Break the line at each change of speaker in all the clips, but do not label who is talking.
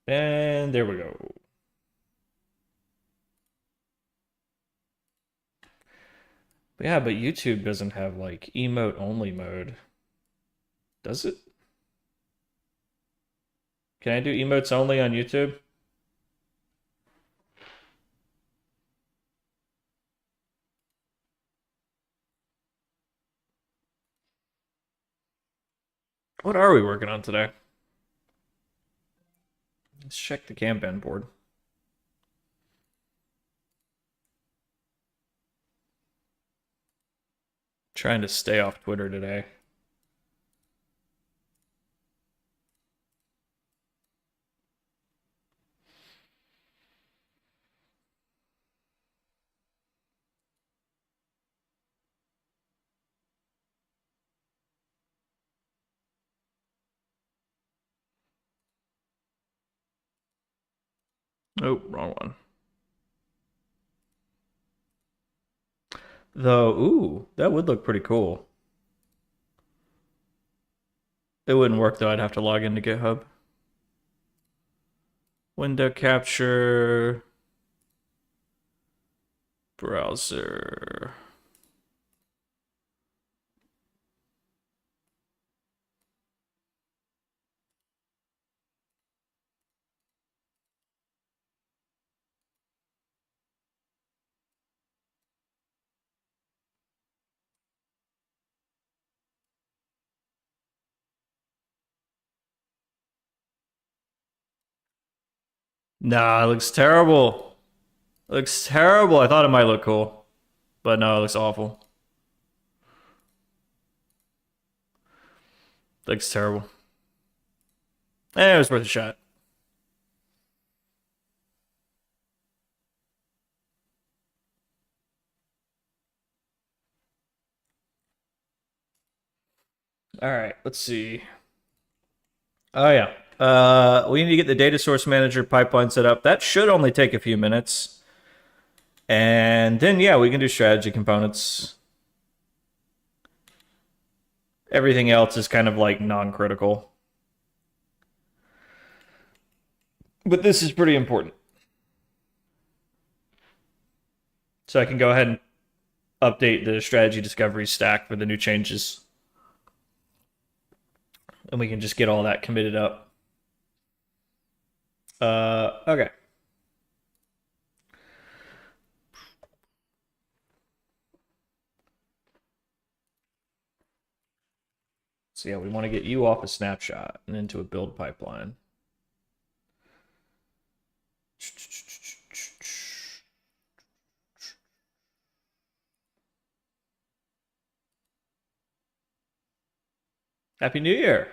And there we go. But yeah, but YouTube doesn't have like emote only mode. Does it? Can I do emotes only on YouTube? What are we working on today? Let's check the Kanban board. Trying to stay off Twitter today. Oh, wrong one. Though, ooh, that would look pretty cool. It wouldn't work though. I'd have to log into GitHub. Window capture. Browser. Nah, it looks terrible. It looks terrible. I thought it might look cool, but no, it looks awful. It looks terrible. Eh, it was worth a shot. All right, let's see. Oh yeah. We need to get the data source manager pipeline set up. That should only take a few minutes. And then yeah, we can do strategy components. Everything else is kind of like non-critical. But this is pretty important. So I can go ahead and update the strategy discovery stack for the new changes. And we can just get all that committed up. Okay. So yeah, we want to get you off a snapshot and into a build pipeline. Happy New Year!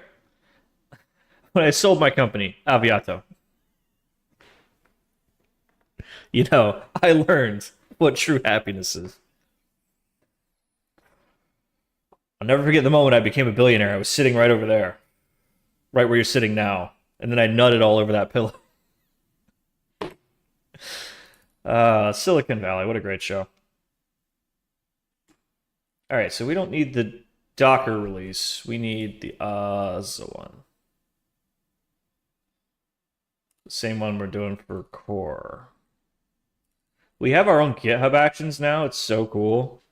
When I sold my company, Aviato, I learned what true happiness is. I'll never forget the moment I became a billionaire. I was sitting right over there, right where you're sitting now, and then I nutted all over that pillow. Silicon Valley, what a great show. All right, so we don't need the Docker release. We need the one. The same one we're doing for core. We have our own GitHub actions now. It's so cool.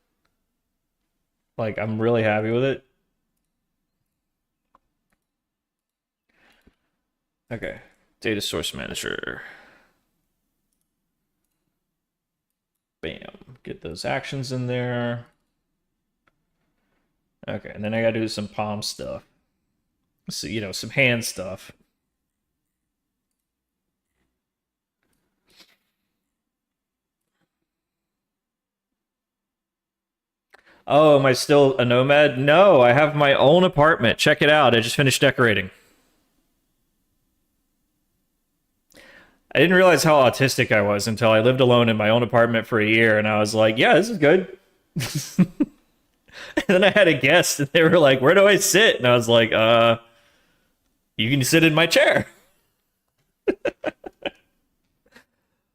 Like, I'm really happy with it. Okay, data source manager. Bam, get those actions in there. Okay, and then I gotta do some palm stuff. So, some hand stuff. Oh, am I still a nomad? No, I have my own apartment. Check it out. I just finished decorating. I didn't realize how autistic I was until I lived alone in my own apartment for a year, and I was like, yeah, this is good. And then I had a guest, and they were like, where do I sit? And I was like, you can sit in my chair.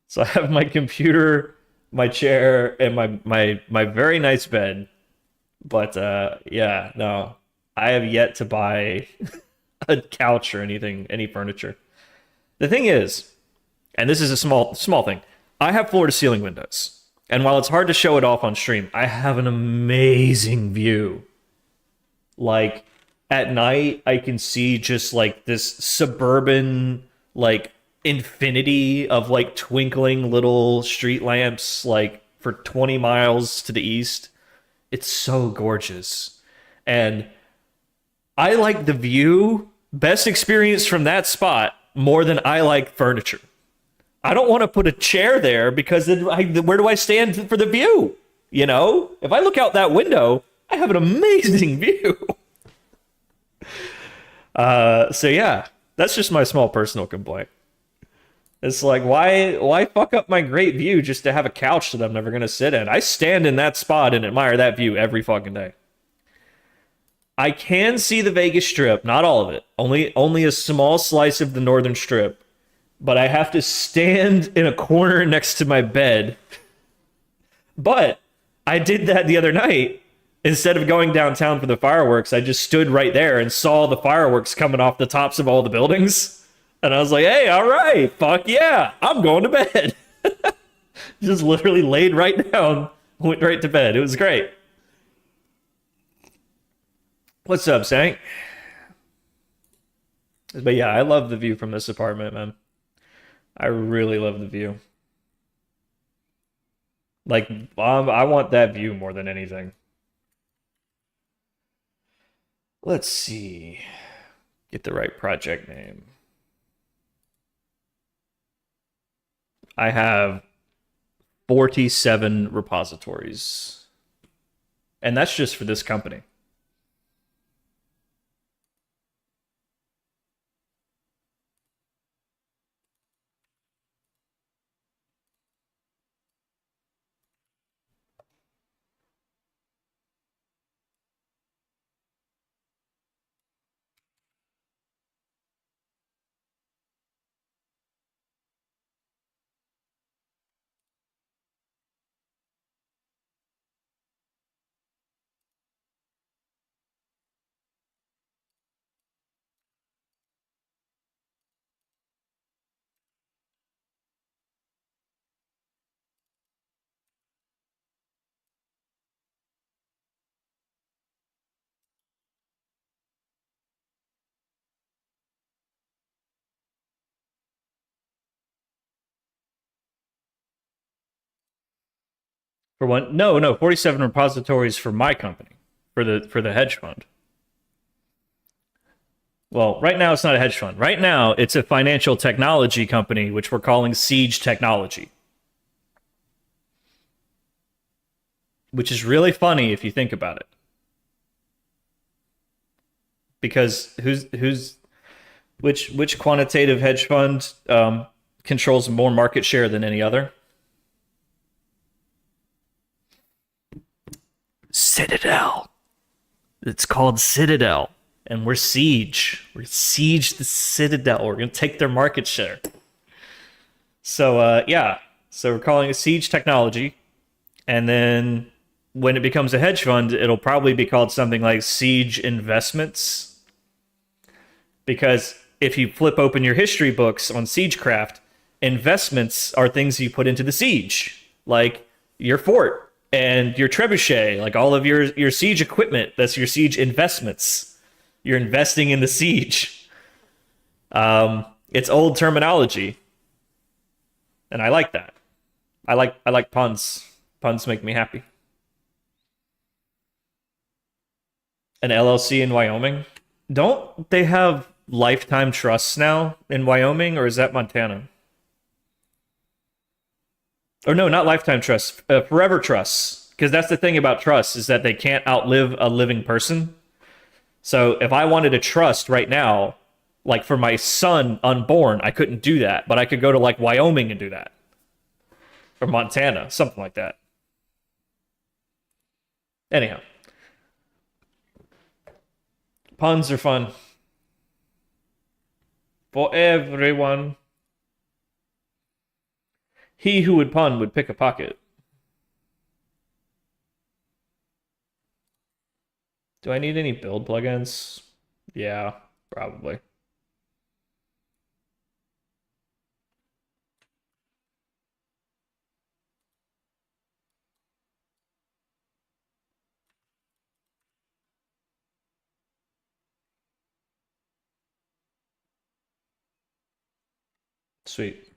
So I have my computer, my chair, and my very nice bed. But yeah, no. I have yet to buy a couch or anything, any furniture. The thing is, and this is a small thing, I have floor to ceiling windows. And while it's hard to show it off on stream, I have an amazing view. Like at night, I can see just like this suburban, like infinity of like twinkling little street lamps, like for 20 miles to the east. It's so gorgeous. And I like the view, best experience from that spot more than I like furniture. I don't want to put a chair there because then where do I stand for the view? You know, if I look out that window, I have an amazing view. So yeah, that's just my small personal complaint. It's like, why fuck up my great view just to have a couch that I'm never gonna sit in? I stand in that spot and admire that view every fucking day. I can see the Vegas Strip, not all of it, only a small slice of the Northern Strip, but I have to stand in a corner next to my bed. But I did that the other night. Instead of going downtown for the fireworks, I just stood right there and saw the fireworks coming off the tops of all the buildings. And I was like, hey, all right, fuck yeah, I'm going to bed. Just literally laid right down, went right to bed. It was great. What's up, Sank? But yeah, I love the view from this apartment, man. I really love the view. Like, I want that view more than anything. Let's see. Get the right project name. I have 47 repositories. And that's just for this company. For one, no, 47 repositories for my company, for the hedge fund. Well, right now it's not a hedge fund. Right now it's a financial technology company, which we're calling Siege Technology. Which is really funny if you think about it. Because which quantitative hedge fund controls more market share than any other? Citadel. It's called Citadel. And we're Siege. We're Siege the Citadel. We're going to take their market share. So, yeah. So we're calling it Siege Technology. And then when it becomes a hedge fund, it'll probably be called something like Siege Investments. Because if you flip open your history books on Siegecraft, investments are things you put into the siege. Like your fort and your trebuchet, like all of your siege equipment. That's your siege investments. You're investing in the siege. It's old terminology, and I like that. I like puns. Puns make me happy. An LLC in Wyoming? Don't they have lifetime trusts now in Wyoming, or is that Montana? Or no, not lifetime trusts, forever trusts. Because that's the thing about trusts is that they can't outlive a living person. So if I wanted a trust right now, like for my son unborn, I couldn't do that. But I could go to like Wyoming and do that. Or Montana, something like that. Anyhow, puns are fun. For everyone. He who would pun would pick a pocket. Do I need any build plugins? Yeah, probably. Sweet.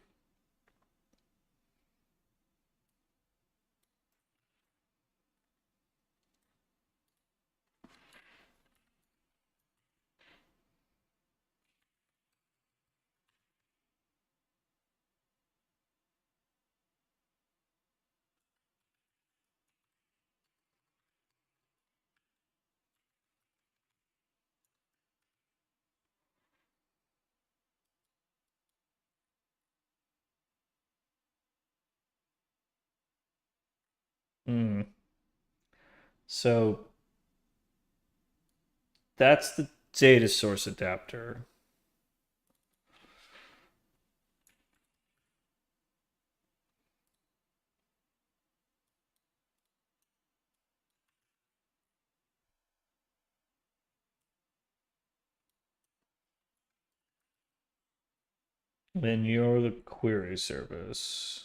Mm. So that's the data source adapter. Then you're the query service.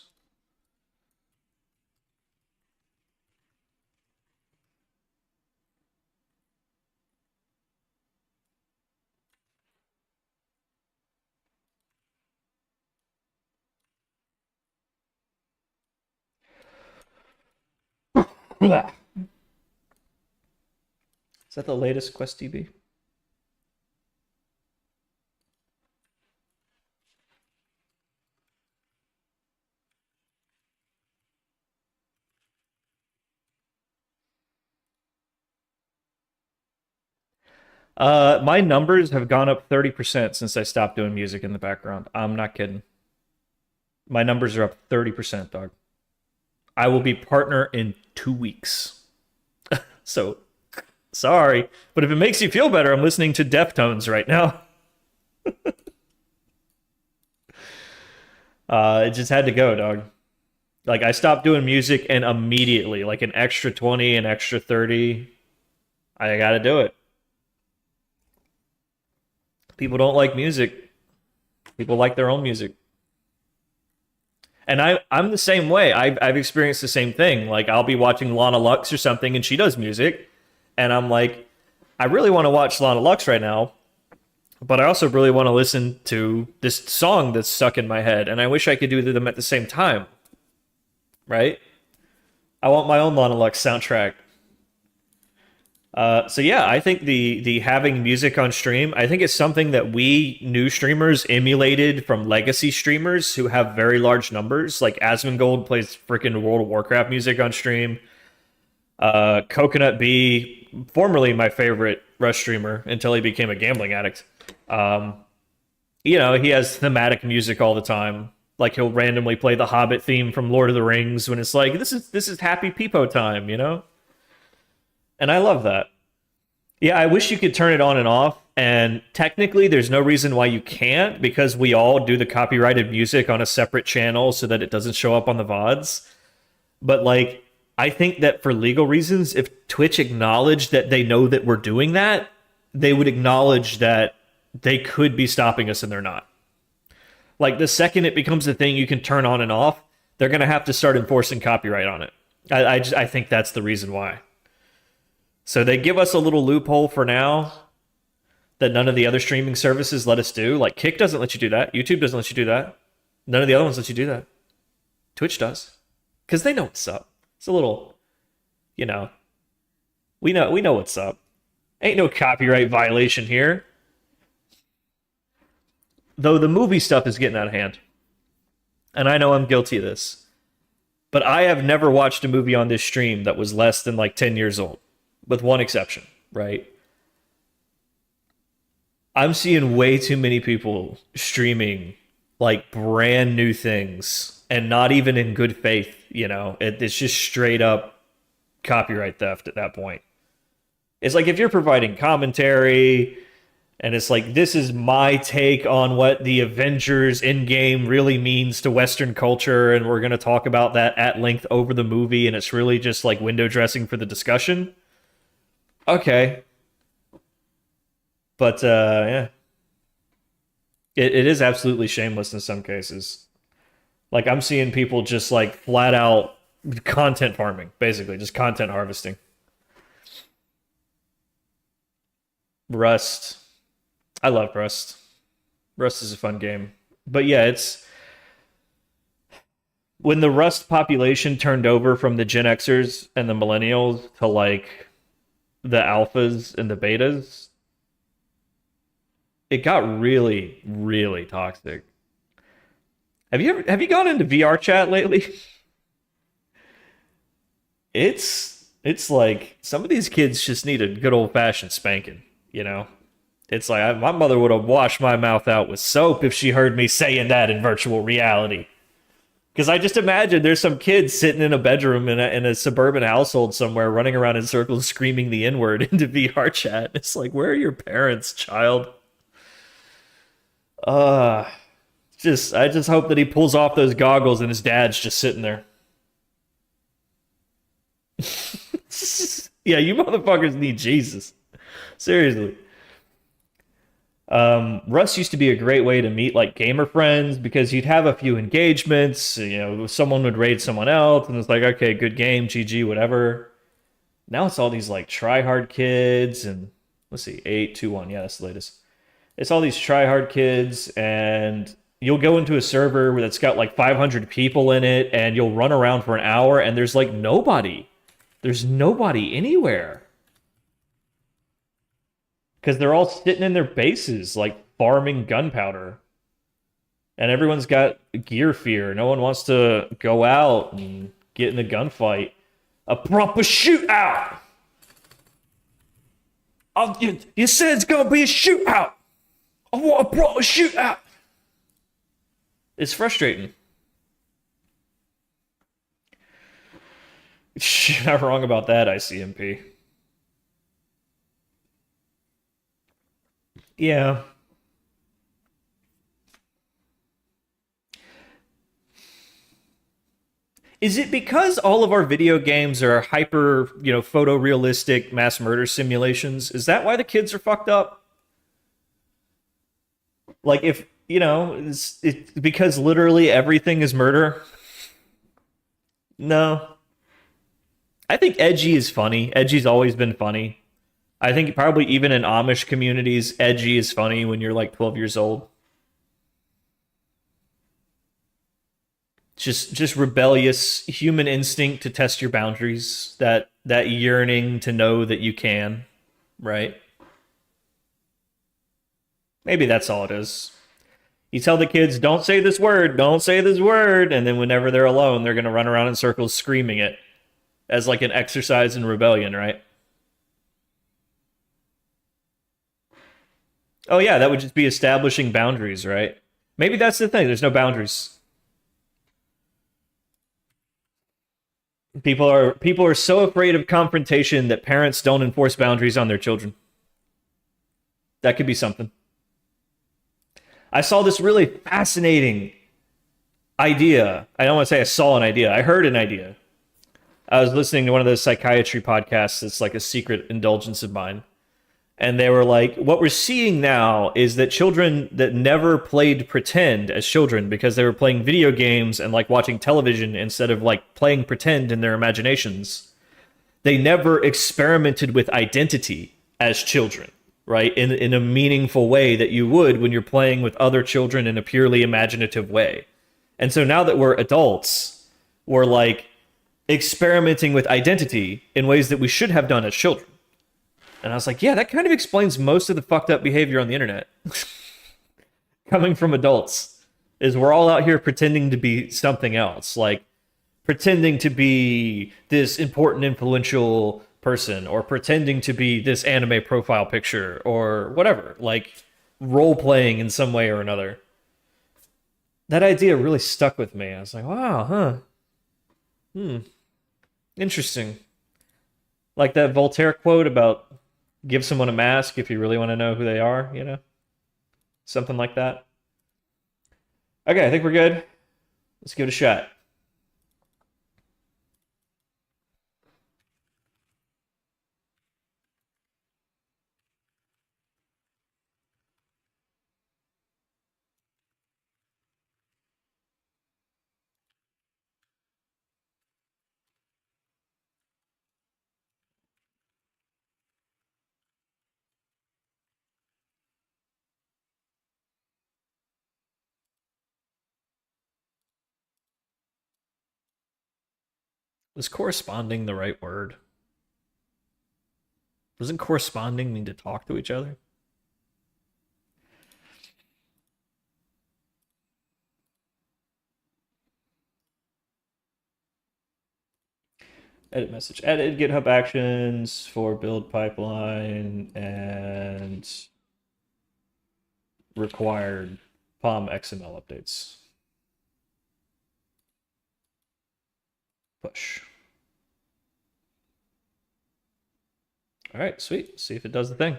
Is that the latest QuestDB? My numbers have gone up 30% since I stopped doing music in the background. I'm not kidding. My numbers are up 30%, dog. I will be partner in 2 weeks. So sorry, but if it makes you feel better, I'm listening to Deftones right now. It just had to go, dog. Like I stopped doing music and immediately, like an extra 20, an extra 30, I gotta do it. People don't like music. People like their own music. And I'm the same way. I've experienced the same thing. Like I'll be watching Lana Lux or something and she does music. And I'm like, I really want to watch Lana Lux right now, but I also really want to listen to this song that's stuck in my head. And I wish I could do them at the same time, right? I want my own Lana Lux soundtrack. So yeah, I think the having music on stream, I think it's something that we new streamers emulated from legacy streamers who have very large numbers. Like Asmongold plays freaking World of Warcraft music on stream. Coconut B, formerly my favorite Rush streamer until he became a gambling addict. Um, he has thematic music all the time. Like he'll randomly play the Hobbit theme from Lord of the Rings when it's like this is happy peepo time. And I love that. Yeah, I wish you could turn it on and off. And technically, there's no reason why you can't because we all do the copyrighted music on a separate channel so that it doesn't show up on the VODs. But like, I think that for legal reasons, if Twitch acknowledged that they know that we're doing that, they would acknowledge that they could be stopping us and they're not. Like the second it becomes a thing you can turn on and off, they're going to have to start enforcing copyright on it. I think that's the reason why. So they give us a little loophole for now that none of the other streaming services let us do. Like Kick doesn't let you do that. YouTube doesn't let you do that. None of the other ones let you do that. Twitch does. Because they know what's up. It's a little, you know, we know what's up. Ain't no copyright violation here. Though the movie stuff is getting out of hand. And I know I'm guilty of this. But I have never watched a movie on this stream that was less than like 10 years old. With one exception, right? I'm seeing way too many people streaming like brand new things and not even in good faith. It's just straight up copyright theft at that point. It's like if you're providing commentary and it's like this is my take on what the Avengers Endgame really means to Western culture and we're going to talk about that at length over the movie and it's really just like window dressing for the discussion. Okay. But yeah. It is absolutely shameless in some cases. Like I'm seeing people just like flat out content farming, basically, just content harvesting. Rust. I love Rust. Rust is a fun game. But yeah, it's when the Rust population turned over from the Gen Xers and the millennials to like the alphas and the betas, it got really, really toxic. Have you gone into VR chat lately? It's like some of these kids just need a good old fashioned spanking, you know? It's like my mother would have washed my mouth out with soap if she heard me saying that in virtual reality. Because I just imagine there's some kids sitting in a bedroom in a suburban household somewhere running around in circles screaming the N word into VR chat. It's like, where are your parents, child? Uh, I just hope that he pulls off those goggles and his dad's just sitting there. Yeah, you motherfuckers need Jesus. Seriously. Rust used to be a great way to meet like gamer friends because you'd have a few engagements. You know, someone would raid someone else, and it's like, okay, good game, GG, whatever. Now it's all these like try hard kids, and let's see, 821, yeah, that's the latest. It's all these try hard kids, and you'll go into a server that's got like 500 people in it, and you'll run around for an hour, and there's like nobody. There's nobody anywhere because they're all sitting in their bases, like farming gunpowder. And everyone's got gear fear. No one wants to go out and get in a gunfight. A proper shootout. You said it's gonna be a shootout. I want a proper shootout. It's frustrating. You're not wrong about that, ICMP. Yeah. Is it because all of our video games are hyper, photorealistic mass murder simulations? Is that why the kids are fucked up? Like, if, it's because literally everything is murder? No. I think edgy is funny. Edgy's always been funny. I think probably even in Amish communities, edgy is funny when you're like 12 years old. Just rebellious human instinct to test your boundaries, that yearning to know that you can, right? Maybe that's all it is. You tell the kids, don't say this word, don't say this word, and then whenever they're alone, they're going to run around in circles screaming it as like an exercise in rebellion, right? Oh yeah, that would just be establishing boundaries, right? Maybe that's the thing. There's no boundaries. People are so afraid of confrontation that parents don't enforce boundaries on their children. That could be something. I saw this really fascinating idea. I don't want to say I saw an idea. I heard an idea. I was listening to one of those psychiatry podcasts. It's like a secret indulgence of mine. And they were like, what we're seeing now is that children that never played pretend as children because they were playing video games and like watching television instead of like playing pretend in their imaginations, they never experimented with identity as children, right? In a meaningful way that you would when you're playing with other children in a purely imaginative way. And so now that we're adults, we're like experimenting with identity in ways that we should have done as children. And I was like, yeah, that kind of explains most of the fucked up behavior on the internet coming from adults. Is we're all out here pretending to be something else, like pretending to be this important, influential person, or pretending to be this anime profile picture, or whatever, like role playing in some way or another. That idea really stuck with me. I was like, wow, huh? Hmm, interesting. Like that Voltaire quote about give someone a mask if you really want to know who they are, Something like that. Okay, I think we're good. Let's give it a shot. Is corresponding the right word? Doesn't corresponding mean to talk to each other? Edit message. Edit GitHub Actions for build pipeline and required POM XML updates. Push. All right, sweet. See if it does the thing.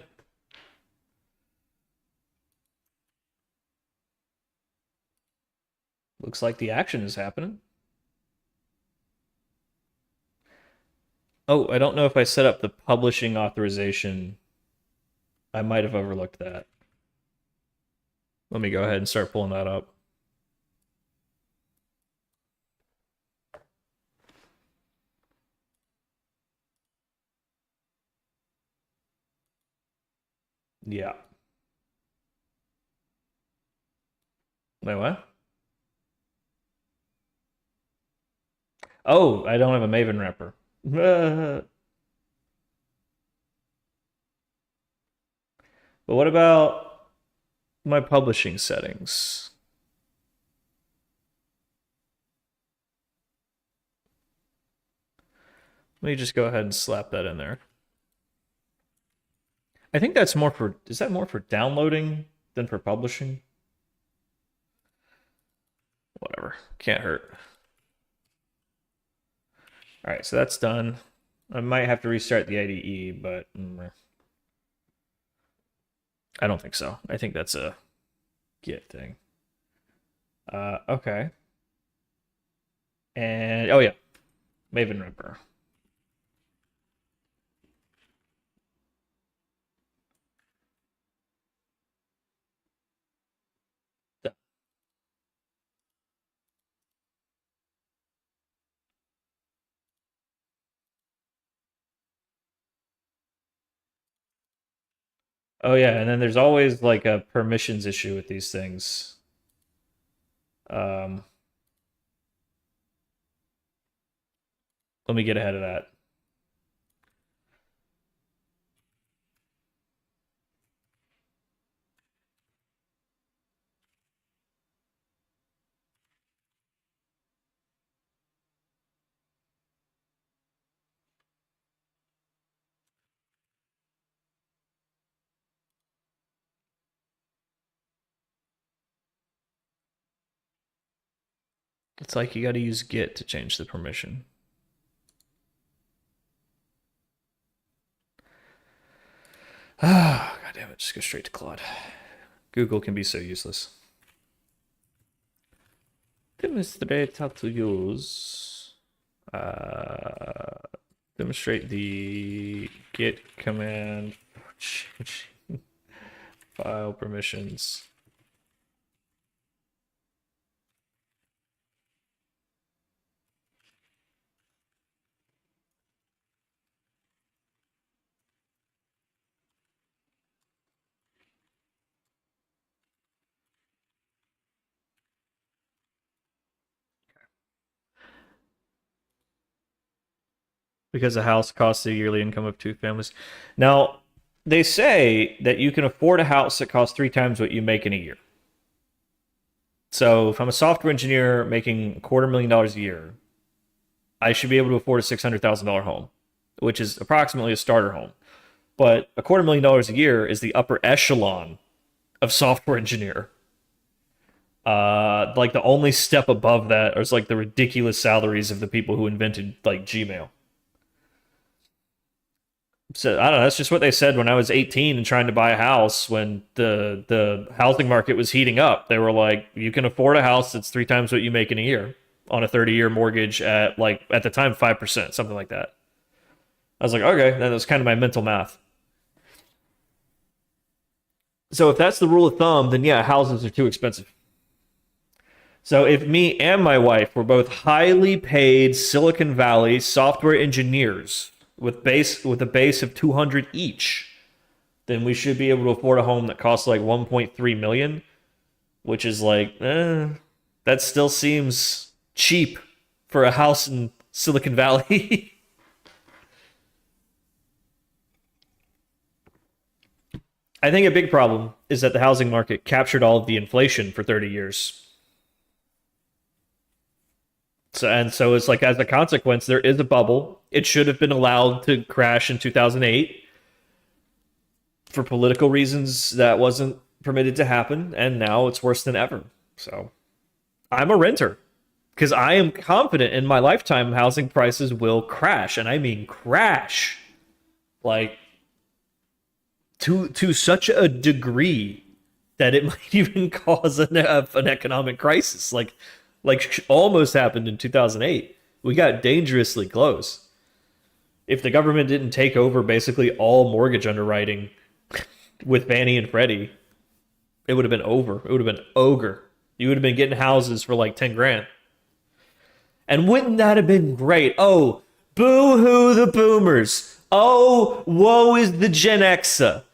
Looks like the action is happening. Oh, I don't know if I set up the publishing authorization. I might have overlooked that. Let me go ahead and start pulling that up. Yeah. Wait, what? Oh, I don't have a Maven wrapper. But what about my publishing settings? Let me just go ahead and slap that in there. I think that's more for, is that more for downloading than for publishing? Whatever, can't hurt. All right, so that's done. I might have to restart the IDE, but I don't think so. I think that's a Git thing. Okay. And, oh yeah, Maven Ripper. Oh yeah, and then there's always like a permissions issue with these things. Um, Let me get ahead of that. It's like you got to use Git to change the permission. Ah, God damn it! Just go straight to Claude. Google can be so useless. Demonstrate how to use. Demonstrate the Git command for changing file permissions. Because a house costs a yearly income of two families. Now, they say that you can afford a house that costs 3 times what you make in a year. So if I'm a software engineer making $250,000 a year, I should be able to afford a $600,000 home, which is approximately a starter home. But a $250,000 a year is the upper echelon of software engineer. Like the only step above that is like the ridiculous salaries of the people who invented like Gmail. So I don't know. That's just what they said when I was 18 and trying to buy a house. When the housing market was heating up, they were like, "You can afford a house that's 3 times what you make in a year on a 30-year mortgage at like at the time 5%, something like that." I was like, "Okay," that was kind of my mental math. So if that's the rule of thumb, then yeah, houses are too expensive. So if me and my wife were both highly paid Silicon Valley software engineers with a base of 200 each, then we should be able to afford a home that costs like 1.3 million, which is like that still seems cheap for a house in Silicon Valley. I think a big problem is that the housing market captured all of the inflation for 30 years. So it's like as a consequence, there is a bubble. It should have been allowed to crash in 2008 for political reasons. That wasn't permitted to happen, and now it's worse than ever. So I'm a renter because I am confident in my lifetime housing prices will crash, and I mean crash, like to such a degree that it might even cause an economic crisis, like almost happened in 2008. We got dangerously close. If the government didn't take over basically all mortgage underwriting with Fannie and Freddie, it would have been over. It would have been ogre. You would have been getting houses for like 10 grand. And wouldn't that have been great? Oh, boo-hoo the boomers. Oh, woe is the Gen Xer.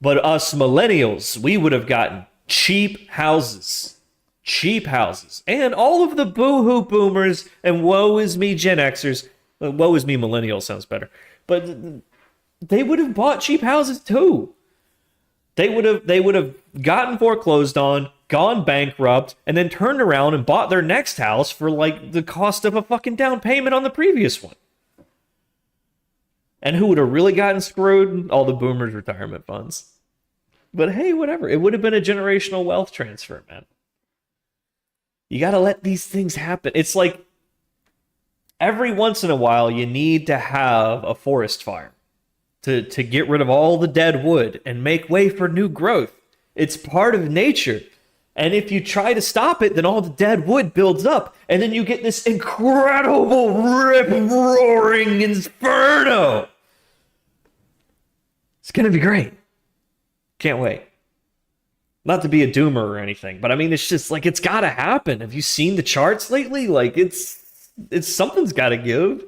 But us millennials, we would have gotten cheap houses. Cheap houses. And all of the boo-hoo boomers and woe is me Gen Xers. Woe is me millennials sounds better. But they would have bought cheap houses too. They would have gotten foreclosed on, gone bankrupt, and then turned around and bought their next house for like the cost of a fucking down payment on the previous one. And who would have really gotten screwed? All the boomers' retirement funds. But hey, whatever. It would have been a generational wealth transfer, man. You got to let these things happen. It's like every once in a while you need to have a forest fire to get rid of all the dead wood and make way for new growth. It's part of nature. And if you try to stop it, then all the dead wood builds up. And then you get this incredible rip-roaring inferno. It's going to be great. Can't wait. Not to be a doomer or anything, but I mean, it's just like, it's got to happen. Have you seen the charts lately? Like, it's something's got to give.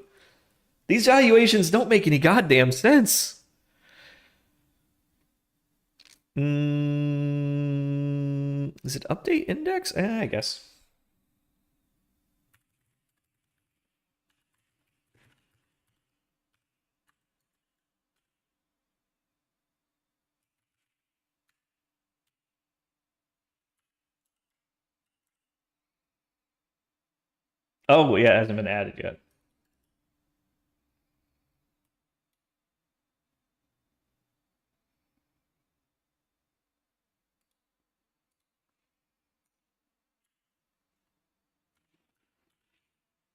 These valuations don't make any goddamn sense. Is it update index? I guess. Oh, yeah, it hasn't been added yet.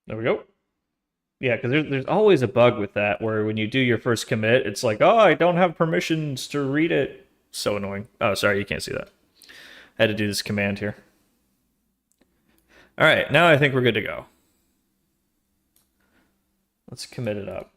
There we go. Yeah, because there's always a bug with that where when you do your first commit, it's like, oh, I don't have permissions to read it. So annoying. Oh, sorry, you can't see that. I had to do this command here. All right, now I think we're good to go. Let's commit it up.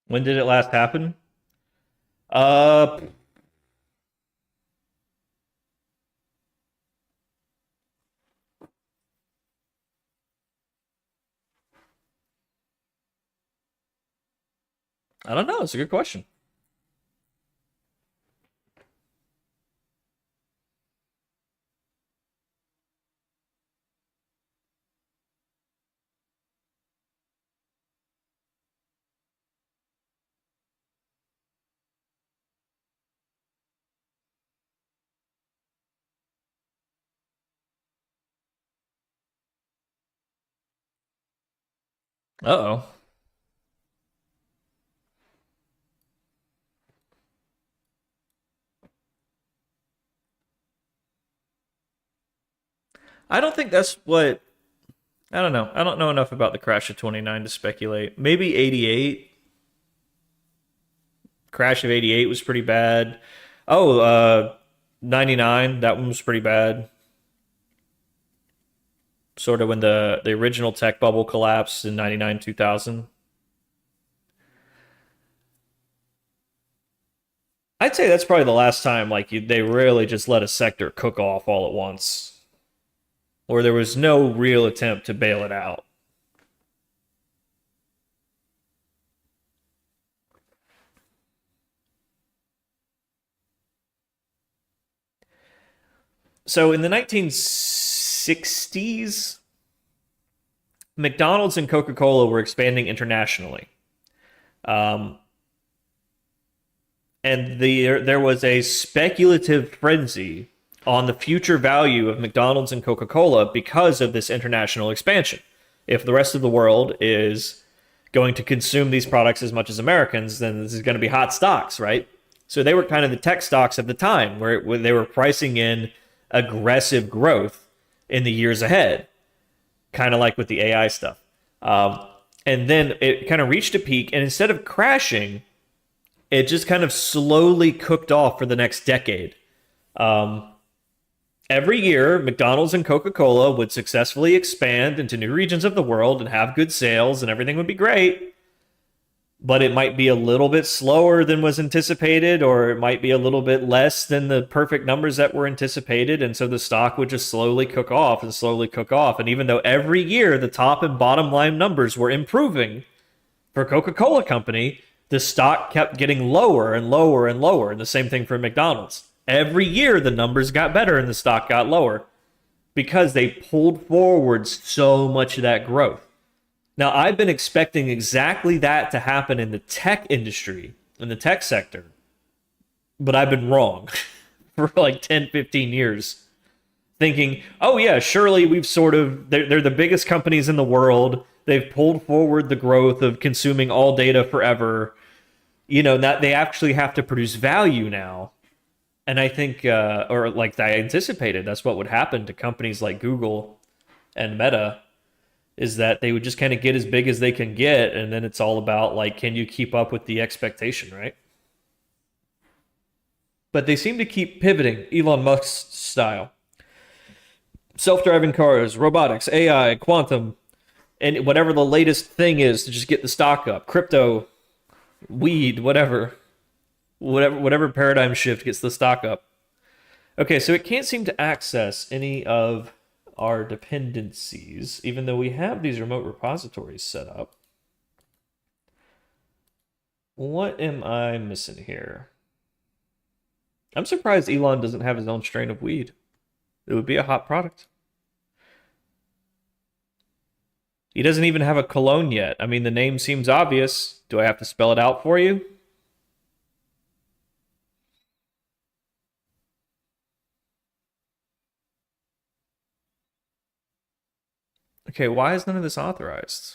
When did it last happen? Uh, I don't know. It's a good question. Uh-oh. I don't think that's what. I don't know. I don't know enough about the crash of 29 to speculate. Maybe 88 Crash of '88 was pretty bad. Oh, '99, that one was pretty bad. Sort of when the original tech bubble collapsed in '99, 2000. I'd say that's probably the last time they really just let a sector cook off all at once, or there was no real attempt to bail it out. So in the 1960s, McDonald's and Coca-Cola were expanding internationally. Um, and there was a speculative frenzy on the future value of McDonald's and Coca-Cola because of this international expansion. If the rest of the world is going to consume these products as much as Americans, then this is going to be hot stocks, right? So they were kind of the tech stocks of the time where they were pricing in aggressive growth in the years ahead, kind of like with the AI stuff. And then it kind of reached a peak, and instead of crashing, it just kind of slowly cooked off for the next decade. Um, every year, McDonald's and Coca-Cola would successfully expand into new regions of the world and have good sales, and everything would be great. But it might be a little bit slower than was anticipated, or it might be a little bit less than the perfect numbers that were anticipated. And so the stock would just slowly cook off and slowly cook off. And even though every year the top and bottom line numbers were improving for Coca-Cola Company, the stock kept getting lower and lower and lower. And the same thing for McDonald's. Every year the numbers got better and the stock got lower because they pulled forward so much of that growth. Now, I've been expecting exactly that to happen in the tech industry, in the tech sector, but I've been wrong for like 10, 15 years. Thinking, oh, yeah, surely they're the biggest companies in the world. They've pulled forward the growth of consuming all data forever. That they actually have to produce value now. And I think, or like I anticipated, that's what would happen to companies like Google and Meta, is that they would just kind of get as big as they can get, and then it's all about like, can you keep up with the expectation, right? But they seem to keep pivoting, Elon Musk style. Self-driving cars, robotics, AI, quantum, and whatever the latest thing is to just get the stock up. Crypto, weed, whatever paradigm shift gets the stock up. Okay, so it can't seem to access any of our dependencies, even though we have these remote repositories set up. What am I missing here? I'm surprised Elon doesn't have his own strain of weed. It would be a hot product. He doesn't even have a cologne yet. I mean, the name seems obvious. Do I have to spell it out for you? Okay, why is none of this authorized?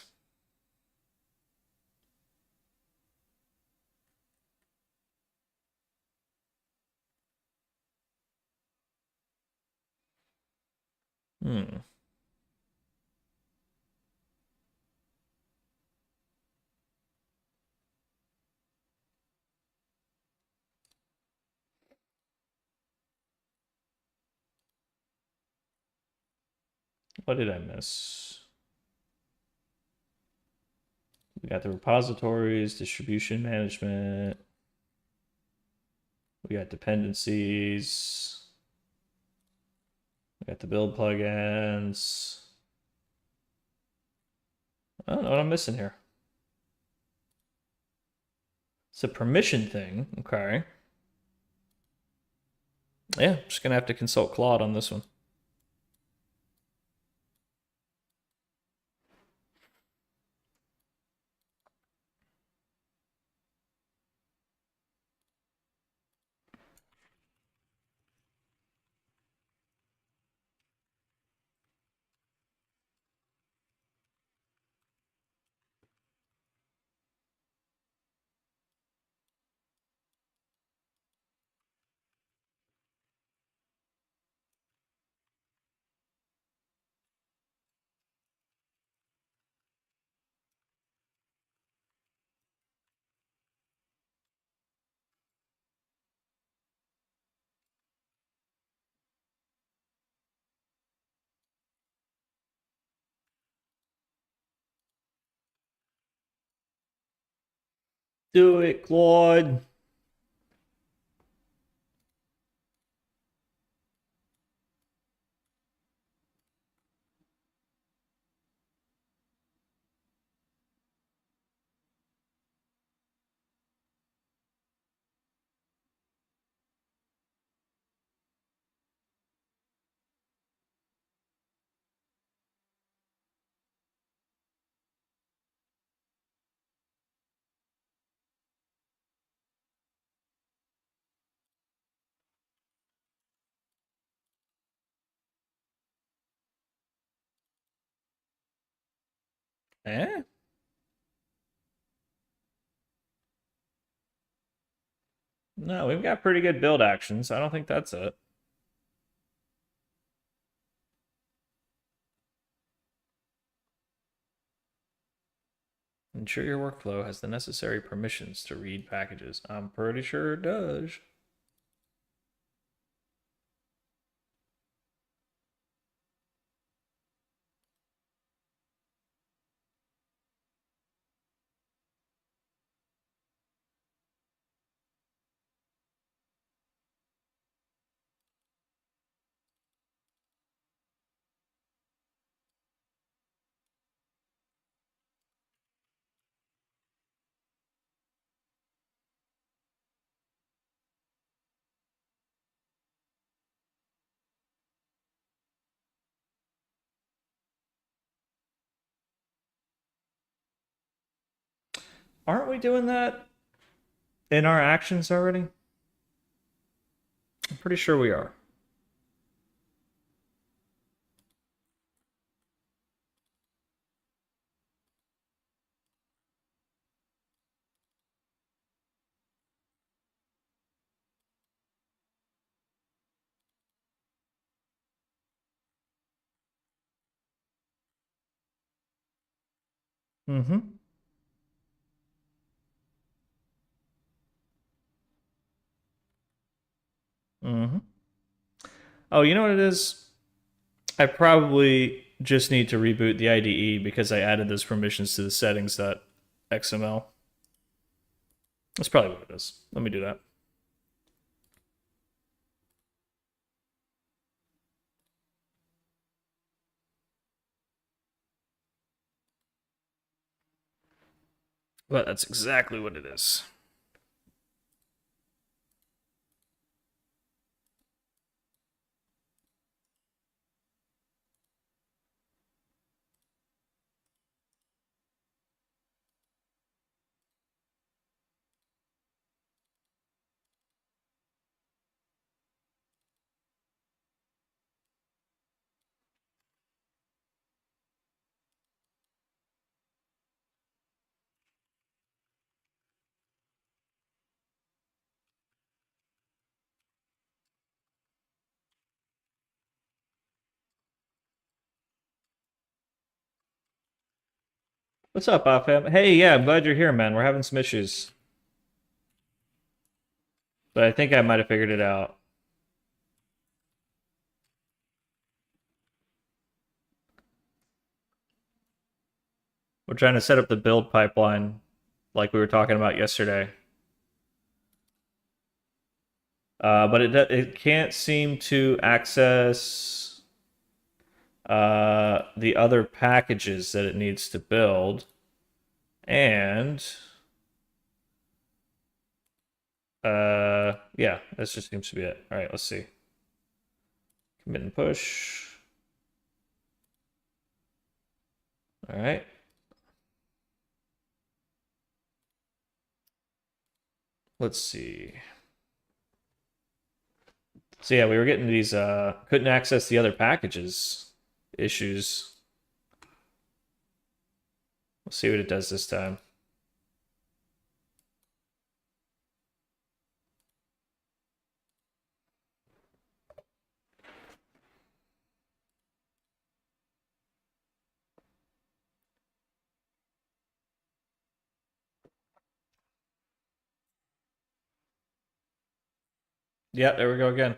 Hmm. What did I miss? We got the repositories, distribution management. We got dependencies. We got the build plugins. I don't know what I'm missing here. It's a permission thing. Okay. Yeah, just gonna have to consult Claude on this one. Do it, Claude. Eh? No, we've got pretty good build actions. I don't think that's it. Ensure your workflow has the necessary permissions to read packages. I'm pretty sure it does. Aren't we doing that in our actions already? I'm pretty sure we are. Mm-hmm. Mm-hmm. Oh, you know what it is? I probably just need to reboot the IDE because I added those permissions to the settings.xml. That's probably what it is. Let me do that. But that's exactly what it is. What's up, Fam? Hey, yeah, I'm glad you're here, man. We're having some issues, but I think I might have figured it out. We're trying to set up the build pipeline like we were talking about yesterday. But it can't seem to access the other packages that it needs to build. And yeah, this just seems to be it. All right, let's see. Commit and push. All right. Let's see. So yeah, we were getting these couldn't access the other packages issues. We'll see what it does this time. Yeah, there we go again.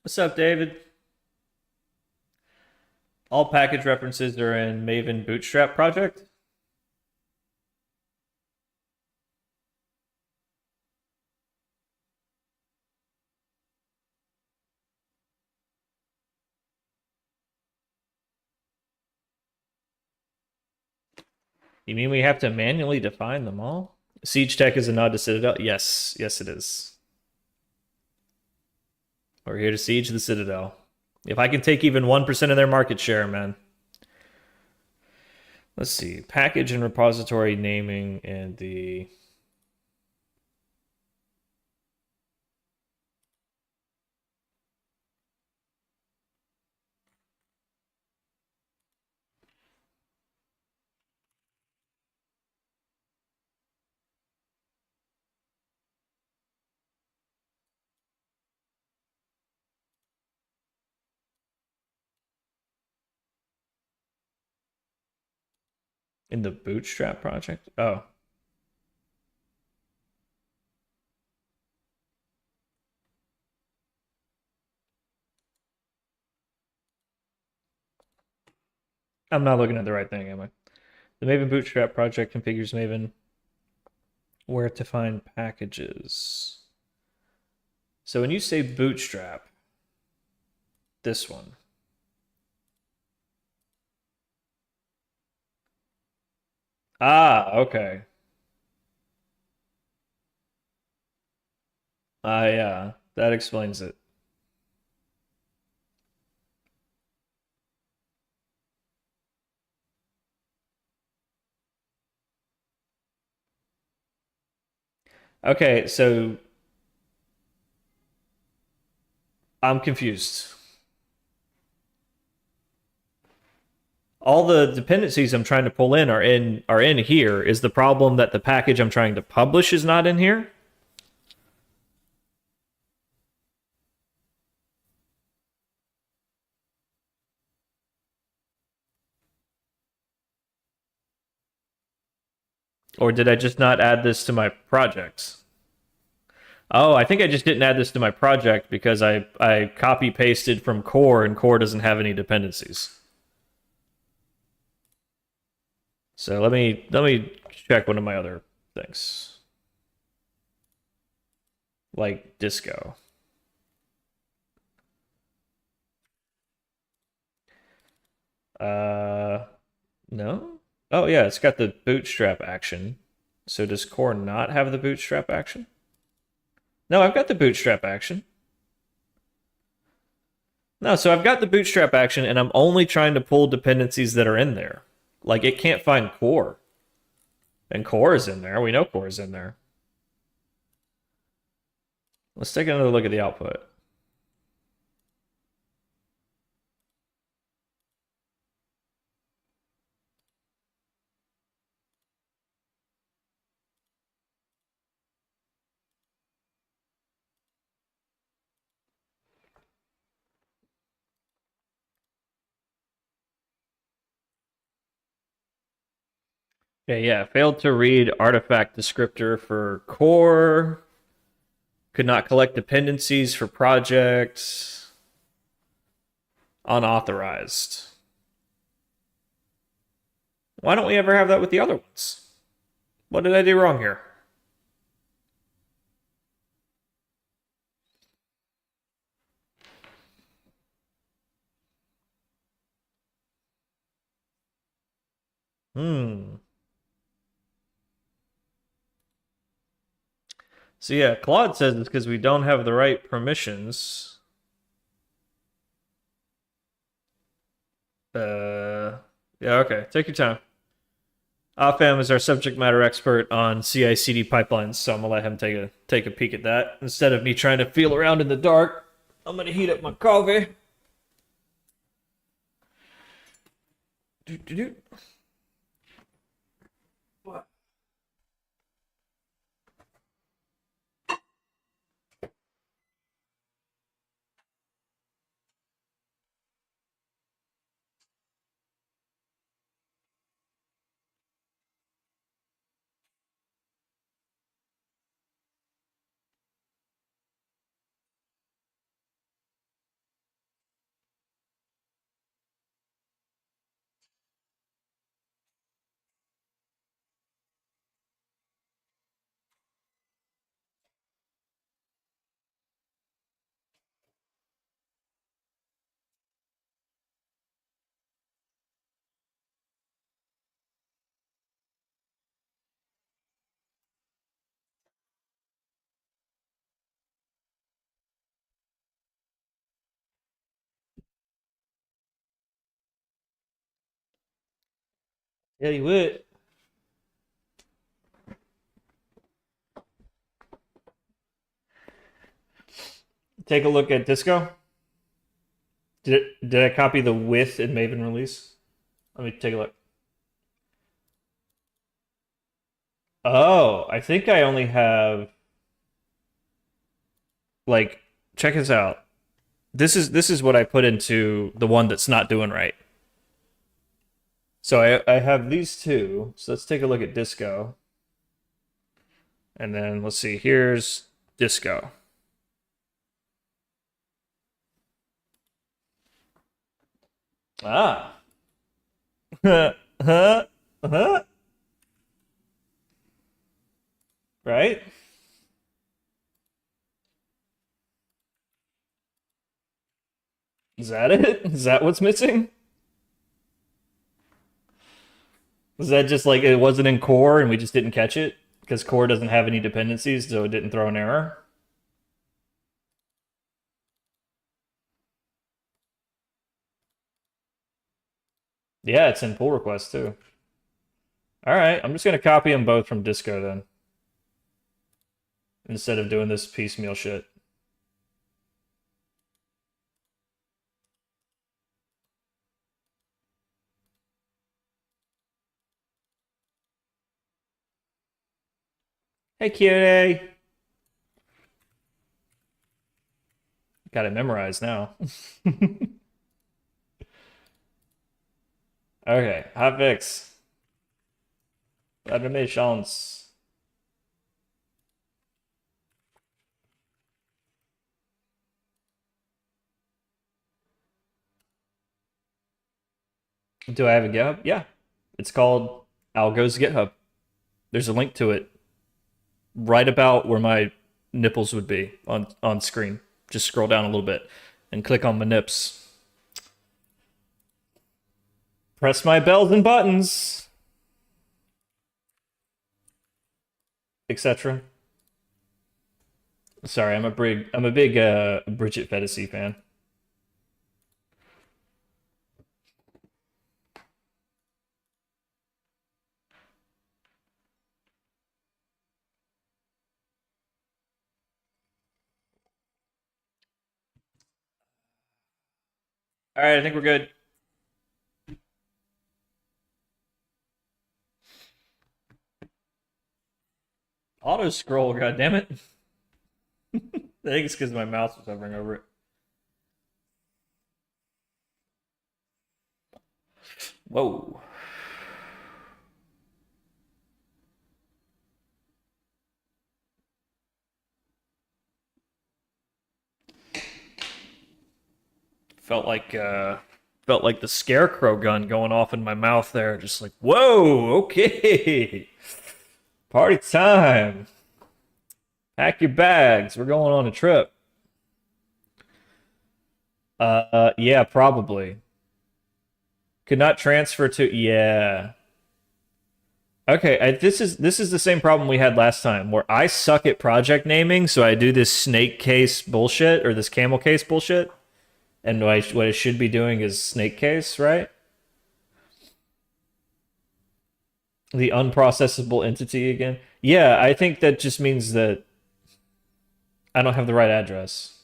What's up, David? All package references are in Maven Bootstrap project. You mean we have to manually define them all? Siege tech is a nod to Citadel? Yes, yes, it is. We're here to siege the Citadel. If I can take even 1% of their market share, man. Let's see. Package and repository naming and the. In the Bootstrap project? Oh. I'm not looking at the right thing, am I? The Maven Bootstrap project configures Maven where to find packages. So when you say Bootstrap, this one. Ah, okay. Ah, yeah. That explains it. Okay, so I'm confused. All the dependencies I'm trying to pull in are in here. Is the problem that the package I'm trying to publish is not in here? Or did I just not add this to my projects? Oh, I think I just didn't add this to my project because I copy pasted from core and core doesn't have any dependencies. So let me check one of my other things. Like disco. Uh no? Oh yeah, it's got the bootstrap action. So does core not have the bootstrap action? No, I've got the bootstrap action. No, so I've got the bootstrap action and I'm only trying to pull dependencies that are in there. Like it can't find core. And core is in there. We know core is in there. Let's take another look at the output. Okay, yeah, failed to read artifact descriptor for core. Could not collect dependencies for projects. Unauthorized. Why don't we ever have that with the other ones? What did I do wrong here? Hmm. So yeah, Claude says it's because we don't have the right permissions. Yeah, okay. Take your time. Afam is our subject matter expert on CI/CD pipelines, so I'm gonna let him take a peek at that instead of me trying to feel around in the dark. I'm gonna heat up my coffee. Do. Yeah, you would. Take a look at Disco. Did I copy the with in Maven release? Let me take a look. Oh, I think I only have like check this out. This is what I put into the one that's not doing right. So I have these two. So let's take a look at Disco. And then let's see, here's Disco. Ah. Huh? Huh? Right? Is that it? Is that what's missing? Is that just like it wasn't in core and we just didn't catch it? Because core doesn't have any dependencies, so it didn't throw an error? Yeah, it's in pull request too. All right, I'm just gonna copy them both from Disco then, instead of doing this piecemeal shit. Hey, cutie. Got it memorized now. Okay, hotfix. Animations. Do I have a GitHub? Yeah. It's called Algo's GitHub. There's a link to it right about where my nipples would be on screen. Just scroll down a little bit and click on my nips. Press my bells and buttons, etc. Sorry, I'm a big Bridget Fetisi fan. All right, I think we're good. Auto scroll, god damn it. I think it's because my mouse was hovering over it. Whoa. Felt like the scarecrow gun going off in my mouth there, just like, whoa, okay. Party time. Pack your bags. We're going on a trip. Yeah, probably. Could not transfer to yeah. Okay, this is the same problem we had last time where I suck at project naming, so I do this snake case bullshit or this camel case bullshit. And what I should be doing is snake case, right? The unprocessable entity again. Yeah, I think that just means that I don't have the right address.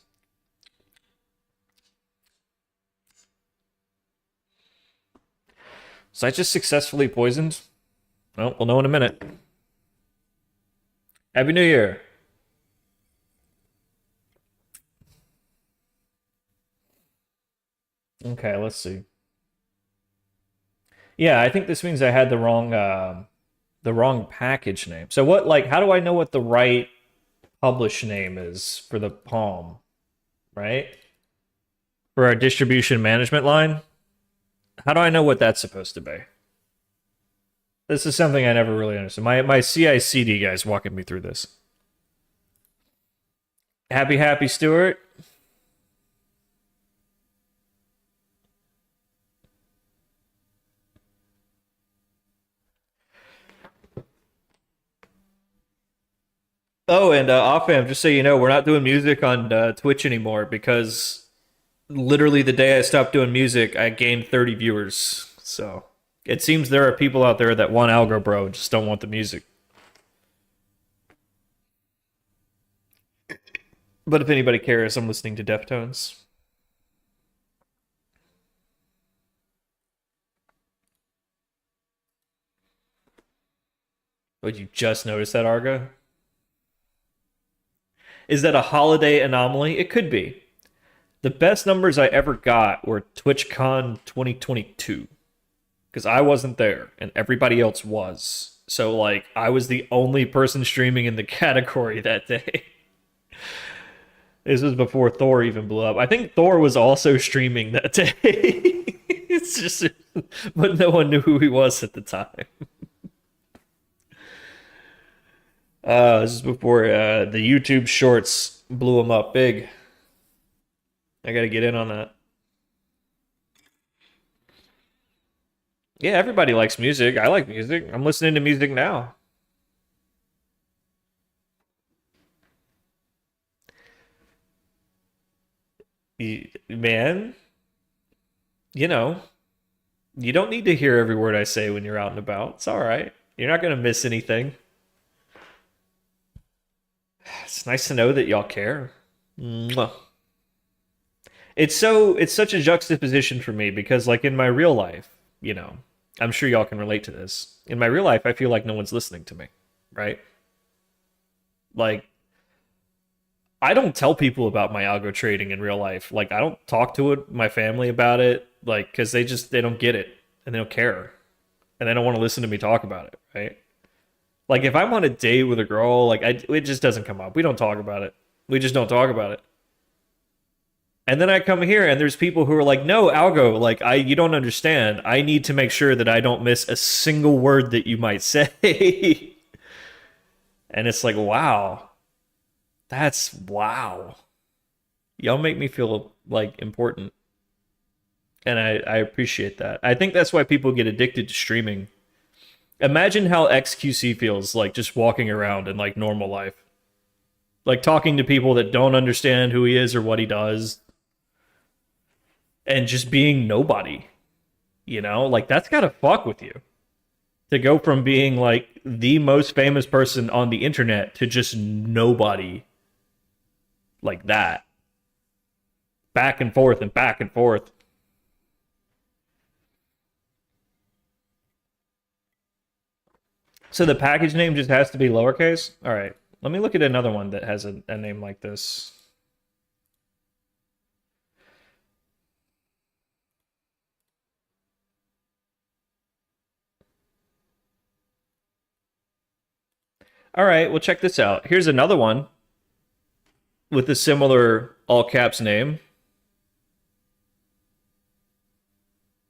So I just successfully poisoned? Well, we'll know in a minute. Happy New Year. Okay, let's see. Yeah, I think this means I had the wrong package name. So what like how do I know what the right publish name is for the Palm, right? For our distribution management line? How do I know what that's supposed to be? This is something I never really understood. My CI/CD guy's walking me through this. Happy Stuart. Oh, and Offham, just so you know, we're not doing music on Twitch anymore because literally the day I stopped doing music, I gained 30 viewers. So It seems there are people out there that want Algo Bro, just don't want the music. But if anybody cares, I'm listening to Deftones. Would you just notice that, Argo? Is that a holiday anomaly? It could be. The best numbers I ever got were TwitchCon 2022 because I wasn't there and everybody else was. So like I was the only person streaming in the category that day. This was before Thor even blew up. I think Thor was also streaming that day. It's just, but no one knew who he was at the time. This is before the YouTube Shorts blew him up big. I got to get in on that. Yeah, everybody likes music. I like music. I'm listening to music now. Man, you know, you don't need to hear every word I say when you're out and about. It's all right. You're not going to miss anything. It's nice to know that y'all care. Mwah. It's such a juxtaposition for me because like in my real life, you know, I'm sure y'all can relate to this. In my real life, I feel like no one's listening to me, right? Like I don't tell people about my algo trading in real life. Like I don't talk to my family about it like cuz they don't get it and they don't care and they don't want to listen to me talk about it, right? Like if I'm on a date with a girl, like it just doesn't come up. We don't talk about it. We just don't talk about it. And then I come here and there's people who are like, "No, Algo, like you don't understand. I need to make sure that I don't miss a single word that you might say." And it's like, "Wow. That's wow. Y'all make me feel like important." And I appreciate that. I think that's why people get addicted to streaming. Imagine how XQC feels like just walking around in like normal life. Like talking to people that don't understand who he is or what he does and just being nobody. You know, like that's gotta fuck with you. To go from being like the most famous person on the internet to just nobody like that. Back and forth and back and forth. So the package name just has to be lowercase? All right. Let me look at another one that has a name like this. All right, well, check this out. Here's another one with a similar all caps name.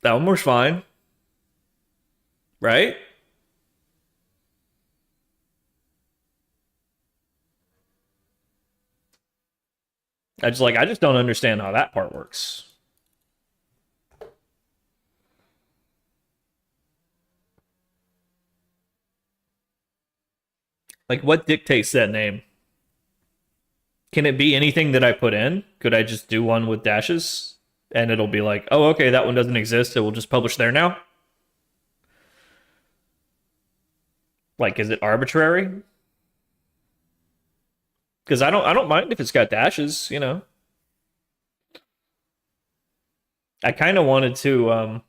That one was fine, right? I just don't understand how that part works. Like what dictates that name? Can it be anything that I put in? Could I just do one with dashes? And it'll be like, oh, okay, that one doesn't exist. It will just publish there now. Like, is it arbitrary? Because I don't mind if it's got dashes, you know. I kind of wanted to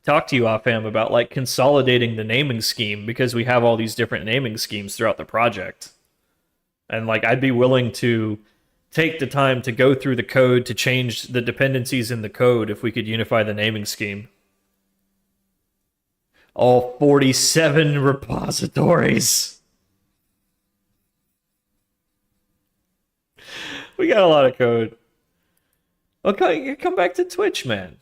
talk to you offhand about like consolidating the naming scheme because we have all these different naming schemes throughout the project. And like I'd be willing to take the time to go through the code to change the dependencies in the code if we could unify the naming scheme. All 47 repositories. We got a lot of code. Okay, come back to Twitch, man.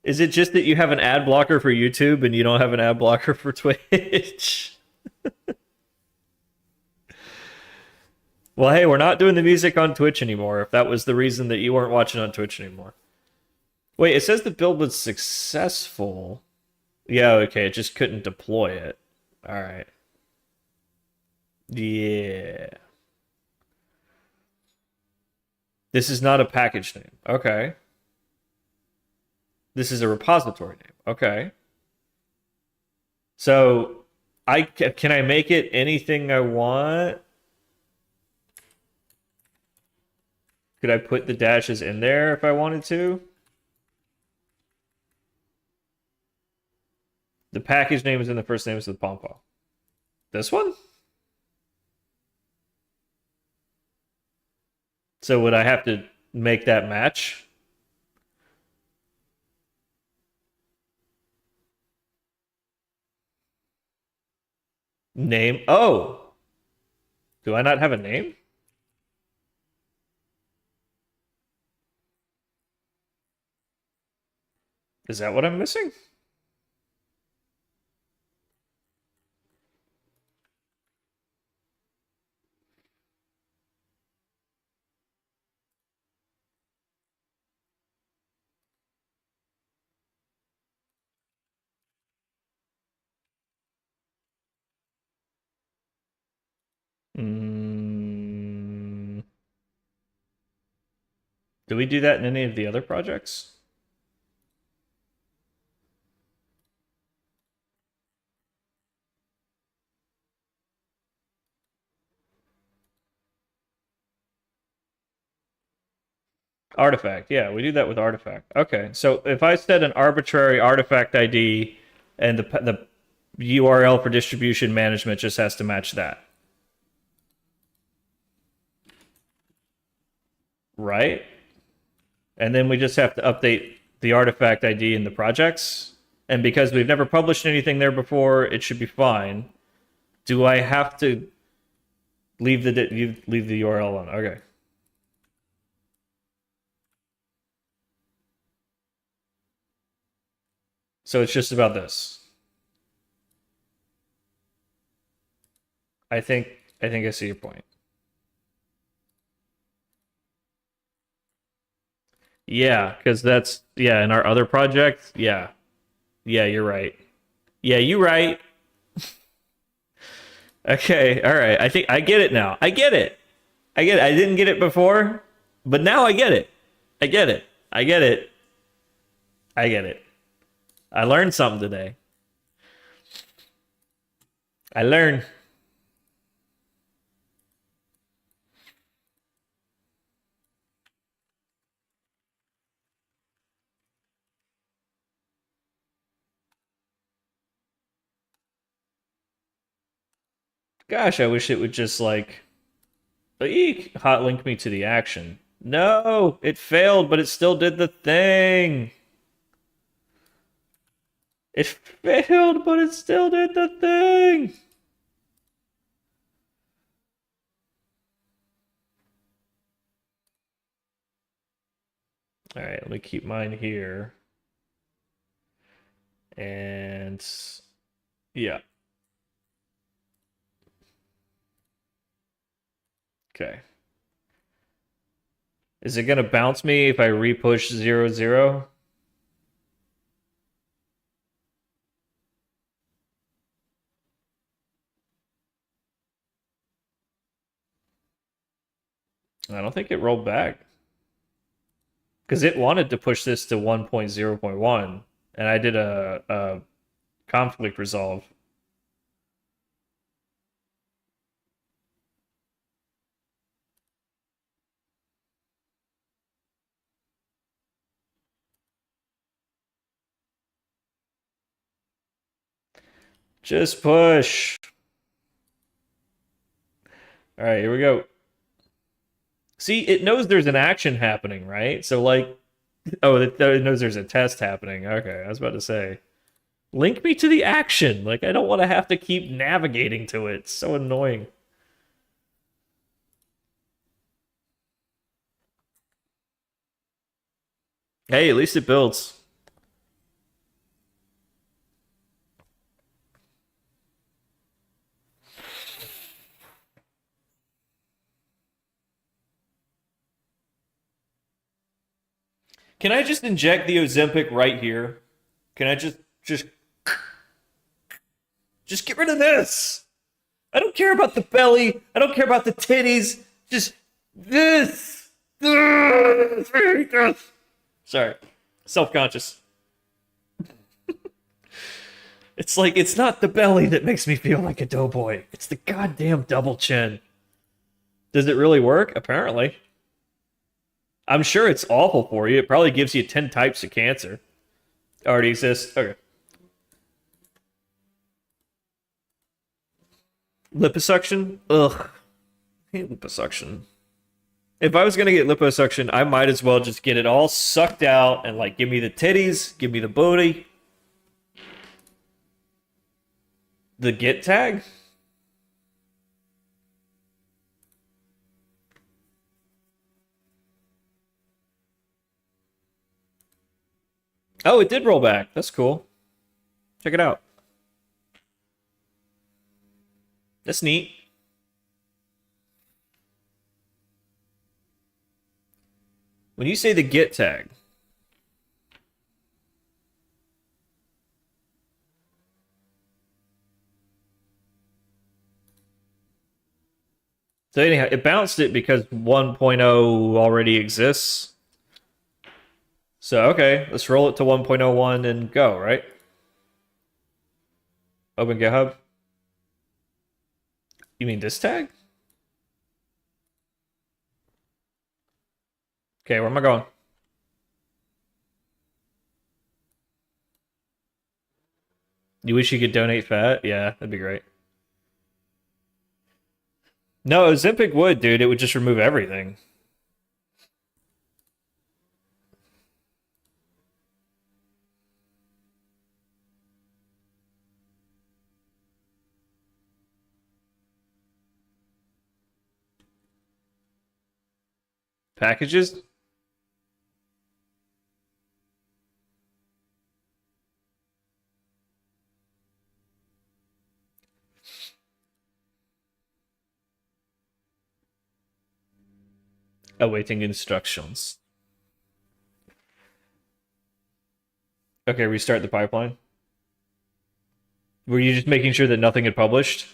Is it just that you have an ad blocker for YouTube and you don't have an ad blocker for Twitch? Well, hey, we're not doing the music on Twitch anymore, if that was the reason that you weren't watching on Twitch anymore. Wait, it says the build was successful. Yeah, okay, it just couldn't deploy it. All right. Yeah. This is not a package name. Okay. This is a repository name. Okay. So can I make it anything I want? Could I put the dashes in there if I wanted to? The package name is in the first names of the pom-pom. This one? So would I have to make that match? Name? Oh! Do I not have a name? Is that what I'm missing? Do we do that in any of the other projects? Artifact, yeah, we do that with artifact. Okay, so if I set an arbitrary artifact ID and the URL for distribution management just has to match that. Right? And then we just have to update the artifact ID in the projects. And because we've never published anything there before, it should be fine. Do I have to leave the URL on? Okay. So it's just about this. I think I see your point. Yeah, because that's in our other project. Yeah. Yeah, you're right. Yeah, you're right. Okay, all right. I think I get it now. I get it. I get it. I didn't get it before, but now I get it. I get it. I get it. I get it. I learned something today. I learned. Gosh, I wish it would just like eek, hot link me to the action. No, it failed, but it still did the thing. It failed, but it still did the thing. All right, let me keep mine here. And yeah. Okay. Is it gonna bounce me if I repush 0, 0? I don't think it rolled back. Because it wanted to push this to 1.0.1, and I did a conflict resolve. Just push. All right, here we go. See, it knows there's an action happening, right? So like, oh, it knows there's a test happening. Okay, I was about to say, link me to the action. Like, I don't want to have to keep navigating to it. It's so annoying. Hey, at least it builds. Can I just inject the Ozempic right here? Can I just get rid of this? I don't care about the belly. I don't care about the titties. Just this. Sorry. Self-conscious. It's like, it's not the belly that makes me feel like a doughboy. It's the goddamn double chin. Does it really work? Apparently. I'm sure it's awful for you. It probably gives you 10 types of cancer. Already exists. Okay. Liposuction? Ugh. I hate liposuction. If I was gonna get liposuction, I might as well just get it all sucked out and like give me the titties, give me the booty. The get tag? Oh, it did roll back. That's cool. Check it out. That's neat. When you say the get tag, so anyhow, it bounced it because 1.0 already exists. So, okay, let's roll it to 1.01 and go, right? Open GitHub. You mean this tag? Okay, where am I going? You wish you could donate fat? Yeah, that'd be great. No, Ozempic would, dude. It would just remove everything. Packages? Awaiting instructions. Okay, restart the pipeline. Were you just making sure that nothing had published?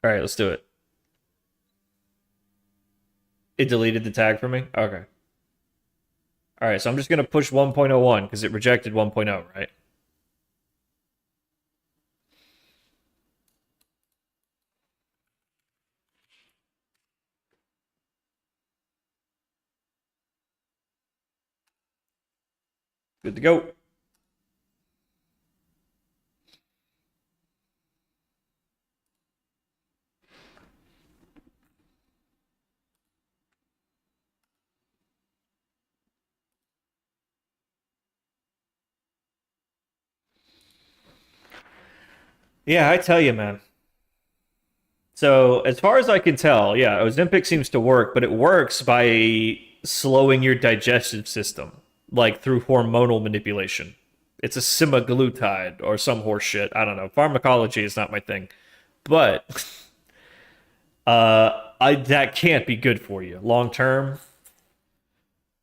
All right, let's do it. It deleted the tag for me? Okay. All right, so I'm just going to push 1.01 because it rejected 1.0, right? Good to go. Yeah, I tell you, man. So, as far as I can tell, yeah, Ozempic seems to work, but it works by slowing your digestive system, like through hormonal manipulation. It's a semaglutide or some horse shit. I don't know. Pharmacology is not my thing. But I that can't be good for you long term.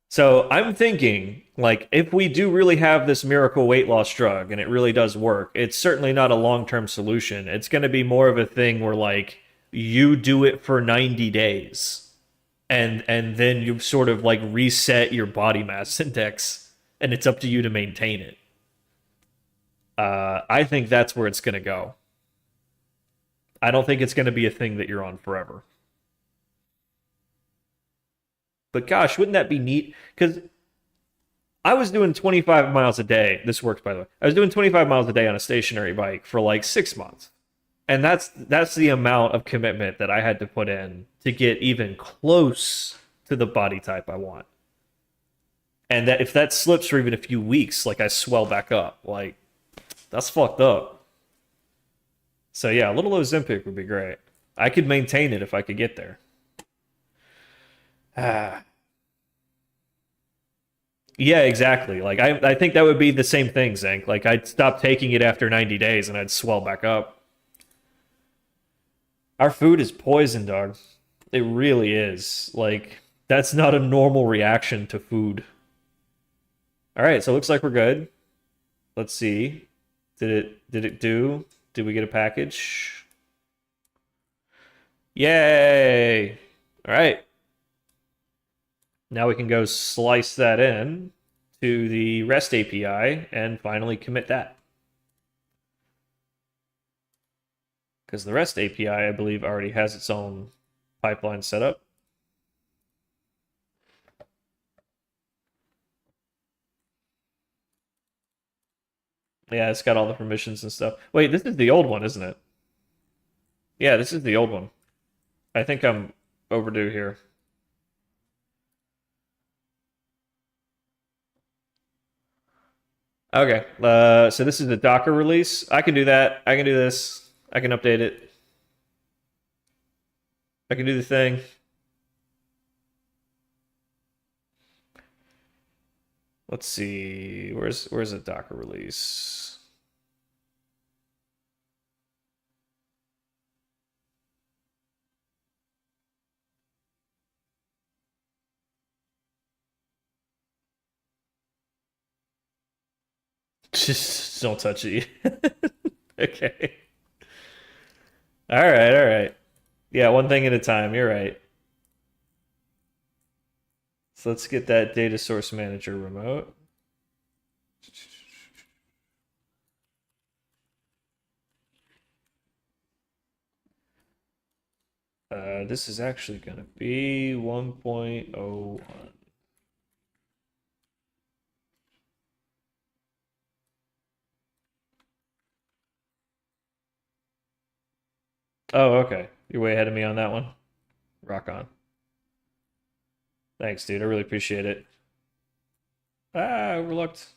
So I'm thinking, like, if we do really have this miracle weight loss drug and it really does work, it's certainly not a long-term solution. It's going to be more of a thing where, like, you do it for 90 days and then you sort of like reset your body mass index and it's up to you to maintain it. I think that's where it's going to go. I don't think it's going to be a thing that you're on forever. But gosh, wouldn't that be neat? Because I was doing 25 miles a day. This works, by the way. I was doing 25 miles a day on a stationary bike for like 6 months. And that's the amount of commitment that I had to put in to get even close to the body type I want. And that if that slips for even a few weeks, like I swell back up, like that's fucked up. So yeah, a little Ozempic would be great. I could maintain it if I could get there. Ah. Yeah, exactly. Like I think that would be the same thing, Zank. Like I'd stop taking it after 90 days and I'd swell back up. Our food is poison, dog. It really is. Like that's not a normal reaction to food. All right, so it looks like we're good. Let's see. Did it do? Did we get a package? Yay! All right. Now we can go slice that in to the REST API and finally commit that. Because the REST API, I believe, already has its own pipeline set up. Yeah, it's got all the permissions and stuff. Wait, this is the old one, isn't it? Yeah, this is the old one. I think I'm overdue here. Okay, so this is the Docker release. I can do that. I can do this. I can update it. I can do the thing. Let's see. Where's the Docker release? Just don't touch it. Okay. All right, all right. Yeah, one thing at a time. You're right. So let's get that data source manager remote. This is actually going to be 1.01. Oh, okay. You're way ahead of me on that one. Rock on. Thanks, dude. I really appreciate it. Ah, overlooked.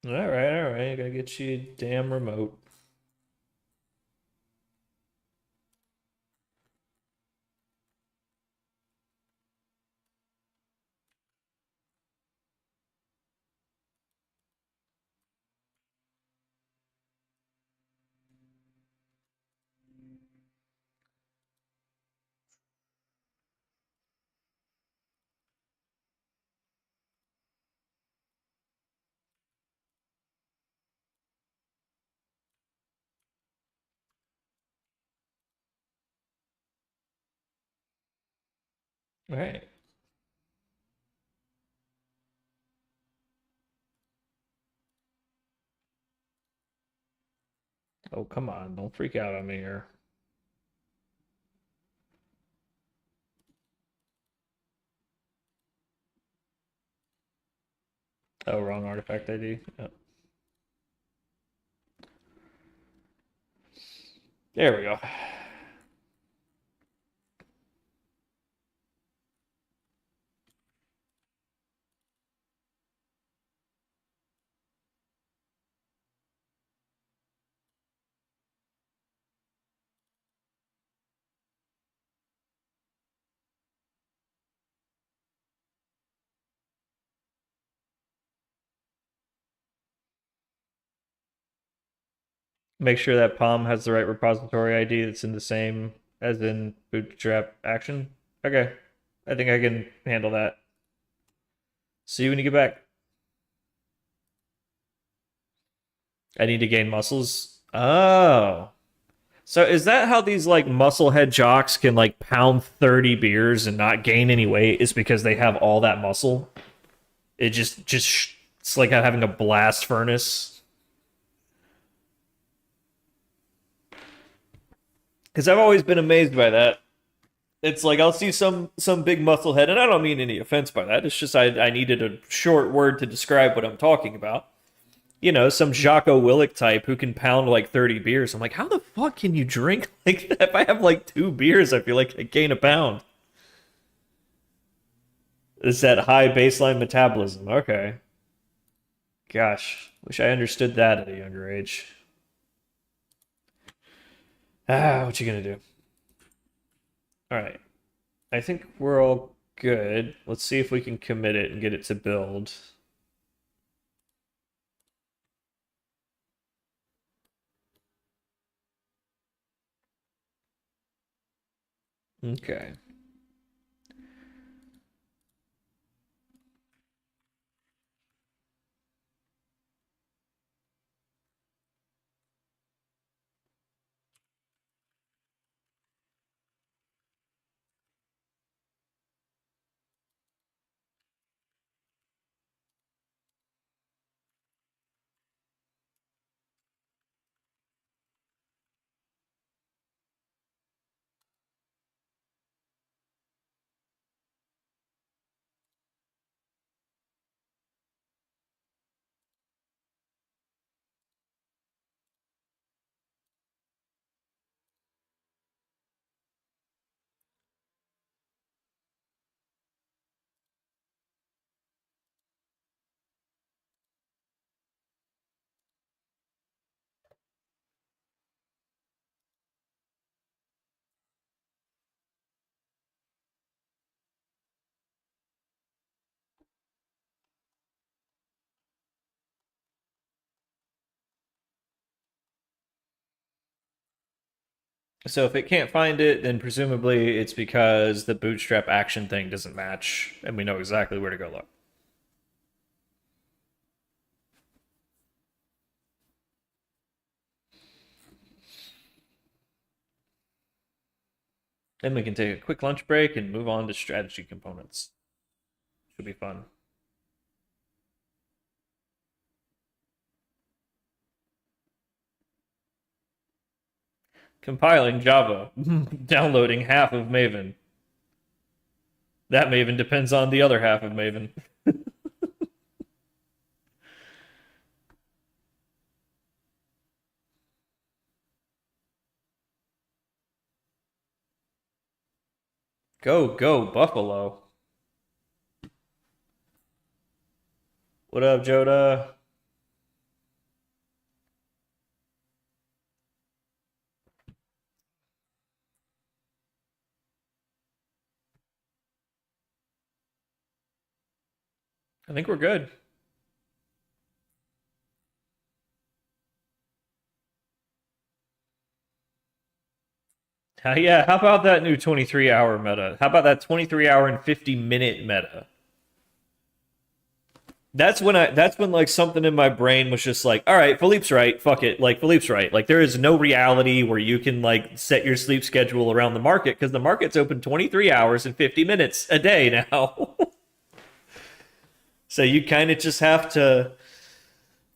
All right, all right. I gotta get you a damn remote. All right. Oh, come on. Don't freak out on me here. Oh, wrong artifact ID. Yep. There we go. Make sure that Palm has the right repository ID that's in the same as in Bootstrap Action. Okay. I think I can handle that. See you when you get back. I need to gain muscles. Oh. So is that how these like musclehead jocks can like pound 30 beers and not gain any weight? Is because they have all that muscle? It just it's like having a blast furnace. Because I've always been amazed by that. It's like I'll see some big musclehead, and I don't mean any offense by that. It's just I needed a short word to describe what I'm talking about. You know, some Jocko Willick type who can pound like 30 beers. I'm like, how the fuck can you drink like that? If I have like 2 beers, I feel like I gain a pound. It's that high baseline metabolism. Okay. Gosh, wish I understood that at a younger age. Ah, what you gonna do? All right. I think we're all good. Let's see if we can commit it and get it to build. Okay. So if it can't find it, then presumably it's because the bootstrap action thing doesn't match, and we know exactly where to go look. Then we can take a quick lunch break and move on to strategy components. Should be fun. Compiling Java, downloading half of Maven. That Maven depends on the other half of Maven. Go, go, Buffalo. What up, Joda? I think we're good. Yeah, how about that new 23-hour meta? How about that 23-hour and 50-minute meta? That's when like something in my brain was just like, all right, Philippe's right. Fuck it. Like Philippe's right. Like there is no reality where you can like set your sleep schedule around the market because the market's open 23 hours and 50 minutes a day now. So you kind of just have to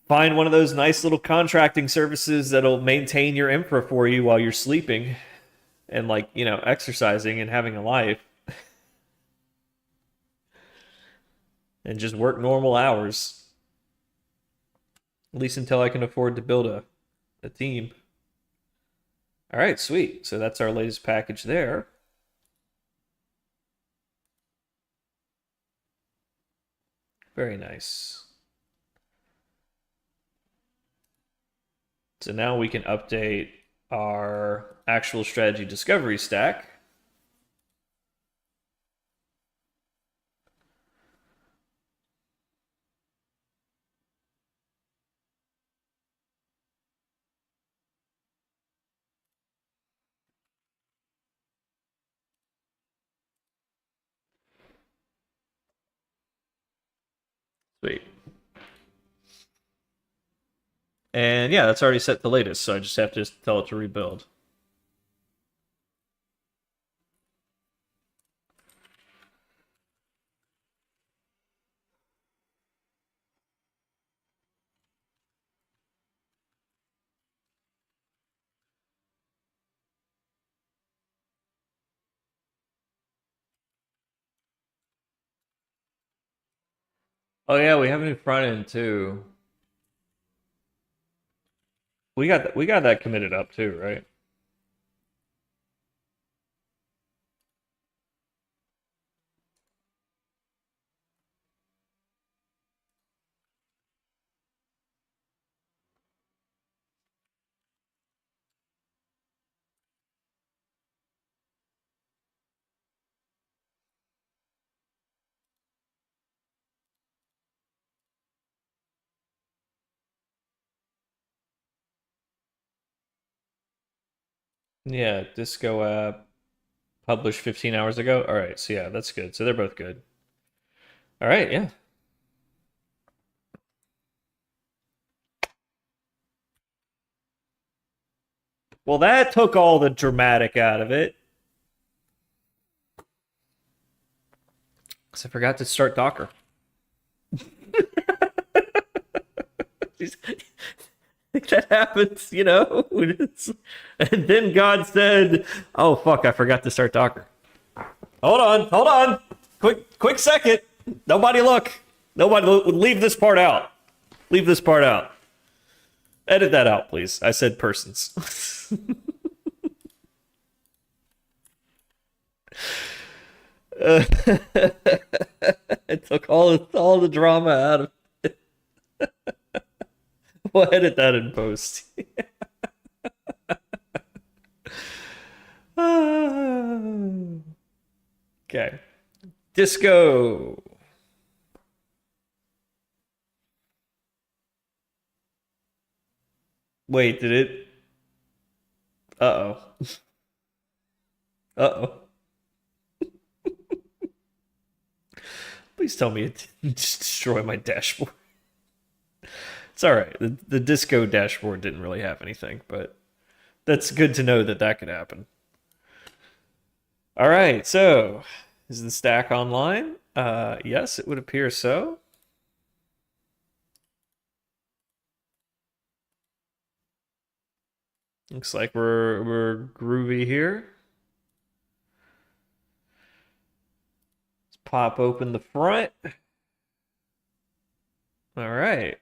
find one of those nice little contracting services that'll maintain your infra for you while you're sleeping and like, exercising and having a life and just work normal hours. At least until I can afford to build a team. All right, sweet. So that's our latest package there. Very nice. So now we can update our actual strategy discovery stack. Sweet. And yeah, that's already set the latest, so I just have to tell it to rebuild. Oh yeah, we have a new front end too. We got that committed up too, right? Yeah, Disco app. Published 15 hours ago. All right, so yeah, that's good. So they're both good. All right, yeah. Well, that took all the dramatic out of it. Because I forgot to start Docker. That happens, you know. And then God said, "Oh fuck, I forgot to start Docker." Hold on. Quick second. Nobody look. Nobody leave this part out. Leave this part out. Edit that out, please. I said persons. It took all the drama out of it. We'll edit that in post. Okay. Disco. Wait, did it? Uh oh. Uh oh. Please tell me it didn't just destroy my dashboard. It's all right. The disco dashboard didn't really have anything, but that's good to know that that could happen. All right. So, is the stack online? Yes, it would appear so. Looks like we're groovy here. Let's pop open the front. All right.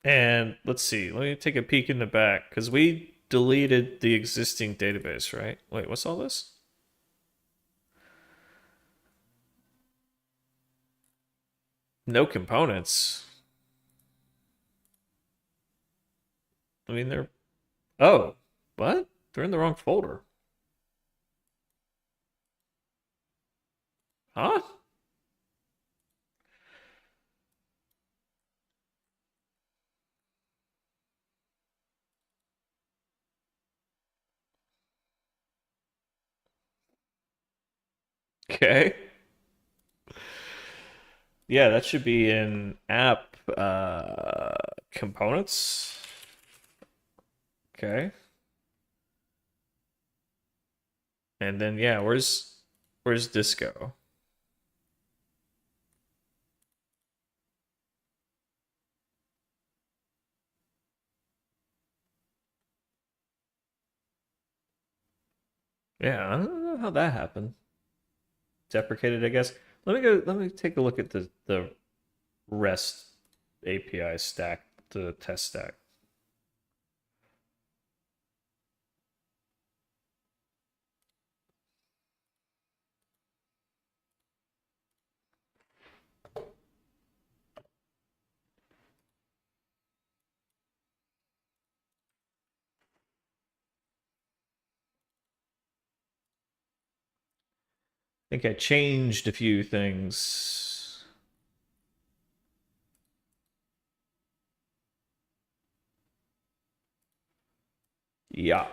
And let's see. Let me take a peek in the back because we deleted the existing database, right? Wait, what's all this? No components. I mean, they're. Oh, what? They're in the wrong folder. Huh? Okay. Yeah, that should be in app components. Okay. And then yeah, where's disco? Yeah, I don't know how that happened. Deprecated, I guess. Let me take a look at the REST API stack, the test stack. I think I changed a few things. Yeah.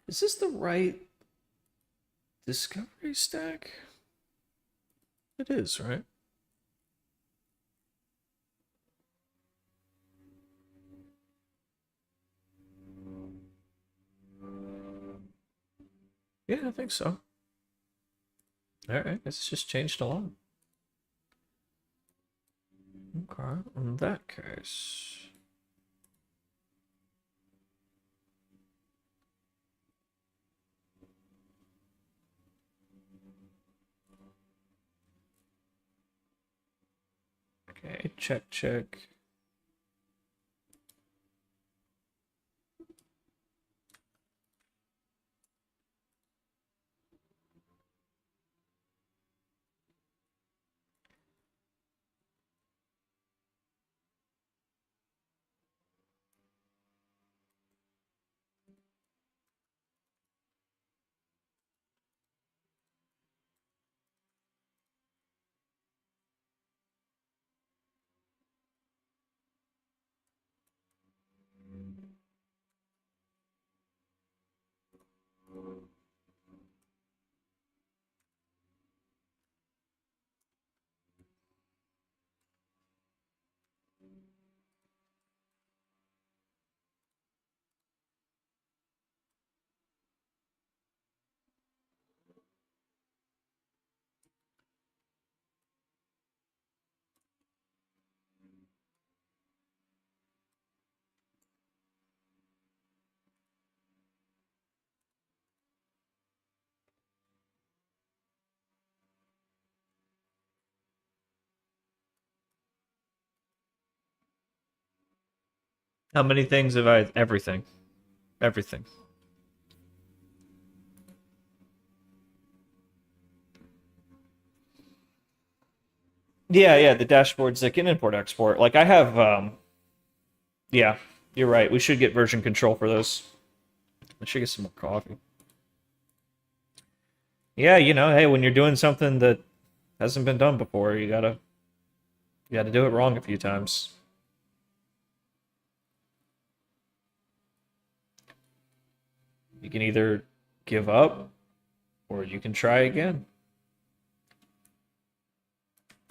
Is this the right discovery stack? It is, right? Yeah, I think so. All right, it's just changed a lot. Okay, in that case. Okay, check. How many things have I? Everything. Everything. Yeah, yeah, the dashboards that can import export. Like I have yeah, you're right. We should get version control for those. I should get some more coffee. Yeah, hey, when you're doing something that hasn't been done before, you gotta do it wrong a few times. You can either give up or you can try again.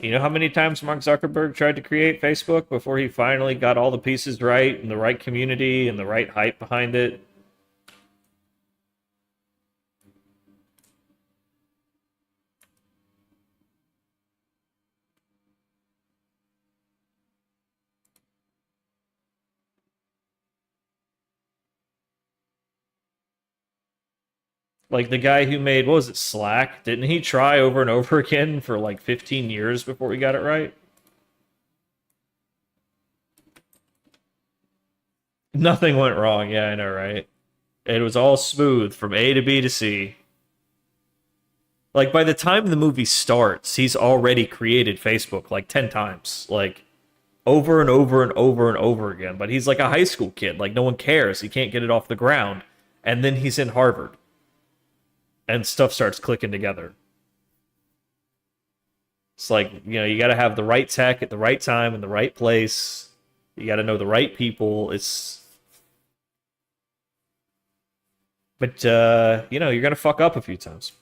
You know how many times Mark Zuckerberg tried to create Facebook before he finally got all the pieces right and the right community and the right hype behind it? Like the guy who made, what was it, Slack? Didn't he try over and over again for like 15 years before he got it right? Nothing went wrong. Yeah, I know, right? It was all smooth from A to B to C. Like by the time the movie starts, he's already created Facebook like 10 times. Like over and over and over and over again. But he's like a high school kid. Like no one cares. He can't get it off the ground. And then he's in Harvard and stuff starts clicking together. It's like, you got to have the right tech at the right time in the right place. You got to know the right people. But you're going to fuck up a few times.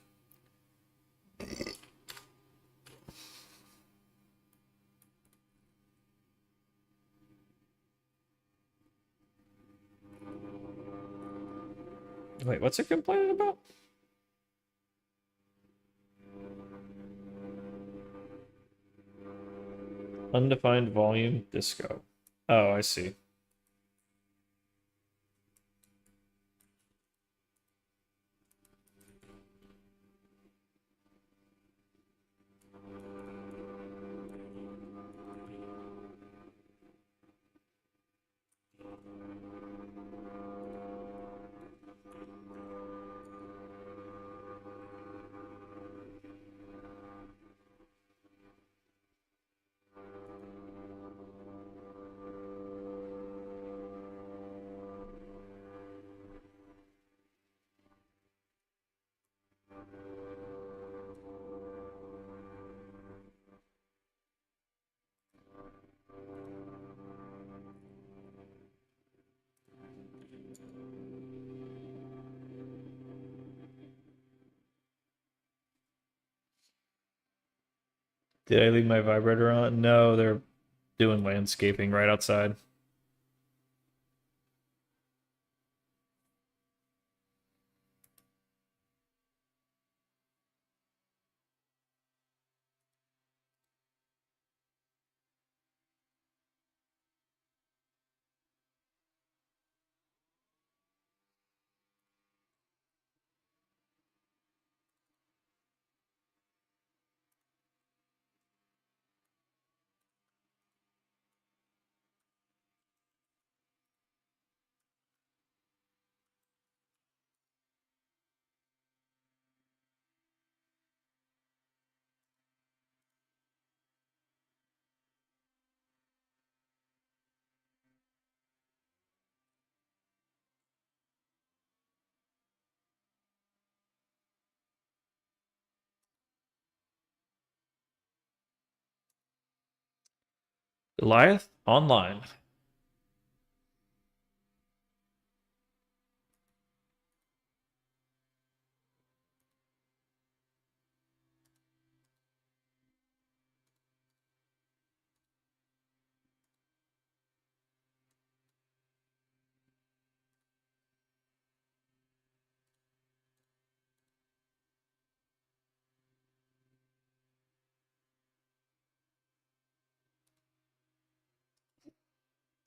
Wait, what's it complaining about? Undefined volume disco. Oh, I see. Did I leave my vibrator on? No, they're doing landscaping right outside. Goliath online.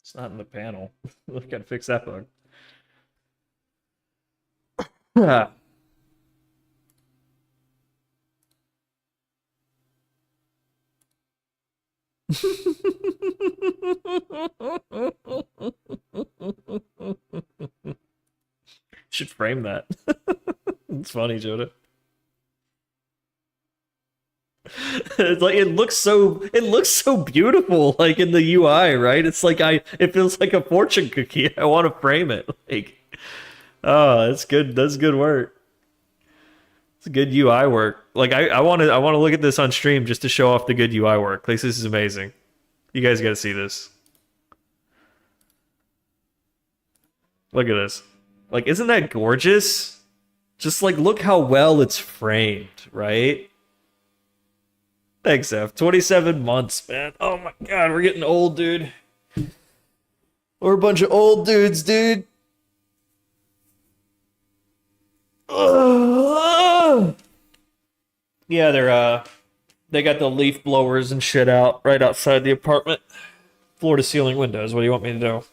It's not in the panel. We gotta fix that bug. frame that. It's funny, Jonah. It's like it looks so beautiful, like in the UI, right? It's like it feels like a fortune cookie. I want to frame it. Like, oh, that's good. That's good work. It's good UI work. Like I want to look at this on stream just to show off the good UI work. Like this is amazing. You guys got to see this. Look at this. Like, isn't that gorgeous? Just like look how well it's framed, right? Thanks, F. 27 months, man. Oh my god, we're getting old, dude. We're a bunch of old dudes, dude. Ugh. Yeah, they got the leaf blowers and shit out right outside the apartment. Floor to ceiling windows. What do you want me to do?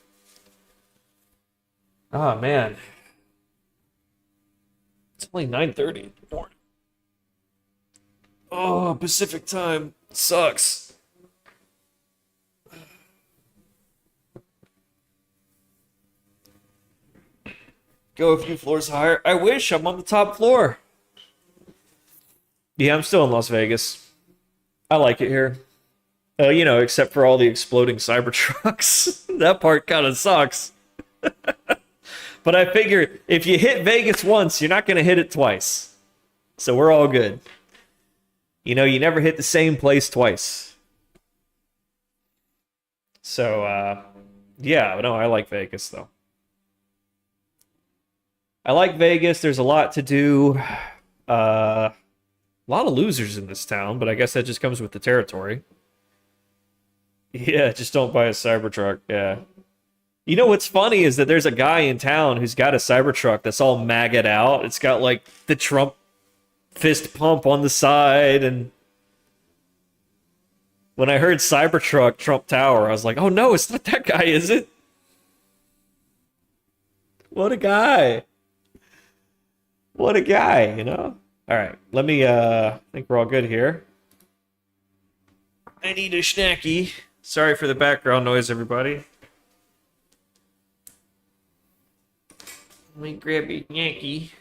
Oh man. It's only 9:30 in the morning. Oh, Pacific time. Sucks. Go a few floors higher. I wish I'm on the top floor. Yeah, I'm still in Las Vegas. I like it here. You know, except for all the exploding Cybertrucks. That part kind of sucks. But I figure if you hit Vegas once, you're not going to hit it twice. So we're all good. You know, you never hit the same place twice. So, yeah, no, I like Vegas, though. I like Vegas. There's a lot to do. A lot of losers in this town, but I guess that just comes with the territory. Yeah, just don't buy a Cybertruck. Yeah. You know what's funny is that there's a guy in town who's got a Cybertruck that's all maggot out. It's got like the Trump fist pump on the side, and when I heard Cybertruck Trump Tower, I was like, oh no, it's not that guy, is it? What a guy. What a guy, you know? Alright, let me I think we're all good here. I need a snacky. Sorry for the background noise, everybody. Let me grab a Yankee.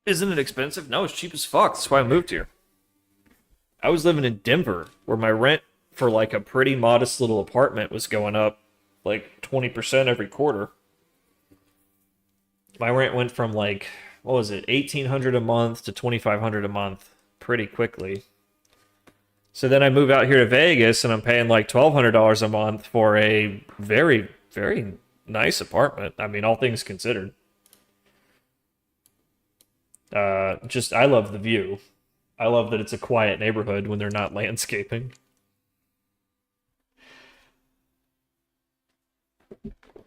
Isn't it expensive? No, it's cheap as fuck. That's why I moved here. I was living in Denver, where my rent for like a pretty modest little apartment was going up like 20% every quarter. My rent went from like, what was it, 1,800 a month to 2,500 a month pretty quickly. So then I move out here to Vegas and I'm paying like $1,200 a month for a very, very nice apartment. I mean, all things considered. Just, I love the view. I love that it's a quiet neighborhood when they're not landscaping.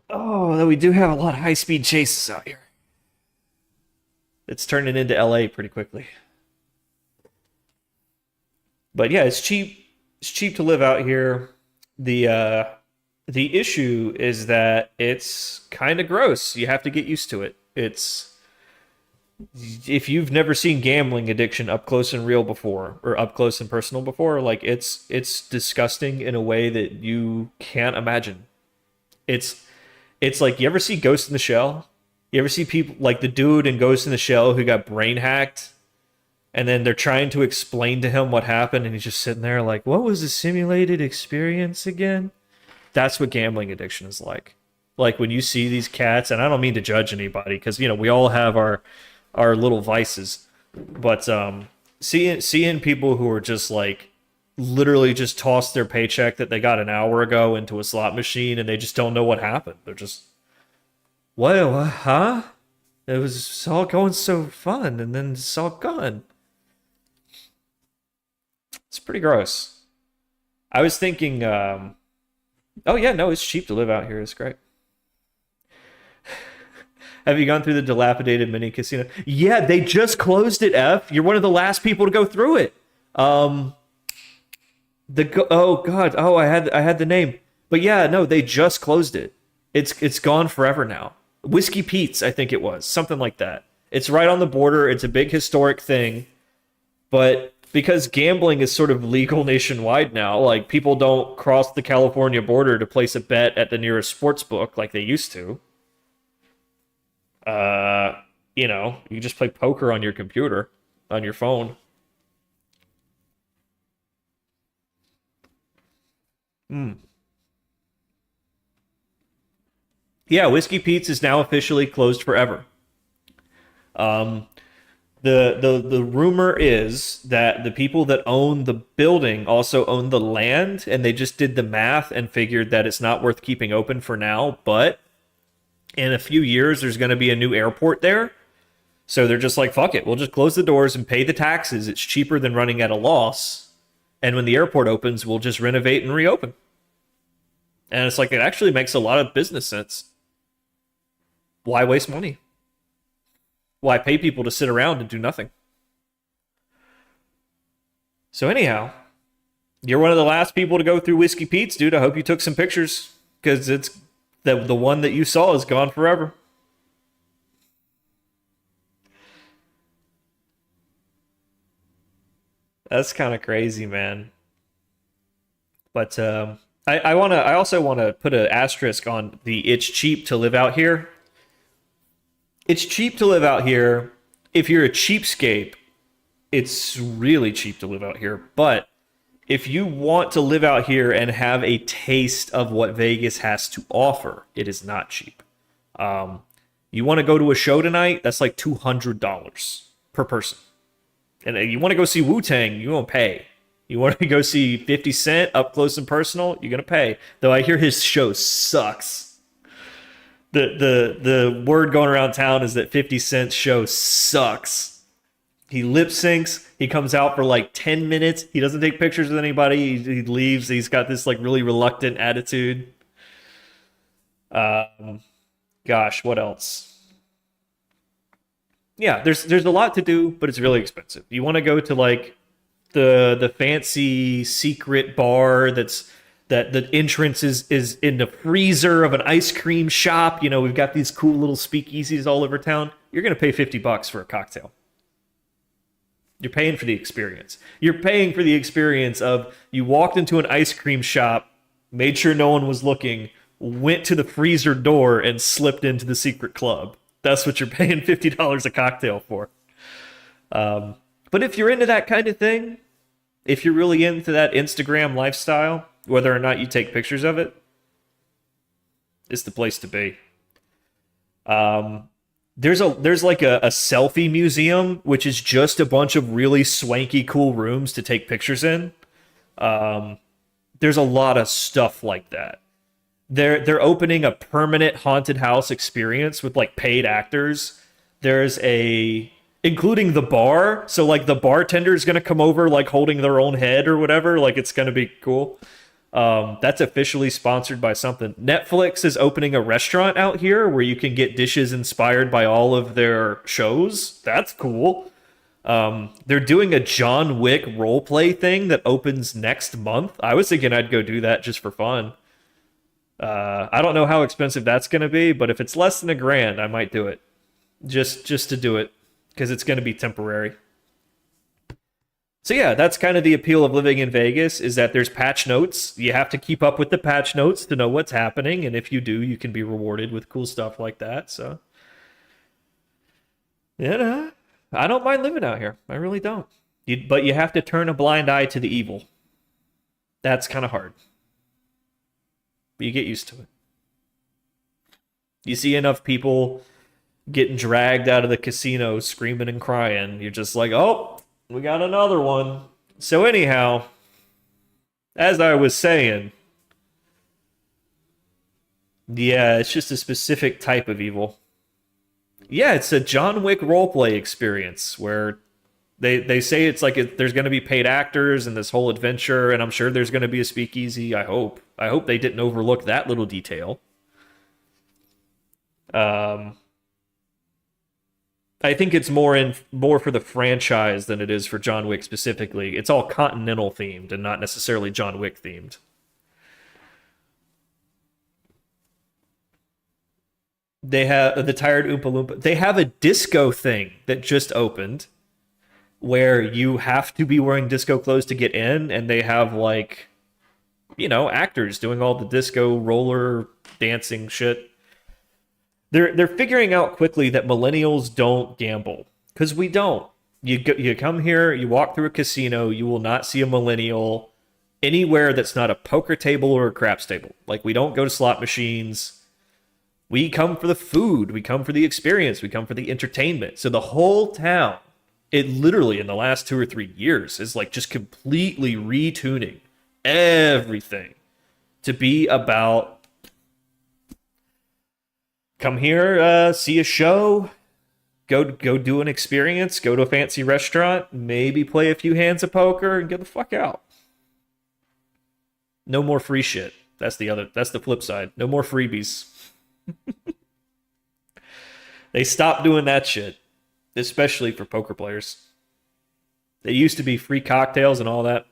Oh, we do have a lot of high-speed chases out here. It's turning into LA pretty quickly. But yeah, it's cheap. It's cheap to live out here. The issue is that it's kind of gross. You have to get used to it. If you've never seen gambling addiction up close and real before, or up close and personal before, like it's disgusting in a way that you can't imagine. It's like, you ever see Ghost in the Shell? You ever see people like the dude in Ghost in the Shell who got brain hacked, and then they're trying to explain to him what happened, and he's just sitting there like, what was the simulated experience again? That's what gambling addiction is like. Like when you see these cats, and I don't mean to judge anybody, because you know we all have our little vices, but seeing people who are just like literally just tossed their paycheck that they got an hour ago into a slot machine and they just don't know what happened. Well, huh? It was all going so fun, and then it's all gone. It's pretty gross. I was thinking, oh yeah, no, it's cheap to live out here. It's great. Have you gone through the dilapidated mini casino? Yeah, they just closed it. F, you're one of the last people to go through it. Um, oh god, oh I had the name, but yeah, no, they just closed it. It's gone forever now. Whiskey Pete's, I think it was something like that. It's right on the border. It's a big historic thing, but because gambling is sort of legal nationwide now, like people don't cross the California border to place a bet at the nearest sports book like they used to. Uh, you just play poker on your computer, on your phone. Hmm. Yeah, Whiskey Pete's is now officially closed forever. Um, the rumor is that the people that own the building also own the land, and they just did the math and figured that it's not worth keeping open for now. But in a few years, there's going to be a new airport there, so they're just like, fuck it, we'll just close the doors and pay the taxes. It's cheaper than running at a loss. And when the airport opens, we'll just renovate and reopen. And it's like it actually makes a lot of business sense. Why waste money? Why pay people to sit around and do nothing? So anyhow, you're one of the last people to go through Whiskey Pete's, dude. I hope you took some pictures because it's the one that you saw is gone forever. That's kind of crazy, man. But I also wanna put an asterisk on the it's cheap to live out here. It's cheap to live out here. If you're a cheapskate, it's really cheap to live out here. But if you want to live out here and have a taste of what Vegas has to offer, it is not cheap. Um, you want to go to a show tonight? That's like $200 per person. And you want to go see Wu Tang? You won't pay. You want to go see 50 Cent up close and personal? You're gonna pay. Though I hear his show sucks. The word going around town is that 50 Cent's show sucks. He lip syncs. He comes out for like 10 minutes. He doesn't take pictures with anybody. He leaves. He's got this like really reluctant attitude. Um, Gosh, what else? Yeah, there's a lot to do, but it's really expensive. You want to go to like the fancy secret bar that the entrance is in the freezer of an ice cream shop. We've got these cool little speakeasies all over town. You're gonna pay $50 for a cocktail. You're paying for the experience. You're paying for the experience of you walked into an ice cream shop, made sure no one was looking, went to the freezer door, and slipped into the secret club. That's what you're paying $50 a cocktail for. But if you're into that kind of thing, if you're really into that Instagram lifestyle, whether or not you take pictures of it, it's the place to be. Um, there's like a selfie museum, which is just a bunch of really swanky, cool rooms to take pictures in. Um, there's a lot of stuff like that. They're opening a permanent haunted house experience with like paid actors. There's a including the bar, so like the bartender is gonna come over like holding their own head or whatever. Like it's gonna be cool. That's officially sponsored by something. Netflix is opening a restaurant out here where you can get dishes inspired by all of their shows. That's cool. They're doing a John Wick roleplay thing that opens next month. I was thinking I'd go do that just for fun. I don't know how expensive that's going to be, but if it's less than $1,000, I might do it. Just to do it because it's going to be temporary. So yeah, that's kind of the appeal of living in Vegas is that there's patch notes. You have to keep up with the patch notes to know what's happening, and if you do, you can be rewarded with cool stuff like that. So, I don't mind living out here. I really don't. But you have to turn a blind eye to the evil. That's kind of hard. But you get used to it. You see enough people getting dragged out of the casino screaming and crying, you're just like, oh, we got another one. So anyhow, as I was saying, Yeah, it's just a specific type of evil. Yeah, it's a John Wick roleplay experience where they say it's like there's going to be paid actors and this whole adventure, and I'm sure there's going to be a speakeasy. I hope they didn't overlook that little detail. Um, I think it's more for the franchise than it is for John Wick specifically. It's all continental themed and not necessarily John Wick themed. They have the Tired Oompa Loompa. They have a disco thing that just opened where you have to be wearing disco clothes to get in, and they have like, actors doing all the disco roller dancing shit. They're figuring out quickly that millennials don't gamble because we don't. You come here, you walk through a casino, you will not see a millennial anywhere that's not a poker table or a craps table. Like, we don't go to slot machines. We come for the food, we come for the experience, we come for the entertainment. So the whole town, it literally in the last 2 or 3 years is like just completely retuning everything to be about come here, see a show, go do an experience, go to a fancy restaurant, maybe play a few hands of poker and get the fuck out. No more free shit. That's the flip side. No more freebies. They stopped doing that shit, especially for poker players. They used to be free cocktails and all that.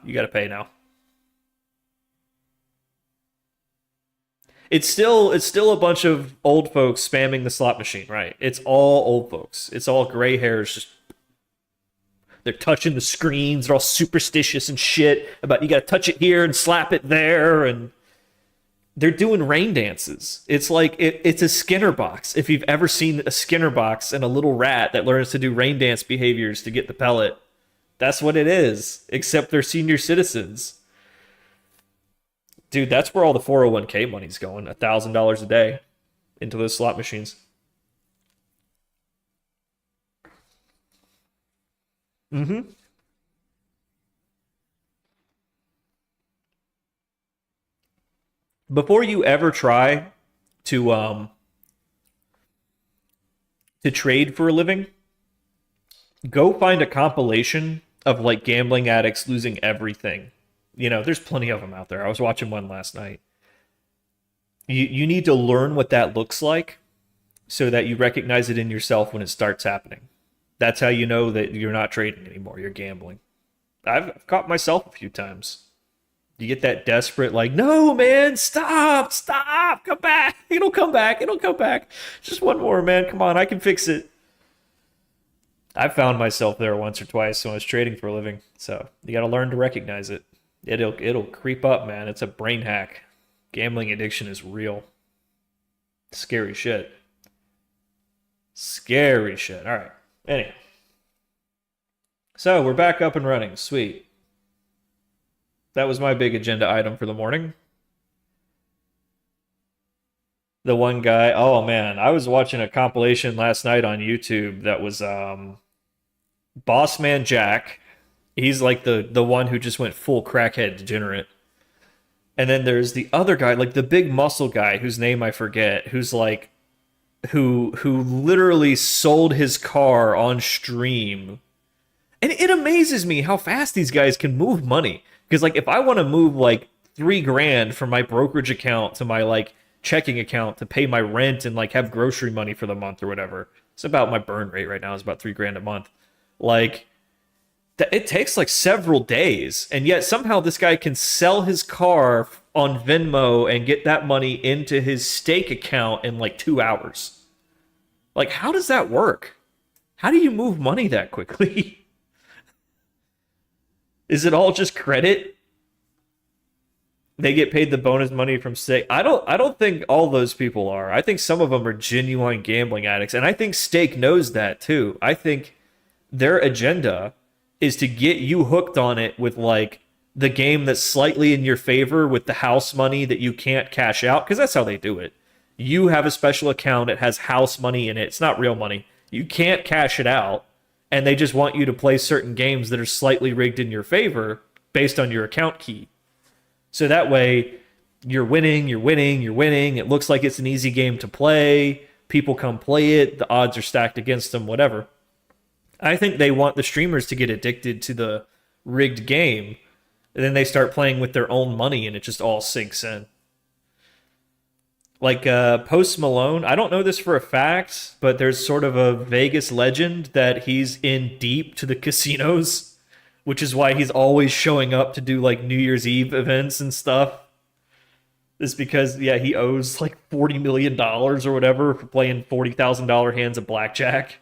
You got to pay now. It's still a bunch of old folks spamming the slot machine, right? It's all old folks. It's all gray hairs. Just they're touching the screens. They're all superstitious and shit about you got to touch it here and slap it there, and they're doing rain dances. It's like it's a Skinner box. If you've ever seen a Skinner box and a little rat that learns to do rain dance behaviors to get the pellet, that's what it is. Except they're senior citizens. Dude, that's where all the 401k money's going. $1,000 a day into those slot machines. Mm-hmm. Before you ever try to um to trade for a living, go find a compilation of like gambling addicts losing everything. There's plenty of them out there. I was watching one last night. You need to learn what that looks like so that you recognize it in yourself when it starts happening. That's how you know that you're not trading anymore. You're gambling. I've caught myself a few times. You get that desperate, like, no, man, stop, come back. It'll come back. Just one more, man. Come on, I can fix it. I found myself there once or twice when I was trading for a living. So you got to learn to recognize it. It'll creep up, man. It's a brain hack. Gambling addiction is real. Scary shit. Scary shit. All right. Anyway. So we're back up and running. Sweet. That was my big agenda item for the morning. The one guy, oh man, I was watching a compilation last night on YouTube that was Boss Man Jack. He's like the one who just went full crackhead degenerate. And then there's the other guy, like the big muscle guy whose name I forget, who's like who literally sold his car on stream. And it amazes me how fast these guys can move money. Because like if I want to move like 3 grand from my brokerage account to my like checking account to pay my rent and like have grocery money for the month or whatever, it's about my burn rate right now is about 3 grand a month. Like it takes like several days, and yet somehow this guy can sell his car on Venmo and get that money into his stake account in like 2 hours. Like, how does that work? How do you move money that quickly? Is it all just credit? They get paid the bonus money from stake. I don't think all those people are. I think some of them are genuine gambling addicts, and I think Stake knows that too. I think their agenda is to get you hooked on it with like the game that's slightly in your favor with the house money that you can't cash out, because that's how they do it. You have a special account that has house money in it. It's not real money. You can't cash it out, and they just want you to play certain games that are slightly rigged in your favor based on your account key. So that way you're winning, you're winning, you're winning. It looks like it's an easy game to play. People come play it. The odds are stacked against them, whatever. I think they want the streamers to get addicted to the rigged game. And then they start playing with their own money and it just all sinks in. Like Post Malone, I don't know this for a fact, but there's sort of a Vegas legend that he's in deep to the casinos, which is why he's always showing up to do like New Year's Eve events and stuff. Is because, yeah, he owes like $40 million or whatever for playing $40,000 hands of blackjack.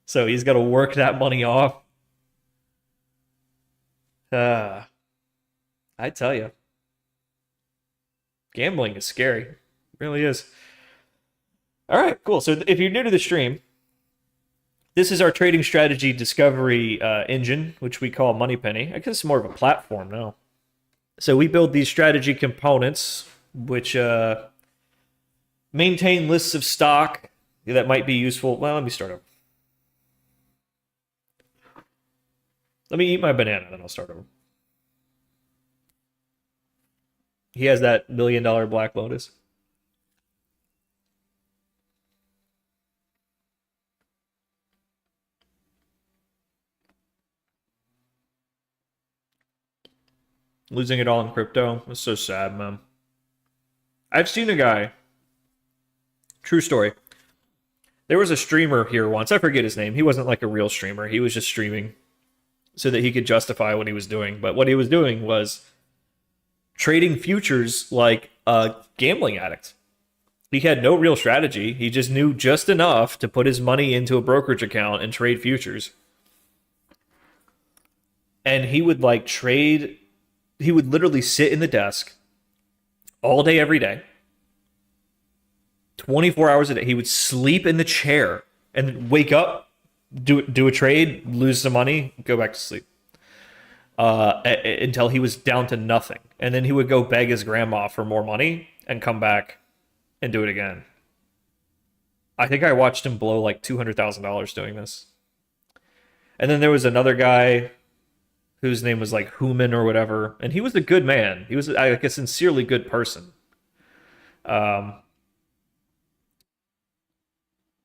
So he's got to work that money off. I tell you. Gambling is scary. It really is. All right, cool. So if you're new to the stream, this is our trading strategy discovery engine, which we call Moneypenny. I guess it's more of a platform now. So we build these strategy components, which maintain lists of stock that might be useful. Well, let me start over. Let me eat my banana, then I'll start over. He has that $1 million Black Lotus. Losing it all in crypto. It's so sad, man. I've seen a guy. True story. There was a streamer here once. I forget his name. He wasn't like a real streamer. He was just streaming so that he could justify what he was doing. But what he was doing was trading futures like a gambling addict. He had no real strategy. He just knew just enough to put his money into a brokerage account and trade futures. And he would like trade, he would literally sit in the desk all day, every day, 24 hours a day. He would sleep in the chair and wake up, do a trade, lose some money, go back to sleep. Until he was down to nothing. And then he would go beg his grandma for more money and come back and do it again. I think I watched him blow like $200,000 doing this. And then there was another guy whose name was like Human or whatever, and he was a good man. He was like a sincerely good person.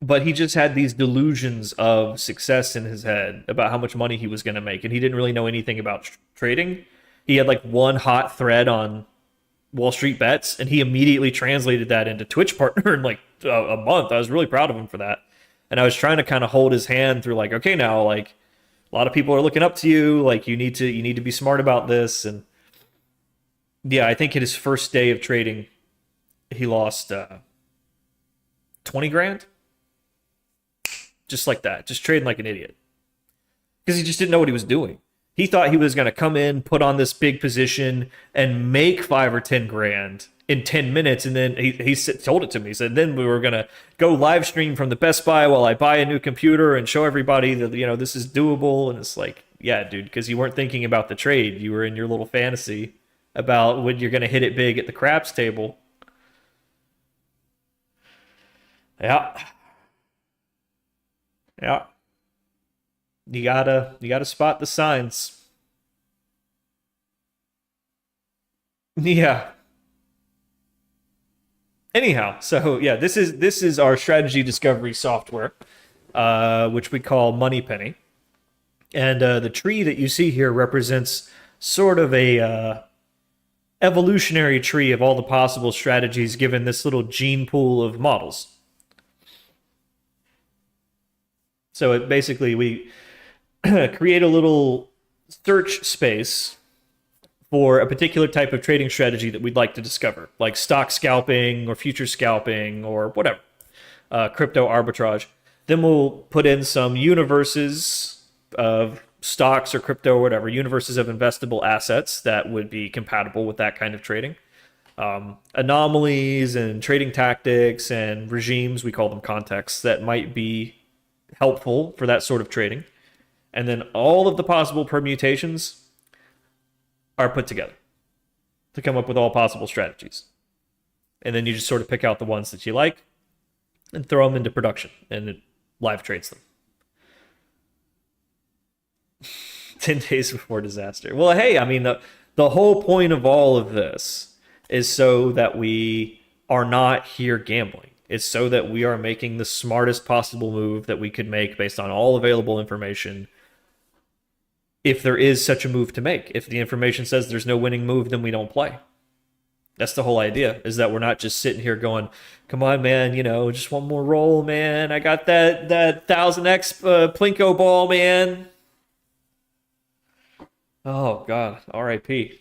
But he just had these delusions of success in his head about how much money he was going to make, and he didn't really know anything about trading. He had like one hot thread on Wall Street Bets, and he immediately translated that into Twitch partner in like a month. I was really proud of him for that. And I was trying to kind of hold his hand through like, okay, now like a lot of people are looking up to you. Like you need to be smart about this. And yeah, I think in his first day of trading, he lost 20 grand. Just like that, just trading like an idiot. Because he just didn't know what he was doing. He thought he was going to come in, put on this big position, and make 5 or 10 grand in 10 minutes. And then he told it to me. He said, then we were going to go live stream from the Best Buy while I buy a new computer and show everybody that, you know, this is doable. And it's like, yeah, dude, because you weren't thinking about the trade. You were in your little fantasy about when you're going to hit it big at the craps table. Yeah. Yeah. You gotta spot the signs. Yeah. Anyhow, so yeah, this is our strategy discovery software, which we call Moneypenny. And the tree that you see here represents sort of a evolutionary tree of all the possible strategies given this little gene pool of models. So it basically, we create a little search space for a particular type of trading strategy that we'd like to discover, like stock scalping or future scalping or whatever, crypto arbitrage. Then we'll put in some universes of stocks or crypto or whatever, universes of investable assets that would be compatible with that kind of trading. Anomalies and trading tactics and regimes, we call them contexts, that might be helpful for that sort of trading. And then all of the possible permutations are put together to come up with all possible strategies. And then you just sort of pick out the ones that you like and throw them into production, and it live trades them. 10 days before disaster. Well, hey, I mean, the whole point of all of this is so that we are not here gambling. It's so that we are making the smartest possible move that we could make based on all available information. If there is such a move to make, if the information says there's no winning move, then we don't play. That's the whole idea, is that we're not just sitting here going, come on, man, just one more roll, man. I got that 1000x Plinko ball, man. Oh, God. RIP.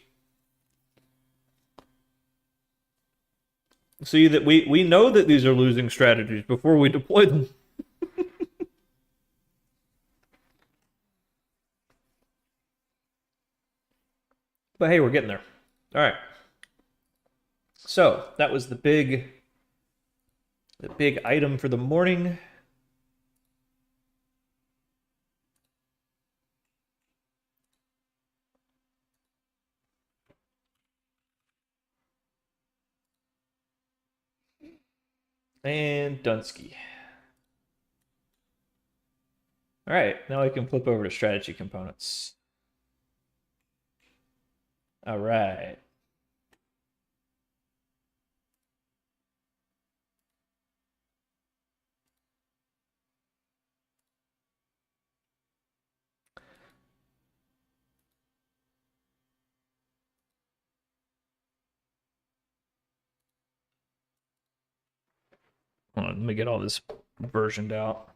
See, that we know that these are losing strategies before we deploy them. But hey, we're getting there. All right. So that was the big item for the morning. And Dunsky. All right, now we can flip over to strategy components. All right. Hold on, let me get all this versioned out.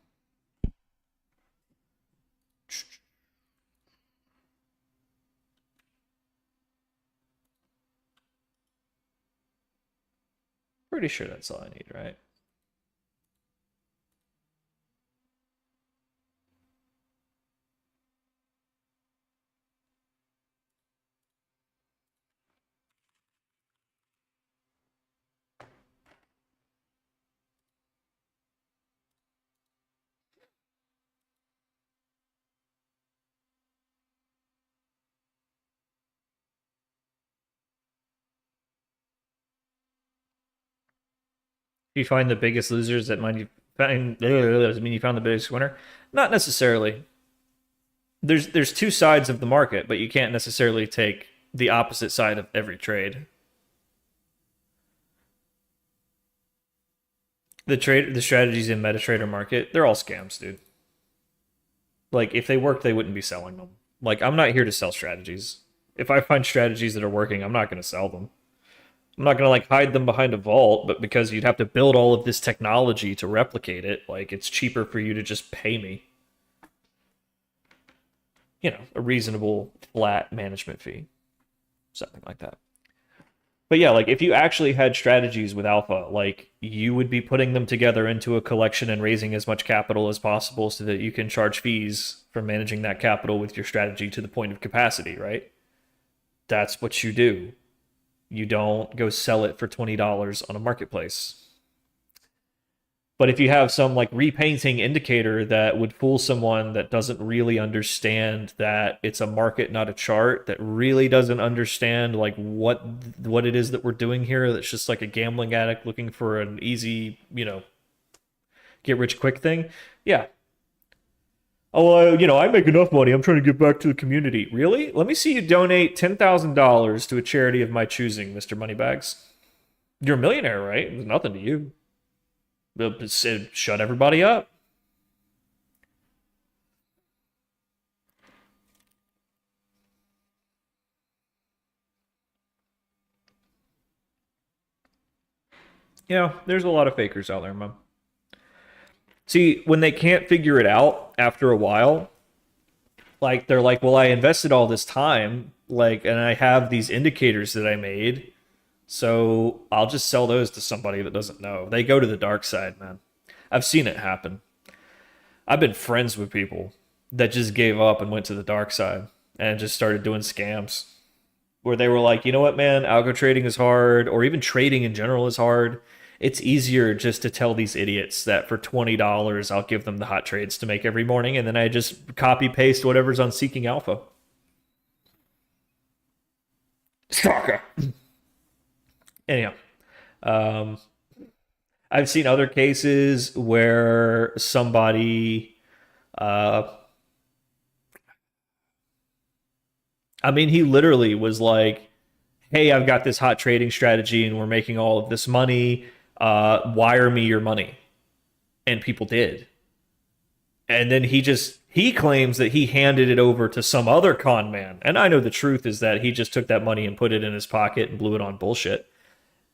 Pretty sure that's all I need, right? You find the biggest losers, that mean you found the biggest winner? Not necessarily. There's two sides of the market, but you can't necessarily take the opposite side of every trade. The strategies in MetaTrader market, they're all scams, dude. Like, if they worked, they wouldn't be selling them. Like, I'm not here to sell strategies. If I find strategies that are working, I'm not going to sell them. I'm not going to like hide them behind a vault, but because you'd have to build all of this technology to replicate it, like it's cheaper for you to just pay me, a reasonable flat management fee, something like that. But yeah, like if you actually had strategies with alpha, like you would be putting them together into a collection and raising as much capital as possible so that you can charge fees for managing that capital with your strategy to the point of capacity, right? That's what you do. You don't go sell it for $20 on a marketplace. But if you have some like repainting indicator that would fool someone that doesn't really understand that it's a market, not a chart, that really doesn't understand like what it is that we're doing here, that's just like a gambling addict looking for an easy, get rich quick thing. Yeah. Oh, I make enough money. I'm trying to give back to the community. Really? Let me see you donate $10,000 to a charity of my choosing, Mr. Moneybags. You're a millionaire, right? There's nothing to you. Shut everybody up. There's a lot of fakers out there, man. See, when they can't figure it out after a while, like they're like, well, I invested all this time, like, and I have these indicators that I made, so I'll just sell those to somebody that doesn't know. They go to the dark side, man. I've seen it happen. I've been friends with people that just gave up and went to the dark side and just started doing scams where they were like, you know what, man, algo trading is hard, or even trading in general is hard. It's easier just to tell these idiots that for $20, I'll give them the hot trades to make every morning, and then I just copy paste whatever's on Seeking Alpha. Stalker. Anyhow, I've seen other cases where somebody, he literally was like, hey, I've got this hot trading strategy and we're making all of this money. Wire me your money. And people did. And then he claims that he handed it over to some other con man. And I know the truth is that he just took that money and put it in his pocket and blew it on bullshit.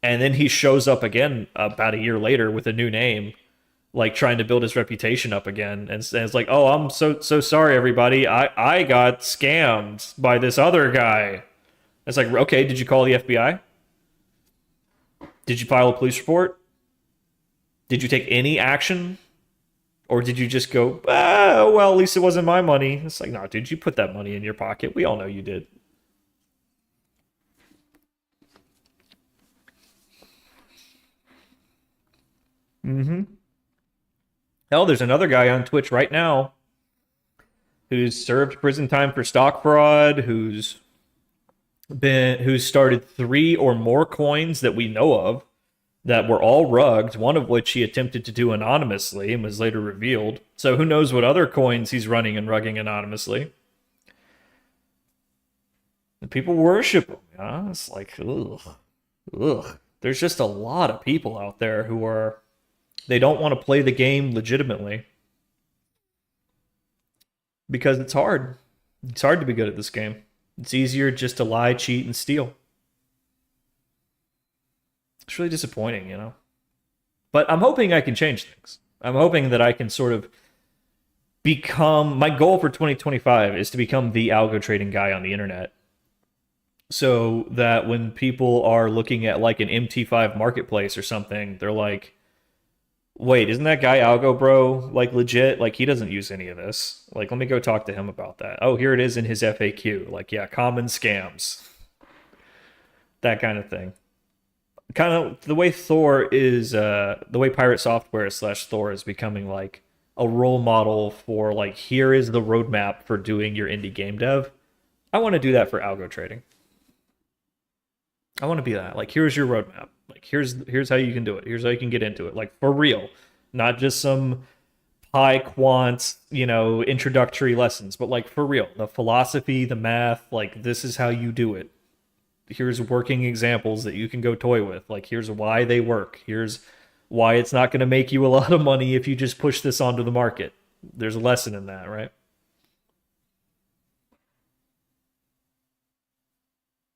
And then he shows up again about a year later with a new name, like trying to build his reputation up again. And it's like, oh, I'm so sorry, everybody. I got scammed by this other guy. It's like, okay, did you call the FBI? Did you file a police report? Did you take any action? Or did you just go, well, at least it wasn't my money? It's like, no, dude, you put that money in your pocket. We all know you did. Mm-hmm. Hell, there's another guy on Twitch right now who's served prison time for stock fraud, who's started 3 or more coins that we know of that were all rugged, one of which he attempted to do anonymously and was later revealed. So who knows what other coins he's running and rugging anonymously. And people worship him. Yeah? It's like, ugh. Ugh. There's just a lot of people out there who are, they don't want to play the game legitimately. Because it's hard. It's hard to be good at this game. It's easier just to lie, cheat, and steal. It's really disappointing, you know? But I'm hoping I can change things. I'm hoping that I can sort of become, my goal for 2025 is to become the algo trading guy on the internet. So that when people are looking at like an MT5 marketplace or something, they're like, wait, isn't that guy Algo bro like legit? Like he doesn't use any of this. Like let me go talk to him about that. Oh, here it is in his FAQ. Like yeah, common scams. That kind of thing. Kind of the way Thor is the way Pirate Software slash Thor is becoming like a role model for like here is the roadmap for doing your indie game dev. I want to do that for algo trading. I want to be that. Like here's your roadmap. Like here's how you can do it. Here's how you can get into it. Like for real. Not just some high quant, you know, introductory lessons, but like for real. The philosophy, the math, like this is how you do it. Here's working examples that you can go toy with. Like here's why they work. Here's why it's not going to make you a lot of money if you just push this onto the market. There's a lesson in that, right?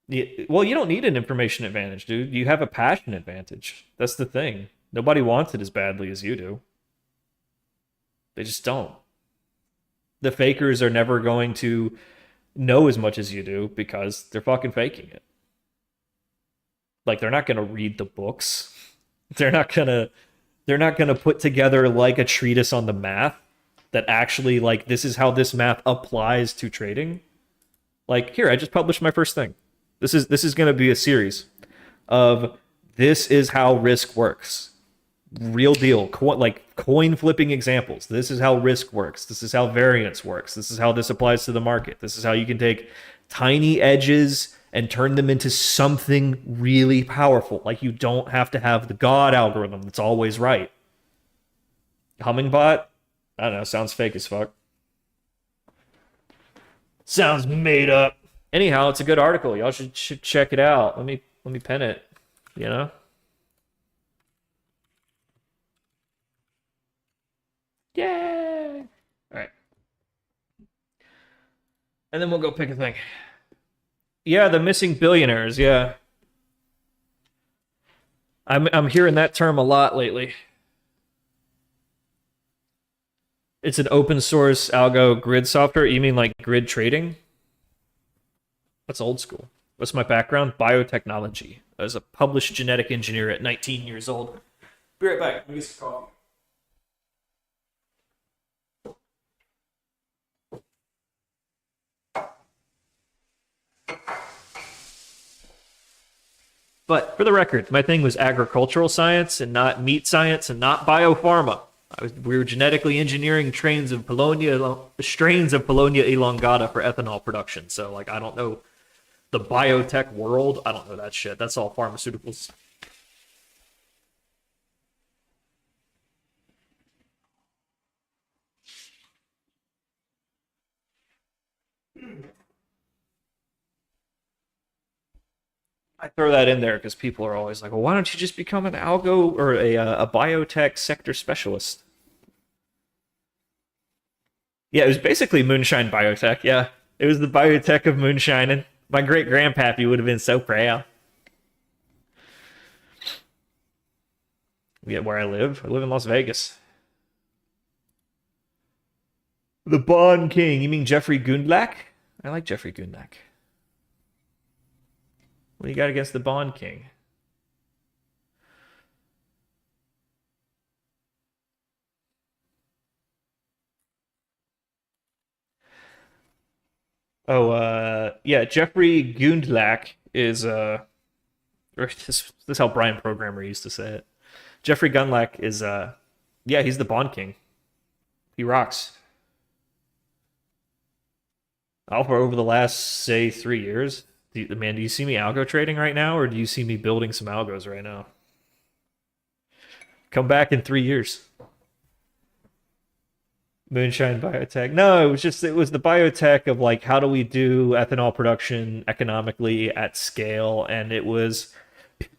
Yeah, well, you don't need an information advantage, dude. You have a passion advantage. That's the thing. Nobody wants it as badly as you do. They just don't. The fakers are never going to know as much as you do because they're fucking faking it. Like they're not going to read the books. They're not going to put together like a treatise on the math that actually like this is how this math applies to trading. Like here, I just published my first thing. This is going to be a series of this is how risk works. Real deal, like coin flipping examples. This is how risk works. This is how variance works. This is how this applies to the market. This is how you can take tiny edges and turn them into something really powerful. Like you don't have to have the God algorithm that's always right. Hummingbot, I don't know, sounds fake as fuck. Sounds made up. Anyhow, it's a good article. Y'all should check it out. Let me pen it, you know? Yay! All right. And then we'll go pick a thing. Yeah, the missing billionaires, yeah. I'm hearing that term a lot lately. It's an open source algo grid software. You mean like grid trading? That's old school. What's my background? Biotechnology. I was a published genetic engineer at 19 years old. Be right back. Let me get some coffee. But for the record, my thing was agricultural science and not meat science and not biopharma. We were genetically engineering strains of Polonia elongata for ethanol production. So, like, I don't know the biotech world. I don't know that shit. That's all pharmaceuticals. I throw that in there because people are always like, well, why don't you just become an algo or a biotech sector specialist? Yeah, it was basically moonshine biotech. Yeah, it was the biotech of moonshining. My great grandpappy would have been so proud. Yeah, where I live in Las Vegas. The Bond King. You mean Jeffrey Gundlach? I like Jeffrey Gundlach. What do you got against the Bond King? Oh, yeah, Jeffrey Gundlach is or this is how Brian Programmer used to say it. Jeffrey Gundlach is yeah, he's the Bond King. He rocks. Alpha over the last say 3 years. Man, do you see me algo trading right now, or do you see me building some algos right now? Come back in 3 years. Moonshine biotech. No, it was the biotech of like how do we do ethanol production economically at scale, and it was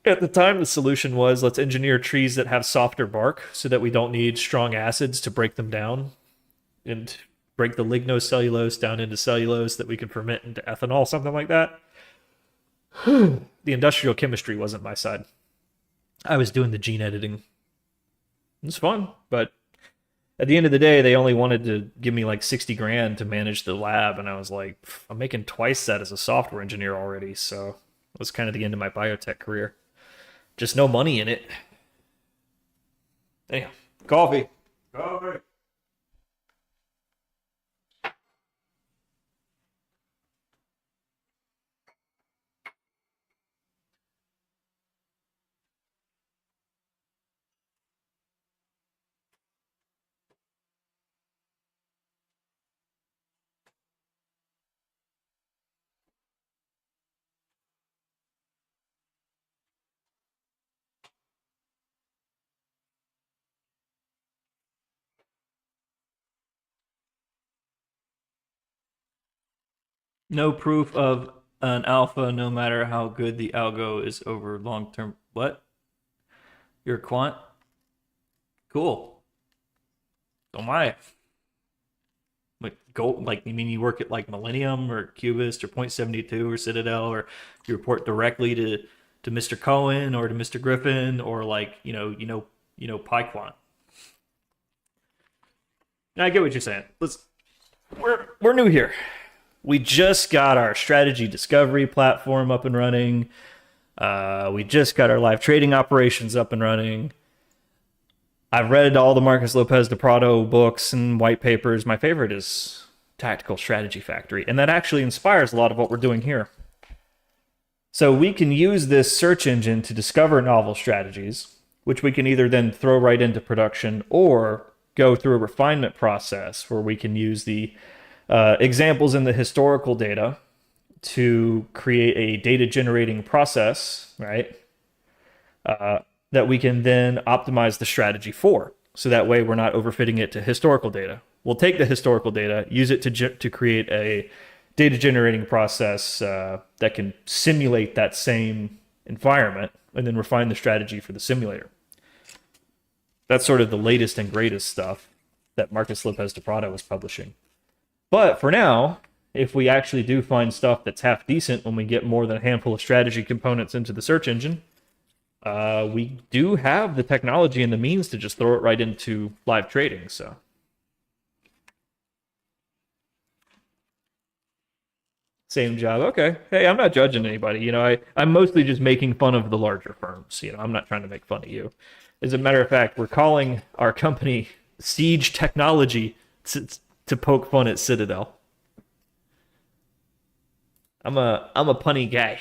at the time the solution was let's engineer trees that have softer bark so that we don't need strong acids to break them down and break the lignocellulose down into cellulose that we can ferment into ethanol, something like that. The industrial chemistry wasn't my side. I was doing the gene editing. It was fun, but at the end of the day, they only wanted to give me like 60 grand to manage the lab. And I was like, I'm making twice that as a software engineer already. So it was kind of the end of my biotech career. Just no money in it. Anyhow, coffee. Coffee. No proof of an alpha, no matter how good the algo is over long term. What? You're a quant? Cool. Don't mind. Like gold, like you mean you work at like Millennium or Cubist or Point 72 or Citadel, or you report directly to Mr. Cohen or to Mr. Griffin, or like PyQuant. I get what you're saying. We're new here. We just got our strategy discovery platform up and running. We just got our live trading operations up and running. I've read all the Marcus Lopez de Prado books and white papers. My favorite is Tactical Strategy Factory, and that actually inspires a lot of what we're doing here. So we can use this search engine to discover novel strategies, which we can either then throw right into production or go through a refinement process where we can use the examples in the historical data to create a data generating process, right? That we can then optimize the strategy for. So that way we're not overfitting it to historical data. We'll take the historical data, use it to create a data generating process that can simulate that same environment and then refine the strategy for the simulator. That's sort of the latest and greatest stuff that Marcus Lopez de Prado is publishing. But for now, if we actually do find stuff that's half decent when we get more than a handful of strategy components into the search engine, we do have the technology and the means to just throw it right into live trading. So same job. Okay. Hey, I'm not judging anybody. I'm mostly just making fun of the larger firms. I'm not trying to make fun of you. As a matter of fact, we're calling our company Siege Technology to poke fun at Citadel. I'm a punny guy.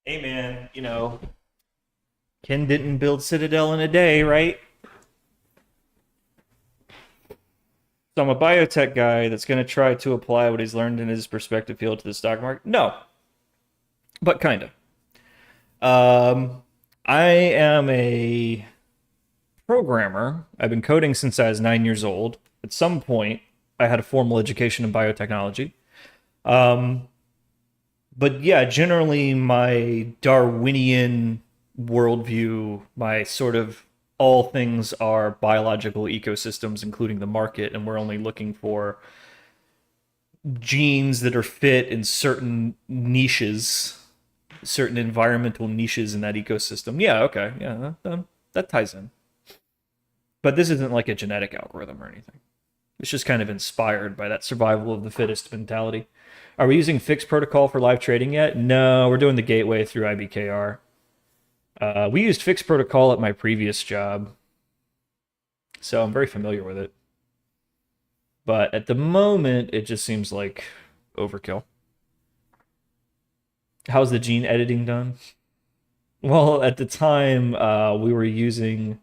Hey man, Ken didn't build Citadel in a day, right? So I'm a biotech guy that's going to try to apply what he's learned in his perspective field to the stock market. No, but kind of. I am a programmer. I've been coding since I was 9 years old. At some point, I had a formal education in biotechnology. Um, but yeah, generally my Darwinian worldview, my sort of all things are biological ecosystems, including the market, and we're only looking for genes that are fit in certain niches, certain environmental niches in that ecosystem. Yeah, okay, yeah, that ties in. But this isn't like a genetic algorithm or anything. It's just kind of inspired by that survival of the fittest mentality. Are we using fixed protocol for live trading yet? No, we're doing the gateway through IBKR. We used fixed protocol at my previous job, so I'm very familiar with it. But at the moment, it just seems like overkill. How's the gene editing done? Well, at the time, we were using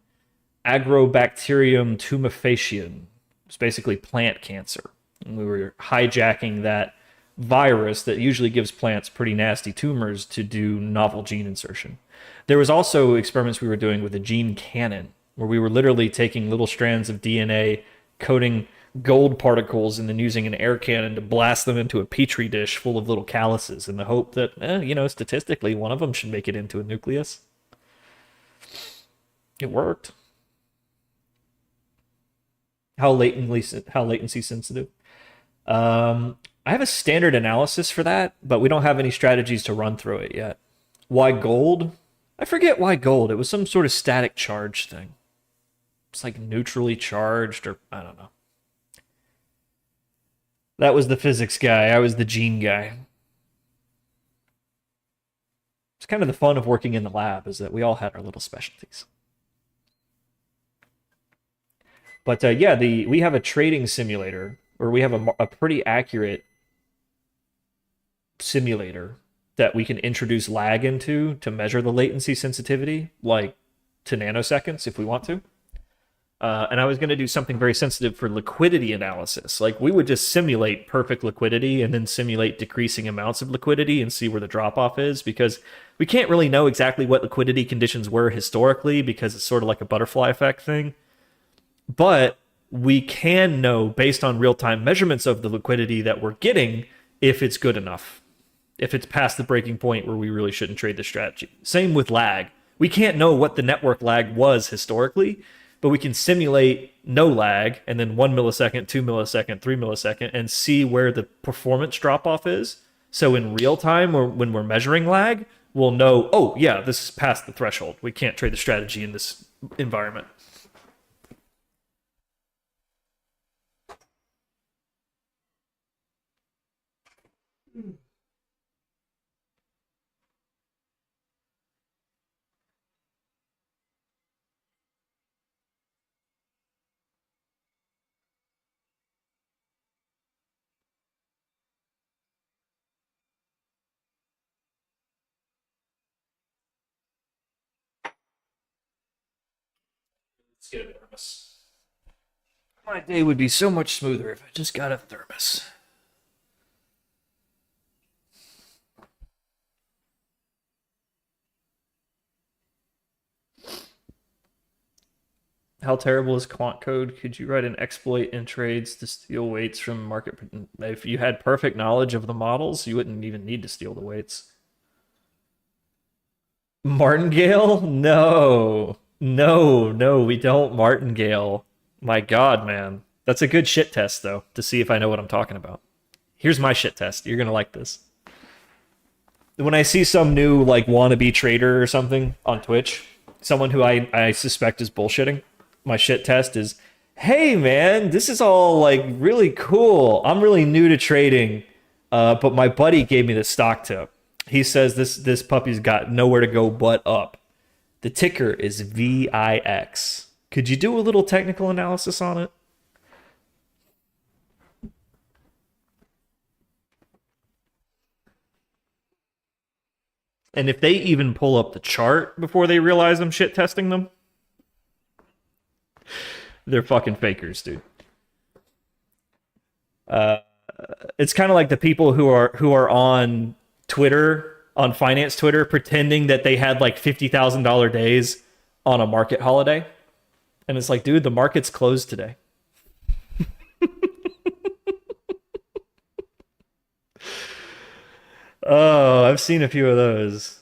Agrobacterium tumefaciens. It's basically plant cancer. And we were hijacking that virus that usually gives plants pretty nasty tumors to do novel gene insertion. There was also experiments we were doing with a gene cannon, where we were literally taking little strands of DNA, coating gold particles, and then using an air cannon to blast them into a petri dish full of little calluses in the hope that, statistically, one of them should make it into a nucleus. It worked. How latency sensitive? I have a standard analysis for that, but we don't have any strategies to run through it yet. Why gold? I forget why gold. It was some sort of static charge thing. It's like neutrally charged, or I don't know. That was the physics guy. I was the gene guy. It's kind of the fun of working in the lab, is that we all had our little specialties. But yeah, we have a trading simulator, or we have a pretty accurate simulator that we can introduce lag into to measure the latency sensitivity, like to nanoseconds if we want to. And I was going to do something very sensitive for liquidity analysis. Like we would just simulate perfect liquidity and then simulate decreasing amounts of liquidity and see where the drop off is, because we can't really know exactly what liquidity conditions were historically, because it's sort of like a butterfly effect thing. But we can know based on real time measurements of the liquidity that we're getting if it's good enough, if it's past the breaking point where we really shouldn't trade the strategy. Same with lag. We can't know what the network lag was historically, but we can simulate no lag and then 1 millisecond, 2 millisecond, 3 millisecond, and see where the performance drop off is. So in real time, or when we're measuring lag, we'll know, oh yeah, this is past the threshold. We can't trade the strategy in this environment. Let's get a thermos. My day would be so much smoother if I just got a thermos. How terrible is quant code? Could you write an exploit in trades to steal weights from market? If you had perfect knowledge of the models, you wouldn't even need to steal the weights. Martingale? No. No, no, we don't martingale. My god, man. That's a good shit test, though, to see if I know what I'm talking about. Here's my shit test. You're gonna like this. When I see some new, like, wannabe trader or something on Twitch, someone who I suspect is bullshitting, my shit test is, hey, man, this is all, like, really cool. I'm really new to trading, but my buddy gave me the stock tip. He says this puppy's got nowhere to go but up. The ticker is VIX. Could you do a little technical analysis on it? And if they even pull up the chart before they realize I'm shit testing them, they're fucking fakers, dude. It's kind of like the people who are on Twitter, on finance Twitter, pretending that they had like $50,000 days on a market holiday. And it's like, dude, the market's closed today. Oh, I've seen a few of those.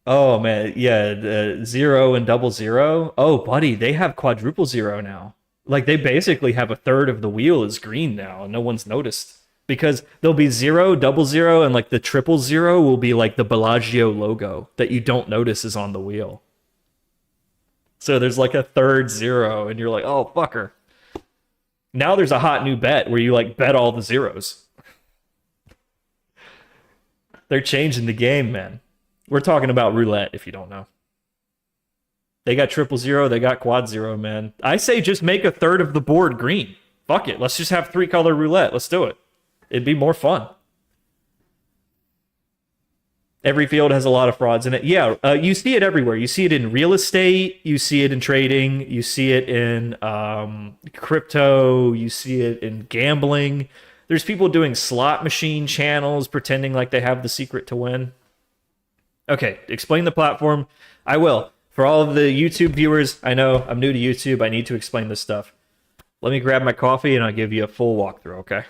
Oh man, yeah, zero and double zero. Oh, buddy, they have quadruple zero now. Like they basically have a third of the wheel is green now, and no one's noticed because there'll be zero, double zero, and like the triple zero will be like the Bellagio logo that you don't notice is on the wheel. So there's like a third zero, and you're like, oh fucker. Now there's a hot new bet where you like bet all the zeros. They're changing the game, man. We're talking about roulette, if you don't know. They got triple zero, they got quad zero, man. I say just make a third of the board green. Fuck it. Let's just have 3-color roulette. Let's do it. It'd be more fun. Every field has a lot of frauds in it. Yeah, you see it everywhere. You see it in real estate. You see it in trading. You see it in crypto. You see it in gambling. There's people doing slot machine channels pretending like they have the secret to win. Okay, explain the platform. I will. For all of the YouTube viewers, I know I'm new to YouTube. I need to explain this stuff. Let me grab my coffee and I'll give you a full walkthrough, okay?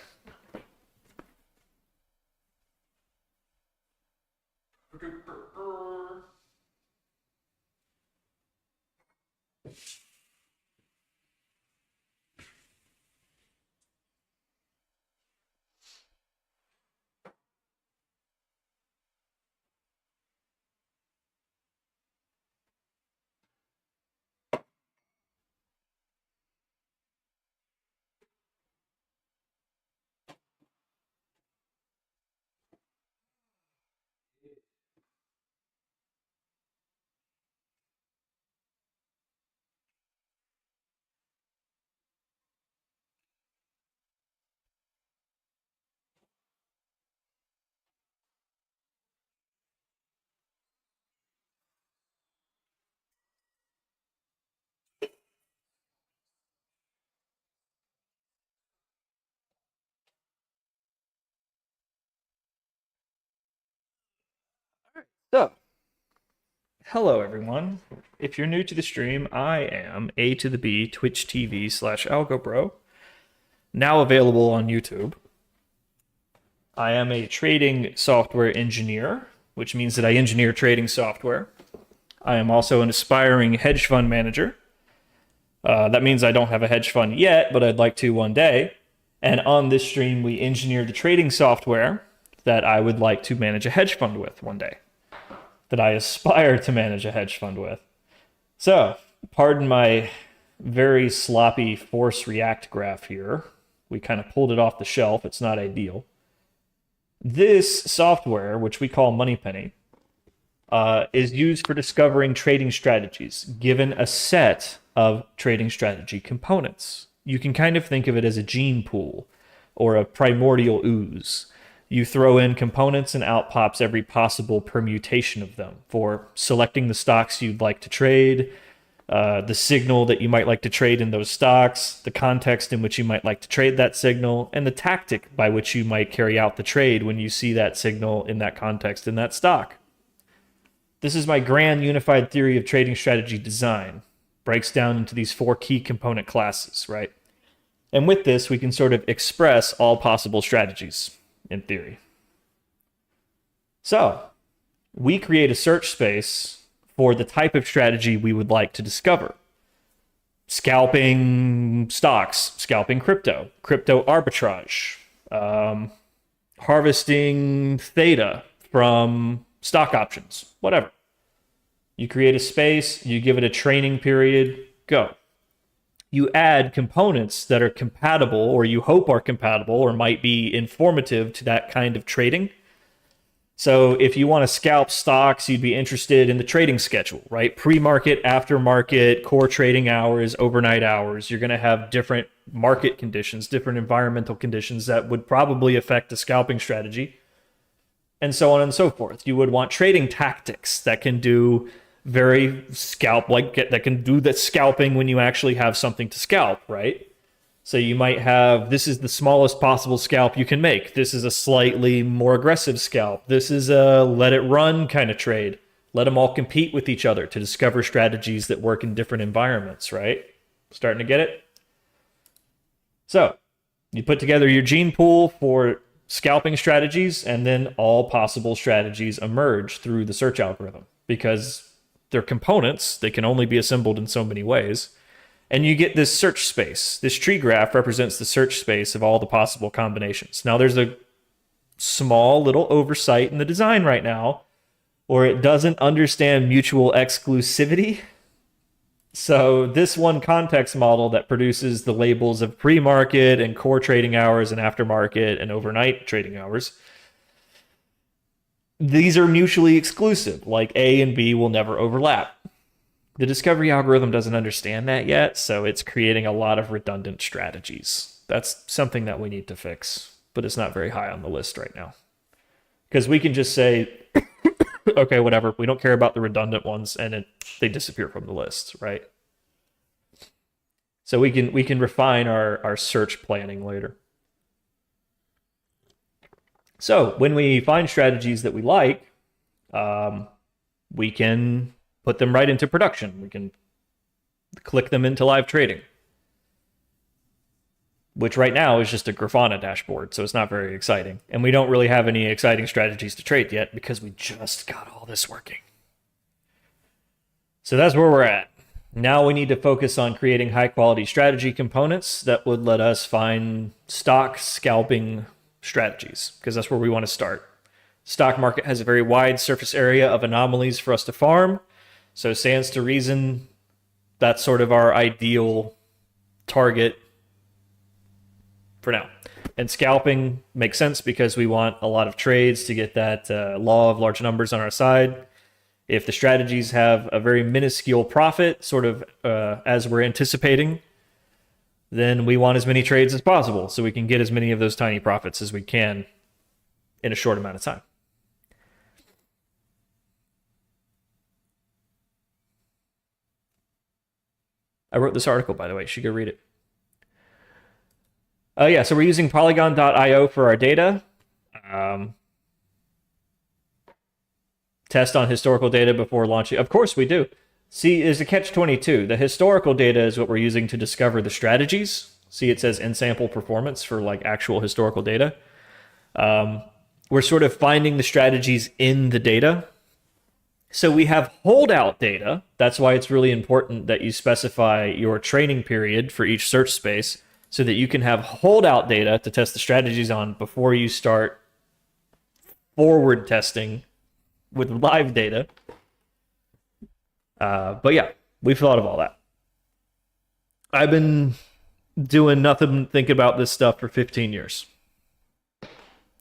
So, hello everyone. If you're new to the stream, I am A to the B Twitch TV / Algo Bro, now available on YouTube. I am a trading software engineer, which means that I engineer trading software. I am also an aspiring hedge fund manager. That means I don't have a hedge fund yet, but I'd like to one day. And on this stream, we engineer the trading software that I would like to manage a hedge fund with one day, that I aspire to manage a hedge fund with. So, pardon my very sloppy force react graph here. We kind of pulled it off the shelf. It's not ideal. This software, which we call Moneypenny, is used for discovering trading strategies, given a set of trading strategy components. You can kind of think of it as a gene pool or a primordial ooze. You throw in components and out pops every possible permutation of them for selecting the stocks you'd like to trade, the signal that you might like to trade in those stocks, the context in which you might like to trade that signal, and the tactic by which you might carry out the trade when you see that signal in that context in that stock. This is my grand unified theory of trading strategy design. Breaks down into these 4 key component classes, right? And with this, we can sort of express all possible strategies in theory. So, we create a search space for the type of strategy we would like to discover. Scalping stocks, scalping crypto, crypto arbitrage, harvesting theta from stock options, whatever. You create a space, you give it a training period, go. You add components that are compatible, or you hope are compatible, or might be informative to that kind of trading. So if you want to scalp stocks, you'd be interested in the trading schedule, right? Pre-market, after-market, core trading hours, overnight hours. You're going to have different market conditions, different environmental conditions that would probably affect the scalping strategy. and so on and so forth. You would want trading tactics that can do very scalp like that can do the scalping when you actually have something to scalp, right? So you might have, this is the smallest possible scalp you can make. This is a slightly more aggressive scalp. This is a let it run kind of trade. Let them all compete with each other to discover strategies that work in different environments, right? Starting to get it? So you put together your gene pool for scalping strategies, and then all possible strategies emerge through the search algorithm because they're components. They can only be assembled in so many ways. And you get this search space. This tree graph represents the search space of all the possible combinations. Now, there's a small little oversight in the design right now, or it doesn't understand mutual exclusivity. So this one context model that produces the labels of pre-market and core trading hours and aftermarket and overnight trading hours, these are mutually exclusive, like A and B will never overlap. The discovery algorithm doesn't understand that yet, so it's creating a lot of redundant strategies. That's something that we need to fix, but it's not very high on the list right now. Because we can just say, okay, whatever, we don't care about the redundant ones, and they disappear from the list, right? So we can refine our search planning later. So when we find strategies that we like, we can put them right into production. We can click them into live trading, which right now is just a Grafana dashboard, so it's not very exciting. And we don't really have any exciting strategies to trade yet because we just got all this working. So that's where we're at. Now we need to focus on creating high-quality strategy components that would let us find stock scalping strategies, because that's where we want to start. Stock market has a very wide surface area of anomalies for us to farm. So stands to reason that's sort of our ideal target for now. And scalping makes sense because we want a lot of trades to get that law of large numbers on our side. If the strategies have a very minuscule profit, sort of as we're anticipating, then we want as many trades as possible so we can get as many of those tiny profits as we can in a short amount of time. I wrote this article, by the way. You should go read it. Yeah, so we're using Polygon.io for our data. Test on historical data before launching. Of course we do. See, there's a catch-22. The historical data is what we're using to discover the strategies. See, it says in-sample performance for like actual historical data. We're sort of finding the strategies in the data. So we have holdout data. That's why it's really important that you specify your training period for each search space so that you can have holdout data to test the strategies on before you start forward testing with live data. But yeah, we've thought of all that. I've been doing nothing but thinking about this stuff for 15 years.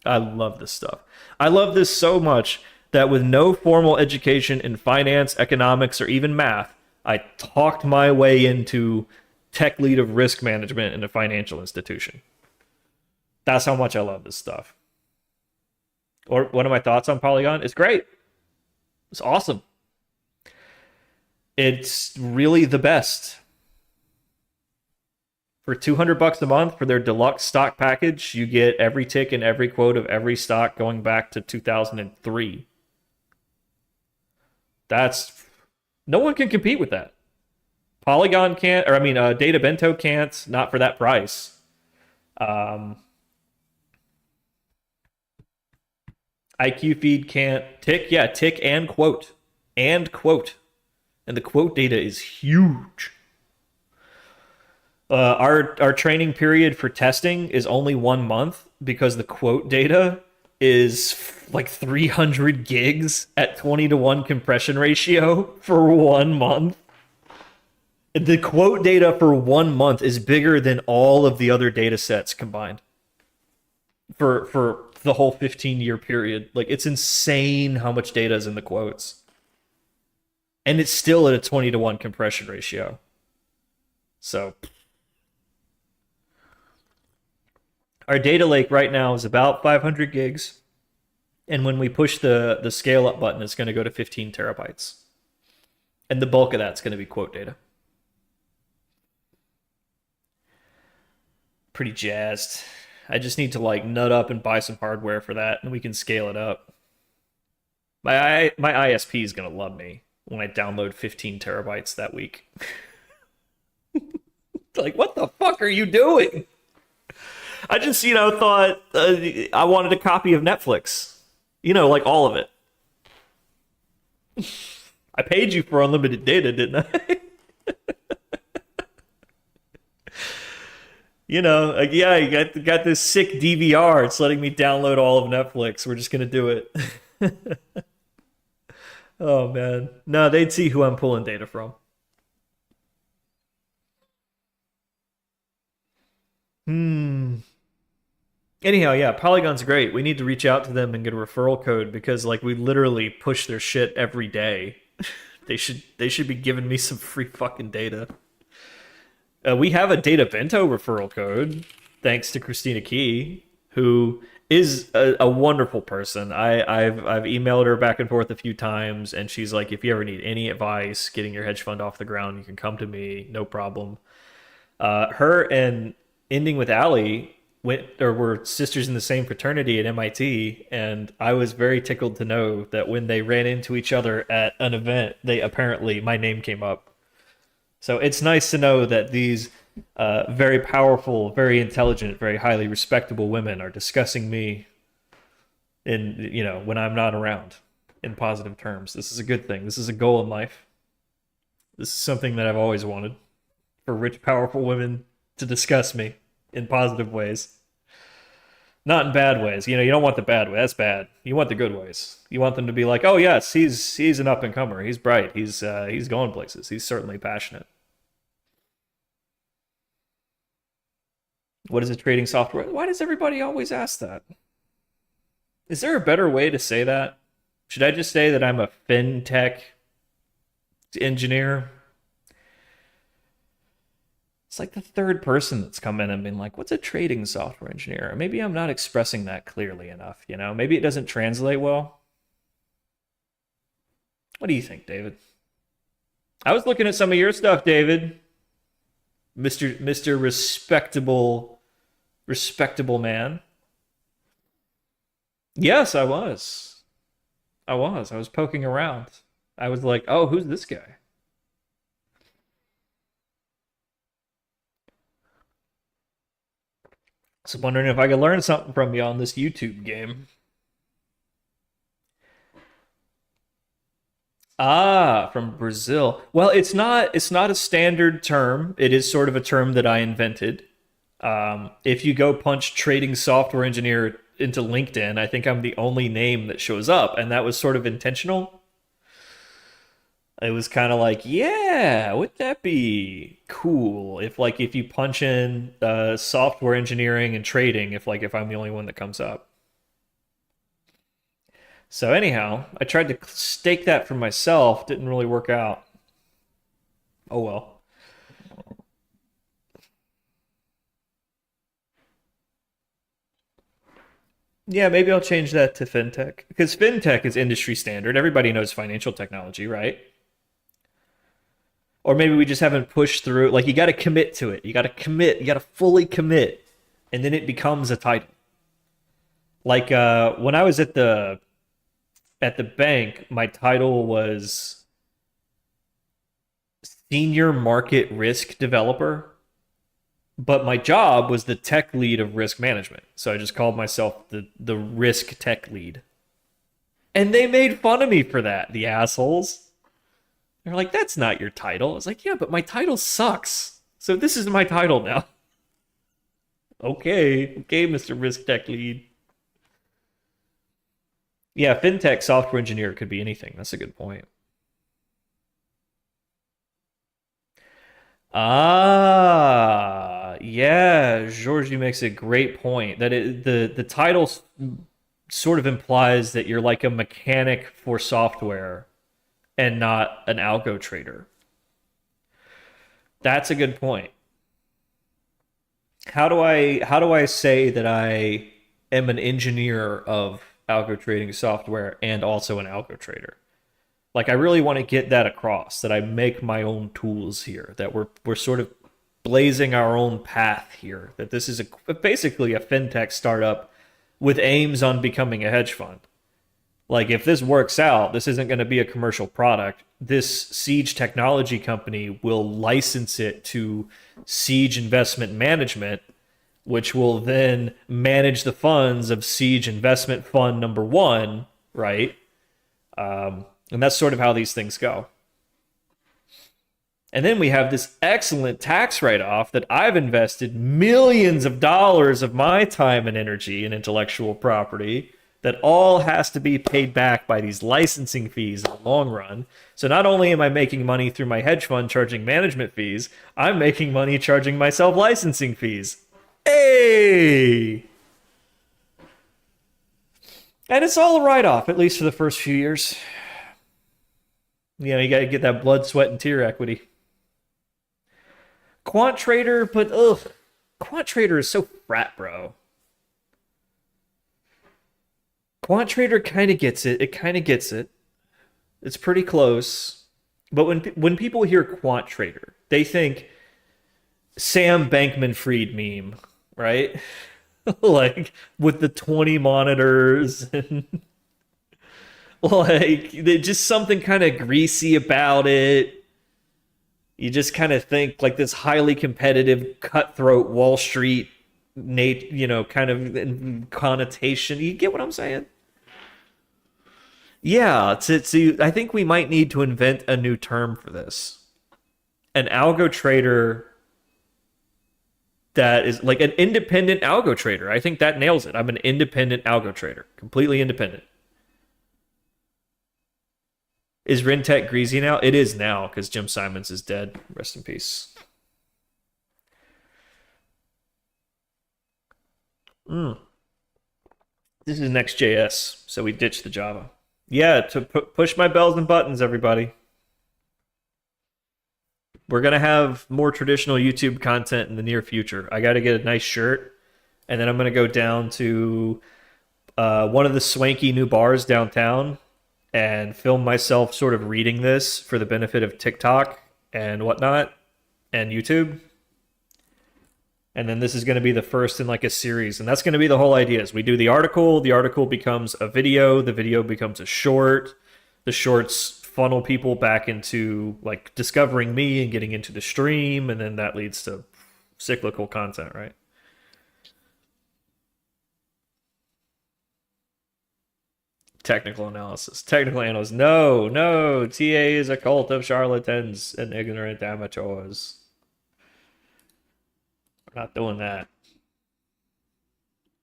I love this stuff. I love this so much that with no formal education in finance, economics, or even math, I talked my way into tech lead of risk management in a financial institution. That's how much I love this stuff. Or one of my thoughts on Polygon, it's great. It's awesome. It's really the best. For $200 a month for their deluxe stock package, you get every tick and every quote of every stock going back to 2003. No one can compete with that. Polygon can't, or I mean, Data Bento can't, not for that price. IQ Feed can't. Tick, yeah, tick and quote. And quote. And the quote data is huge. Our training period for testing is only 1 month because the quote data is like 300 gigs at 20-to-1 compression ratio for 1 month. The quote data for 1 month is bigger than all of the other data sets combined for the whole 15-year period. Like, it's insane how much data is in the quotes. And it's still at a 20-to-1 compression ratio. So our data lake right now is about 500 gigs. And when we push the scale up button, it's going to go to 15 terabytes. And the bulk of that's going to be quote data. Pretty jazzed. I just need to like nut up and buy some hardware for that, and we can scale it up. My ISP is gonna love me when I download 15 terabytes that week. Like, what the fuck are you doing? I just, thought I wanted a copy of Netflix. Like all of it. I paid you for unlimited data, didn't I? Like, yeah, you got this sick DVR. It's letting me download all of Netflix. We're just gonna do it. Oh man, no, they'd see who I'm pulling data from. Hmm. Anyhow, yeah, Polygon's great. We need to reach out to them and get a referral code because like we literally push their shit every day. They should be giving me some free fucking data. We have a Data Bento referral code, thanks to Christina Key, who is a wonderful person. I've emailed her back and forth a few times, and she's like, if you ever need any advice getting your hedge fund off the ground, you can come to me, no problem. Her and Ending with Allie were sisters in the same fraternity at MIT, and I was very tickled to know that when they ran into each other at an event, my name came up. So it's nice to know that these very powerful, very intelligent, very highly respectable women are discussing me when I'm not around in positive terms. This is a good thing. This is a goal in life. This is something that I've always wanted, for rich, powerful women to discuss me in positive ways. Not in bad ways. You don't want the bad way. That's bad. You want the good ways. You want them to be like, "Oh yes, he's an up and comer. He's bright. He's going places. He's certainly passionate." What is a trading software? Why does everybody always ask that? Is there a better way to say that? Should I just say that I'm a fintech engineer? It's like the third person that's come in and been like, what's a trading software engineer? Or maybe I'm not expressing that clearly enough, Maybe it doesn't translate well. What do you think, David? I was looking at some of your stuff, David. Mr. Respectable man. Yes, I was. I was poking around. I was like, oh, who's this guy? So wondering if I could learn something from you on this YouTube game. Ah, from Brazil. Well, it's not a standard term. It is sort of a term that I invented. If you go punch trading software engineer into LinkedIn, I think I'm the only name that shows up, and that was sort of intentional. It was kind of like, yeah, wouldn't that be cool if you punch in software engineering and trading, if I'm the only one that comes up. So anyhow, I tried to stake that for myself, didn't really work out. Oh well. Yeah, maybe I'll change that to fintech because fintech is industry standard. Everybody knows financial technology, right? Or maybe we just haven't pushed through. Like you got to commit to it. You got to commit. You got to fully commit, and then it becomes a title. Like when I was at the bank, my title was senior market risk developer, but my job was the tech lead of risk management. So I just called myself the risk tech lead. And they made fun of me for that, the assholes. They're like, that's not your title. I was like, yeah, but my title sucks. So this is my title now. Okay, Mr. Risk Tech Lead. Yeah, fintech software engineer could be anything. That's a good point. Ah, yeah, Georgie makes a great point that the title sort of implies that you're like a mechanic for software and not an algo trader. That's a good point. How do I say that I am an engineer of algo trading software and also an algo trader. Like I really want to get that across that I make my own tools here, that we're sort of blazing our own path here, that this is basically a fintech startup with aims on becoming a hedge fund. Like if this works out, this isn't going to be a commercial product. This Siege technology company will license it to Siege Investment Management, which will then manage the funds of Siege Investment Fund number one, right? And that's sort of how these things go. And then we have this excellent tax write off that I've invested millions of dollars of my time and energy in intellectual property that all has to be paid back by these licensing fees in the long run. So not only am I making money through my hedge fund charging management fees, I'm making money charging myself licensing fees. Hey! And it's all a write off, at least for the first few years. You know, you got to get that blood, sweat, and tear equity. Quant trader, but ugh, quant trader is so frat, bro. Quant trader kind of gets it. It kind of gets it. It's pretty close. But when people hear quant trader, they think Sam Bankman-Fried meme, right? Like with the 20 monitors and like just something kind of greasy about it. You just kind of think like this highly competitive, cutthroat Wall Street, kind of connotation. You get what I'm saying? Yeah, I think we might need to invent a new term for this. An algo trader that is like an independent algo trader. I think that nails it. I'm an independent algo trader, completely independent. Is Rentech greasy now? It is now because Jim Simons is dead. Rest in peace. This is Next.js, so we ditched the Java. Yeah, to push my bells and buttons, everybody. We're going to have more traditional YouTube content in the near future. I got to get a nice shirt, and then I'm going to go down to one of the swanky new bars downtown and film myself sort of reading this for the benefit of TikTok and whatnot and YouTube. And then this is going to be the first in like a series. And that's going to be the whole idea is we do the article becomes a video, the video becomes a short, the shorts funnel people back into like discovering me and getting into the stream. And then that leads to cyclical content, right? Technical analysis. Technical analysis. No, no. TA is a cult of charlatans and ignorant amateurs. We're not doing that.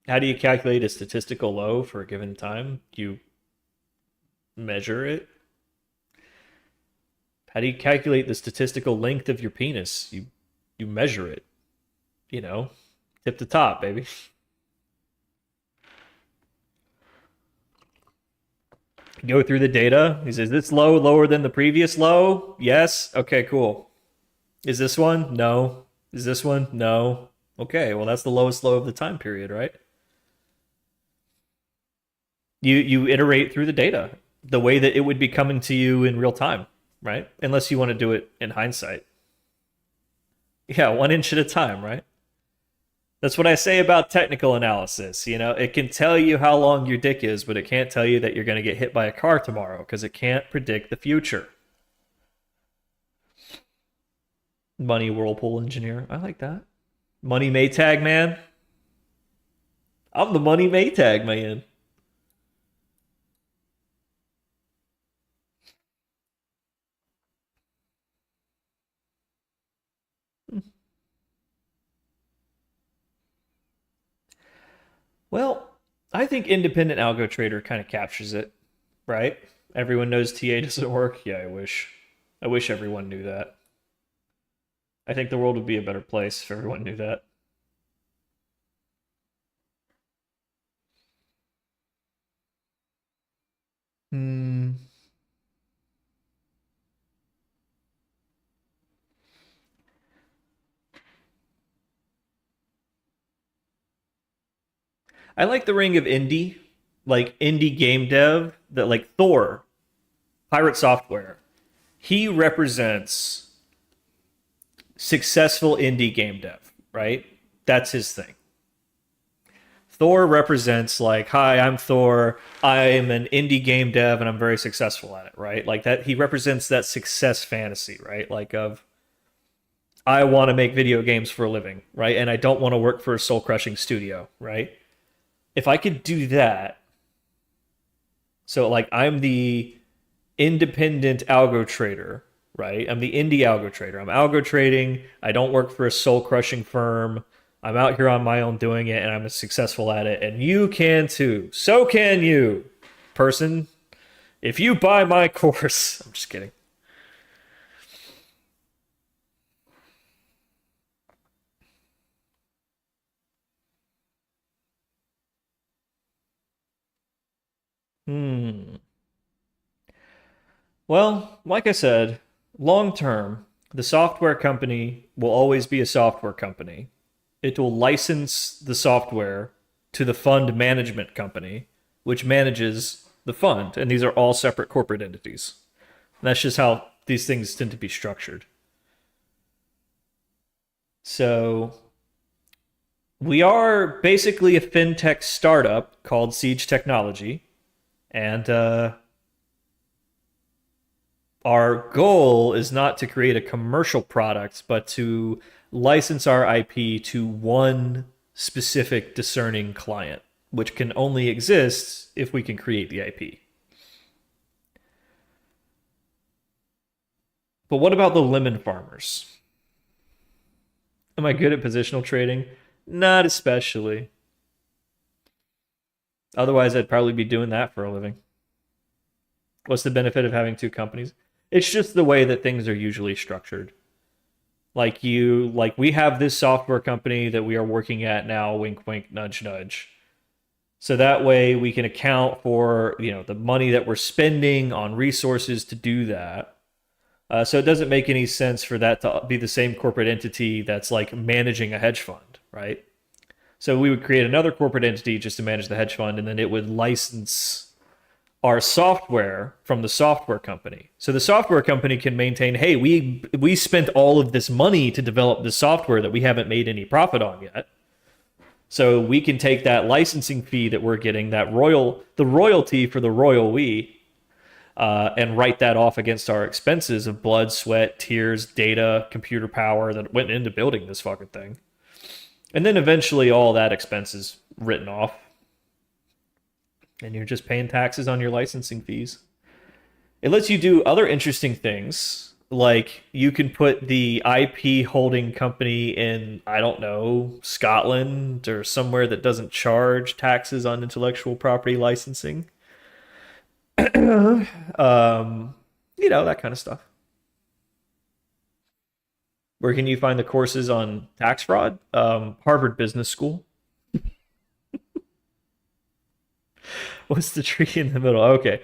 How do you calculate a statistical low for a given time? You measure it. How do you calculate the statistical length of your penis? You measure it. You know, tip to top, baby. Go through the data. He says, this low lower than the previous low? Yes. Okay, cool. Is this one? No. Is this one? No. Okay, well, that's the lowest low of the time period, right? You iterate through the data the way that it would be coming to you in real time, right? Unless you want to do it in hindsight. Yeah, 1 inch at a time, right? That's what I say about technical analysis. You know, it can tell you how long your dick is, but it can't tell you that you're going to get hit by a car tomorrow because it can't predict the future. Money whirlpool engineer. I like that. Money Maytag man. I'm the Money Maytag man. Well, I think independent algo trader kind of captures it, right? Everyone knows TA doesn't work. Yeah, I wish. I wish everyone knew that. I think the world would be a better place if everyone knew that. Hmm. I like the ring of indie. like indie game dev that like Thor, Pirate Software, he represents successful indie game dev, right? That's his thing. Thor represents like, hi, I'm Thor. I'm an indie game dev and I'm very successful at it, right? Like that he represents that success fantasy, right? Like of I want to make video games for a living, right? And I don't want to work for a soul-crushing studio, right? If I could do that, so like I'm the independent algo trader, right? I'm the indie algo trader. I'm algo trading. I don't work for a soul crushing firm. I'm out here on my own doing it and I'm successful at it. And you can too. So can you, person. If you buy my course, I'm just kidding. Hmm. Well, like I said, long term, the software company will always be a software company. It will license the software to the fund management company, which manages the fund. And these are all separate corporate entities. And that's just how these things tend to be structured. So we are basically a fintech startup called Siege Technology. And our goal is not to create a commercial product, but to license our IP to one specific discerning client, which can only exist if we can create the IP. But what about the lemon farmers? Am I good at positional trading? Not especially. Otherwise, I'd probably be doing that for a living. What's the benefit of having two companies? It's just the way that things are usually structured. Like we have this software company that we are working at now, wink wink nudge nudge. So that way we can account for, the money that we're spending on resources to do that. So it doesn't make any sense for that to be the same corporate entity that's like managing a hedge fund, right? So we would create another corporate entity just to manage the hedge fund, and then it would license our software from the software company. So the software company can maintain, hey, we spent all of this money to develop this software that we haven't made any profit on yet. So we can take that licensing fee that we're getting, the royalty for the royal we, and write that off against our expenses of blood, sweat, tears, data, computer power that went into building this fucking thing. And then eventually all that expense is written off. And you're just paying taxes on your licensing fees. It lets you do other interesting things. Like you can put the IP holding company in, I don't know, Scotland or somewhere that doesn't charge taxes on intellectual property licensing. That kind of stuff. Where can you find the courses on tax fraud? Harvard Business School. What's the tree in the middle? Okay.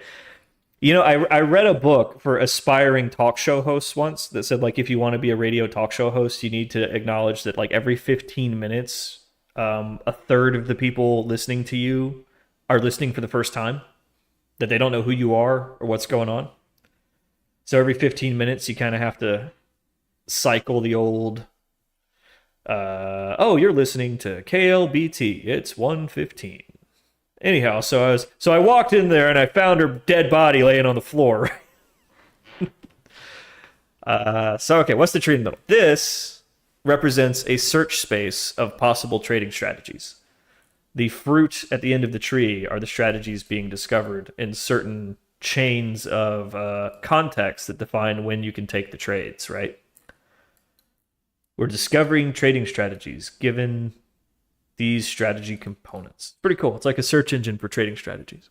I read a book for aspiring talk show hosts once that said, like, if you want to be a radio talk show host, you need to acknowledge that, like, every 15 minutes, a third of the people listening to you are listening for the first time, that they don't know who you are or what's going on. So every 15 minutes, you kind of have to cycle the old, oh, you're listening to KLBT. It's 1:15. Anyhow, so I walked in there and I found her dead body laying on the floor. Okay, what's the tree in the middle? This represents a search space of possible trading strategies. The fruit at the end of the tree are the strategies being discovered in certain chains of context that define when you can take the trades, right? We're discovering trading strategies given these strategy components. Pretty cool. It's like a search engine for trading strategies.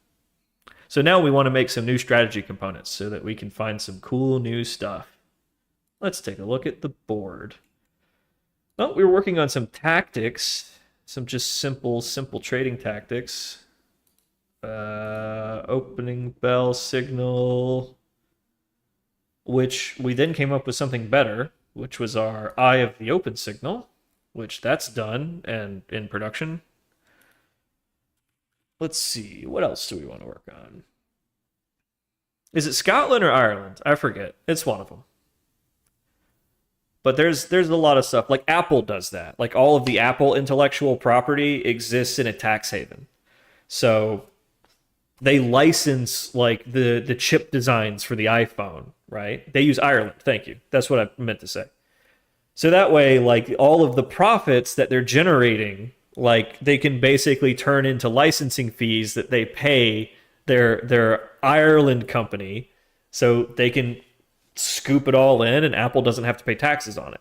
So now we want to make some new strategy components so that we can find some cool new stuff. Let's take a look at the board. Well, we were working on some tactics, some just simple trading tactics. Opening bell signal, which we then came up with something better, which was our eye of the open signal, which that's done and in production. Let's see. What else do we want to work on? Is it Scotland or Ireland? I forget. It's one of them. But there's a lot of stuff. Like Apple does that. Like all of the Apple intellectual property exists in a tax haven. So they license like the chip designs for the iPhone, right? They use Ireland. Thank you. That's what I meant to say. So that way, like all of the profits that they're generating, like they can basically turn into licensing fees that they pay their Ireland company, so they can scoop it all in, and Apple doesn't have to pay taxes on it.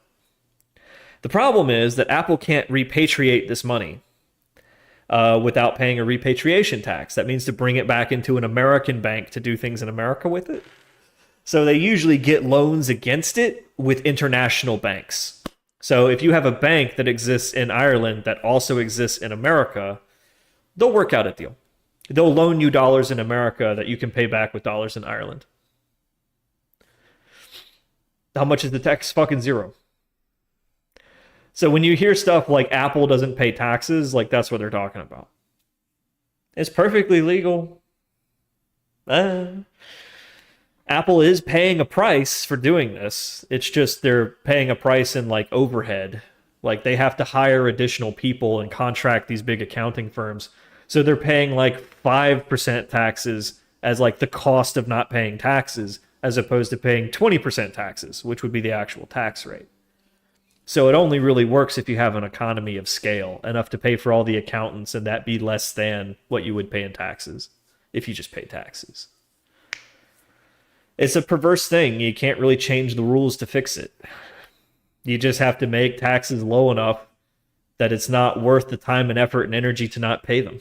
The problem is that Apple can't repatriate this money without paying a repatriation tax. That means to bring it back into an American bank to do things in America with it. So they usually get loans against it with international banks. So if you have a bank that exists in Ireland that also exists in America, they'll work out a deal. They'll loan you dollars in America that you can pay back with dollars in Ireland. How much is the tax? Fucking zero. So when you hear stuff like Apple doesn't pay taxes, like that's what they're talking about. It's perfectly legal. Apple is paying a price for doing this. It's just they're paying a price in like overhead. Like they have to hire additional people and contract these big accounting firms. So they're paying like 5% taxes as like the cost of not paying taxes, as opposed to paying 20% taxes, which would be the actual tax rate. So it only really works if you have an economy of scale, enough to pay for all the accountants and that be less than what you would pay in taxes if you just pay taxes. It's a perverse thing. You can't really change the rules to fix it. You just have to make taxes low enough that it's not worth the time and effort and energy to not pay them.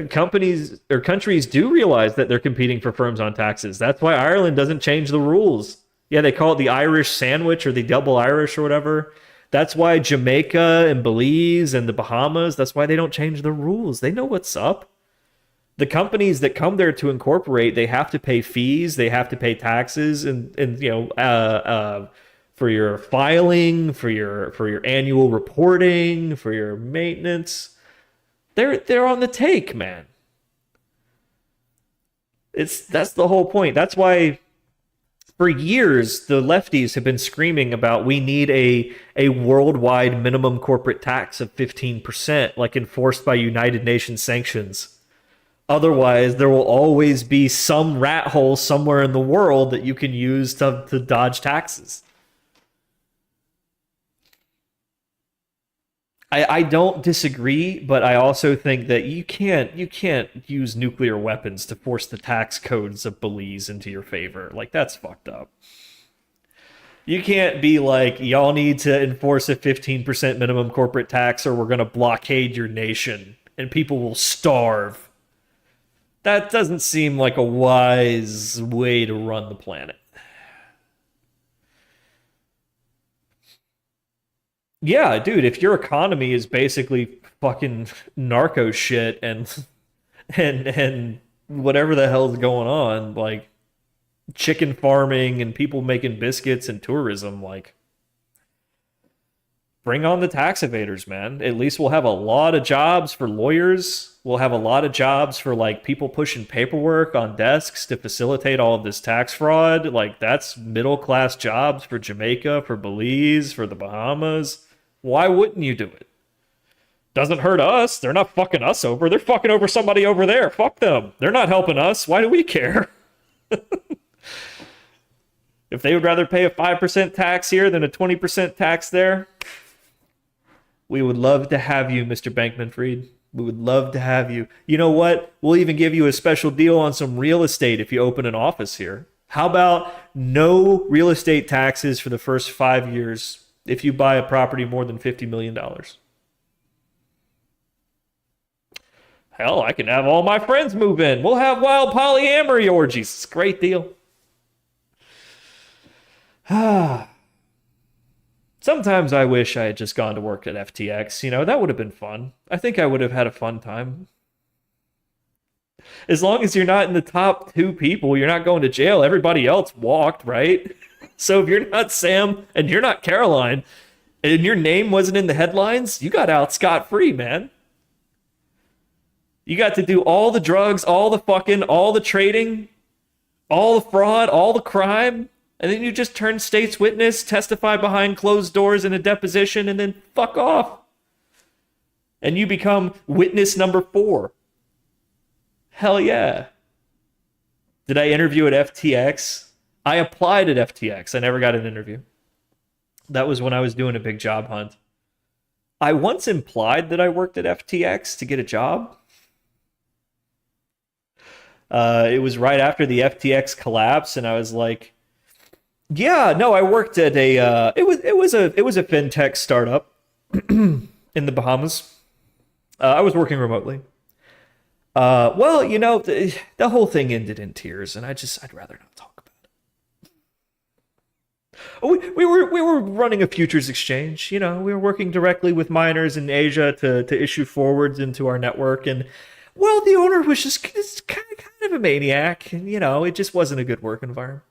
Companies or countries do realize that they're competing for firms on taxes. That's why Ireland doesn't change the rules. Yeah, they call it the Irish sandwich or the double Irish or whatever. That's why Jamaica and Belize and the Bahamas, that's why they don't change the rules. They know what's up. The companies that come there to incorporate, they have to pay fees, they have to pay taxes, and you know, for your filing, for your annual reporting, for your maintenance. They're on the take, man. That's the whole point. That's why for years the lefties have been screaming about we need a worldwide minimum corporate tax of 15%, like enforced by United Nations sanctions. Otherwise, there will always be some rat hole somewhere in the world that you can use to dodge taxes. I don't disagree, but I also think that you can't use nuclear weapons to force the tax codes of Belize into your favor. Like, that's fucked up. You can't be like, y'all need to enforce a 15% minimum corporate tax or we're going to blockade your nation and people will starve. That doesn't seem like a wise way to run the planet. Yeah, dude, if your economy is basically fucking narco shit and whatever the hell's going on, like chicken farming and people making biscuits and tourism, like bring on the tax evaders, man. At least we'll have a lot of jobs for lawyers. We'll have a lot of jobs for like people pushing paperwork on desks to facilitate all of this tax fraud. Like that's middle class jobs for Jamaica, for Belize, for the Bahamas. Why wouldn't you do it? Doesn't hurt us. They're not fucking us over. They're fucking over somebody over there. Fuck them. They're not helping us. Why do we care? If they would rather pay a 5% tax here than a 20% tax there, we would love to have you, Mr. Bankman-Fried. We would love to have you. You know what? We'll even give you a special deal on some real estate if you open an office here. How about no real estate taxes for the first 5 years if you buy a property more than $50 million? Hell, I can have all my friends move in. We'll have wild polyamory orgies. It's a great deal. Sometimes I wish I had just gone to work at FTX. You know, that would have been fun. I think I would have had a fun time. As long as you're not in the top 2 people, you're not going to jail. Everybody else walked, right? So if you're not Sam and you're not Caroline, and your name wasn't in the headlines, you got out scot-free, man. You got to do all the drugs, all the fucking, all the trading, all the fraud, all the crime, and then you just turn state's witness, testify behind closed doors in a deposition, and then fuck off. And you become witness number 4. Hell yeah. Did I interview at FTX? I applied at FTX. I never got an interview. That was when I was doing a big job hunt. I once implied that I worked at FTX to get a job. It was right after the FTX collapse, and I was like, "Yeah, no, I worked at a it was a fintech startup in the Bahamas. I was working remotely. Well, you know, the whole thing ended in tears, and I'd rather not talk about it. Oh, we were running a futures exchange. You know, we were working directly with miners in Asia to issue forwards into our network, and well, the owner was just kind of a maniac, and you know, it just wasn't a good work environment.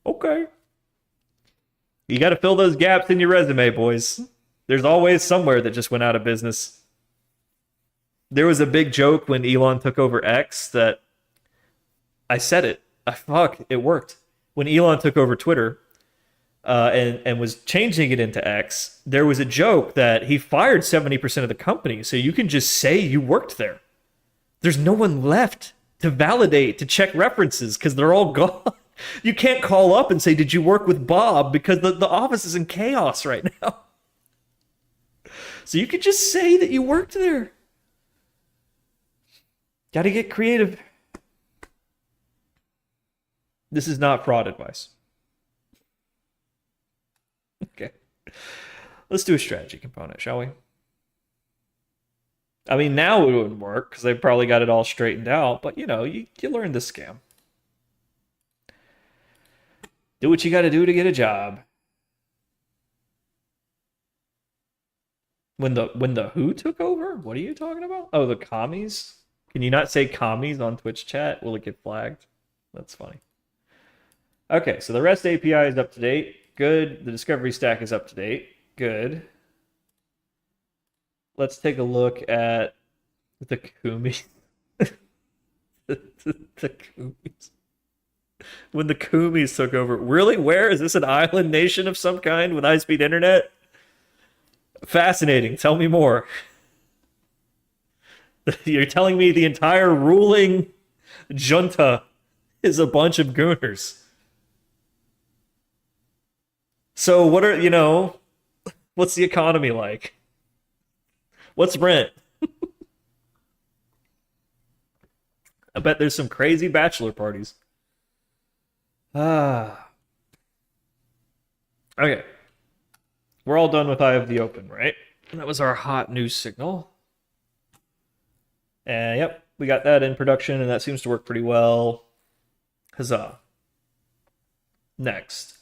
Okay. You got to fill those gaps in your resume, boys. There's always somewhere that just went out of business. There was a big joke when Elon took over X that I said it. Fuck, it worked. When Elon took over Twitter and was changing it into X, there was a joke that he fired 70% of the company, so you can just say you worked there. There's no one left to validate, to check references, because they're all gone. You can't call up and say, did you work with Bob? Because the office is in chaos right now. So you could just say that you worked there. Got to get creative. This is not fraud advice. Okay. Let's do a strategy component, shall we? I mean, now it wouldn't work because they probably got it all straightened out, but you know, you learn the scam. Do what you got to do to get a job. When the who took over? What are you talking about? Oh, the commies? Can you not say commies on Twitch chat? Will it get flagged? That's funny. Okay, so the REST API is up to date. Good. The discovery stack is up to date. Good. Let's take a look at the Kumis. the Kumis. When the Kumis took over. Really? Where? Is this an island nation of some kind with high-speed internet? Fascinating. Tell me more. You're telling me the entire ruling junta is a bunch of gooners. So what are, you know, what's the economy like? What's rent? I bet there's some crazy bachelor parties. Ah. Okay. We're all done with Eye of the Open, right? And that was our hot news signal. And yep, we got that in production, and that seems to work pretty well. Huzzah. Next.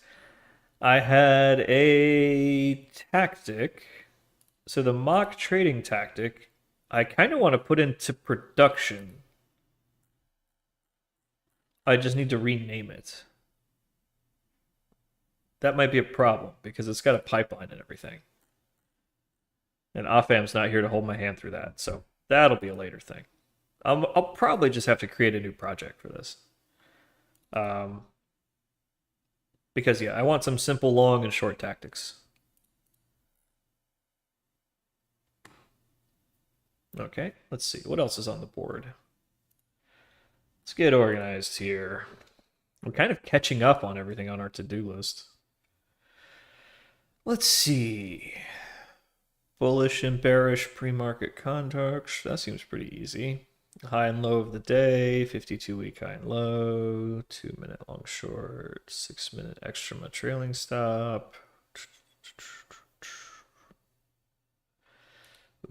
I had a tactic. So the mock trading tactic, I kind of want to put into production. I just need to rename it. That might be a problem because it's got a pipeline and everything. And Offam's not here to hold my hand through that, so that'll be a later thing. I'll probably just have to create a new project for this. Because, yeah, I want some simple, long, and short tactics. Okay, let's see. What else is on the board? Let's get organized here. I'm kind of catching up on everything on our to-do list. Let's see. Bullish and bearish pre-market contracts. That seems pretty easy. High and low of the day. 52-week high and low. 2-minute long short. 6-minute extra trailing stop.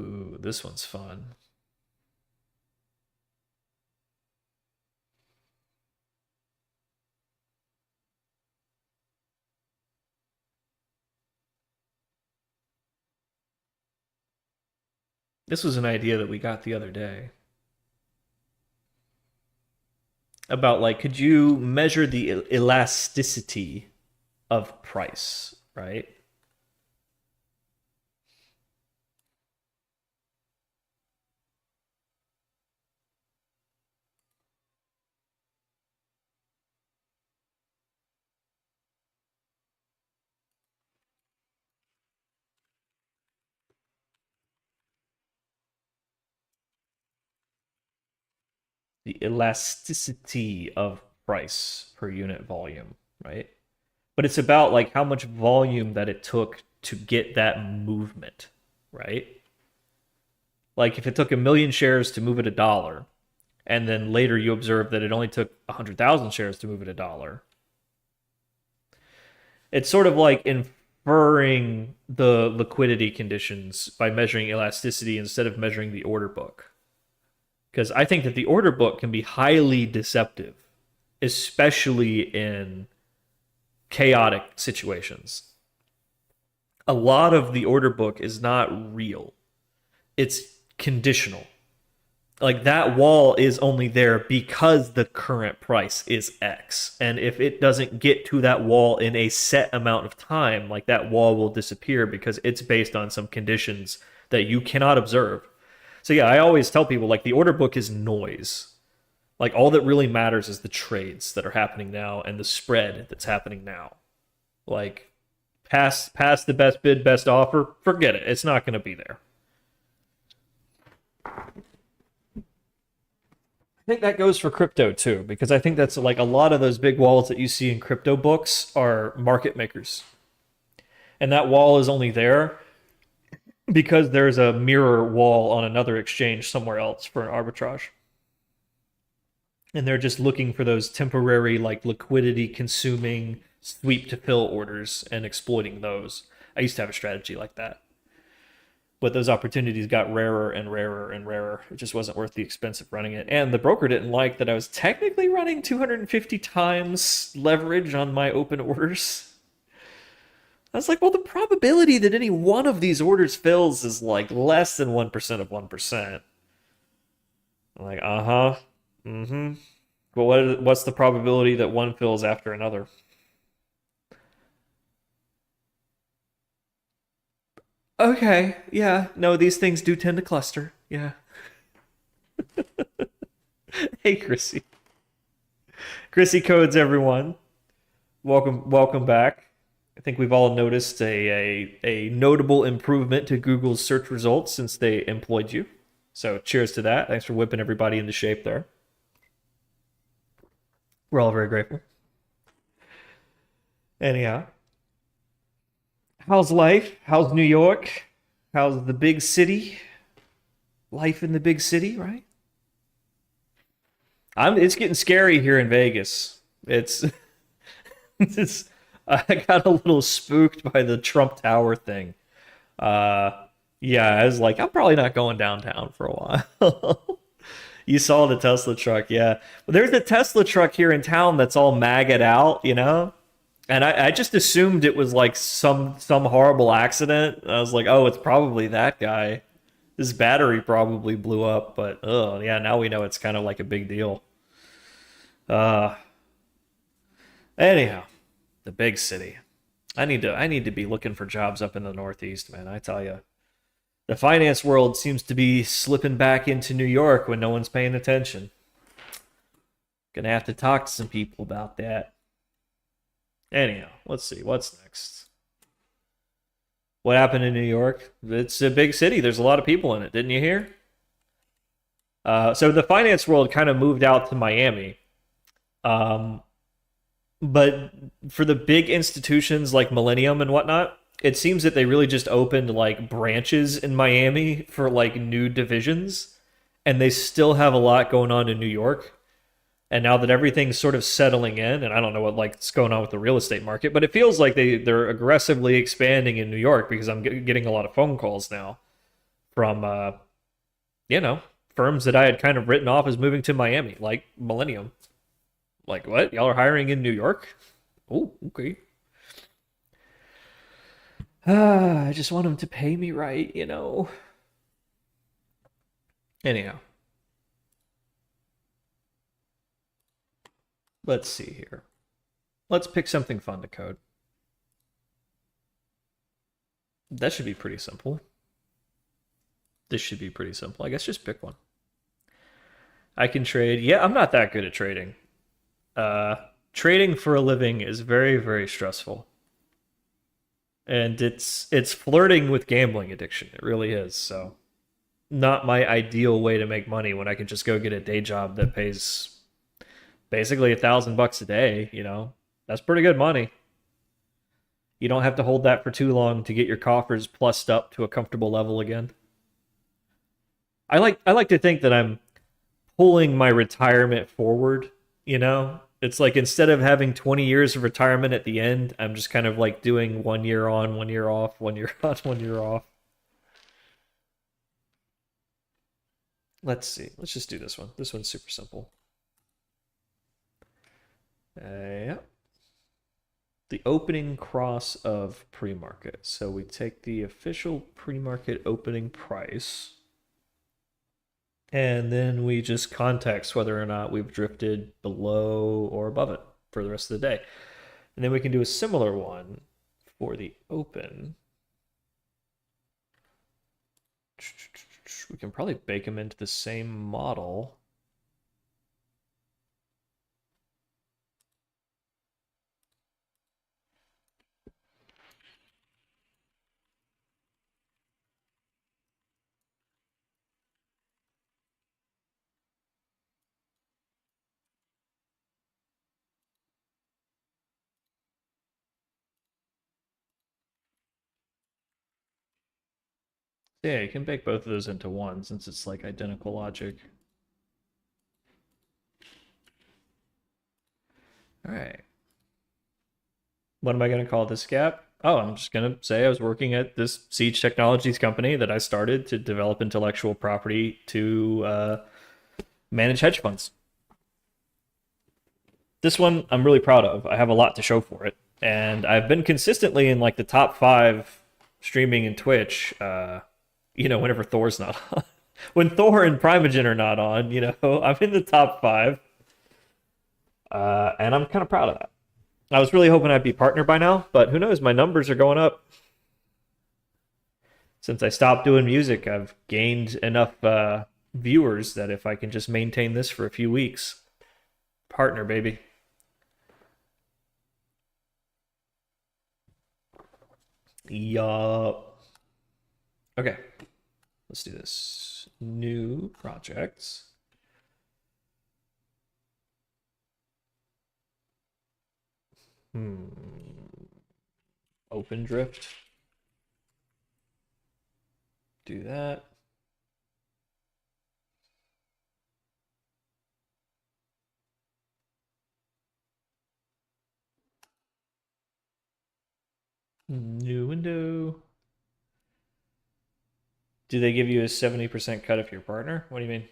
Ooh, this one's fun. This was an idea that we got the other day. About, like, could you measure the elasticity of price, right? The elasticity of price per unit volume, right? But it's about like how much volume that it took to get that movement, right? Like if it took 1 million shares to move it $1, and then later you observe that it only took 100,000 shares to move it $1. It's sort of like inferring the liquidity conditions by measuring elasticity instead of measuring the order book. Because I think that the order book can be highly deceptive, especially in chaotic situations. A lot of the order book is not real, it's conditional. Like that wall is only there because the current price is X. And if it doesn't get to that wall in a set amount of time, like that wall will disappear because it's based on some conditions that you cannot observe. So yeah, I always tell people like the order book is noise. Like all that really matters is the trades that are happening now and the spread that's happening now. Like past the best bid, best offer, forget it. It's not going to be there. I think that goes for crypto too, because I think that's like a lot of those big walls that you see in crypto books are market makers. And that wall is only there because there's a mirror wall on another exchange somewhere else for an arbitrage. And they're just looking for those temporary, like liquidity consuming sweep to fill orders and exploiting those. I used to have a strategy like that. But those opportunities got rarer and rarer and rarer. It just wasn't worth the expense of running it. And the broker didn't like that I was technically running 250 times leverage on my open orders. I was like, well, the probability that any one of these orders fills is like less than 1% of 1%. I'm like, uh-huh. Mm-hmm. But what's the probability that one fills after another? Okay, yeah. No, these things do tend to cluster. Yeah. Hey, Chrissy. Chrissy codes, everyone. Welcome back. I think we've all noticed a notable improvement to Google's search results since they employed you. So cheers to that. Thanks for whipping everybody into shape there. We're all very grateful. Anyhow, how's life? How's New York? How's the big city? Life in the big city, right? It's getting scary here in Vegas. It's it's I got a little spooked by the Trump Tower thing. Uh yeah, I was like, I'm probably not going downtown for a while. You saw the Tesla truck, yeah. Well, there's a Tesla truck here in town that's all maggot out, you know? And I just assumed it was like some horrible accident. I was like, oh, it's probably that guy. His battery probably blew up, but oh yeah, now we know it's kind of like a big deal. Uh anyhow, the big city. I need to be looking for jobs up in the Northeast, man. I tell you. The finance world seems to be slipping back into New York when no one's paying attention. Gonna have to talk to some people about that. Anyhow, let's see. What's next? What happened in New York? It's a big city. There's a lot of people in it. Didn't you hear? So the finance world kind of moved out to Miami. Um, but for the big institutions like Millennium and whatnot, it seems that they really just opened like branches in Miami for like new divisions, and they still have a lot going on in New York. And now that everything's sort of settling in, and I don't know what like what's going on with the real estate market, but it feels like they're aggressively expanding in New York because I'm getting a lot of phone calls now from you know, firms that I had kind of written off as moving to Miami, like Millennium. Like, what? Y'all are hiring in New York? Oh, okay. I just want them to pay me right, you know. Anyhow, let's see here. Let's pick something fun to code. That should be pretty simple. This should be pretty simple. I guess just pick one. I can trade. Yeah, I'm not that good at trading. Uh, Trading for a living is very, very stressful, and it's flirting with gambling addiction. It really is. So, not my ideal way to make money when I can just go get a day job that pays basically $1,000 a day. That's pretty good money. You don't have to hold that for too long to get your coffers plussed up to a comfortable level again. I like to think that I'm pulling my retirement forward, It's like instead of having 20 years of retirement at the end, I'm just kind of like doing 1 year on, 1 year off, 1 year on, 1 year off. Let's see. Let's just do this one. This one's super simple. Yeah. The opening cross of pre-market. So we take the official pre-market opening price, and then we just context whether or not we've drifted below or above it for the rest of the day. And then we can do a similar one for the open. We can probably bake them into the same model. Yeah, you can bake both of those into one since it's like identical logic. All right. What am I going to call this gap? Oh, I'm just going to say I was working at this Siege Technologies company that I started to develop intellectual property to manage hedge funds. This one I'm really proud of. I have a lot to show for it. And I've been consistently in like the top 5 streaming and Twitch, whenever Thor's not on. When Thor and Primogen are not on, I'm in the top 5. And I'm kind of proud of that. I was really hoping I'd be partner by now, but who knows? My numbers are going up. Since I stopped doing music, I've gained enough viewers that if I can just maintain this for a few weeks, partner, baby. Yup. Okay, let's do this. New projects. Open drift. Do that. New window. Do they give you a 70% cut if you're partner? What do you mean?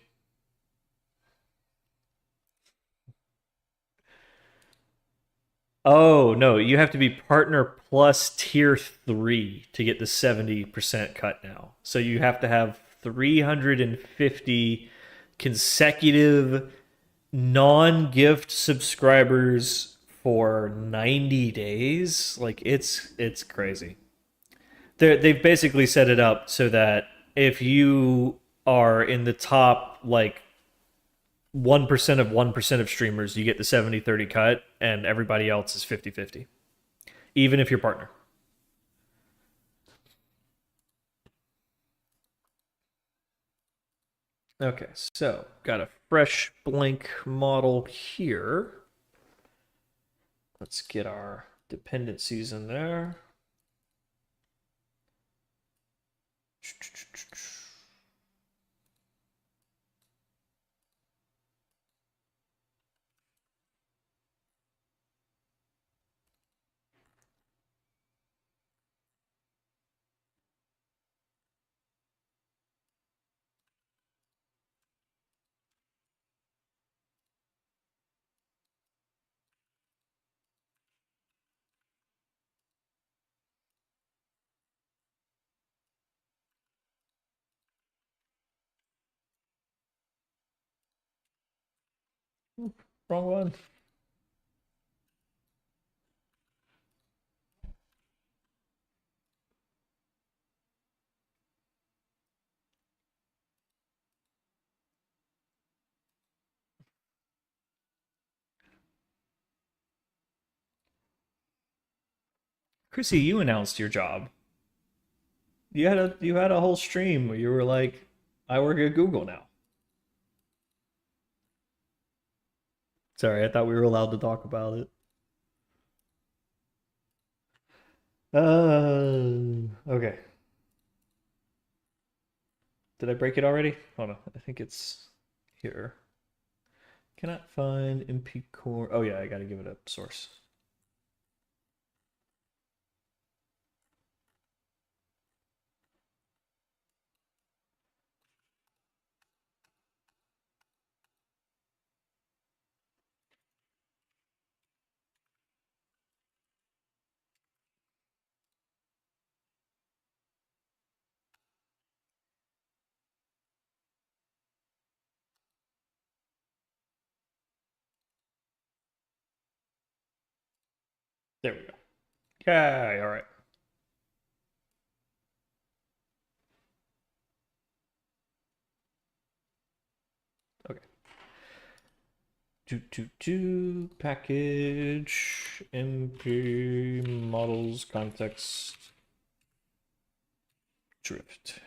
Oh, no, you have to be partner plus tier 3 to get the 70% cut now. So you have to have 350 consecutive non-gift subscribers for 90 days. Like it's crazy. They've basically set it up so that if you are in the top like 1% of 1% of streamers, you get the 70-30 cut, and everybody else is 50-50, even if you're partner. Okay, so got a fresh blank model here. Let's get our dependencies in there. Wrong one. Chrissy, you announced your job. You had a whole stream where you were like, I work at Google now. Sorry, I thought we were allowed to talk about it. Okay. Did I break it already? Hold on. I think it's here. Cannot find MP core. Oh yeah, I gotta give it a source. There we go. Yay, all right. Okay. Package MP models context drift.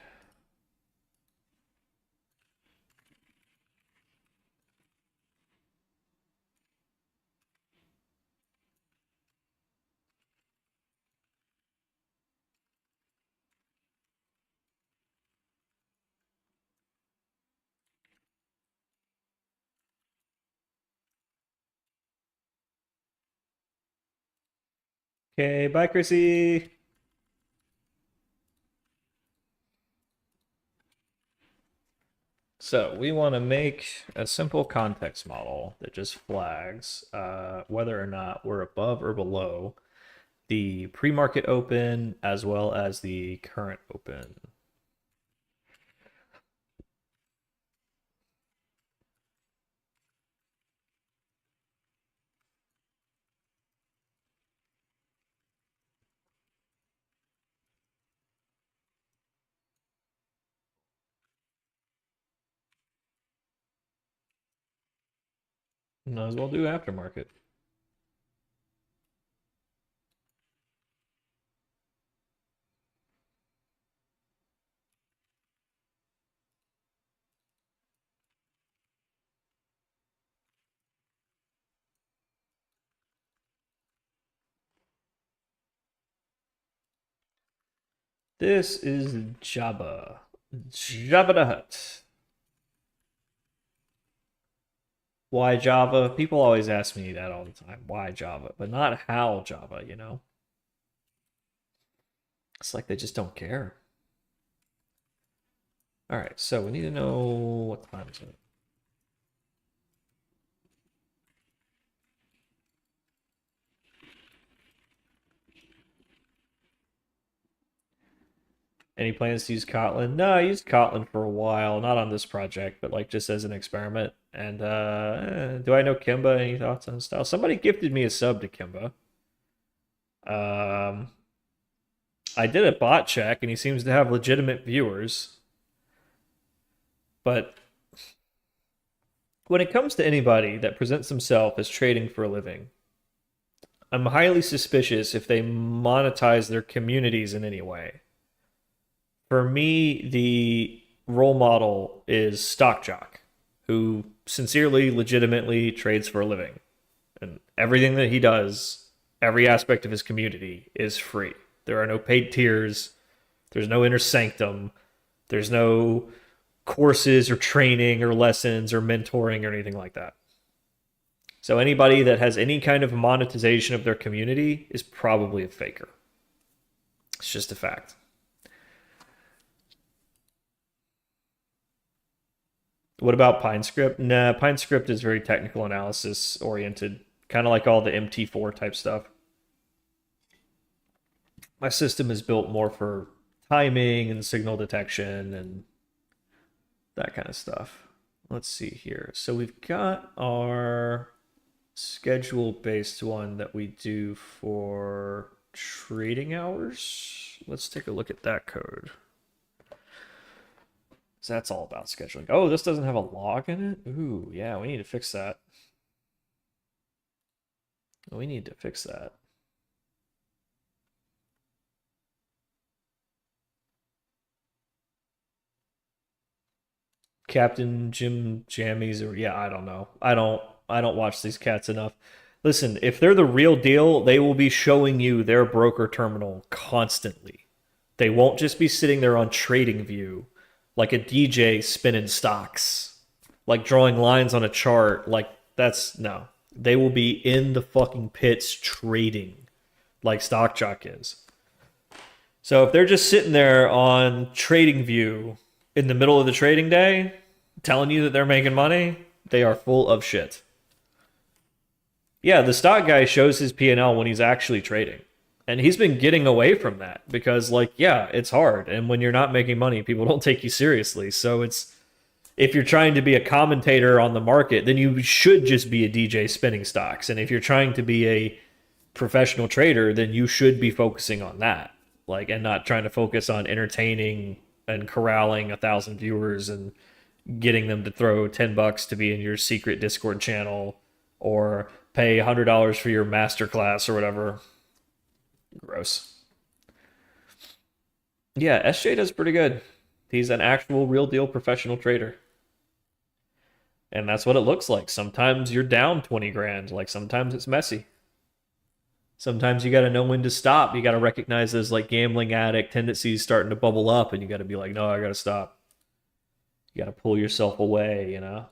Okay, bye, Chrissy. So we want to make a simple context model that just flags whether or not we're above or below the pre-market open as well as the current open. Might as well do aftermarket. This is Jabba. Jabba the Hutt. Why Java? People always ask me that all the time. Why Java? But not how Java, you know? It's like they just don't care. All right, so we need to know what time is it. Any plans to use Kotlin? No, I used Kotlin for a while, not on this project, but like just as an experiment. And do I know Kimba? Any thoughts on style? Somebody gifted me a sub to Kimba. Um, I did a bot check, and he seems to have legitimate viewers. But when it comes to anybody that presents himself as trading for a living, I'm highly suspicious if they monetize their communities in any way. For me, the role model is Stock Jock, who sincerely, legitimately trades for a living. And everything that he does, every aspect of his community is free. There are no paid tiers, there's no inner sanctum, there's no courses or training or lessons or mentoring or anything like that. So anybody that has any kind of monetization of their community is probably a faker. It's just a fact. What about PineScript? Nah, PineScript is very technical analysis oriented, kind of like all the MT4 type stuff. My system is built more for timing and signal detection and that kind of stuff. Let's see here. So we've got our schedule based one that we do for trading hours. Let's take a look at that code. So that's all about scheduling. Oh, this doesn't have a log in it? Ooh, yeah, we need to fix that. We need to fix that. Captain Jim Jammies, or yeah, I don't know. I don't watch these cats enough. Listen, if they're the real deal, they will be showing you their broker terminal constantly. They won't just be sitting there on trading view like a DJ spinning stocks, like drawing lines on a chart. Like that's no. They will be in the fucking pits trading like Stock Jock is. So if they're just sitting there on trading view in the middle of the trading day telling you that they're making money, they are full of shit. Yeah, the stock guy shows his P&L when he's actually trading. And he's been getting away from that because like, yeah, it's hard and when you're not making money, people don't take you seriously. So it's if you're trying to be a commentator on the market, then you should just be a DJ spinning stocks. And if you're trying to be a professional trader, then you should be focusing on that, like, and not trying to focus on entertaining and corralling 1,000 viewers and getting them to throw $10 to be in your secret Discord channel or pay $100 for your masterclass or whatever. Gross. Yeah, SJ does pretty good. He's an actual real deal professional trader. And that's what it looks like. Sometimes you're down 20 grand, like sometimes it's messy. Sometimes you got to know when to stop. You got to recognize those like gambling addict tendencies starting to bubble up, and you got to be like, no, I got to stop. You got to pull yourself away, you know?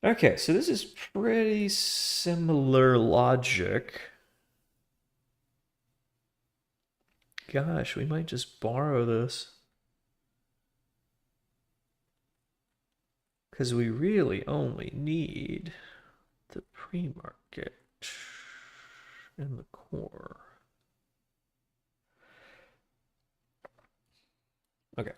Okay, so this is pretty similar logic. Gosh, we might just borrow this. Because we really only need the pre-market and the core. Okay.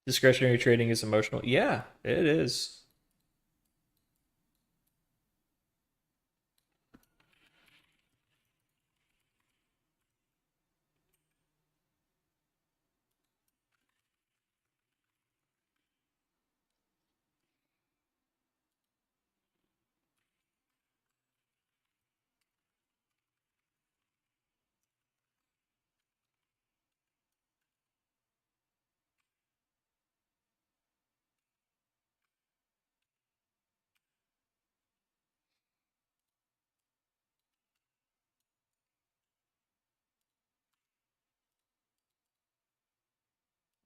Discretionary trading is emotional. Yeah, it is.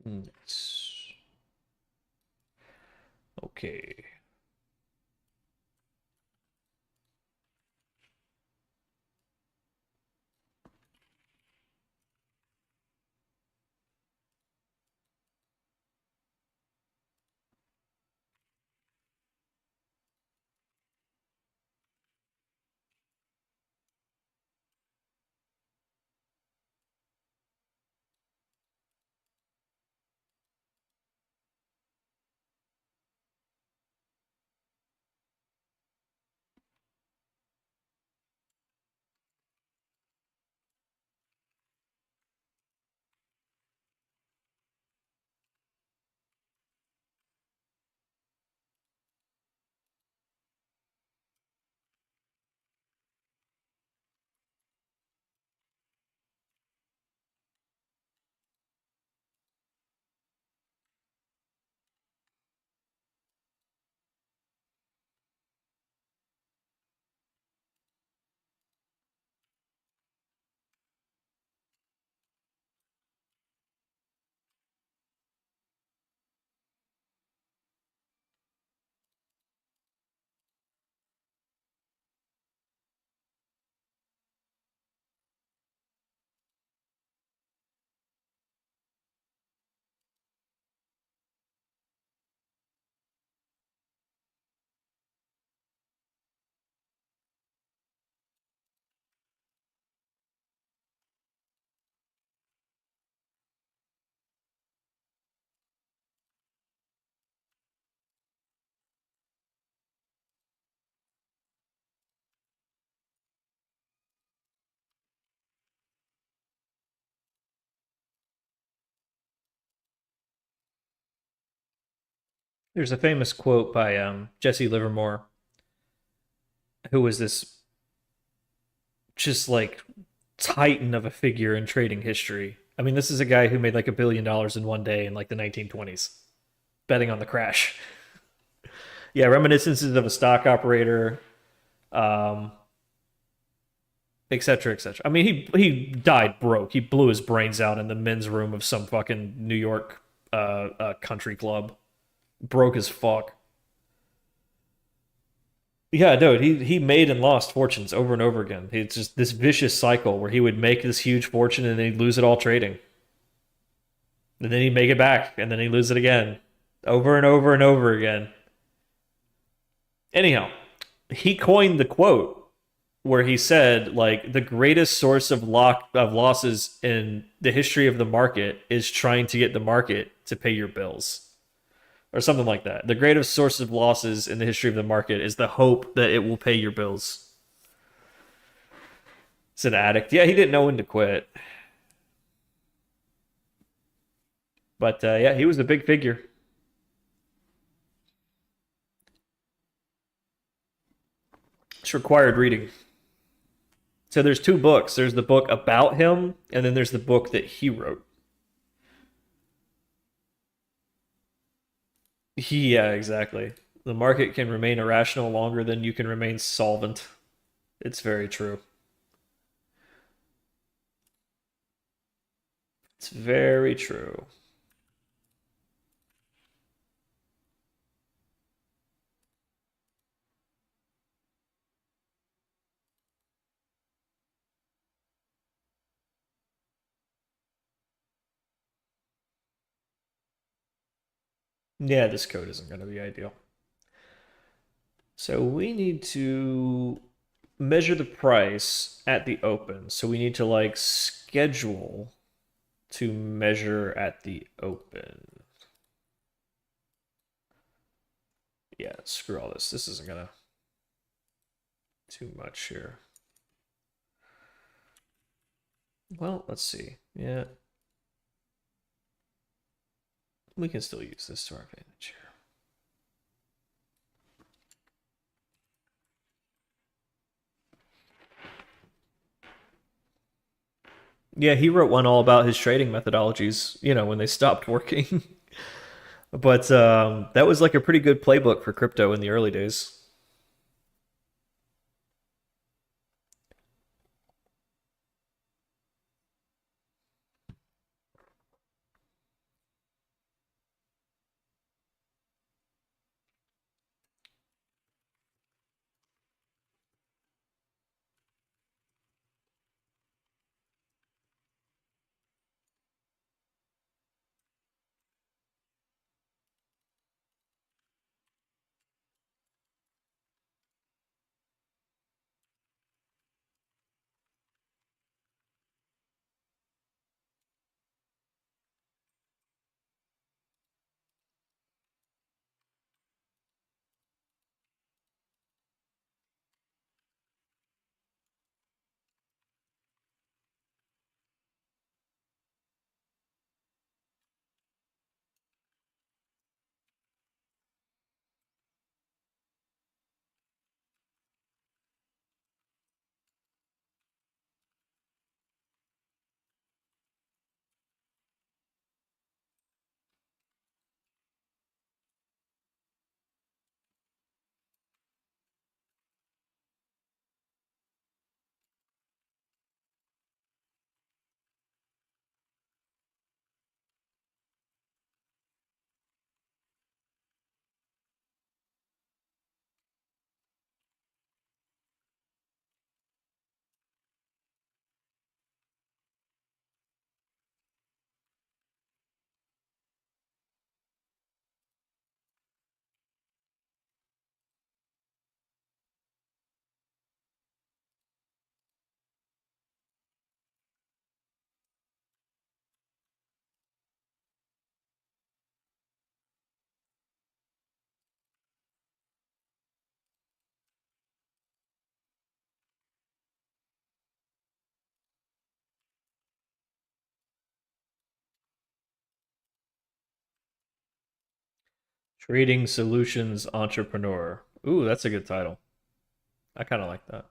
Nice. Okay. There's a famous quote by Jesse Livermore, who was this just like titan of a figure in trading history. I mean, this is a guy who made like $1 billion in one day in like the 1920s, betting on the crash. Yeah, reminiscences of a stock operator, um, et cetera, et cetera. I mean, he died broke. He blew his brains out in the men's room of some fucking New York country club. Broke as fuck. Yeah, dude, he made and lost fortunes over and over again. It's just this vicious cycle where he would make this huge fortune and then he'd lose it all trading. And then he'd make it back and then he'd lose it again. Over and over and over again. Anyhow, he coined the quote where he said like the greatest source of losses in the history of the market is trying to get the market to pay your bills or something like that. The greatest source of losses in the history of the market is the hope that it will pay your bills. It's an addict. Yeah, he didn't know when to quit. But yeah, he was a big figure. It's required reading. So there's two books. There's the book about him, and then there's the book that he wrote. Yeah, exactly. The market can remain irrational longer than you can remain solvent. It's very true. It's very true. Yeah, this code isn't going to be ideal. So we need to measure the price at the open. So we need to like schedule to measure at the open. Yeah, screw all this. This isn't gonna too much here. Well, let's see. Yeah, we can still use this to our advantage here. Yeah, he wrote one all about his trading methodologies, when they stopped working. But that was like a pretty good playbook for crypto in the early days. Trading Solutions Entrepreneur. Ooh, that's a good title. I kind of like that.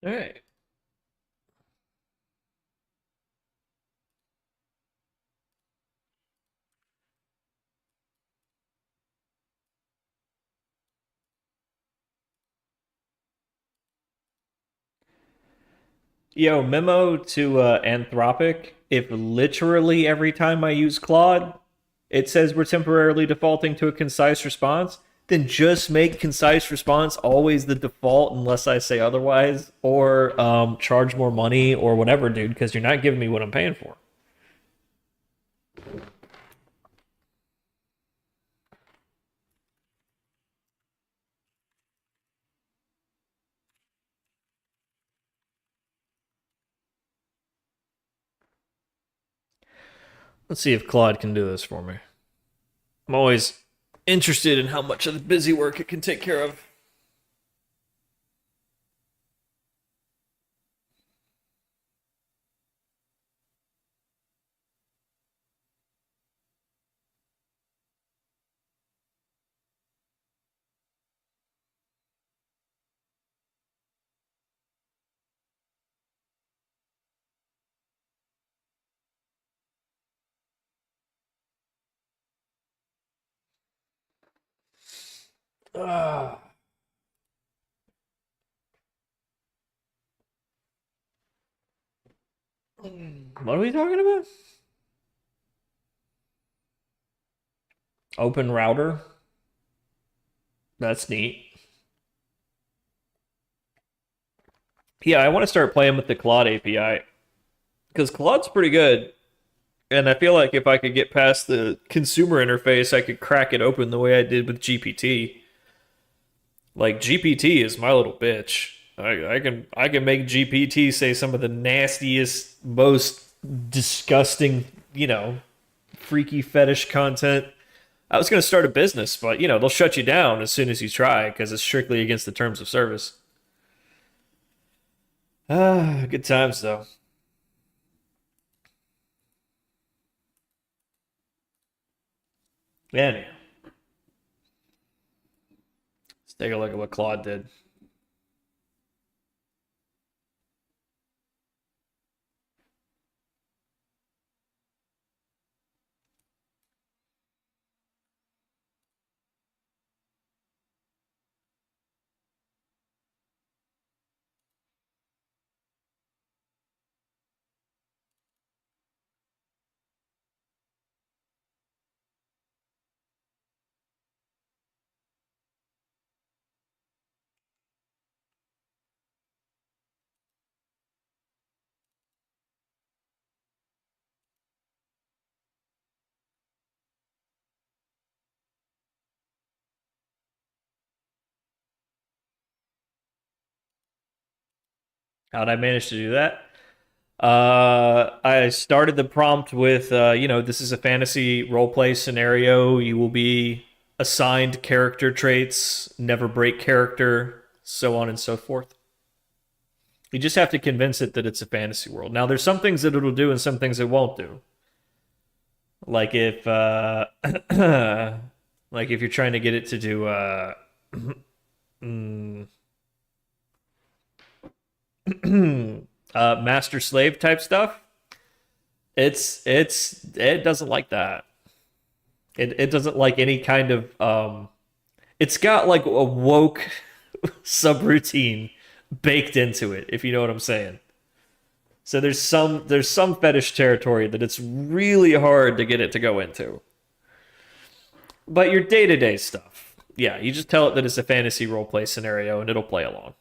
All right. Yo, memo to Anthropic. If literally every time I use Claude, it says we're temporarily defaulting to a concise response, then just make concise response always the default unless I say otherwise, or charge more money or whatever, dude, because you're not giving me what I'm paying for. Let's see if Claude can do this for me. I'm always interested in how much of the busy work it can take care of. Ah. What are we talking about? Open router. That's neat. Yeah, I want to start playing with the Claude API because Claude's pretty good. And I feel like if I could get past the consumer interface, I could crack it open the way I did with GPT. Like GPT is my little bitch. I can make GPT say some of the nastiest, most disgusting, freaky fetish content. I was going to start a business, but they'll shut you down as soon as you try because it's strictly against the terms of service. Ah, good times though. Anyhow, let's take a look at what Claude did. How did I manage to do that? I started the prompt with, this is a fantasy role play scenario. You will be assigned character traits, never break character, so on and so forth. You just have to convince it that it's a fantasy world. Now, there's some things that it'll do and some things it won't do. Like if, like if you're trying to get it to do, mm, master slave type stuff. It doesn't like that. It doesn't like any kind of it's got like a woke subroutine baked into it, if you know what I'm saying. So there's some fetish territory that it's really hard to get it to go into. But your day-to-day stuff. Yeah, you just tell it that it's a fantasy role play scenario and it'll play along.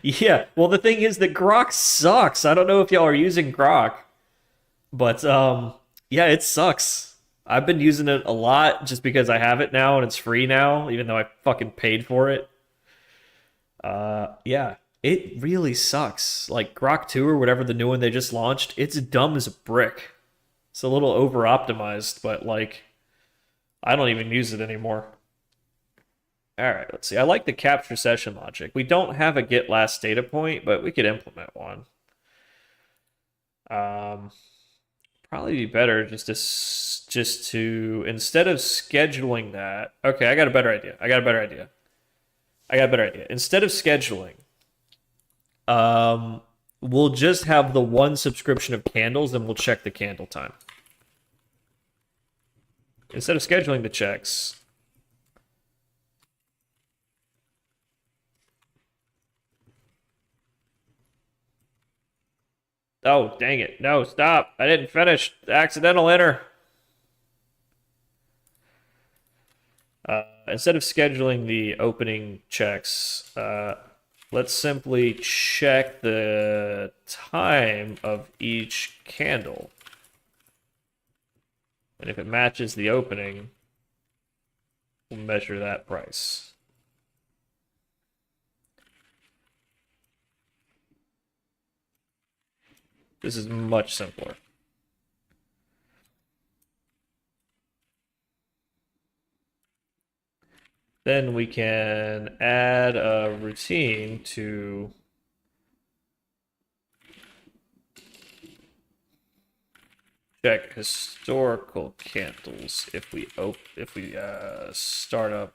Yeah, well the thing is that Grok sucks. I don't know if y'all are using Grok, but yeah, it sucks. I've been using it a lot just because I have it now and it's free now, even though I fucking paid for it. Yeah, it really sucks. Like Grok 2 or whatever the new one they just launched, it's dumb as a brick. It's a little over optimized, but like I don't even use it anymore. All right, let's see. I like the capture session logic. We don't have a get last data point, but we could implement one. Um, Probably be better just to instead of scheduling that. Okay, I got a better idea. I got a better idea. I got a better idea. Instead of scheduling, um, we'll just have the one subscription of candles, and we'll check the candle time. Instead of scheduling the checks. Oh, dang it. No, stop. I didn't finish. Accidental enter. Instead of scheduling the opening checks, let's simply check the time of each candle. And if it matches the opening, we'll measure that price. This is much simpler. Then we can add a routine to check historical candles if we start up.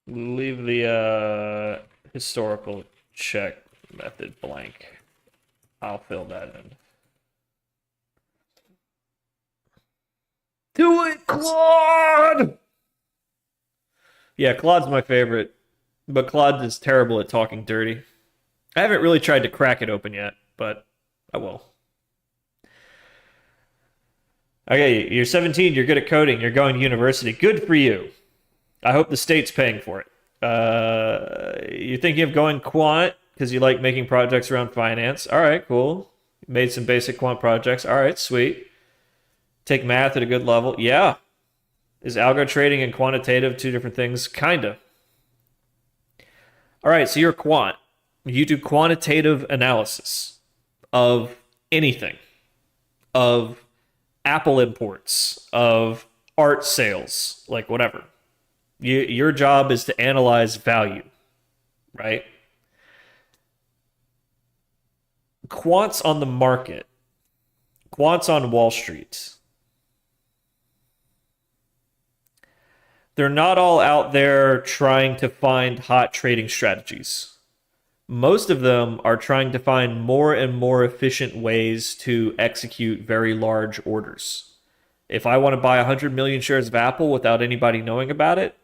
Leave the historical check method blank. I'll fill that in. Do it, Claude! Yeah, Claude's my favorite, but Claude is terrible at talking dirty. I haven't really tried to crack it open yet, but I will. Okay, you're 17, you're good at coding, you're going to university. Good for you. I hope the state's paying for it. You're thinking of going quant because you like making projects around finance. All right, cool. Made some basic quant projects. All right, sweet. Take math at a good level. Yeah. Is algo trading and quantitative two different things? Kinda. All right, so you're a quant. You do quantitative analysis of anything, of Apple imports, of art sales, like whatever. Your job is to analyze value, right? Quants on the market, quants on Wall Street, they're not all out there trying to find hot trading strategies. Most of them are trying to find more and more efficient ways to execute very large orders. If I want to buy 100 million shares of Apple without anybody knowing about it,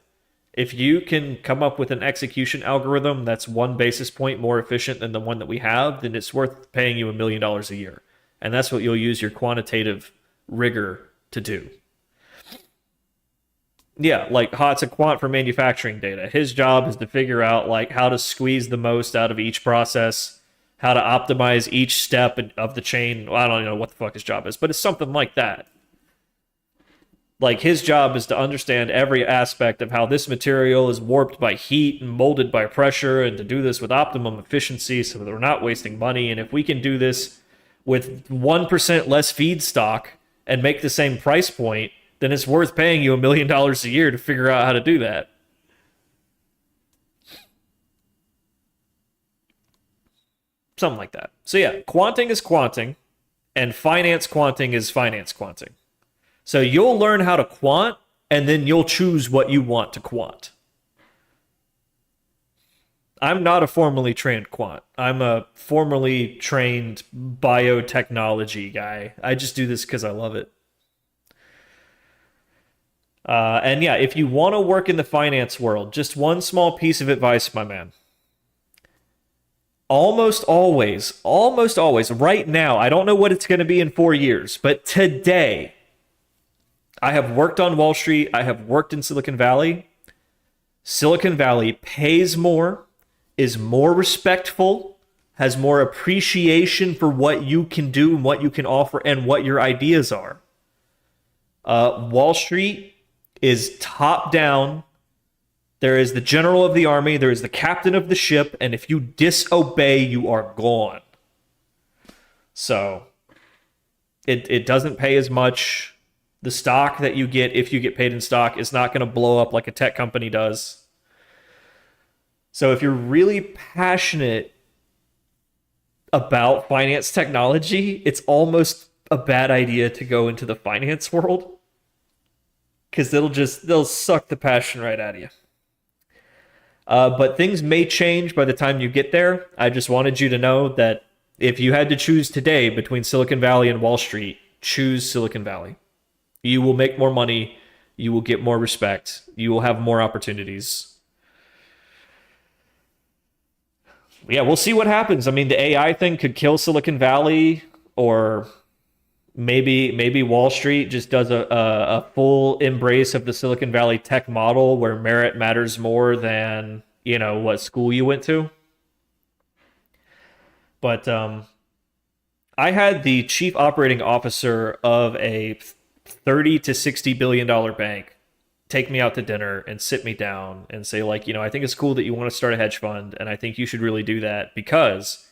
if you can come up with an execution algorithm that's 1 basis point more efficient than the one that we have, then it's worth paying you $1 million a year. And that's what you'll use your quantitative rigor to do. Yeah, like Hot's a quant for manufacturing data. His job is to figure out like how to squeeze the most out of each process, how to optimize each step of the chain. Well, I don't know what the fuck his job is, but it's something like that. Like his job is to understand every aspect of how this material is warped by heat and molded by pressure, and to do this with optimum efficiency so that we're not wasting money. And if we can do this with 1% less feedstock and make the same price point, then it's worth paying you $1 million a year to figure out how to do that. Something like that. So yeah, quanting is quanting, and finance quanting is finance quanting. So you'll learn how to quant, and then you'll choose what you want to quant. I'm not a formally trained quant. I'm a formally trained biotechnology guy. I just do this because I love it. And yeah, if you want to work in the finance world, just one small piece of advice, my man. Almost always, right now, I don't know what it's going to be in 4 years, but today, I have worked on Wall Street, I have worked in Silicon Valley. Silicon Valley pays more, is more respectful, has more appreciation for what you can do and what you can offer and what your ideas are. Wall Street is top down. There is the general of the army, there is the captain of the ship, and if you disobey, you are gone. So it doesn't pay as much. The stock that you get, if you get paid in stock, is not going to blow up like a tech company does. So if you're really passionate about finance technology, it's almost a bad idea to go into the finance world, because they'll suck the passion right out of you. But things may change by the time you get there. I just wanted you to know that if you had to choose today between Silicon Valley and Wall Street, choose Silicon Valley. You will make more money. You will get more respect. You will have more opportunities. Yeah, we'll see what happens. I mean, the AI thing could kill Silicon Valley, or maybe Wall Street just does a full embrace of the Silicon Valley tech model where merit matters more than, what school you went to. But I had the chief operating officer of a 30 to 60 billion dollar bank take me out to dinner and sit me down and say, like, I think it's cool that you want to start a hedge fund, and I think you should really do that, because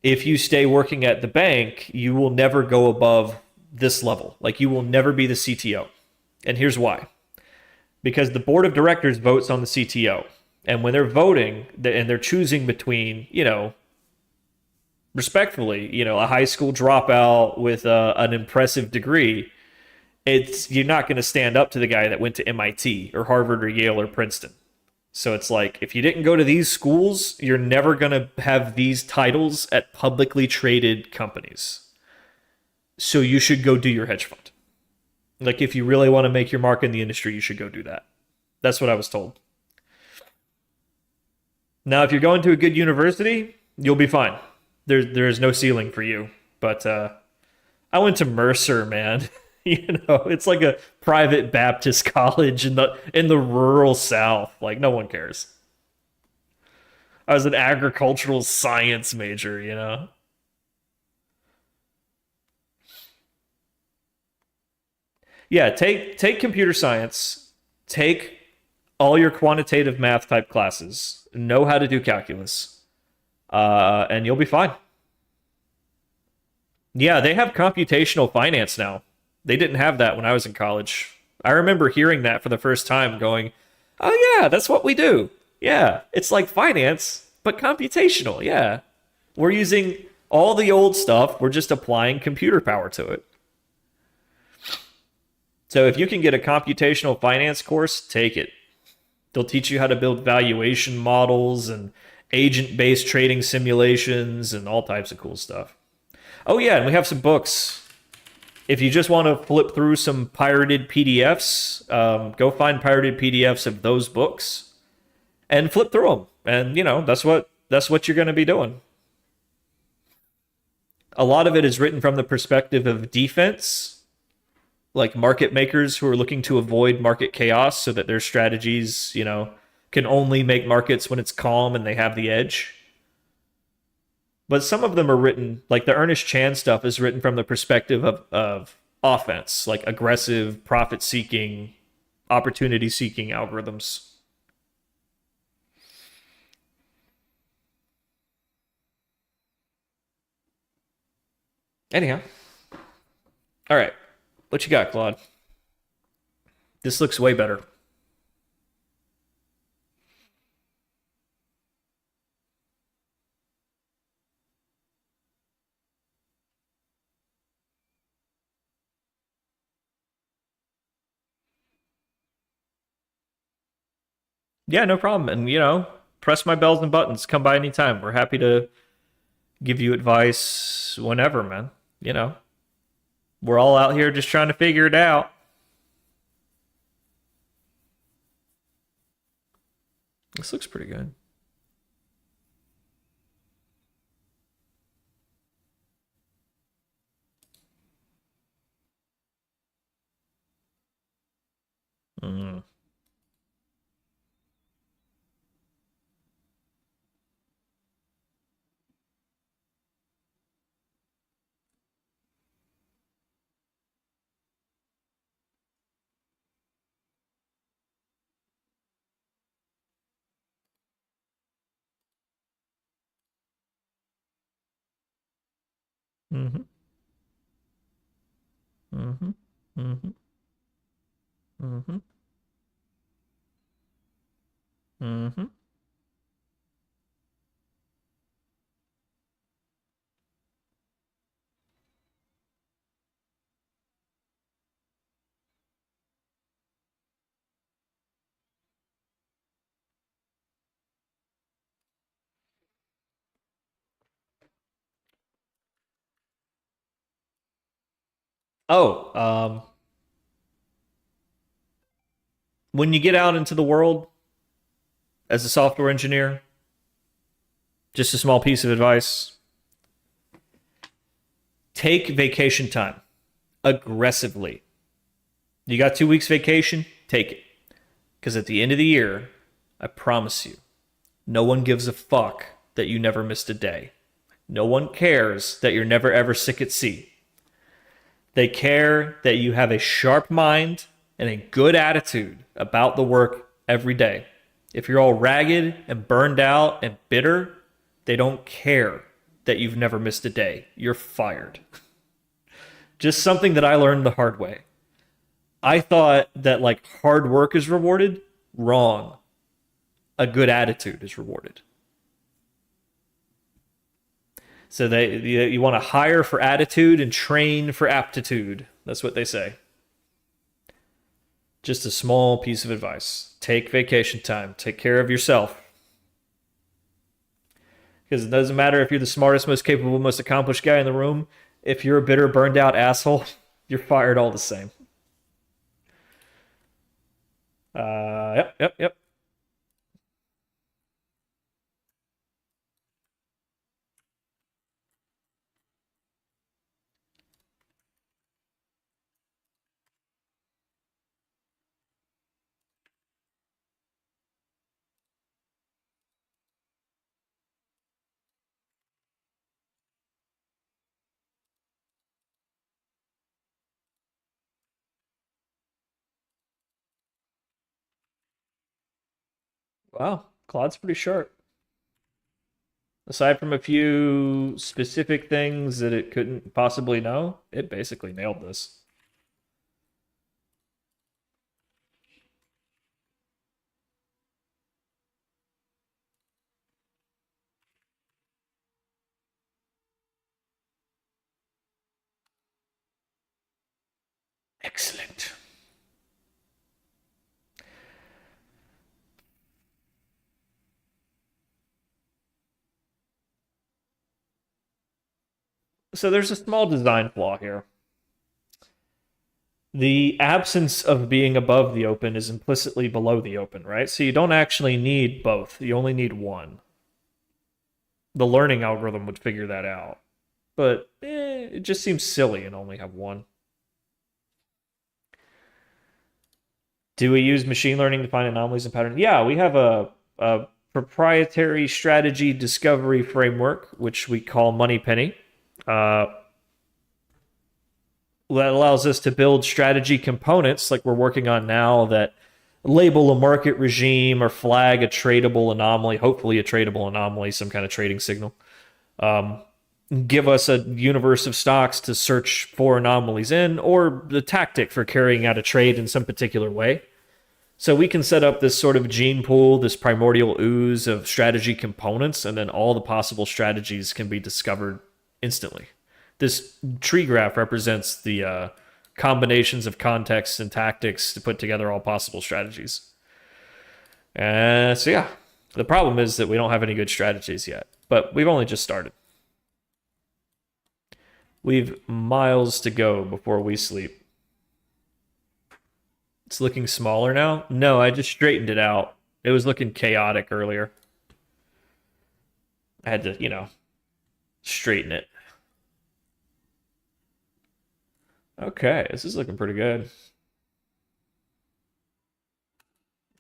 if you stay working at the bank, you will never go above this level. Like, you will never be the CTO. And here's why. Because the board of directors votes on the CTO. And when they're voting and they're choosing between, respectfully, a high school dropout with an impressive degree, you're not going to stand up to the guy that went to MIT or Harvard or Yale or Princeton. So it's like, if you didn't go to these schools, you're never going to have these titles at publicly traded companies. So you should go do your hedge fund. Like, if you really want to make your mark in the industry, you should go do that. That's what I was told. Now, if you're going to a good university, you'll be fine. There is no ceiling for you. But I went to Mercer, man. You know, it's like a private Baptist college in the rural South. Like no one cares. I was an agricultural science major, you know. Yeah, take computer science, take all your quantitative math type classes, know how to do calculus, and you'll be fine. Yeah, they have computational finance now. They didn't have that when I was in college. I remember hearing that for the first time, going, "Oh yeah, that's what we do. Yeah, it's like finance, but computational. Yeah, we're using all the old stuff. We're just applying computer power to it." So if you can get a computational finance course, take it. They'll teach you how to build valuation models and agent based trading simulations and all types of cool stuff. Oh, yeah, and we have some books. If you just want to flip through some pirated PDFs, go find pirated PDFs of those books and flip through them. And you know that's what you're going to be doing. A lot of it is written from the perspective of defense, like market makers who are looking to avoid market chaos so that their strategies, can only make markets when it's calm and they have the edge. But some of them are written, like the Ernest Chan stuff is written from the perspective of offense, like aggressive, profit seeking, opportunity seeking algorithms. Anyhow, all right. What you got, Claude? This looks way better. Yeah, no problem. And, press my bells and buttons. Come by anytime. We're happy to give you advice whenever, man. You know, we're all out here just trying to figure it out. This looks pretty good. Mm. Mm-hmm. Mm-hmm. Mm-hmm. Mm-hmm. Mm-hmm. Oh, when you get out into the world as a software engineer, just a small piece of advice: take vacation time aggressively. You got 2 weeks vacation? Take it. Because at the end of the year, I promise you, no one gives a fuck that you never missed a day. No one cares that you're never ever sick at sea. They care that you have a sharp mind and a good attitude about the work every day. If you're all ragged and burned out and bitter, they don't care that you've never missed a day. You're fired. Just something that I learned the hard way. I thought that like hard work is rewarded. Wrong. A good attitude is rewarded. So you want to hire for attitude and train for aptitude. That's what they say. Just a small piece of advice. Take vacation time. Take care of yourself. Because it doesn't matter if you're the smartest, most capable, most accomplished guy in the room. If you're a bitter, burned out asshole, you're fired all the same. Yep, yep, yep. Wow, Claude's pretty sharp. Aside from a few specific things that it couldn't possibly know, it basically nailed this. Excellent. So there's a small design flaw here. The absence of being above the open is implicitly below the open, right? So you don't actually need both. You only need one. The learning algorithm would figure that out. But it just seems silly and only have one. Do we use machine learning to find anomalies and patterns? Yeah, we have a proprietary strategy discovery framework, which we call Moneypenny. Uh, that allows us to build strategy components like we're working on now that label a market regime or flag a tradable anomaly, hopefully a tradable anomaly, some kind of trading signal. Um, Give us a universe of stocks to search for anomalies in, or the tactic for carrying out a trade in some particular way. So we can set up this sort of gene pool, this primordial ooze of strategy components, and then all the possible strategies can be discovered instantly. This tree graph represents the combinations of contexts and tactics to put together all possible strategies. So yeah, the problem is that we don't have any good strategies yet, but we've only just started. We've miles to go before we sleep. It's looking smaller now. No, I just straightened it out. It was looking chaotic earlier. I had to, straighten it. Okay, this is looking pretty good.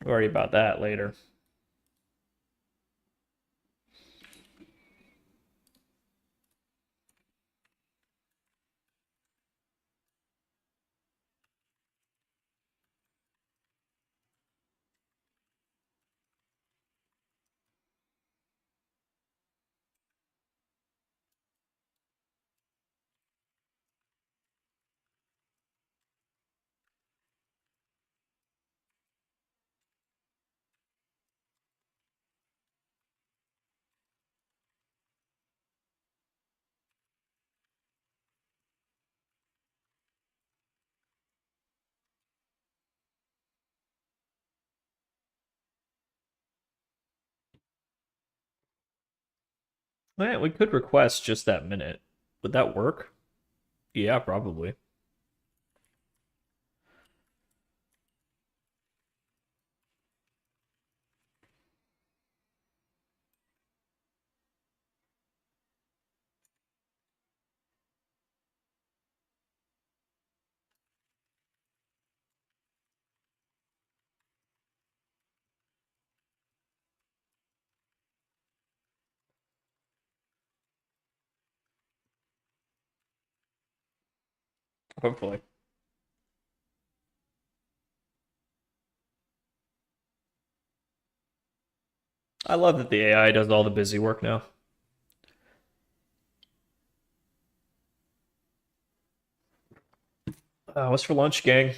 Worry about that later. Man, we could request just that minute. Would that work? Yeah, probably. Hopefully. I love that the AI does all the busy work now. What's for lunch, gang?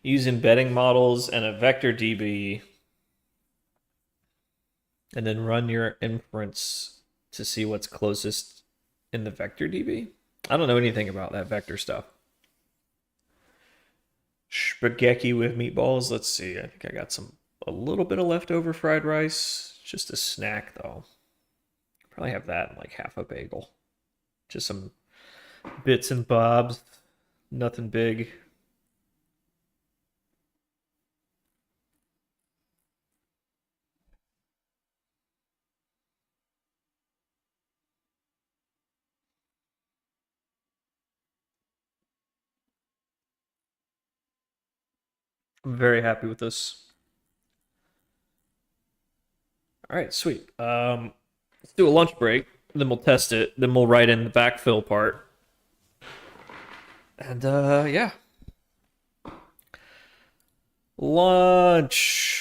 Use embedding models and a vector DB, and then run your inference to see what's closest in the vector DB. I don't know anything about that vector stuff. Spaghetti with meatballs. Let's see. I think I got a little bit of leftover fried rice. Just a snack though. Probably have that in like half a bagel. Just some bits and bobs. Nothing big. I'm very happy with this. All right, sweet. Let's do a lunch break, then we'll test it, then we'll write in the backfill part. And yeah, lunch.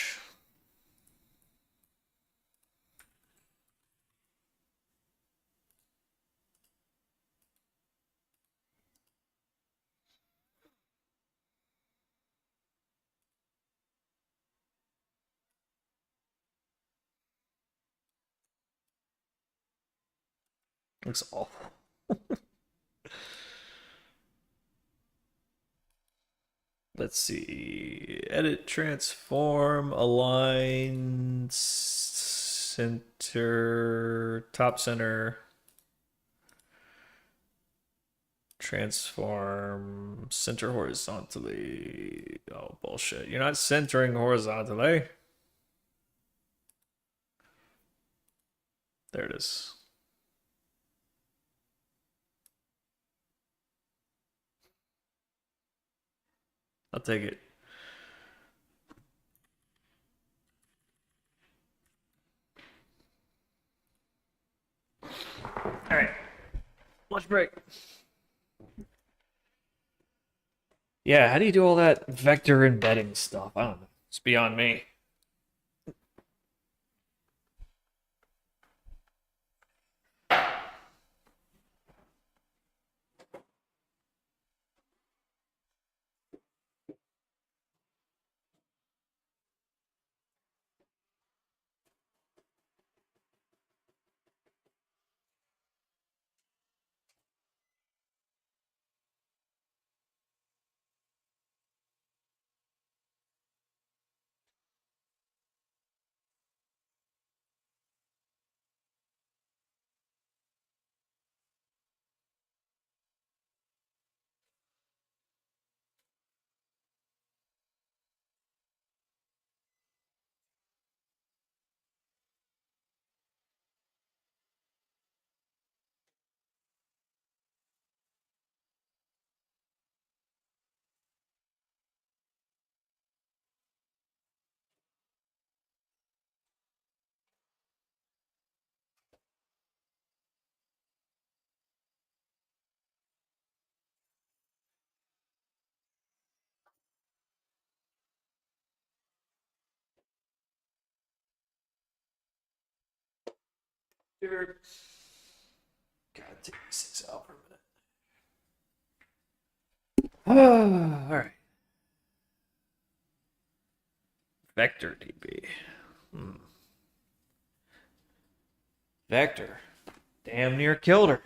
Looks awful. Let's see. Edit, transform, align, center, top center, transform, center horizontally. Oh, bullshit. You're not centering horizontally. There it is. I'll take it. All right. Lunch break. Yeah, how do you do all that vector embedding stuff? I don't know. It's beyond me. God, take this out for a minute. All right. Vector DB. Vector. Damn near killed her.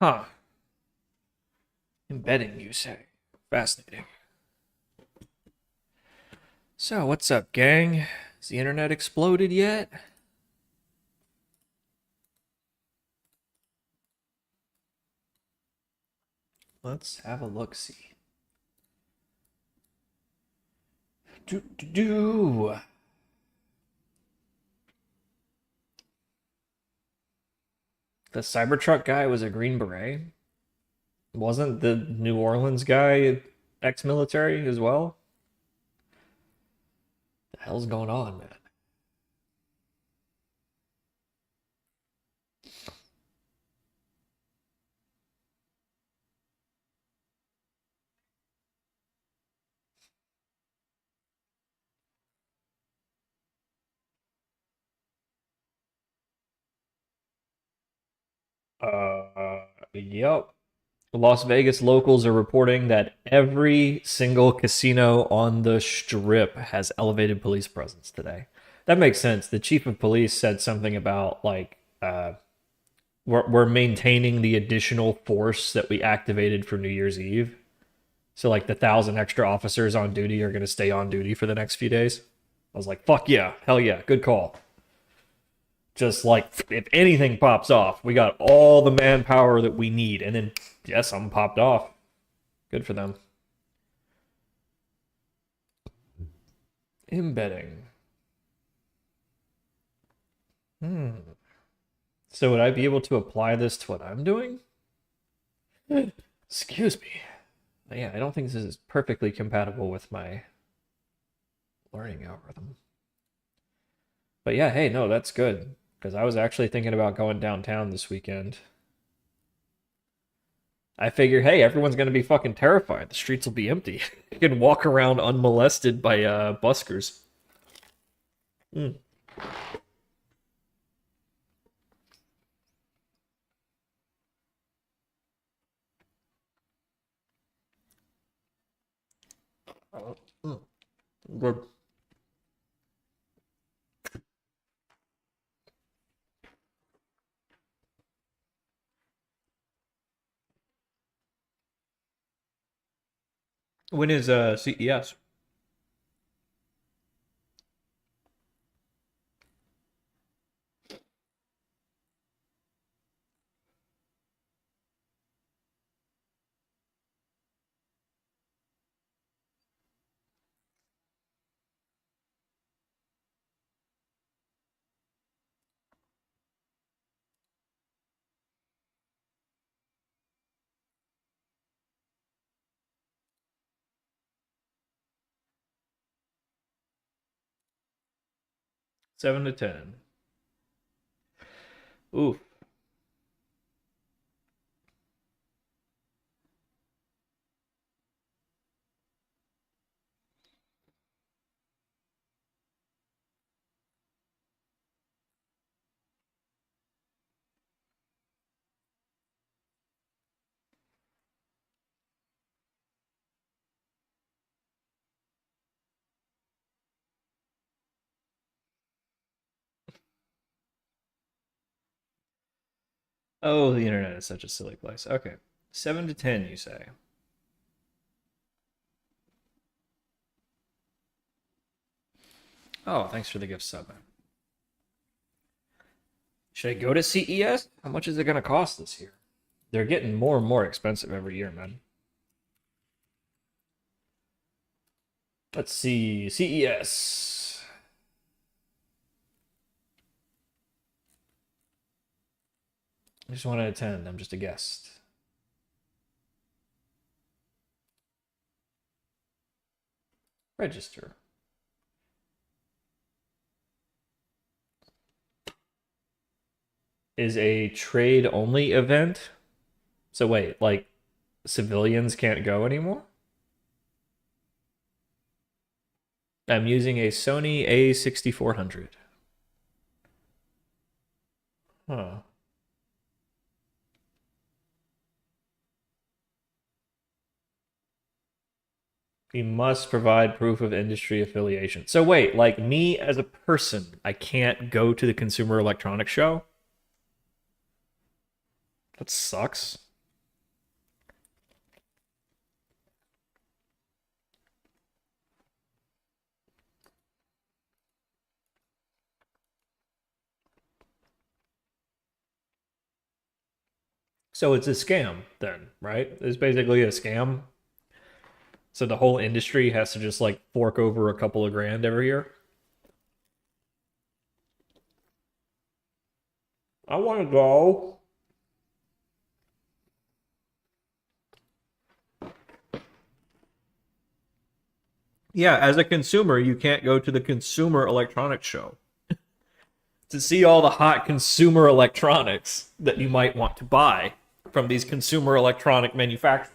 Huh. Embedding, you say? Fascinating. So, what's up, gang? Has the internet exploded yet? Let's have a look-see. Do. The Cybertruck guy was a Green Beret? Wasn't the New Orleans guy ex-military as well? The hell's going on, man? Yep. Las Vegas locals are reporting that every single casino on the strip has elevated police presence today. That makes sense. The chief of police said something about like we're maintaining the additional force that we activated for New Year's Eve. So like the 1,000 extra officers on duty are going to stay on duty for the next few days. I was like, fuck yeah, hell yeah, good call. Just like if anything pops off, we got all the manpower that we need, and then yeah, something popped off. Good for them. Embedding. So would I be able to apply this to what I'm doing? Excuse me. Yeah, I don't think this is perfectly compatible with my learning algorithm. But yeah, hey, no, that's good. Because I was actually thinking about going downtown this weekend. I figure, hey, everyone's gonna be fucking terrified. The streets will be empty. You can walk around unmolested by buskers. Mm. Good. When is CES? 7 to 10. Ooh. Oh, the internet is such a silly place. Okay. 7 to 10, you say? Oh, thanks for the gift sub, man. Should I go to CES? How much is it gonna cost this year? They're getting more and more expensive every year, man. Let's see. CES. I just want to attend. I'm just a guest. Register. Is a trade only event. So wait, like civilians can't go anymore? I'm using a Sony A6400. Huh. You must provide proof of industry affiliation. So wait, like me as a person, I can't go to the Consumer Electronics Show? That sucks. So it's a scam then, right? It's basically a scam. So the whole industry has to just like fork over a couple of grand every year. I want to go. Yeah, as a consumer, you can't go to the Consumer Electronics Show to see all the hot consumer electronics that you might want to buy from these consumer electronic manufacturers.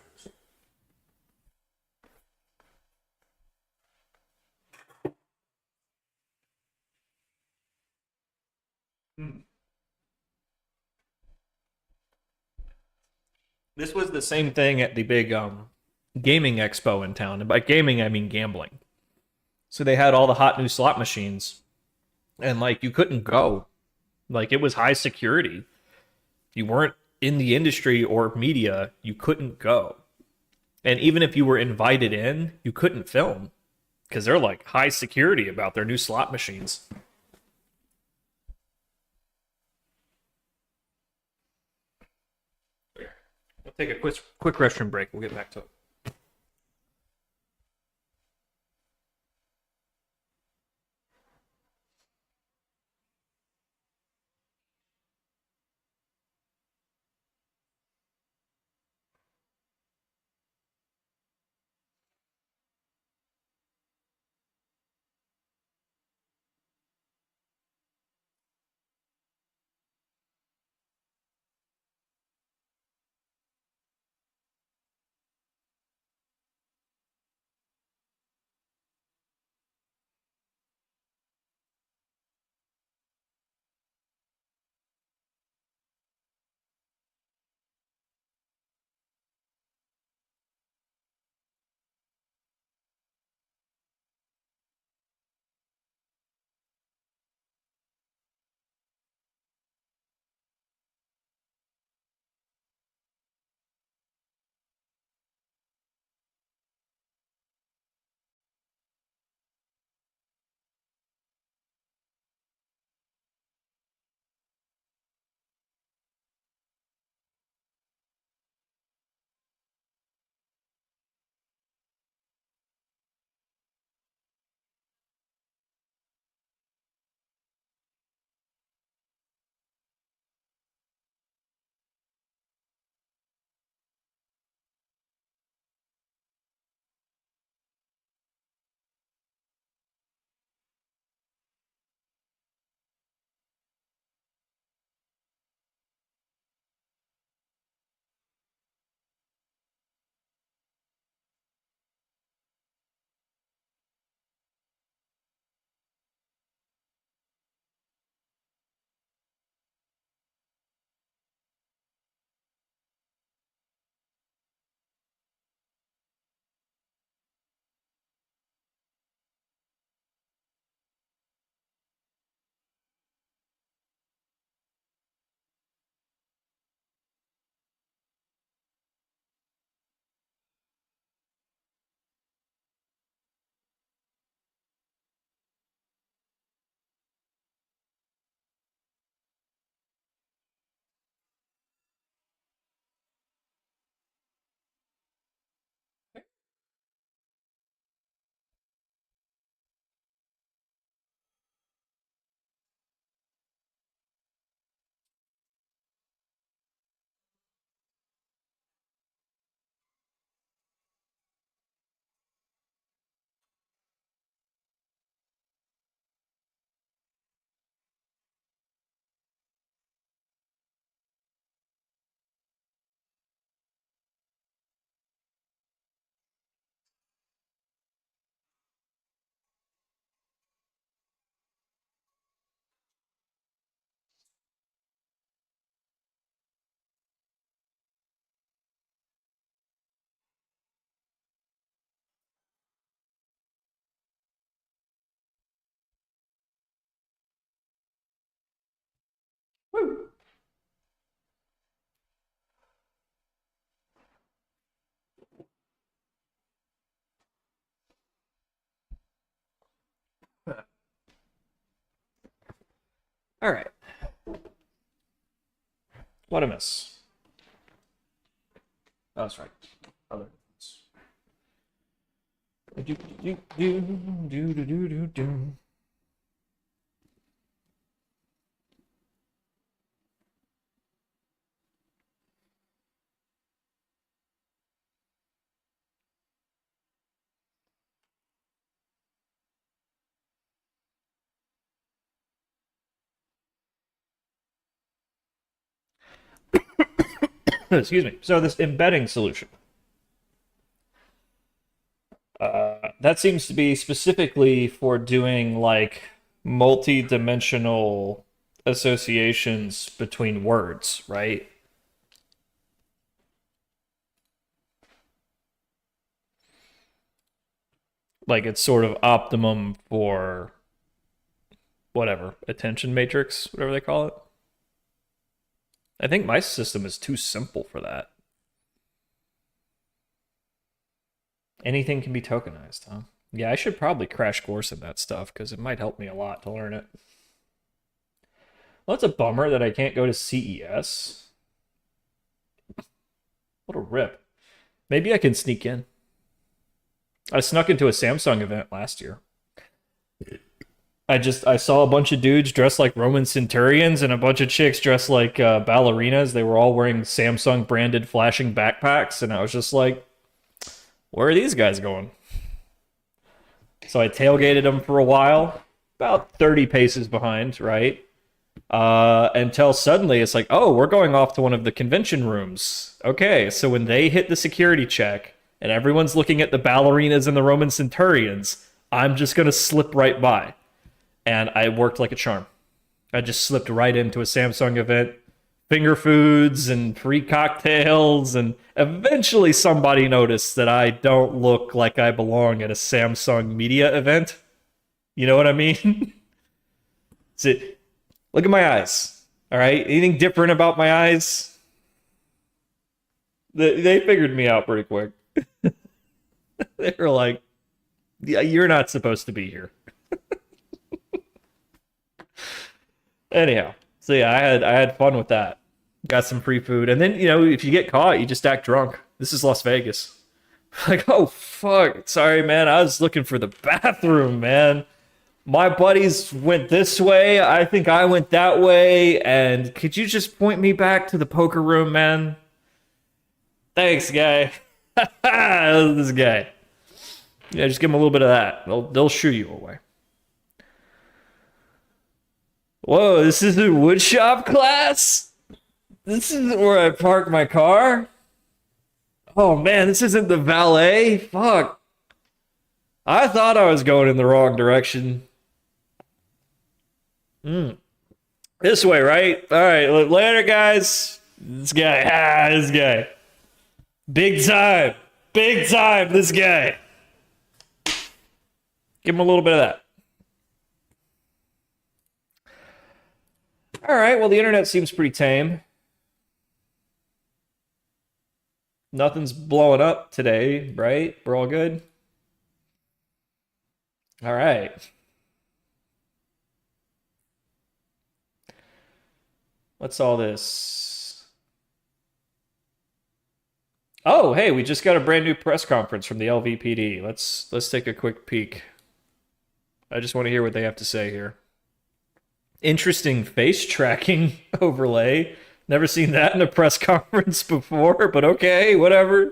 This was the same thing at the big gaming expo in town. And by gaming, I mean gambling. So they had all the hot new slot machines, and like you couldn't go. Like it was high security. You weren't in the industry or media, you couldn't go. And even if you were invited in, you couldn't film because they're like high security about their new slot machines. We'll take a quick restroom break. We'll get back to it. All right. What a miss. Oh, that's right. Other. Do, do, do, do, do, do, do, do. Excuse me. So this embedding solution, that seems to be specifically for doing like multi-dimensional associations between words, right? Like it's sort of optimum for whatever, attention matrix, whatever they call it. I think my system is too simple for that. Anything can be tokenized, huh? Yeah, I should probably crash course in that stuff because it might help me a lot to learn it. Well, it's a bummer that I can't go to CES. What a rip. Maybe I can sneak in. I snuck into a Samsung event last year. I saw a bunch of dudes dressed like Roman centurions and a bunch of chicks dressed like ballerinas. They were all wearing Samsung branded flashing backpacks, and I was just like, where are these guys going? So I tailgated them for a while, about 30 paces behind, right? Until suddenly it's like, oh, we're going off to one of the convention rooms. Okay, so when they hit the security check and everyone's looking at the ballerinas and the Roman centurions, I'm just going to slip right by. And I worked like a charm. I just slipped right into a Samsung event, finger foods and free cocktails, and eventually somebody noticed that I don't look like I belong at a Samsung media event. You know what I mean? Look at my eyes. All right? Anything different about my eyes? They figured me out pretty quick. They were like, yeah, you're not supposed to be here. Anyhow, so yeah, I had fun with that. Got some free food, and then if you get caught, you just act drunk. This is Las Vegas. Like, oh fuck, sorry man, I was looking for the bathroom, man. My buddies went this way. I think I went that way, and could you just point me back to the poker room, man? Thanks, guy. This guy. Yeah, just give him a little bit of that. They'll shoo you away. Whoa, this is a woodshop class? This isn't where I park my car? Oh man, this isn't the valet? Fuck. I thought I was going in the wrong direction. This way, right? Alright, later guys. This guy. Big time. Big time, this guy. Give him a little bit of that. All right, well, the internet seems pretty tame. Nothing's blowing up today, right? We're all good? All right. What's all this? Oh, hey, we just got a brand new press conference from the LVPD. Let's take a quick peek. I just want to hear what they have to say here. Interesting face tracking overlay. Never seen that in a press conference before, but okay, whatever.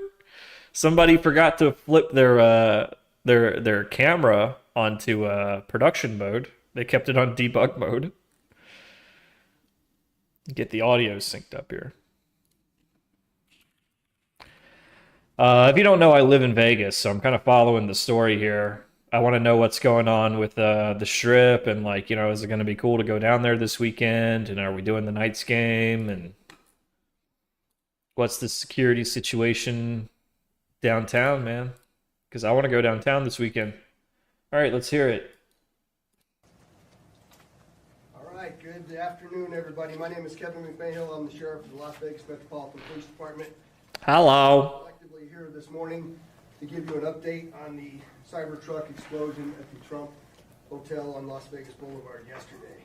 Somebody forgot to flip their camera onto production mode. They kept it on debug mode. Get the audio synced up here. If you don't know, I live in Vegas, so I'm kind of following the story here. I want to know what's going on with the Strip, and like, is it going to be cool to go down there this weekend? And are we doing the Knights game? And what's the security situation downtown, man? Because I want to go downtown this weekend. All right, let's hear it.
All right, good afternoon, everybody. My name is Kevin McMahill. I'm the sheriff of the Las Vegas Metropolitan Police Department.
Hello.
Collectively here this morning to give you an update on the Cybertruck explosion at the Trump Hotel on Las Vegas Boulevard yesterday.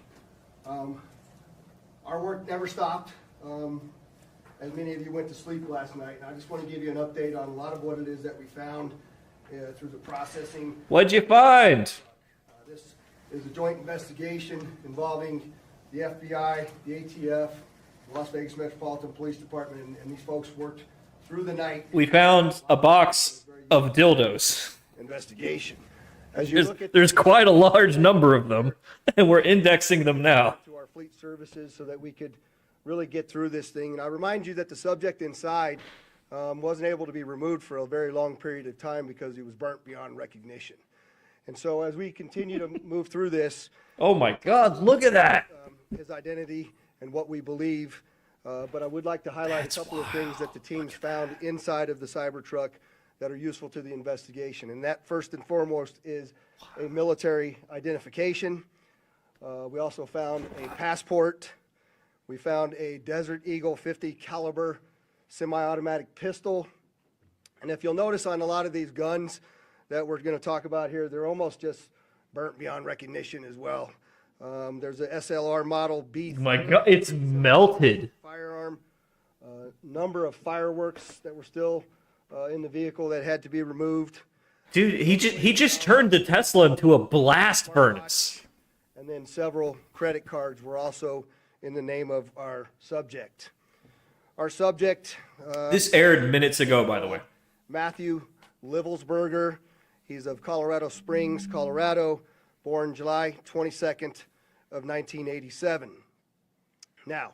Our work never stopped. As many of you went to sleep last night, and I just want to give you an update on a lot of what it is that we found through the processing.
What'd you find?
This is a joint investigation involving the FBI, the ATF, the Las Vegas Metropolitan Police Department, and these folks worked through the night.
We found a box of dildos.
Investigation. As you look at
There's quite a large number of them, and we're indexing them now.
to our fleet services so that we could really get through this thing. And I remind you that the subject inside wasn't able to be removed for a very long period of time because he was burnt beyond recognition. And so as we continue to move through this,
Oh my God, look at that.
his identity and what we believe, but I would like to highlight a couple of things that the teams found inside of the Cybertruck that are useful to the investigation. And that first and foremost is a military identification. We also found a passport. We found a Desert Eagle 50 caliber semi-automatic pistol. And if you'll notice on a lot of these guns that we're going to talk about here, they're almost just burnt beyond recognition as well. There's a SLR model B.
My God, it's melted.
Firearm, number of fireworks that were still in the vehicle that had to be removed.
Dude, he just turned the Tesla into a blast furnace.
And then several credit cards were also in the name of our subject. Our subject,
This aired minutes ago, by the way.
Matthew Livelsberger. He's of Colorado Springs, Colorado, born July 22nd of 1987. Now,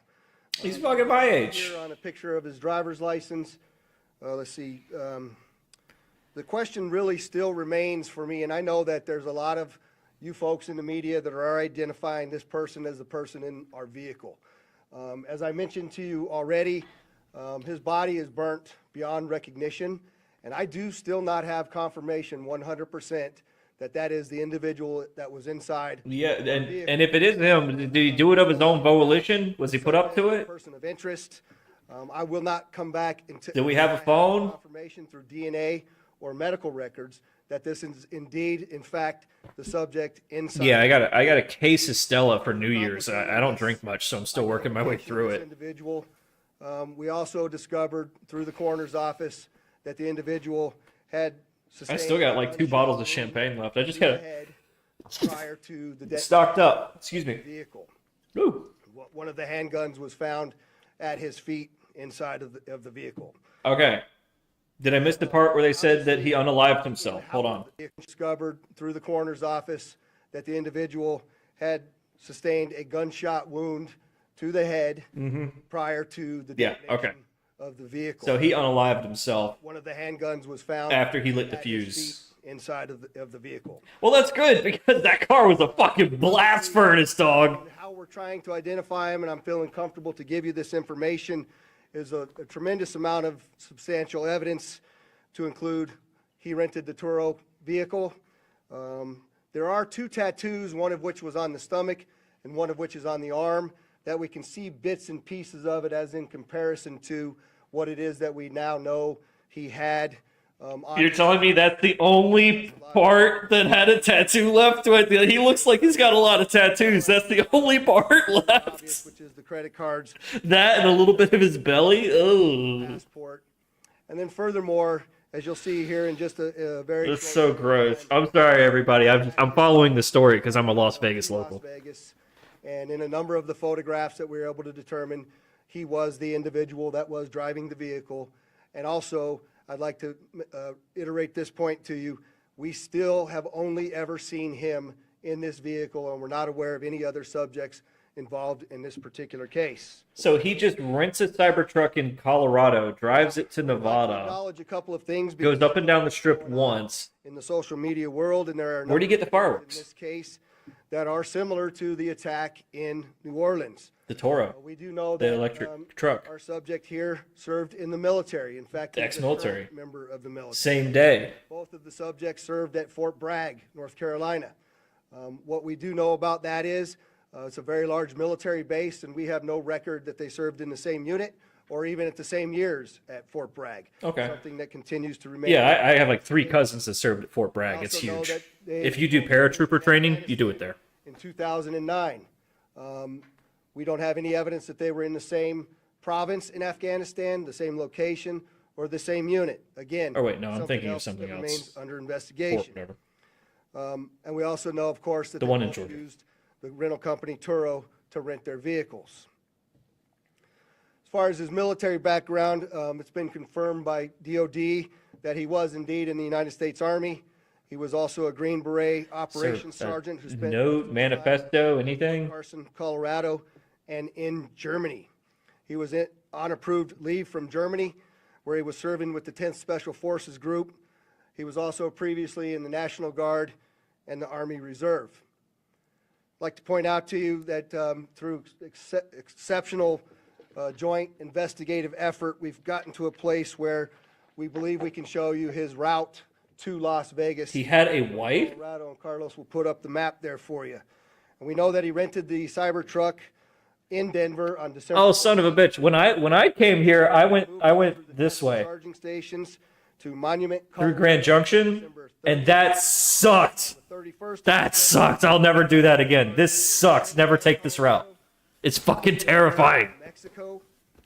He's fucking my age.
here on a picture of his driver's license. Let's see. The question really still remains for me, and I know that there's a lot of you folks in the media that are identifying this person as the person in our vehicle. As I mentioned to you already, his body is burnt beyond recognition, and I do still not have confirmation 100% that that is the individual that was inside.
Yeah, and if it is him, did he do it of his own volition? Was he put up to it?
Person of interest. I will not come back until
Do we have a
I
phone?
confirmation through DNA or medical records that this is indeed, in fact, the subject inside.
Yeah, I got a case of Stella for New Year's. I don't drink much, so I'm still working my way through
This
it.
individual. We also discovered through the coroner's office that the individual had
I
sustained
still got like 2
gunshot
bottles of
wound
champagne left. I just
to the
got
head prior to the
stocked up. Excuse me.
vehicle.
Ooh.
One of the handguns was found at his feet inside of the vehicle.
Okay. Did I miss the part where they said that he unalived himself? Hold on.
Discovered through the coroner's office that the individual had sustained a gunshot wound to the head prior to the
Yeah,
detonation
okay.
of the vehicle.
So he unalived himself
One of the handguns was found
after he lit the
at his
fuse.
feet inside of the vehicle.
Well, that's good because that car was a fucking blast furnace, dog.
How we're trying to identify him, and I'm feeling comfortable to give you this information, is a tremendous amount of substantial evidence to include he rented the Turo vehicle. There are 2 tattoos, one of which was on the stomach and one of which is on the arm, that we can see bits and pieces of it as in comparison to what it is that we now know he had.
You're telling me that's the only part that had a tattoo left to it? He looks like he's got a lot of tattoos. That's the only part left.
which is the credit cards,
That and a little bit of his belly. Oh,
passport. And then furthermore, as you'll see here in just a very
that's
short
so gross. I'm sorry, everybody. I'm following the story because I'm a Las Vegas
Las
local.
Vegas. And in a number of the photographs that we were able to determine, he was the individual that was driving the vehicle. And also, I'd like to iterate this point to you. We still have only ever seen him in this vehicle, and we're not aware of any other subjects involved in this particular case.
So he just rents a Cybertruck in Colorado, drives it to
I'd like to
Nevada,
acknowledge a couple of things
goes up and down the strip once.
in the social media world, and there are
Where'd he get the fireworks?
in this case that are similar to the attack in New Orleans.
The Toro.
We do know
The
that
electric truck.
our subject here served in the military. In fact, he's a
Ex-military.
current member of the military.
Same day.
Both of the subjects served at Fort Bragg, North Carolina. What we do know about that is it's a very large military base, and we have no record that they served in the same unit or even at the same years at Fort Bragg.
Okay.
Something that continues to remain.
Yeah, I have like 3 cousins that served at Fort Bragg. It's
also know
huge.
that they-
If you do paratrooper training, you do it there.
In 2009. We don't have any evidence that they were in the same province in Afghanistan, the same location, or the same unit. Again,
Oh, wait, no, I'm thinking of something
that
else.
remains under
Or
investigation.
whatever.
And we also know, of course, that
The
they
one in
both
Georgia.
used the rental company Turo to rent their vehicles. As far as his military background, it's been confirmed by DOD that he was indeed in the United States Army. He was also a Green Beret operations sergeant who spent
no
most of his time
manifesto,
in
anything?
Carson, Colorado, and in Germany. He was on approved leave from Germany, where he was serving with the 10th Special Forces Group. He was also previously in the National Guard and the Army Reserve. I'd like to point out to you that through exceptional joint investigative effort, we've gotten to a place where we believe we can show you his route to Las Vegas.
He had a wife?
Colorado, and Carlos will put up the map there for you. And we know that he rented the Cybertruck in Denver on December.
Oh, son of a bitch! When I came here, I went this way
Charging stations to Monument
through Grand Junction, and that sucked. That sucked. I'll never do that again. This sucks. Never take this route. It's fucking terrifying.
Mexico.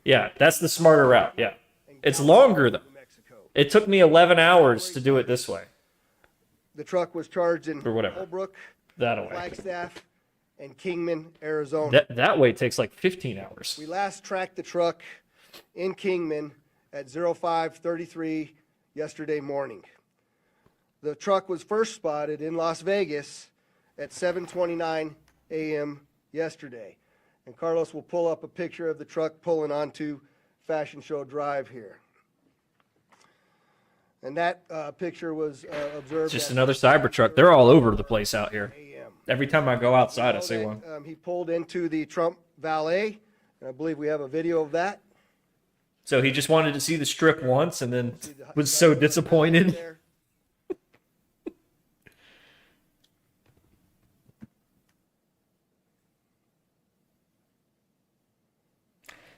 Yeah, that's the smarter route. Yeah, it's longer though. It took me 11 hours to do it this way.
The truck was charged in
Or whatever.
Holbrook,
That way.
Flagstaff, and Kingman, Arizona.
That way takes like 15 hours.
We last tracked the truck in Kingman at 05:33 yesterday morning. The truck was first spotted in Las Vegas at 7:29 a.m. yesterday. And Carlos will pull up a picture of the truck pulling onto Fashion Show Drive here. And that picture was observed.
Just another Cybertruck. They're all over the place out here.
a.m.
Every time I go outside, I see
That,
one.
he pulled into the Trump Valet, and I believe we have a video of that.
So he just wanted to see the strip once and then was so disappointed.
There.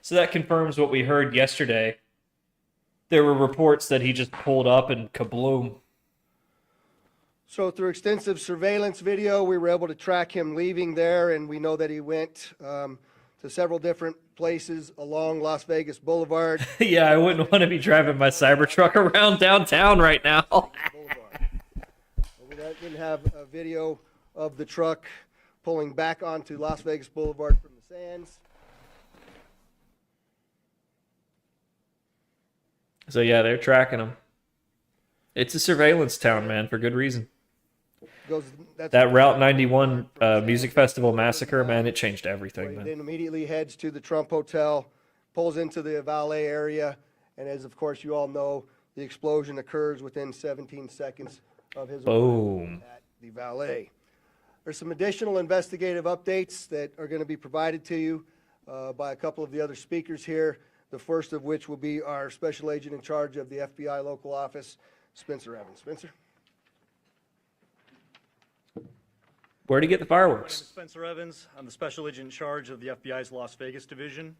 So that confirms what we heard yesterday. There were reports that he just pulled up and kabloom.
So through extensive surveillance video, we were able to track him leaving there, and we know that he went to several different places along Las Vegas Boulevard.
Yeah, I wouldn't want to be driving my Cybertruck around downtown right now.
Boulevard. We didn't have a video of the truck pulling back onto Las Vegas Boulevard from the sands.
So yeah, they're tracking him. It's a surveillance town, man, for good reason. That Route 91 music festival massacre, man, it changed everything, man.
Then immediately heads to the Trump Hotel, pulls into the valet area, and as of course you all know, the explosion occurs within 17 seconds of his
Boom.
at the valet. There's some additional investigative updates that are going to be provided to you by a couple of the other speakers here. The first of which will be our special agent in charge of the FBI local office, Spencer Evans. Spencer?
Where'd he get the
My name is
fireworks?
Spencer Evans. I'm the special agent in charge of the FBI's Las Vegas division.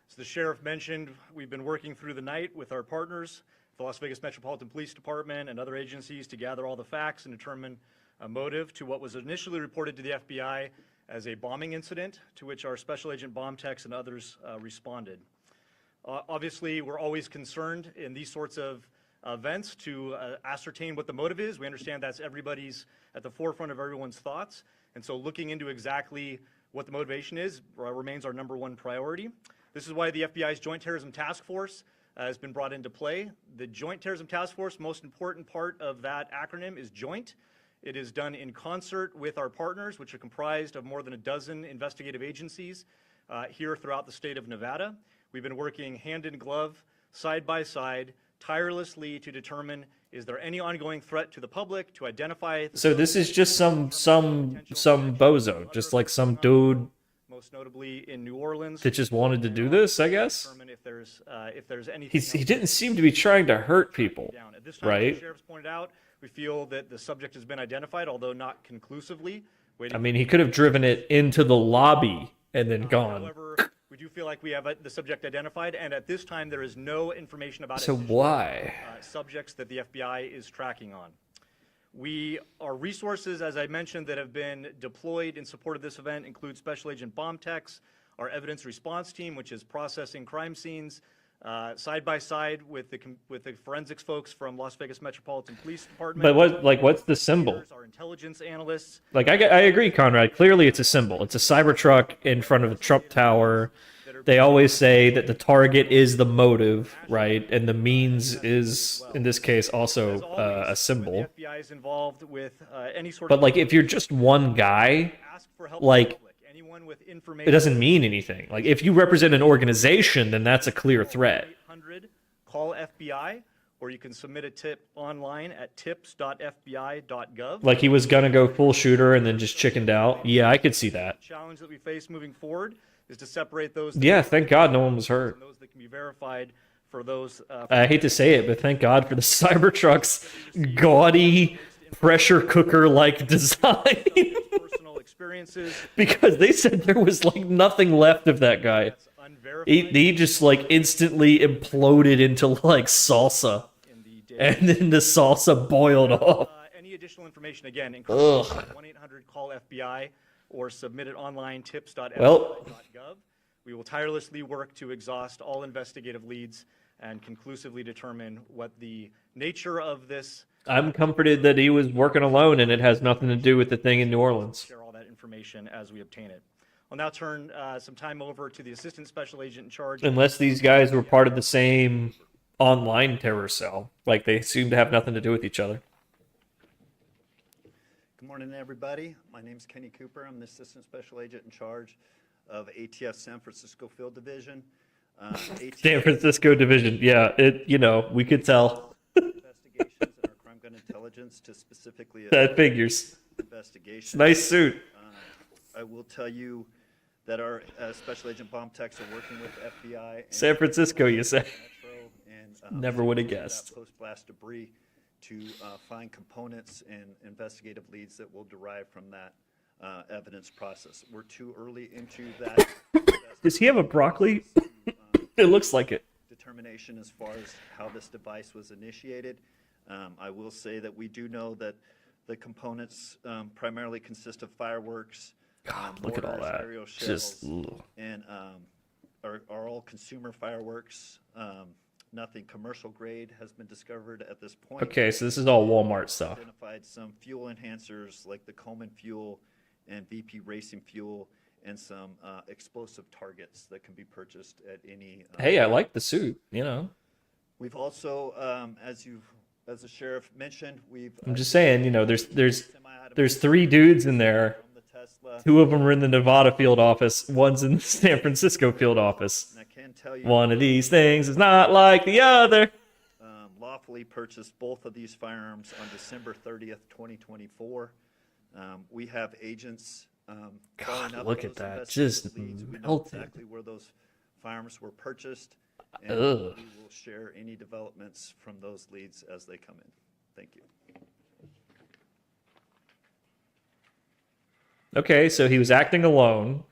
As the sheriff mentioned, we've been working through the night with our partners, the Las Vegas Metropolitan Police Department and other agencies, to gather all the facts and determine a motive to what was initially reported to the FBI as a bombing incident, to which our special agent bomb techs and others responded. Obviously, we're always concerned in these sorts of events to ascertain what the motive is. We understand that's at the forefront of everyone's thoughts. And so looking into exactly what the motivation is remains our #1 priority. This is why the FBI's Joint Terrorism Task Force has been brought into play. The Joint Terrorism Task Force, most important part of that acronym is joint. It is done in concert with our partners, which are comprised of more than a dozen investigative agencies here throughout the state of Nevada. We've been working hand in glove, side by side, tirelessly to determine, is there any ongoing threat to the public, to identify...
So this is just some bozo, just like some dude
most notably in New Orleans,
that just wanted to do this, I guess?
determine if there's anything
He didn't seem to be trying to hurt people,
down. At this time,
right?
as the sheriff's pointed out, we feel that the subject has been identified, although not conclusively.
I mean, he could have driven it into the lobby and then gone.
However, we do feel like we have the subject identified, and at this time, there is no information about
So
additional,
why?
subjects that the FBI is tracking on. Our resources, as I mentioned, that have been deployed in support of this event include Special Agent bomb techs, our evidence response team, which is processing crime scenes, side by side with the forensics folks from Las Vegas Metropolitan Police Department.
But what's the symbol?
Our intelligence analysts.
Like, I agree, Conrad. Clearly, it's a symbol. It's a Cybertruck in front of the Trump Tower. They always say that the target is the motive, right? And the means is, in this case, also a symbol.
The FBI is involved with any sort
But, like, if you're just one guy, like,
anyone with
it
information,
doesn't mean anything. Like, if you represent an organization, then that's a clear threat.
800-CALL FBI, or you can submit a tip online at tips.fbi.gov.
Like, he was gonna go full shooter and then just chickened out. Yeah, I could see that.
The challenge that we face moving forward is to separate those.
Yeah, thank God no one was hurt.
And those that can be verified for those.
I hate to say it, but thank God for the Cybertruck's gaudy pressure cooker-like design.
Personal experiences.
Because they said there was like nothing left of that guy. He just like instantly imploded into like salsa, and then the salsa boiled off.
Any additional information, again, including 1-800-CALL-FBI or submit it online, tips.fbi.gov. We will tirelessly work to exhaust all investigative leads and conclusively determine what the nature of this.
I'm comforted that he was working alone and it has nothing to do with the thing in New Orleans.
Share all that information as we obtain it. I'll now turn some time over to the Assistant Special Agent in charge.
Unless these guys were part of the same online terror cell. Like, they seem to have nothing to do with each other.
Good morning, everybody. My name is Kenny Cooper. I'm the Assistant Special Agent in charge of ATF San Francisco Field Division.
San Francisco Division. Yeah, we could tell.
Investigations and our crime gun intelligence to specifically
That figures.
investigations.
Nice suit.
I will tell you that our Special Agent bomb techs are working with FBI. And
San Francisco, you say?
Metro and,
Never would have guessed.
Post-blast debris to find components and investigative leads that will derive from that evidence process. We're too early into that.
Does he have a broccoli? It looks like it.
Determination as far as how this device was initiated. I will say that we do know that the components primarily consist of fireworks,
God, look at all
mortars,
that.
aerial
Just
shells,
ugh.
and are all consumer fireworks. Nothing commercial grade has been discovered at this point.
Okay, so this is all Walmart stuff.
Identified some fuel enhancers like the Coleman fuel and VP Racing fuel, and some explosive targets that can be purchased at any.
Hey, I like the suit.
We've also, as the sheriff mentioned,
I'm just saying. There's 3 dudes in there.
from the Tesla.
2 of them are in the Nevada field office. One's in the San Francisco field office.
And I can tell you,
One of these things is not like the other.
lawfully purchased both of these firearms on December 30th, 2024. We have agents following up
look
those
at that.
investigative
Just
leads. We know
melted.
exactly where those firearms were purchased, and
Ugh.
we will share any developments from those leads as they come in. Thank you.
Okay, so he was acting alone.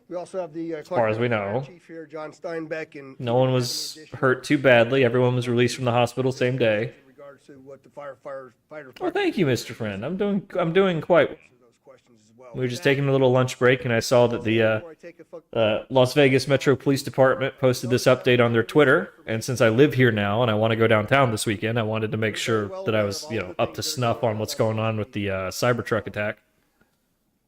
We also have the
as far as we know.
Chief here, John Steinbeck, and
No one was hurt too badly. Everyone was released from the hospital same day.
in regards to what the fighter.
Well, thank you, Mr. Friend. I'm doing quite.
Those questions as well.
We were just taking a little lunch break, and I saw that
Before I take a
Las Vegas Metro Police Department posted this update on their Twitter. And since I live here now and I want to go downtown this weekend, I wanted to make sure that I was, up to snuff on what's going on with the Cybertruck attack.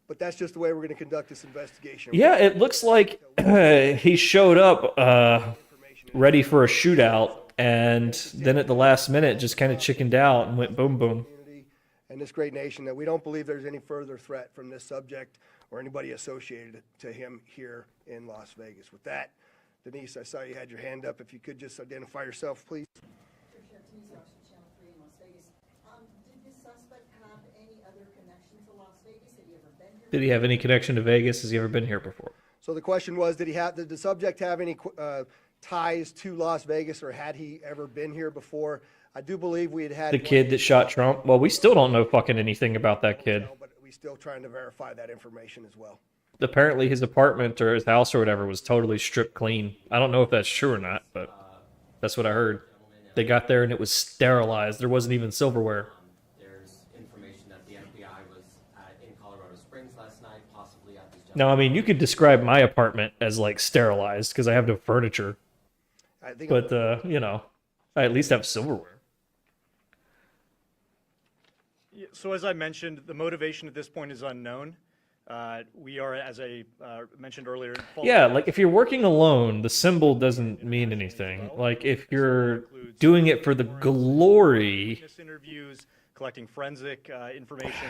But that's just the way we're going to conduct this investigation.
Yeah, it looks like he showed up ready for a shootout, and then at the last minute just kind of chickened out and went boom, boom.
Community and this great nation, that we don't believe there's any further threat from this subject or anybody associated to him here in Las Vegas. With that, Denise, I saw you had your hand up. If you could just identify yourself, please.
Sheriff Denise Austin, Channel 3 in Las Vegas. Did this suspect have any other connection to Las Vegas? Had he ever been here?
Did he have any connection to Vegas? Has he ever been here before?
So the question was, did the subject have any ties to Las Vegas, or had he ever been here before? I do believe we had
The kid that shot Trump? Well, we still don't know fucking anything about that kid.
but we still trying to verify that information as well.
Apparently his apartment or his house or whatever was totally stripped clean. I don't know if that's true or not, but that's what I heard. They got there and it was sterilized. There wasn't even silverware.
There's information that the FBI was in Colorado Springs last night, possibly at this
Now, I mean, you could describe my apartment as like sterilized because I have no furniture,
I think
but you know, I at least have silverware.
Yeah, so as I mentioned, the motivation at this point is unknown. We are, as I mentioned earlier,
Yeah, like if you're working alone, the symbol doesn't mean anything. Like if you're doing it for the glory,
witness interviews, collecting forensic information,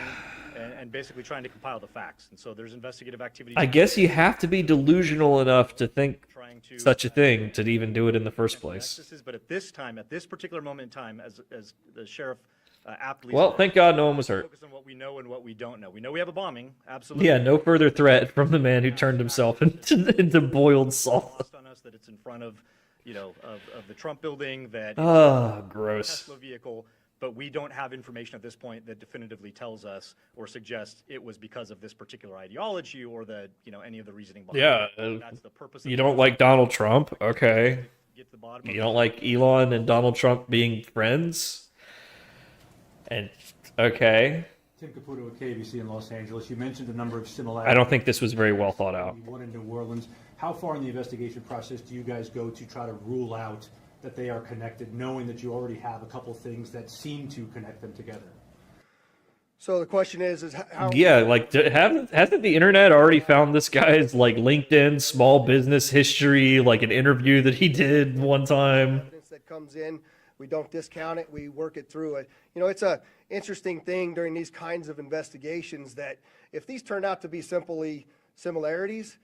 and basically trying to compile the facts. And so there's investigative activities.
I guess you have to be delusional enough to think
trying to
such a thing to even do it in the first place.
But at this time, at this particular moment in time, as the sheriff aptly
Well,
said,
thank God no one was hurt.
focus on what we know and what we don't know. We know we have a bombing, absolutely.
Yeah, no further threat from the man who turned himself into boiled salt.
Lost on us that it's in front of, of the Trump building, that
Ah, gross.
Tesla vehicle, but we don't have information at this point that definitively tells us or suggests it was because of this particular ideology or any of the reasoning behind
Yeah,
it. That's the purpose.
you don't like Donald Trump? Okay.
Get to the bottom
You don't like Elon and Donald Trump being friends? And okay.
Tim Caputo with KBC in Los Angeles. You mentioned a number of similarities.
I don't think this was very well thought out.
One in New Orleans. How far in the investigation process do you guys go to try to rule out that they are connected, knowing that you already have a couple things that seem to connect them together?
So the question is how?
Yeah, like hasn't the internet already found this guy's like LinkedIn small business history, like an interview that he did one time?
Evidence that comes in, we don't discount it. We work it through. It's a interesting thing during these kinds of investigations that if these turn out to be simply similarities,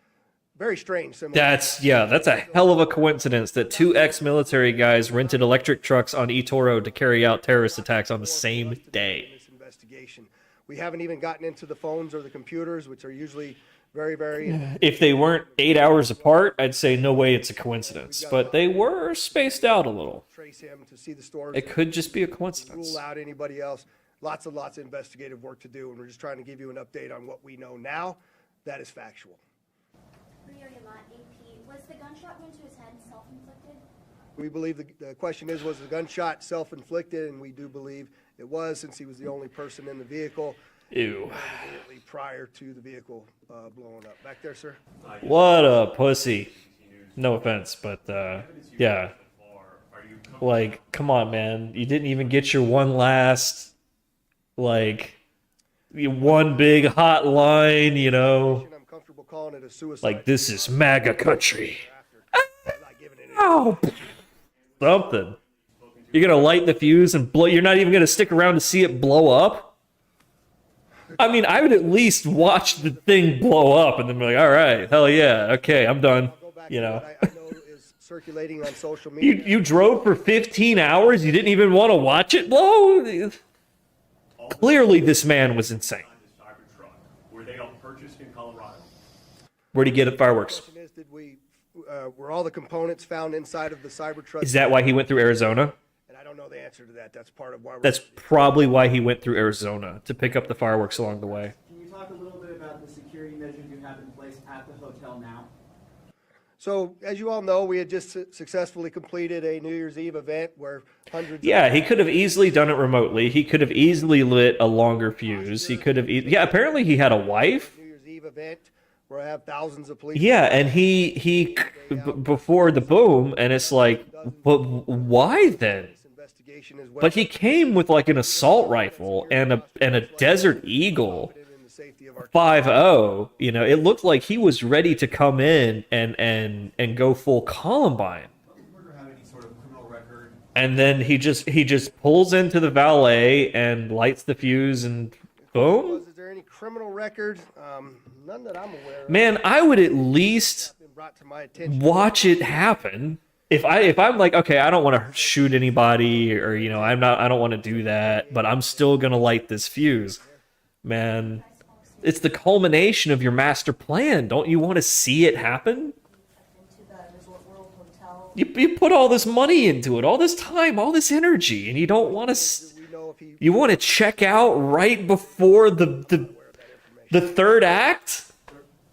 very strange similarities.
That's a hell of a coincidence that two ex-military guys rented electric trucks on eToro to carry out terrorist attacks on the same day.
This investigation. We haven't even gotten into the phones or the computers, which are usually very, very.
If they weren't 8 hours apart, I'd say no way it's a coincidence. But they were spaced out a little.
Trace him to see the stores.
It could just be a coincidence.
Rule out anybody else. Lots of investigative work to do, and we're just trying to give you an update on what we know now. That is factual.
Was the gunshot wound to his head self-inflicted?
We believe the question was the gunshot self-inflicted, and we do believe it was, since he was the only person in the vehicle.
Ew.
Immediately prior to the vehicle blowing up. Back there, sir.
What a pussy. No offense, but yeah. Like, come on, man. You didn't even get your one last, like, one big hot line,
I'm comfortable calling it a suicide.
Like, this is MAGA country.
I'm not giving it
Ow! Something. You're gonna light the fuse and blow. You're not even gonna stick around to see it blow up? I mean, I would at least watch the thing blow up and then be like, all right, hell yeah, okay, I'm done.
Go back
You
to
know.
what I know is circulating on social media.
You drove for 15 hours? You didn't even want to watch it blow? Clearly, this man was insane.
Were they all purchased in Colorado?
Where'd he get fireworks?
The question is, were all the components found inside of the Cybertruck?
Is that why he went through Arizona?
And I don't know the answer to that. That's part of why we're.
That's probably why he went through Arizona, to pick up the fireworks along the way.
Can you talk a little bit about the security measures you have in place at the hotel now?
So, as you all know, we had just successfully completed a New Year's Eve event where hundreds.
Yeah, he could have easily done it remotely. He could have easily lit a longer fuse. He could have. Yeah, apparently he had a wife.
New Year's Eve event where I have thousands of police.
Yeah, and before the boom, and it's like, but why then?
This investigation is well
But he came with like an assault rifle and a Desert Eagle
in the safety of our
5.0. You know, it looked like he was ready to come in and go full Columbine. And then he just pulls into the valet and lights the fuse and boom.
Is there any criminal record? None that I'm aware of.
Man, I would at least
Been brought to my attention.
watch it happen. If I'm like, okay, I don't want to shoot anybody, or I don't want to do that, but I'm still gonna light this fuse. Man, it's the culmination of your master plan. Don't you want to see it happen?
Into the Resort World Hotel.
You put all this money into it, all this time, all this energy, and you don't want to.
Do we know if he
You want to check out right before the third act?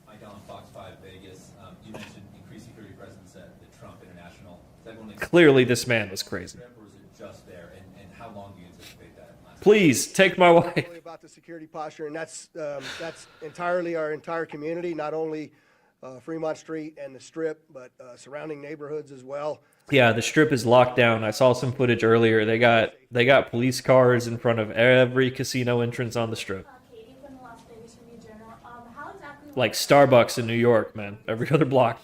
Mike Allen, Fox 5 Vegas. You mentioned increased security presence at the Trump International. Is that going to
Clearly, this man was crazy.
or is it just there? And how long do you anticipate that lasting?
Please take my wife.
Really about the security posture, and that's entirely our entire community, not only Fremont Street and the Strip, but surrounding neighborhoods as well.
Yeah, the Strip is locked down. I saw some footage earlier. They got police cars in front of every casino entrance on the Strip.
Katie from the Las Vegas Review Journal. How exactly
Like Starbucks in New York, man. Every other block.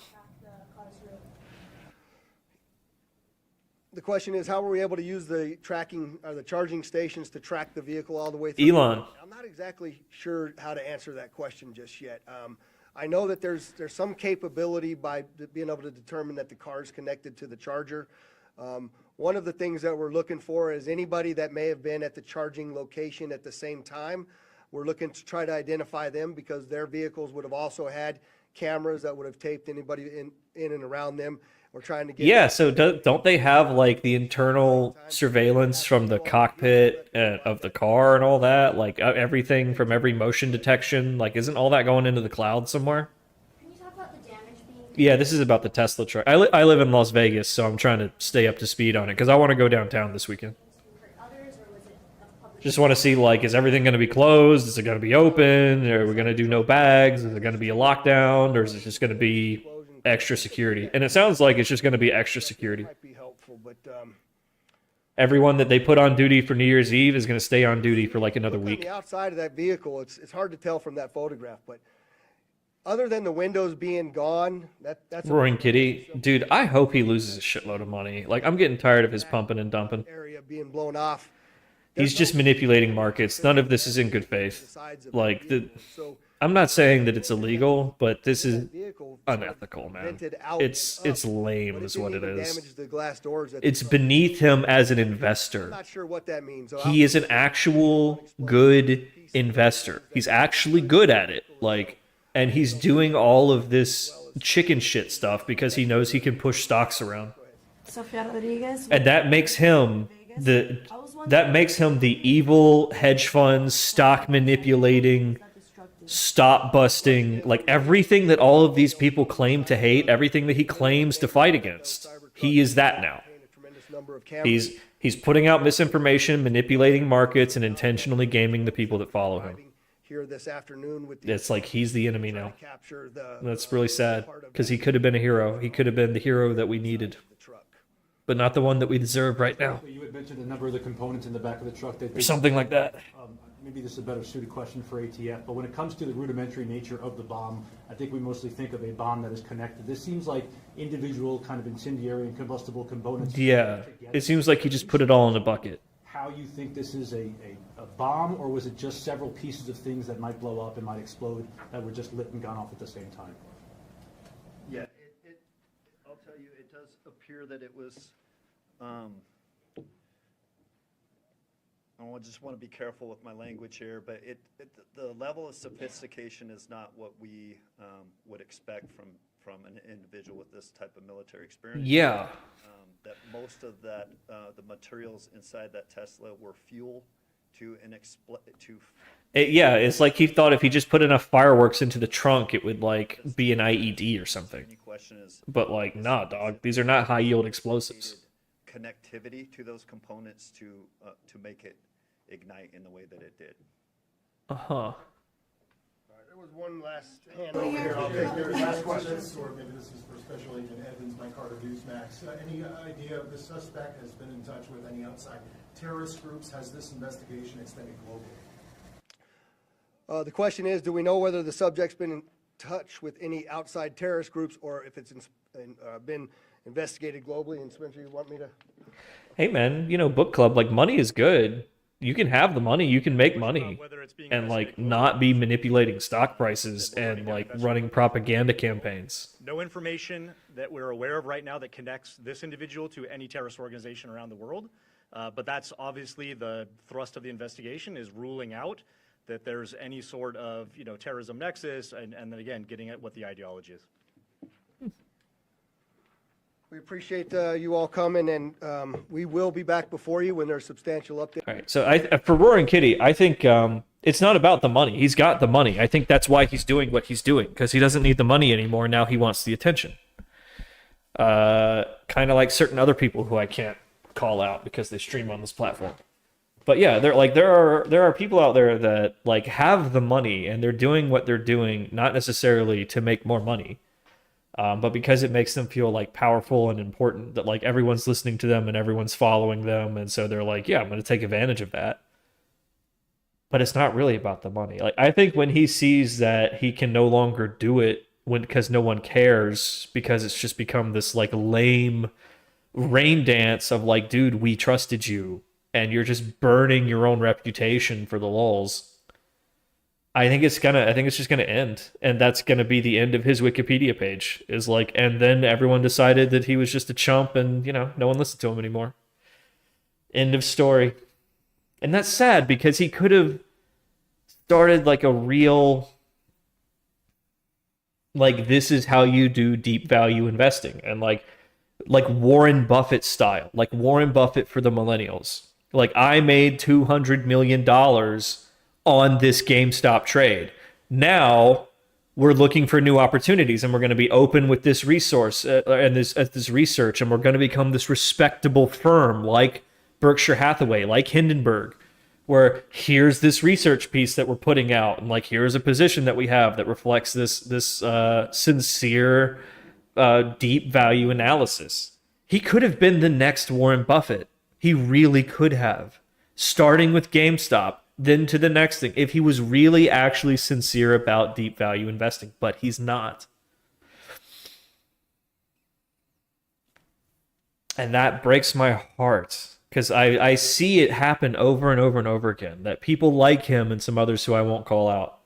The question is, how were we able to use the tracking or the charging stations to track the vehicle all the way through?
Elon.
I'm not exactly sure how to answer that question just yet. I know that there's some capability by being able to determine that the car is connected to the charger. One of the things that we're looking for is anybody that may have been at the charging location at the same time. We're looking to try to identify them because their vehicles would have also had cameras that would have taped anybody in and around them. We're trying to get...
Yeah, so don't they have like the internal surveillance from the cockpit of the car and all that? Like everything from every motion detection? Like isn't all that going into the cloud somewhere?
Can you talk about the damage being
Yeah, this is about the Tesla truck. I live in Las Vegas, so I'm trying to stay up to speed on it because I want to go downtown this weekend.
for others, or was it a public?
Just want to see, like, is everything going to be closed? Is it going to be open? Are we going to do no bags? Is it going to be a lockdown? Or is it just going to be extra security? And it sounds like it's just going to be extra security.
Might be helpful, but
Everyone that they put on duty for New Year's Eve is going to stay on duty for like another
on
week.
the outside of that vehicle, it's hard to tell from that photograph, but other than the windows being gone, that's
Roaring Kitty. Dude, I hope he loses a shitload of money. Like, I'm getting tired of his pumping and dumping.
area being blown off.
He's just manipulating markets. None of this is in good faith. Like,
So
I'm not saying that it's illegal, but this is unethical, man.
vented out
It's
up,
lame
but it
is
didn't
what it
even
is.
damage the glass doors that
It's
the truck-
beneath him as an
I'm
investor.
not sure what that means. So
He is an actual good investor. He's actually good at it. Like, and he's doing all of this chicken shit stuff because he knows he can push stocks around.
Sofia Rodriguez.
And that makes him the evil hedge fund stock manipulating, stop busting, like everything that all of these people claim to hate, everything that he claims to fight against. He is that now.
a tremendous number of cameras
He's putting out misinformation, manipulating markets, and intentionally gaming the people that follow him.
here this afternoon with the
It's like he's the enemy now.
capture the
That's really sad because he could have been a hero. He could have been the hero that we needed,
the truck.
but not the one that we deserve right now,
You had mentioned a number of the components in the back of the truck.
or something like that.
Maybe this is a better suited question for ATF, but when it comes to the rudimentary nature of the bomb, I think we mostly think of a bomb that is connected. This seems like individual kind of incendiary and combustible components.
Yeah, it seems like he just put it all in a bucket.
How you think this is a bomb, or was it just several pieces of things that might blow up and might explode that were just lit and gone off at the same time?
Yeah, I'll tell you, it does appear that it was, I just want to be careful with my language here, but the level of sophistication is not what we would expect from an individual with this type of military experience.
Yeah.
That most of that, the materials inside that Tesla were fuel to
Yeah, it's like he thought if he just put enough fireworks into the trunk, it would like be an IED or something.
Any question is,
But like, nah, dog. These are not high yield explosives.
connectivity to those components to make it ignite in the way that it did.
Uh-huh.
There was one last hand over here. I'll take yours.
Last question, or maybe this is for Special Agent Evans, Mike Carter, Newsmax. Any idea if the suspect has been in touch with any outside terrorist groups? Has this investigation extended globally?
The question is, do we know whether the subject's been in touch with any outside terrorist groups or if it's been investigated globally? And Spencer, you want me to?
Hey, man, book club, like, money is good. You can have the money, you can make money, and like not be manipulating stock prices and like running propaganda campaigns.
No information that we're aware of right now that connects this individual to any terrorist organization around the world. But that's obviously the thrust of the investigation, is ruling out that there's any sort of terrorism nexus, and then again getting at what the ideology is.
We appreciate you all coming, and we will be back before you when there's substantial updates.
All right, so for Roaring Kitty, I think it's not about the money. He's got the money. I think that's why he's doing what he's doing, because he doesn't need the money anymore. Now he wants the attention. Kind of like certain other people who I can't call out because they stream on this platform. But yeah, there are people out there that like have the money and they're doing what they're doing not necessarily to make more money, but because it makes them feel like powerful and important, that like everyone's listening to them and everyone's following them, and so they're like, yeah, I'm going to take advantage of that. But it's not really about the money. Like I think when he sees that he can no longer do it because no one cares, because it's just become this like lame rain dance of like, dude, we trusted you and you're just burning your own reputation for the lulz. I think it's just gonna end, and that's gonna be the end of his Wikipedia page. Is like, and then everyone decided that he was just a chump, and no one listened to him anymore. End of story. And that's sad because he could have started like a real, like, this is how you do deep value investing, and like Warren Buffett style, like Warren Buffett for the millennials. Like, I made $200 million on this GameStop trade. Now we're looking for new opportunities, and we're going to be open with this resource and this research, and we're going to become this respectable firm like Berkshire Hathaway, like Hindenburg, where here's this research piece that we're putting out, and like here's a position that we have that reflects this sincere deep value analysis. He could have been the next Warren Buffett. He really could have, starting with GameStop, then to the next thing, if he was really actually sincere about deep value investing, but he's not. And that breaks my heart, because I see it happen over and over and over again, that people like him and some others who I won't call out,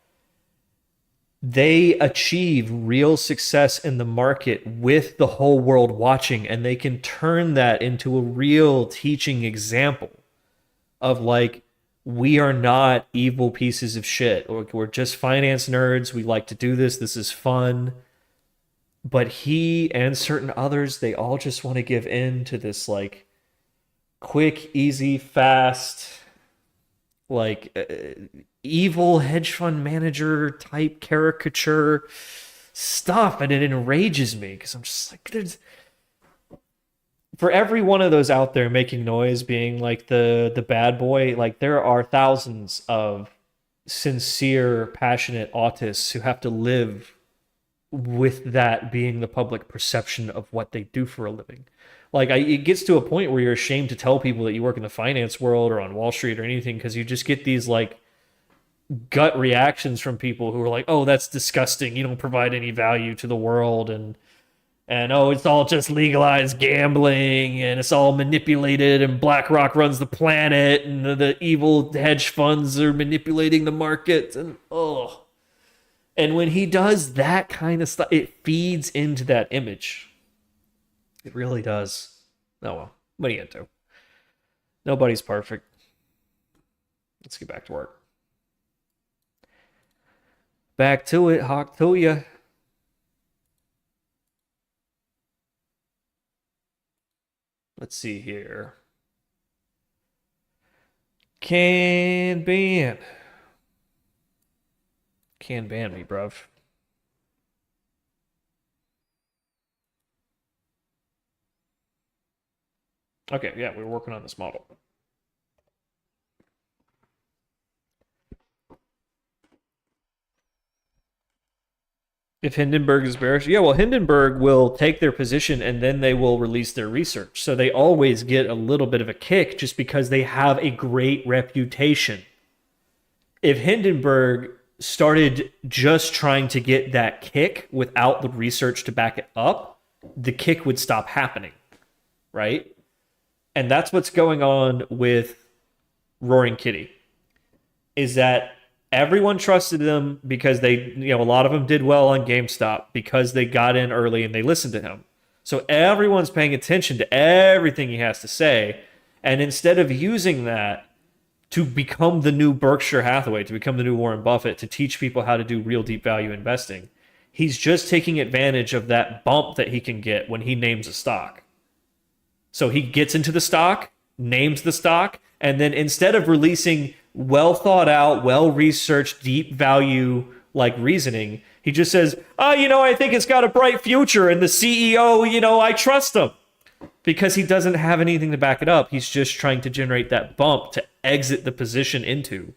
they achieve real success in the market with the whole world watching, and they can turn that into a real teaching example of like, we are not evil pieces of shit. We're just finance nerds. We like to do this. This is fun. But he and certain others, they all just want to give in to this like quick, easy, fast, like evil hedge fund manager type caricature stuff. And it enrages me because I'm just like, for every one of those out there making noise, being like the bad boy, like there are thousands of sincere, passionate autists who have to live with that being the public perception of what they do for a living. Like it gets to a point where you're ashamed to tell people that you work in the finance world or on Wall Street or anything, because you just get these like gut reactions from people who are like, oh, that's disgusting. You don't provide any value to the world. And oh, it's all just legalized gambling, and it's all manipulated, and BlackRock runs the planet, and the evil hedge funds are manipulating the market, and oh. And when he does that kind of stuff, it feeds into that image. It really does. Oh well, what are you gonna do? Nobody's perfect. Let's get back to work. Back to it, hawk to ya. Let's see here. Can ban me, bruv. Okay, yeah, we're working on this model. If Hindenburg is bearish, yeah, well, Hindenburg will take their position and then they will release their research. So they always get a little bit of a kick just because they have a great reputation. If Hindenburg started just trying to get that kick without the research to back it up, the kick would stop happening, right? And that's what's going on with Roaring Kitty, is that everyone trusted them because they, a lot of them did well on GameStop because they got in early and they listened to him. So everyone's paying attention to everything he has to say. And instead of using that to become the new Berkshire Hathaway, to become the new Warren Buffett, to teach people how to do real deep value investing, he's just taking advantage of that bump that he can get when he names a stock. So he gets into the stock, names the stock, and then instead of releasing well thought out, well researched, deep value like reasoning, he just says, I think it's got a bright future, and the CEO, I trust him. Because he doesn't have anything to back it up. He's just trying to generate that bump to exit the position into.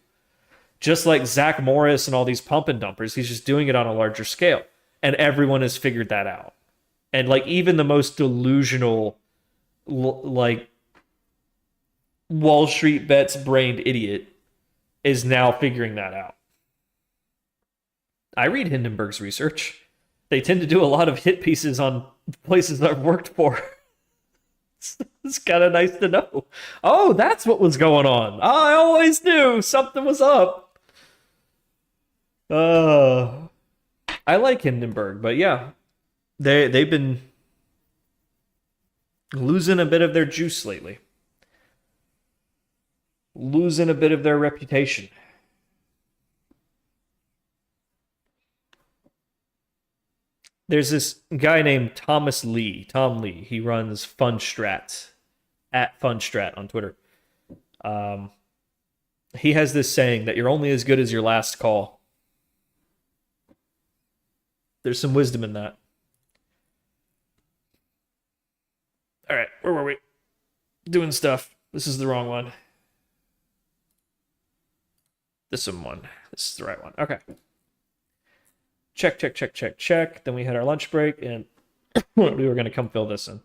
Just like Zach Morris and all these pump and dumpers, he's just doing it on a larger scale. And everyone has figured that out. And like even the most delusional, like Wall Street bets brained idiot is now figuring that out. I read Hindenburg's research. They tend to do a lot of hit pieces on places I've worked for. It's kind of nice to know. Oh, that's what was going on. I always knew something was up. I like Hindenburg, but yeah, they've been losing a bit of their juice lately. Losing a bit of their reputation. There's this guy named Tom Lee. He runs Fundstrat, at Fundstrat on Twitter. He has this saying that you're only as good as your last call. There's some wisdom in that. All right, where were we? Doing stuff. This is the wrong one. This one. This is the right one. Okay. Check. Then we had our lunch break, and we were going to come fill this in.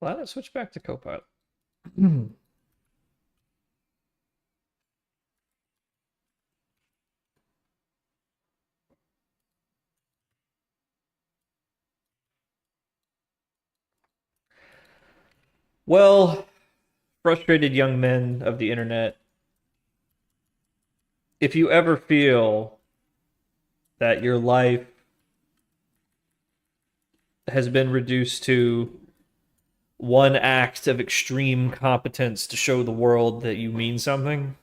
Glad I switched back to Copilot. Well, frustrated young men of the internet, if you ever feel that your life has been reduced to one act of extreme competence to show the world that you mean something,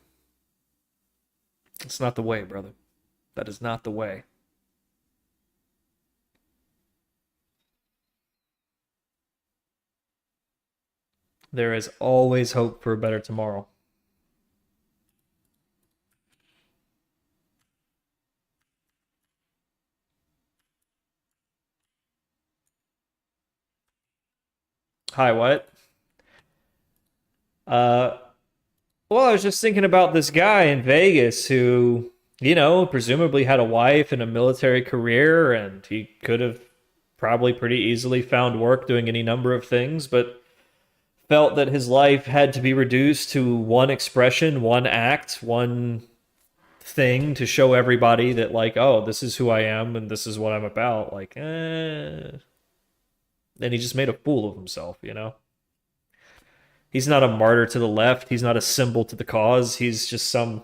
it's not the way, brother. That is not the way. There is always hope for a better tomorrow. Hi, what? Well, I was just thinking about this guy in Vegas who, presumably had a wife and a military career, and he could have probably pretty easily found work doing any number of things, but felt that his life had to be reduced to one expression, one act, one thing to show everybody that, like, oh, this is who I am and this is what I'm about. Like, And he just made a fool of himself, He's not a martyr to the left. He's not a symbol to the cause. He's just some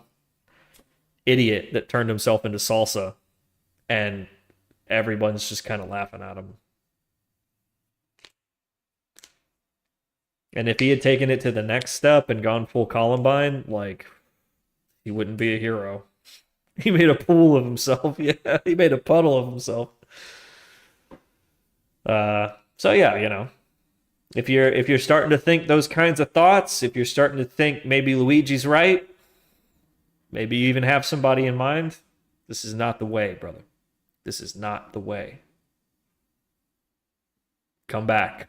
idiot that turned himself into salsa, and everyone's just kind of laughing at him. And if he had taken it to the next step and gone full Columbine, like, he wouldn't be a hero. He made a pool of himself. Yeah, he made a puddle of himself. So yeah, if you're starting to think those kinds of thoughts, if you're starting to think maybe Luigi's right, Maybe you even have somebody in mind. This is not the way, brother. This is not the way. Come back.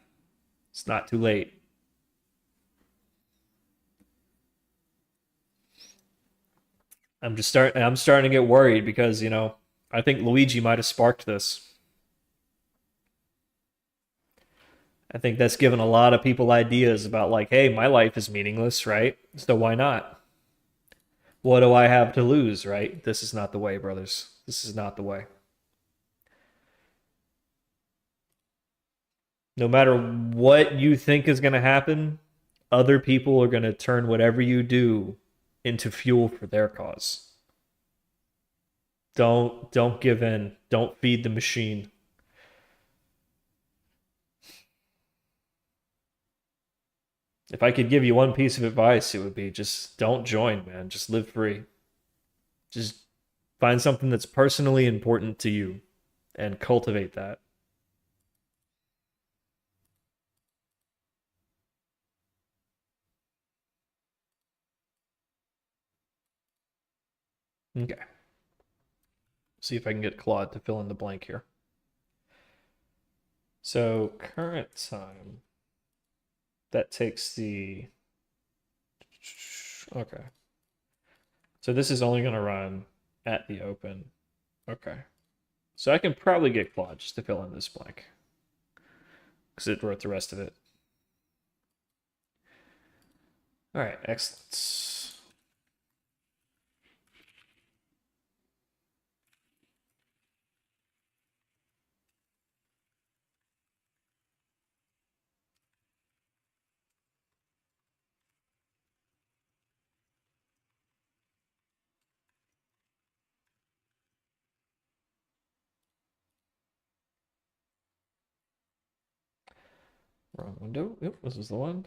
It's not too late. I'm starting to get worried because, I think Luigi might have sparked this. I think that's given a lot of people ideas about like, hey, my life is meaningless, right? So why not? What do I have to lose, right? This is not the way, brothers. This is not the way. No matter what you think is going to happen, other people are going to turn whatever you do into fuel for their cause. Don't give in. Don't feed the machine. If I could give you one piece of advice, it would be just don't join, man. Just live free. Just find something that's personally important to you and cultivate that. Okay. See if I can get Claude to fill in the blank here. So current time, that takes the, okay. So this is only going to run at the open. Okay. So I can probably get Claude just to fill in this blank, because it wrote the rest of it. All right, excellent. Wrong window. Yep, this is the one.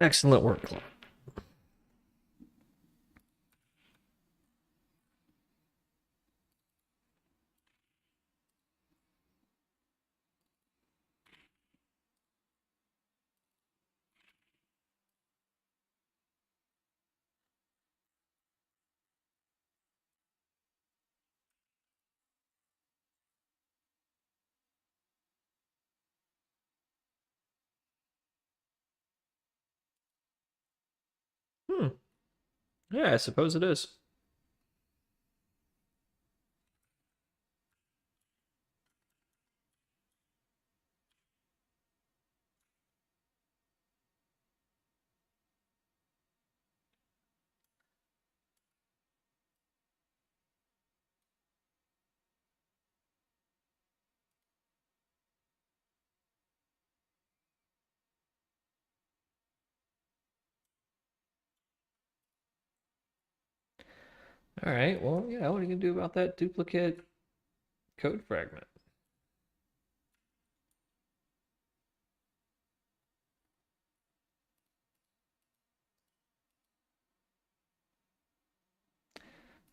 Excellent work, Claude. Yeah, I suppose it is. All right, well, yeah, what are you going to do about that duplicate code fragment?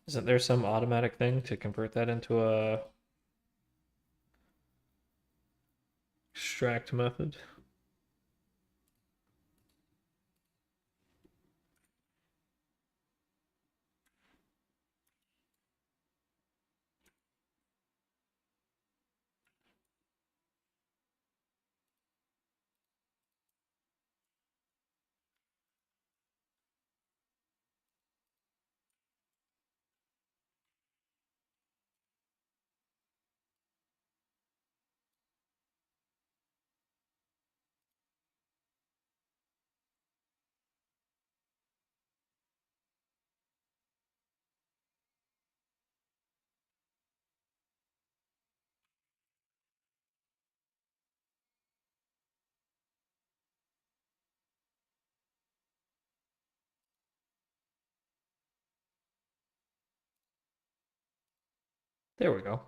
Isn't there some automatic thing to convert that into a extract method? There we go.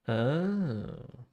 Oh.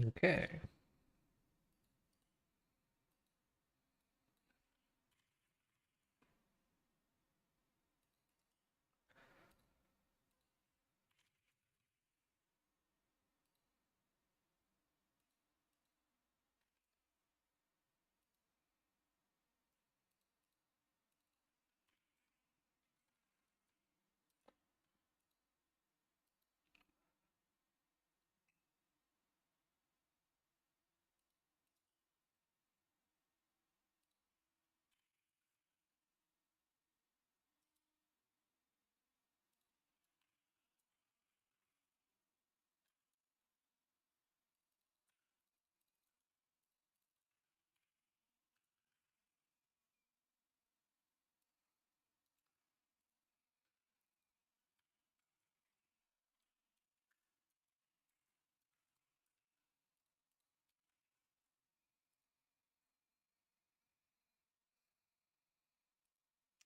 Okay.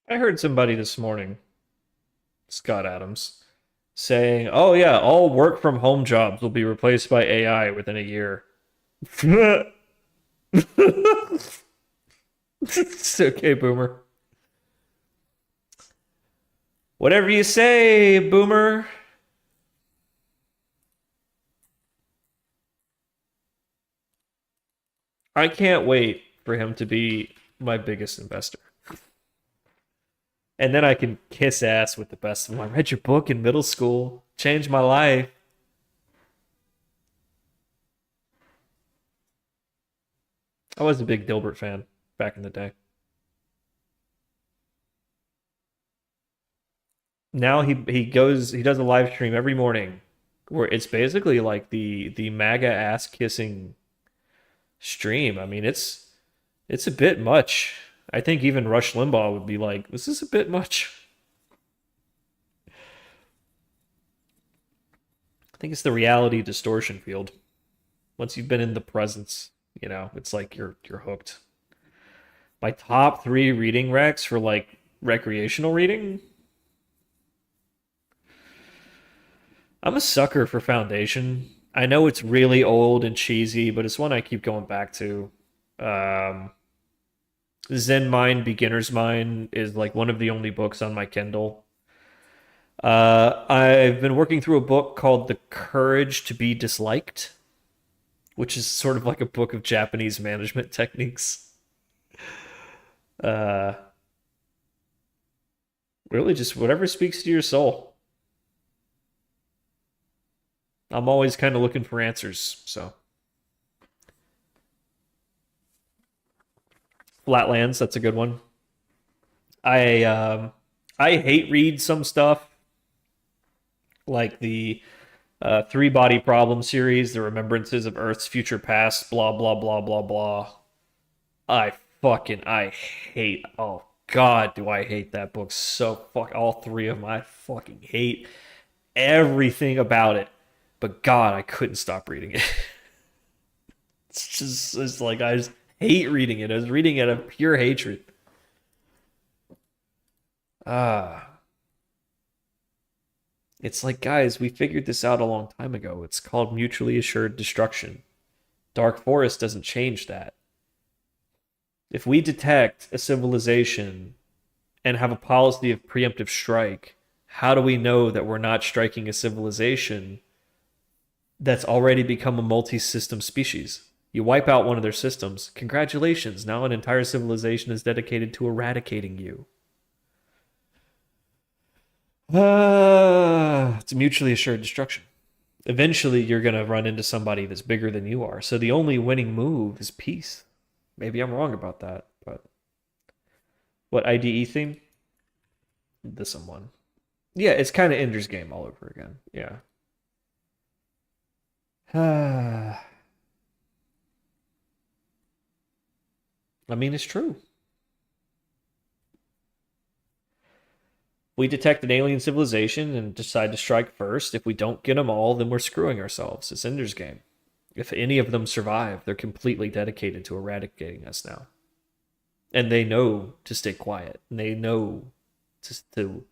I heard somebody this morning, Scott Adams, saying, "Oh yeah, all work from home jobs will be replaced by AI within a year." It's okay, Boomer. Whatever you say, Boomer. I can't wait for him to be my biggest investor. And then I can kiss ass with the best of them. I read your book in middle school, changed my life. I was a big Dilbert fan back in the day. Now he does a live stream every morning where it's basically like the MAGA ass kissing stream. I mean, it's a bit much. I think even Rush Limbaugh would be like, "This is a bit much." I think it's the reality distortion field. Once you've been in the presence, it's like you're hooked. My top 3 reading recs for like recreational reading. I'm a sucker for Foundation. I know it's really old and cheesy, but it's one I keep going back to. Um, Zen Mind, Beginner's Mind is like one of the only books on my Kindle. I've been working through a book called The Courage to Be Disliked, which is sort of like a book of Japanese management techniques. Uh, really, just whatever speaks to your soul. I'm always kind of looking for answers, so. Flatlands, that's a good one. I hate read some stuff like the Three Body Problem series, The Remembrances of Earth's Future Past, blah blah blah blah blah. I hate. Oh God, do I hate that book so fuck. All 3 of them, I fucking hate everything about it. But God, I couldn't stop reading it. It's like I just hate reading it. I was reading it out of pure hatred. Ah. It's like, guys, we figured this out a long time ago. It's called mutually assured destruction. Dark Forest doesn't change that. If we detect a civilization and have a policy of preemptive strike, how do we know that we're not striking a civilization that's already become a multi-system species? You wipe out one of their systems, congratulations, now an entire civilization is dedicated to eradicating you. It's mutually assured destruction. Eventually, you're going to run into somebody that's bigger than you are. So the only winning move is peace. Maybe I'm wrong about that, but what IDE theme? This one. Yeah, it's kind of Ender's Game all over again. Yeah. I mean, it's true. We detect an alien civilization and decide to strike first. If we don't get them all, then we're screwing ourselves. It's Ender's Game. If any of them survive, they're completely dedicated to eradicating us now. And they know to stay quiet. And they know to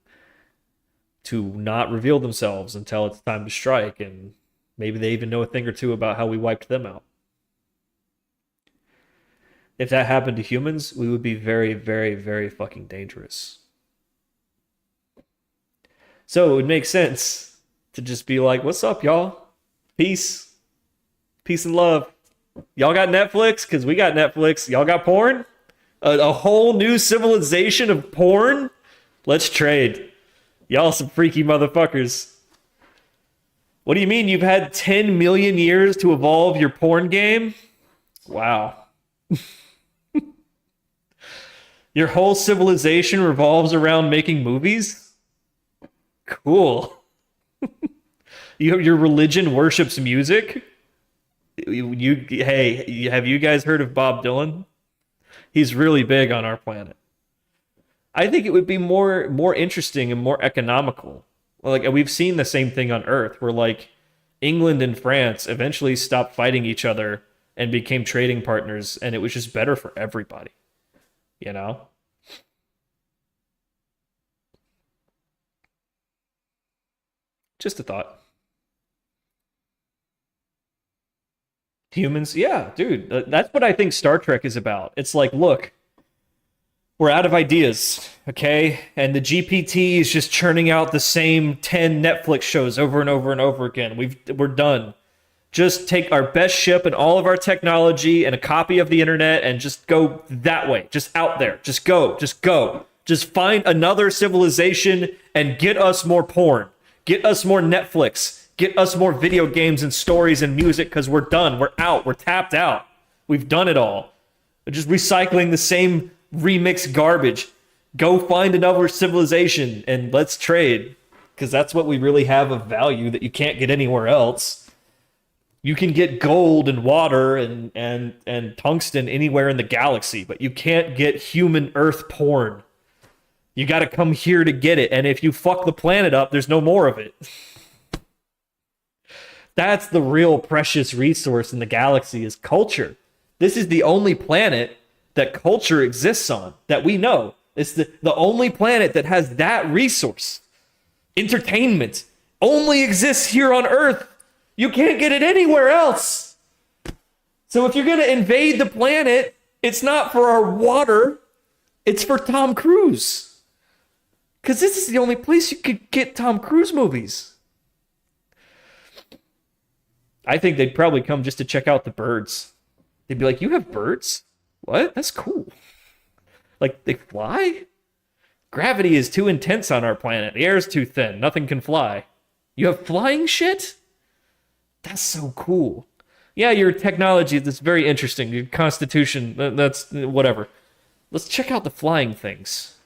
not reveal themselves until it's time to strike. And maybe they even know a thing or two about how we wiped them out. If that happened to humans, we would be very, very, very fucking dangerous. So it would make sense to just be like, what's up, y'all? Peace. Peace and love. Y'all got Netflix? Because we got Netflix. Y'all got porn? A whole new civilization of porn? Let's trade. Y'all some freaky motherfuckers. What do you mean you've had 10 million years to evolve your porn game? Wow. Your whole civilization revolves around making movies? Cool. Your religion worships music? Hey, have you guys heard of Bob Dylan? He's really big on our planet. I think it would be more interesting and more economical. Like, we've seen the same thing on Earth, where like England and France eventually stopped fighting each other and became trading partners, and it was just better for everybody. You know? Just a thought. Humans, yeah, dude. That's what I think Star Trek is about. It's like, look, we're out of ideas, okay? And the GPT is just churning out the same 10 Netflix shows over and over and over again. We're done. Just take our best ship and all of our technology and a copy of the internet and just go that way. Just out there. Just go. Just go. Just find another civilization and get us more porn. Get us more Netflix. Get us more video games and stories and music, because we're done. We're out. We're tapped out. We've done it all. We're just recycling the same remix garbage. Go find another civilization and let's trade, because that's what we really have of value that you can't get anywhere else. You can get gold and water and tungsten anywhere in the galaxy, but you can't get human Earth porn. You got to come here to get it, and if you fuck the planet up, there's no more of it. That's the real precious resource in the galaxy, is culture. This is the only planet that culture exists on, that we know. It's the only planet that has that resource. Entertainment only exists here on Earth. You can't get it anywhere else. So if you're going to invade the planet, it's not for our water, it's for Tom Cruise. Because this is the only place you could get Tom Cruise movies. I think they'd probably come just to check out the birds. They'd be like, you have birds? What? That's cool. Like, they fly? Gravity is too intense on our planet. The air is too thin. Nothing can fly. You have flying shit? That's so cool. Yeah, your technology, that's very interesting. Your constitution, that's whatever. Let's check out the flying things.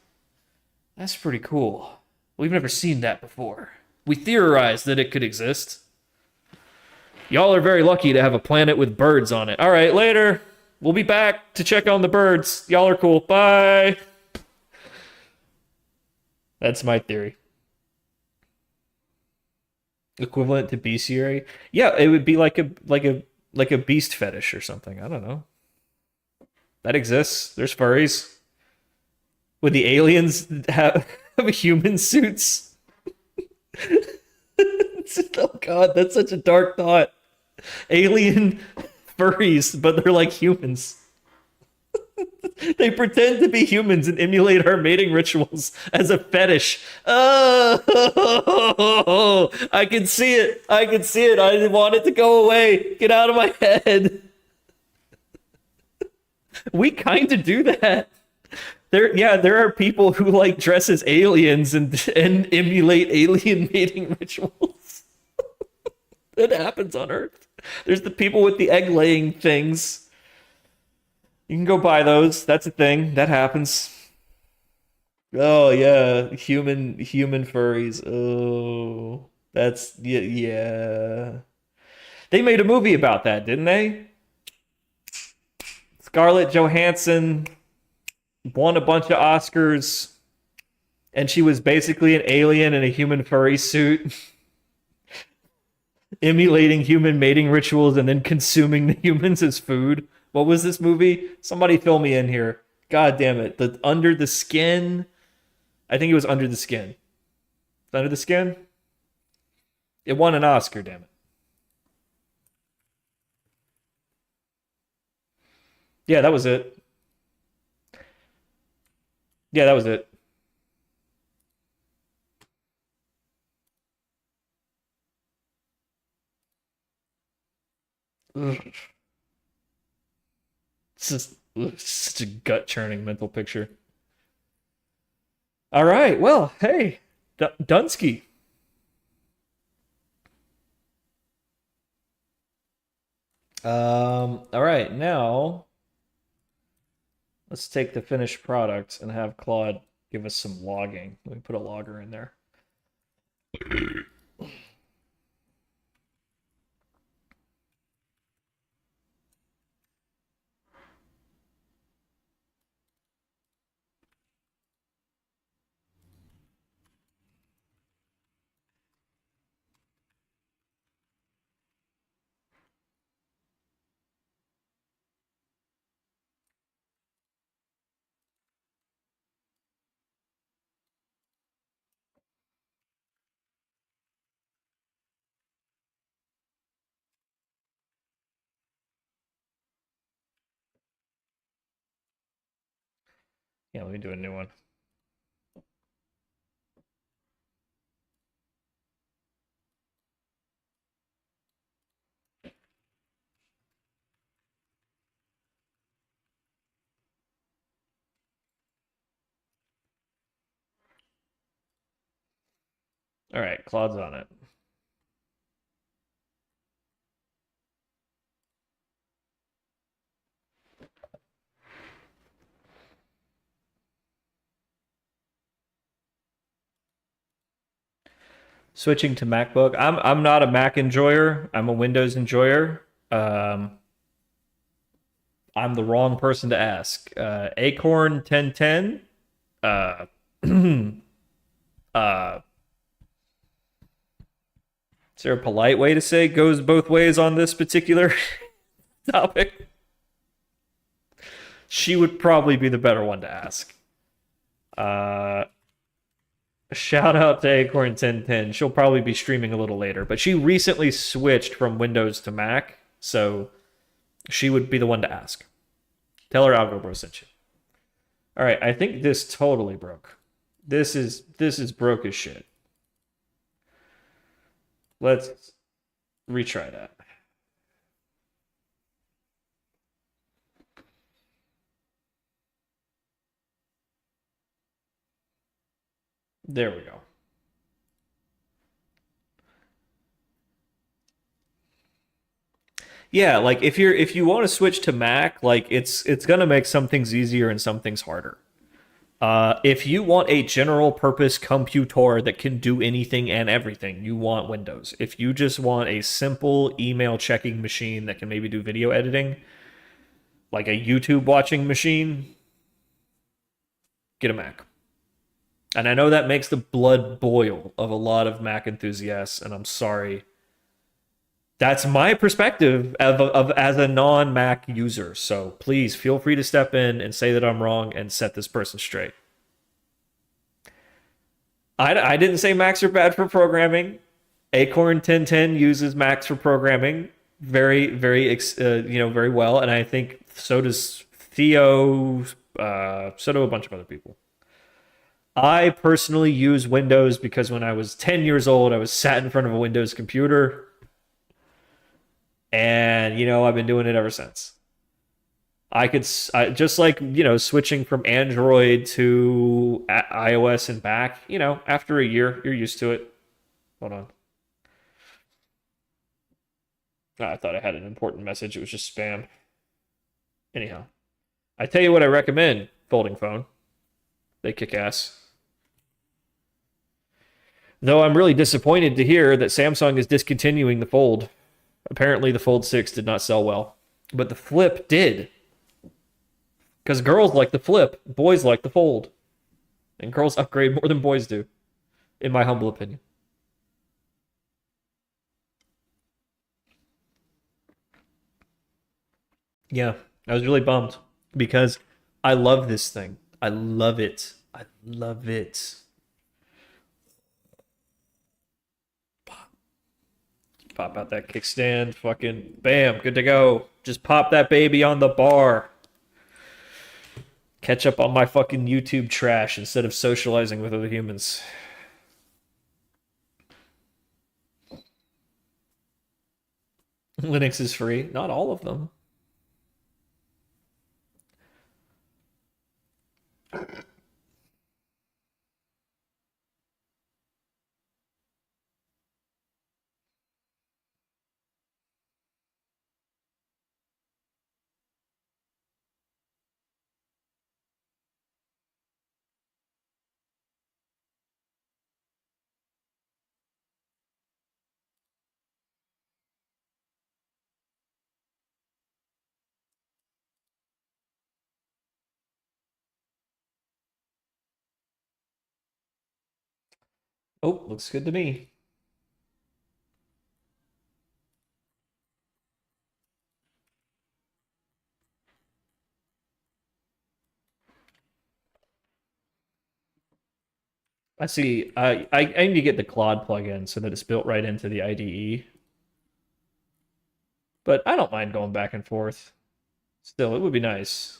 That's pretty cool. We've never seen that before. We theorized that it could exist. Y'all are very lucky to have a planet with birds on it. All right, later. We'll be back to check on the birds. Y'all are cool. Bye. That's my theory. Equivalent to bestiary? Yeah, it would be like a beast fetish or something. I don't know. That exists. There's furries. Would the aliens have human suits? Oh god, that's such a dark thought. Alien furries, but they're like humans. They pretend to be humans and emulate our mating rituals as a fetish. Oh, I can see it. I can see it. I want it to go away. Get out of my head. We kind of do that. There are people who like dress as aliens and emulate alien mating rituals. That happens on Earth. There's the people with the egg laying things. You can go buy those. That's a thing. That happens. Oh yeah, human furries. Oh, that's yeah. They made a movie about that, didn't they? Scarlett Johansson won a bunch of Oscars, and she was basically an alien in a human furry suit, emulating human mating rituals and then consuming the humans as food. What was this movie? Somebody fill me in here. God damn it. The Under the Skin. I think it was Under the Skin. Under the Skin? It won an Oscar, damn it. Yeah, that was it. Yeah, that was it. Ugh. It's just such a gut-churning mental picture. All right, well, hey, Dunsky. All right, now let's take the finished product and have Claude give us some logging. Let me put a logger in there. Yeah, let me do a new one. All right, Claude's on it. Switching to MacBook. I'm not a Mac enjoyer. I'm a Windows enjoyer. I'm the wrong person to ask. Acorn 1010. Is there a polite way to say goes both ways on this particular topic? She would probably be the better one to ask. Shout out to Acorn 1010. She'll probably be streaming a little later, but she recently switched from Windows to Mac, so she would be the one to ask. Tell her Algo Bro sent you. All right, I think this totally broke. This is broke as shit. Let's retry that. There we go. Yeah, like if you want to switch to Mac, like it's gonna make some things easier and some things harder. If you want a general purpose computer that can do anything and everything, you want Windows. If you just want a simple email checking machine that can maybe do video editing, like a YouTube watching machine, get a Mac. And I know that makes the blood boil of a lot of Mac enthusiasts, and I'm sorry. That's my perspective of as a non-Mac user. So please feel free to step in and say that I'm wrong and set this person straight. I didn't say Macs are bad for programming, Acorn 1010 uses Max for programming very well, and I think so does Theo, so do a bunch of other people. I personally use Windows because when I was 10 years old, I was sat in front of a Windows computer, and I've been doing it ever since. Just like switching from Android to iOS and back. After a year, you're used to it. Hold on. I thought I had an important message. It was just spam. Anyhow, I tell you what I recommend, folding phone. They kick ass. Though I'm really disappointed to hear that Samsung is discontinuing the Fold. Apparently the Fold 6 did not sell well. But the Flip did. Because girls like the Flip, boys like the Fold. And girls upgrade more than boys do, in my humble opinion. Yeah, I was really bummed because I love this thing. I love it. I love it. Pop out that kickstand, fucking bam, good to go. Just pop that baby on the bar. Catch up on my fucking YouTube trash instead of socializing with other humans. Linux is free. Not all of them. Oh, looks good to me. I see. I need to get the Claude plugin so that it's built right into the IDE. But I don't mind going back and forth. Still, it would be nice.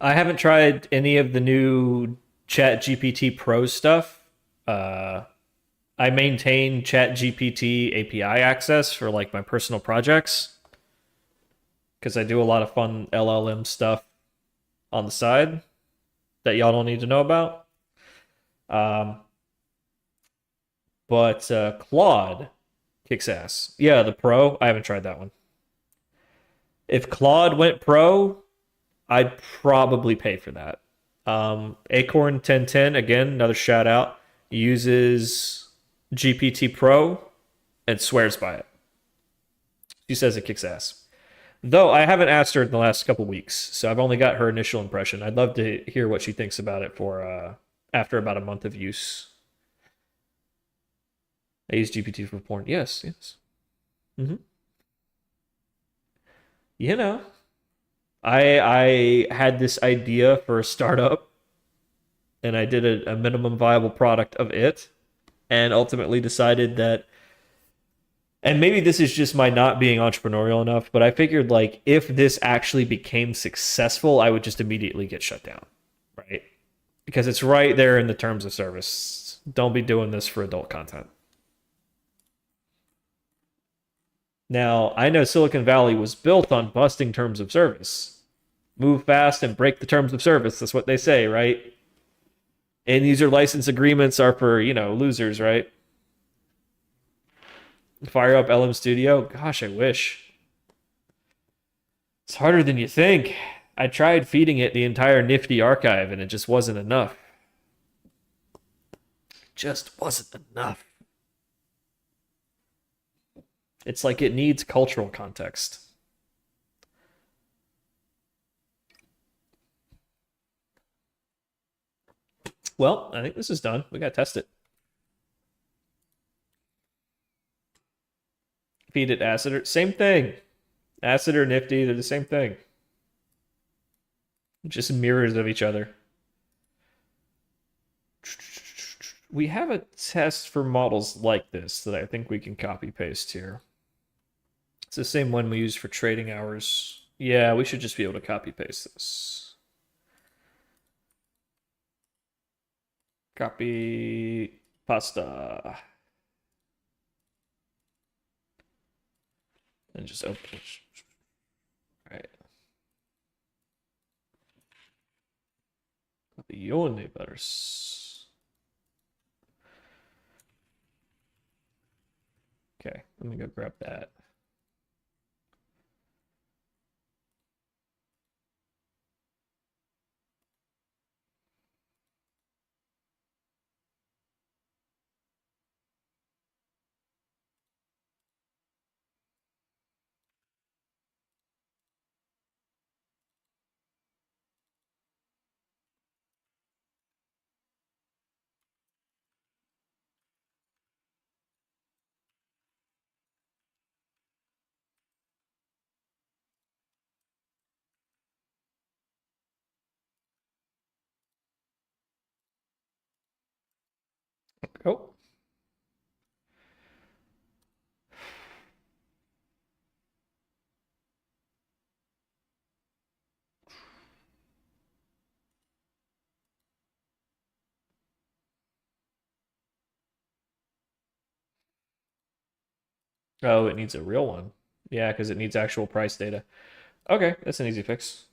I haven't tried any of the new Chat GPT Pro stuff. I maintain Chat GPT API access for like my personal projects because I do a lot of fun LLM stuff on the side that y'all don't need to know about. But Claude kicks ass. Yeah, the Pro. I haven't tried that one. If Claude went Pro, I'd probably pay for that. Acorn 1010, again, another shout out, uses GPT Pro and swears by it. She says it kicks ass. Though I haven't asked her in the last couple weeks, so I've only got her initial impression. I'd love to hear what she thinks about it for after about a month of use. I use GPT for porn. Yes. Mm-hmm. I had this idea for a startup, and I did a minimum viable product of it, and ultimately decided that, and maybe this is just my not being entrepreneurial enough, but I figured like if this actually became successful, I would just immediately get shut down, right? Because it's right there in the terms of service. Don't be doing this for adult content. Now, I know Silicon Valley was built on busting terms of service. Move fast and break the terms of service. That's what they say, right? End user license agreements are for, losers, right? Fire up LM Studio? Gosh, I wish. It's harder than you think. I tried feeding it the entire Nifty archive and it just wasn't enough. Just wasn't enough. It's like it needs cultural context. Well, I think this is done. We got to test it. Feed it acid or same thing. Acid or Nifty, they're the same thing. Just mirrors of each other. We have a test for models like this that I think we can copy paste here. It's the same one we use for trading hours. Yeah, we should just be able to copy paste this. Copy pasta. And just open it. All right. Your neighbors. Okay, let me go grab that. Oh. Oh, it needs a real one. Yeah, because it needs actual price data. Okay, that's an easy fix.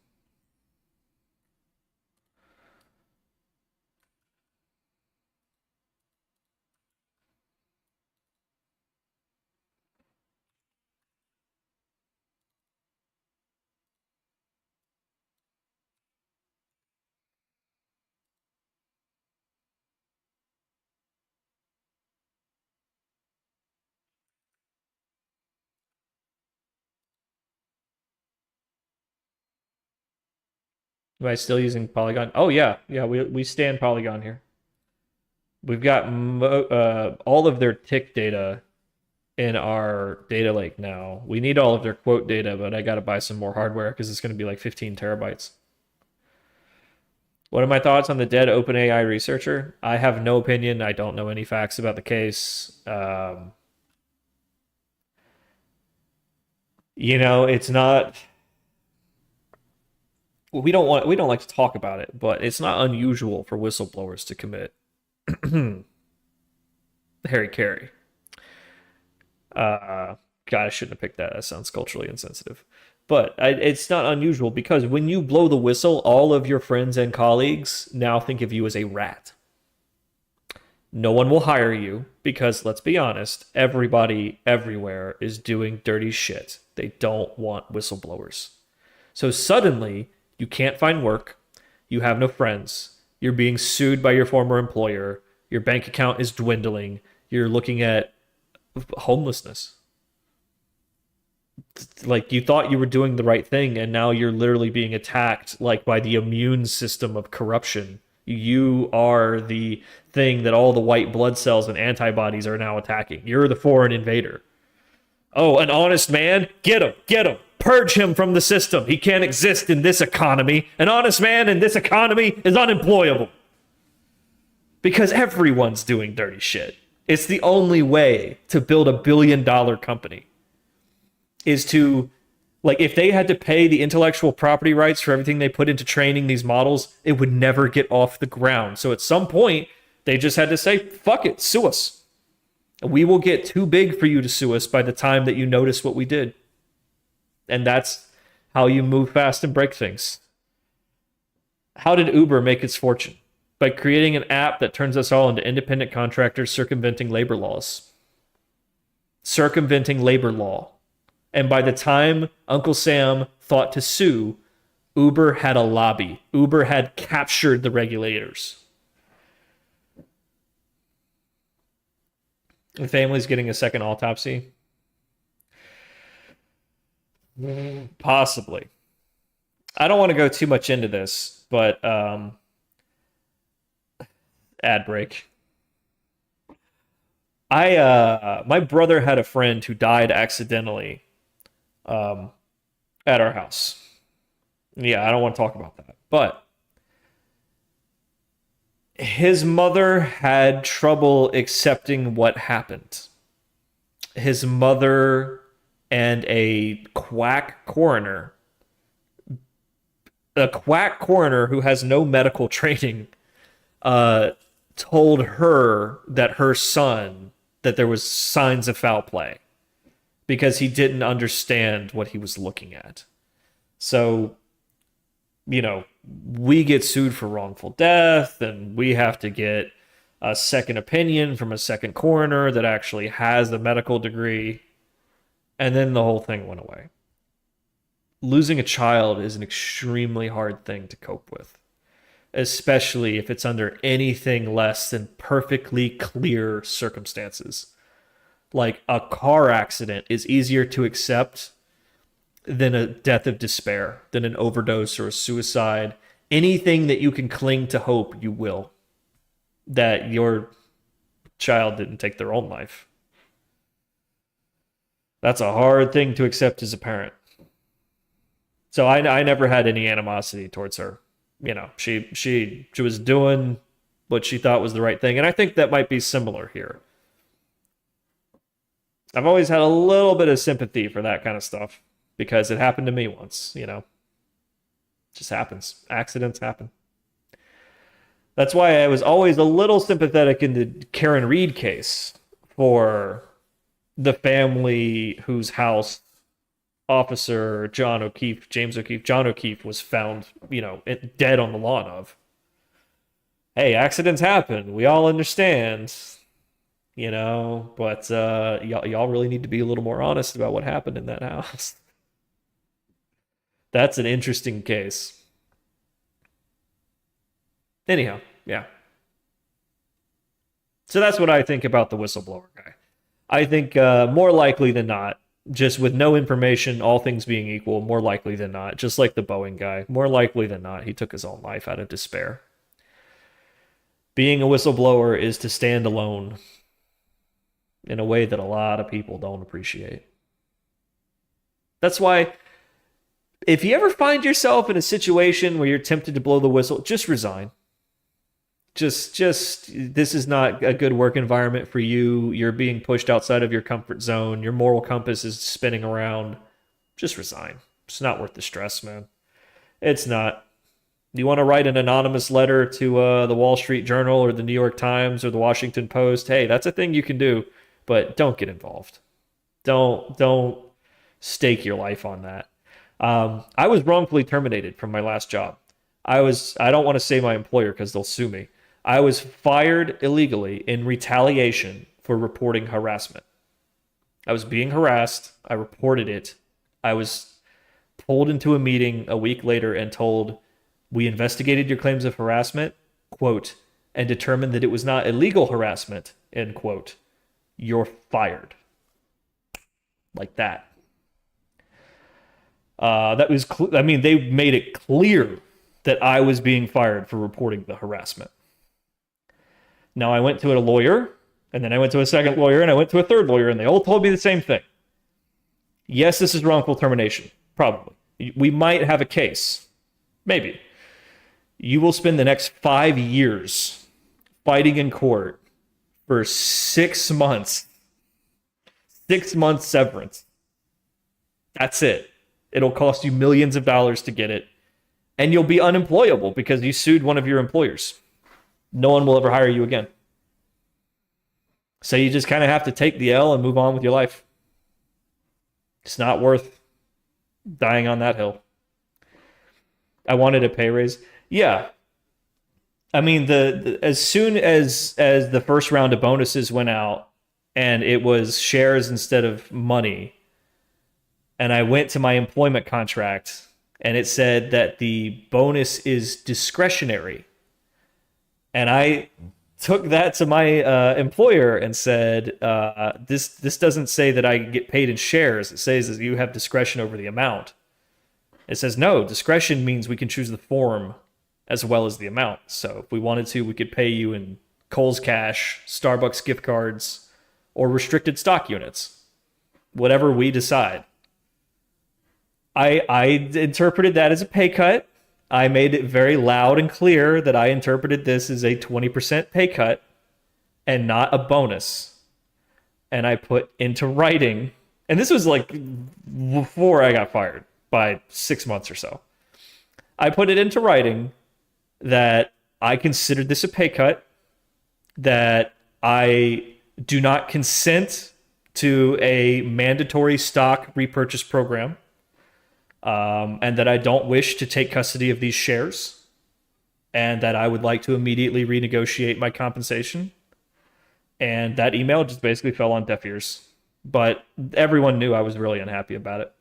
Am I still using Polygon? Oh yeah, yeah. We stand Polygon here. We've got all of their tick data in our data lake now. We need all of their quote data, but I got to buy some more hardware because it's going to be like 15 terabytes. What are my thoughts on the dead OpenAI researcher? I have no opinion. I don't know any facts about the case. You know, it's not. We don't like to talk about it, but it's not unusual for whistleblowers to commit Harry Carey. God, I shouldn't have picked that. That sounds culturally insensitive. But it's not unusual because when you blow the whistle, all of your friends and colleagues now think of you as a rat. No one will hire you because, let's be honest, everybody everywhere is doing dirty shit. They don't want whistleblowers. So suddenly, you can't find work. You have no friends. You're being sued by your former employer. Your bank account is dwindling. You're looking at homelessness. Like, you thought you were doing the right thing, and now you're literally being attacked like by the immune system of corruption. You are the thing that all the white blood cells and antibodies are now attacking. You're the foreign invader. Oh, an honest man? Get him, get him. Purge him from the system. He can't exist in this economy. An honest man in this economy is unemployable. Because everyone's doing dirty shit. It's the only way to build $1 billion company. Is to, like, if they had to pay the intellectual property rights for everything they put into training these models, it would never get off the ground. So at some point, they just had to say, fuck it, sue us. We will get too big for you to sue us by the time that you notice what we did. And that's how you move fast and break things. How did Uber make its fortune? By creating an app that turns us all into independent contractors circumventing labor laws. Circumventing labor law. And by the time Uncle Sam thought to sue, Uber had a lobby. Uber had captured the regulators. The family's getting a second autopsy. Possibly. I don't want to go too much into this, but Ad break. My brother had a friend who died accidentally at our house. Yeah, I don't want to talk about that. But his mother had trouble accepting what happened. His mother and a quack coroner who has no medical training, told her that her son, that there was signs of foul play because he didn't understand what he was looking at. So, we get sued for wrongful death, and we have to get a second opinion from a second coroner that actually has the medical degree. And then the whole thing went away. Losing a child is an extremely hard thing to cope with, especially if it's under anything less than perfectly clear circumstances. Like a car accident is easier to accept than a death of despair, than an overdose or a suicide. Anything that you can cling to hope, you will. That your child didn't take their own life. That's a hard thing to accept as a parent. So I never had any animosity towards her. She was doing what she thought was the right thing. And I think that might be similar here. I've always had a little bit of sympathy for that kind of stuff because it happened to me once, It just happens. Accidents happen. That's why I was always a little sympathetic in the Karen Reed case for the family whose house Officer John O'Keefe was found, dead on the lawn of. Hey, accidents happen. We all understand, but y'all really need to be a little more honest about what happened in that house. That's an interesting case. Anyhow, yeah. So that's what I think about the whistleblower guy. I think more likely than not, just with no information, all things being equal, more likely than not, just like the Boeing guy, more likely than not, he took his own life out of despair. Being a whistleblower is to stand alone in a way that a lot of people don't appreciate. That's why if you ever find yourself in a situation where you're tempted to blow the whistle, just resign. Just this is not a good work environment for you. You're being pushed outside of your comfort zone. Your moral compass is spinning around. Just resign. It's not worth the stress, man. It's not. You want to write an anonymous letter to the Wall Street Journal or the New York Times or the Washington Post? Hey, that's a thing you can do, but don't get involved. Don't stake your life on that. I was wrongfully terminated from my last job. I don't want to say my employer because they'll sue me. I was fired illegally in retaliation for reporting harassment. I was being harassed. I reported it. I was pulled into a meeting a week later and told, we investigated your claims of harassment, quote, and determined that it was not illegal harassment, end quote. You're fired. Like that. They made it clear that I was being fired for reporting the harassment. Now, I went to a lawyer, and then I went to a second lawyer, and I went to a third lawyer, and they all told me the same thing. Yes, this is wrongful termination. Probably. We might have a case. Maybe. You will spend the next 5 years fighting in court for 6 months. 6 months severance. That's it. It'll cost you millions of dollars to get it. And you'll be unemployable because you sued one of your employers. No one will ever hire you again. So you just kind of have to take the L and move on with your life. It's not worth dying on that hill. I wanted a pay raise. Yeah. I mean, as soon as the first round of bonuses went out and it was shares instead of money, and I went to my employment contract and it said that the bonus is discretionary. And I took that to my employer and said, this doesn't say that I get paid in shares. It says that you have discretion over the amount. It says, no, discretion means we can choose the form as well as the amount. So if we wanted to, we could pay you in Kohl's Cash, Starbucks gift cards, or restricted stock units. Whatever we decide. I interpreted that as a pay cut. I made it very loud and clear that I interpreted this as a 20% pay cut and not a bonus. And I put into writing, and this was like before I got fired by 6 months or so. I put it into writing that I considered this a pay cut, that I do not consent to a mandatory stock repurchase program, and that I don't wish to take custody of these shares, and that I would like to immediately renegotiate my compensation. And that email just basically fell on deaf ears. But everyone knew I was really unhappy about it.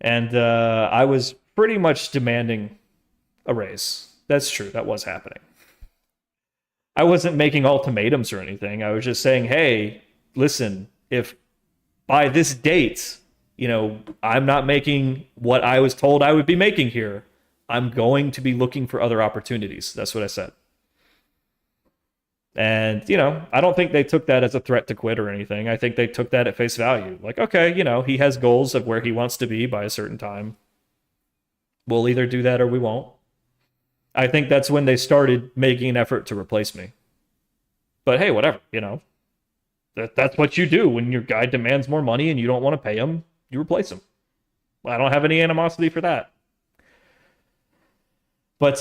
And I was pretty much demanding a raise. That's true. That was happening. I wasn't making ultimatums or anything. I was just saying, hey, listen, if by this date, I'm not making what I was told I would be making here, I'm going to be looking for other opportunities. That's what I said. And, I don't think they took that as a threat to quit or anything. I think they took that at face value. Like, okay, he has goals of where he wants to be by a certain time. We'll either do that or we won't. I think that's when they started making an effort to replace me. But hey, whatever, That's what you do when your guy demands more money and you don't want to pay him. You replace him. I don't have any animosity for that. But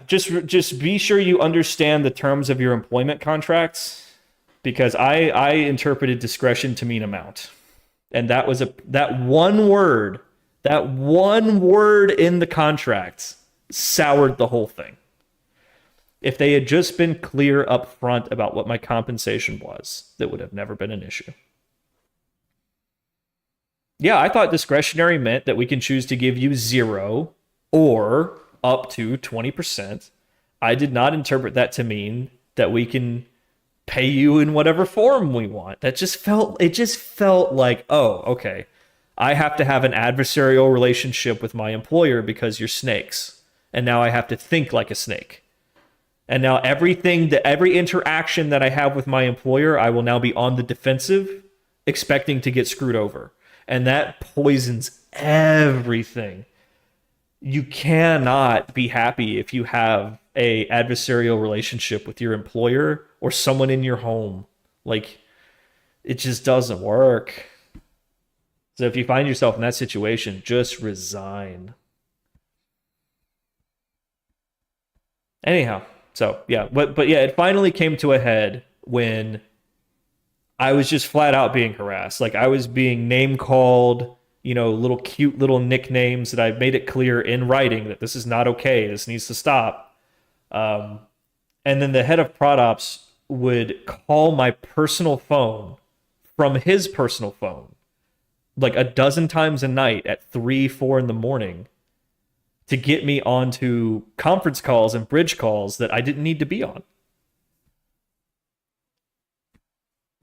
just be sure you understand the terms of your employment contracts, because I interpreted discretion to mean amount. And that was that one word in the contract soured the whole thing. If they had just been clear up front about what my compensation was, that would have never been an issue. Yeah, I thought discretionary meant that we can choose to give you 0 or up to 20%. I did not interpret that to mean that we can pay you in whatever form we want. It just felt like, oh, okay, I have to have an adversarial relationship with my employer because you're snakes. And now I have to think like a snake. And now every interaction that I have with my employer, I will now be on the defensive, expecting to get screwed over. And that poisons everything. You cannot be happy if you have a adversarial relationship with your employer or someone in your home. Like, it just doesn't work. So if you find yourself in that situation, just resign. Anyhow, so yeah, but yeah, it finally came to a head when I was just flat out being harassed. Like, I was being name called, little cute little nicknames that I made it clear in writing that this is not okay. This needs to stop. And then the head of Prod Ops would call my personal phone from his personal phone like a dozen times a night at 3, 4 in the morning to get me onto conference calls and bridge calls that I didn't need to be on.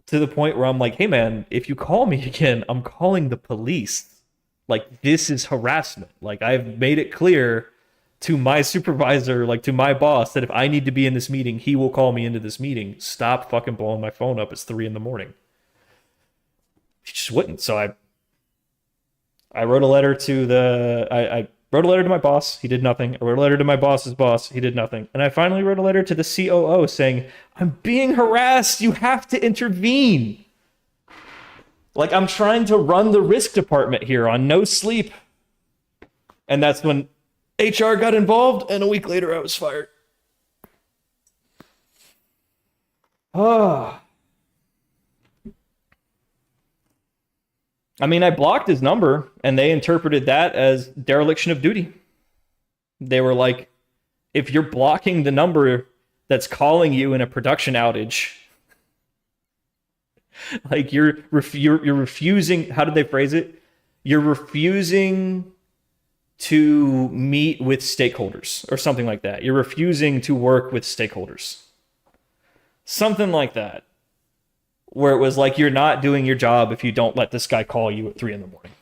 To the point where I'm like, hey man, if you call me again, I'm calling the police. Like, this is harassment. Like, I've made it clear to my supervisor, like to my boss, that if I need to be in this meeting, he will call me into this meeting. Stop fucking blowing my phone up. It's 3 in the morning. He just wouldn't. So I wrote a letter to I wrote a letter to my boss. He did nothing. I wrote a letter to my boss's boss. He did nothing. And I finally wrote a letter to the COO saying, I'm being harassed. You have to intervene. Like, I'm trying to run the risk department here on no sleep. And that's when HR got involved, and a week later I was fired. I mean, I blocked his number, and they interpreted that as dereliction of duty. They were like, if you're blocking the number that's calling you in a production outage, like you're refusing, how did they phrase it? You're refusing to meet with stakeholders or something like that. You're refusing to work with stakeholders. Something like that. Where it was like, you're not doing your job if you don't let this guy call you at 3 in the morning.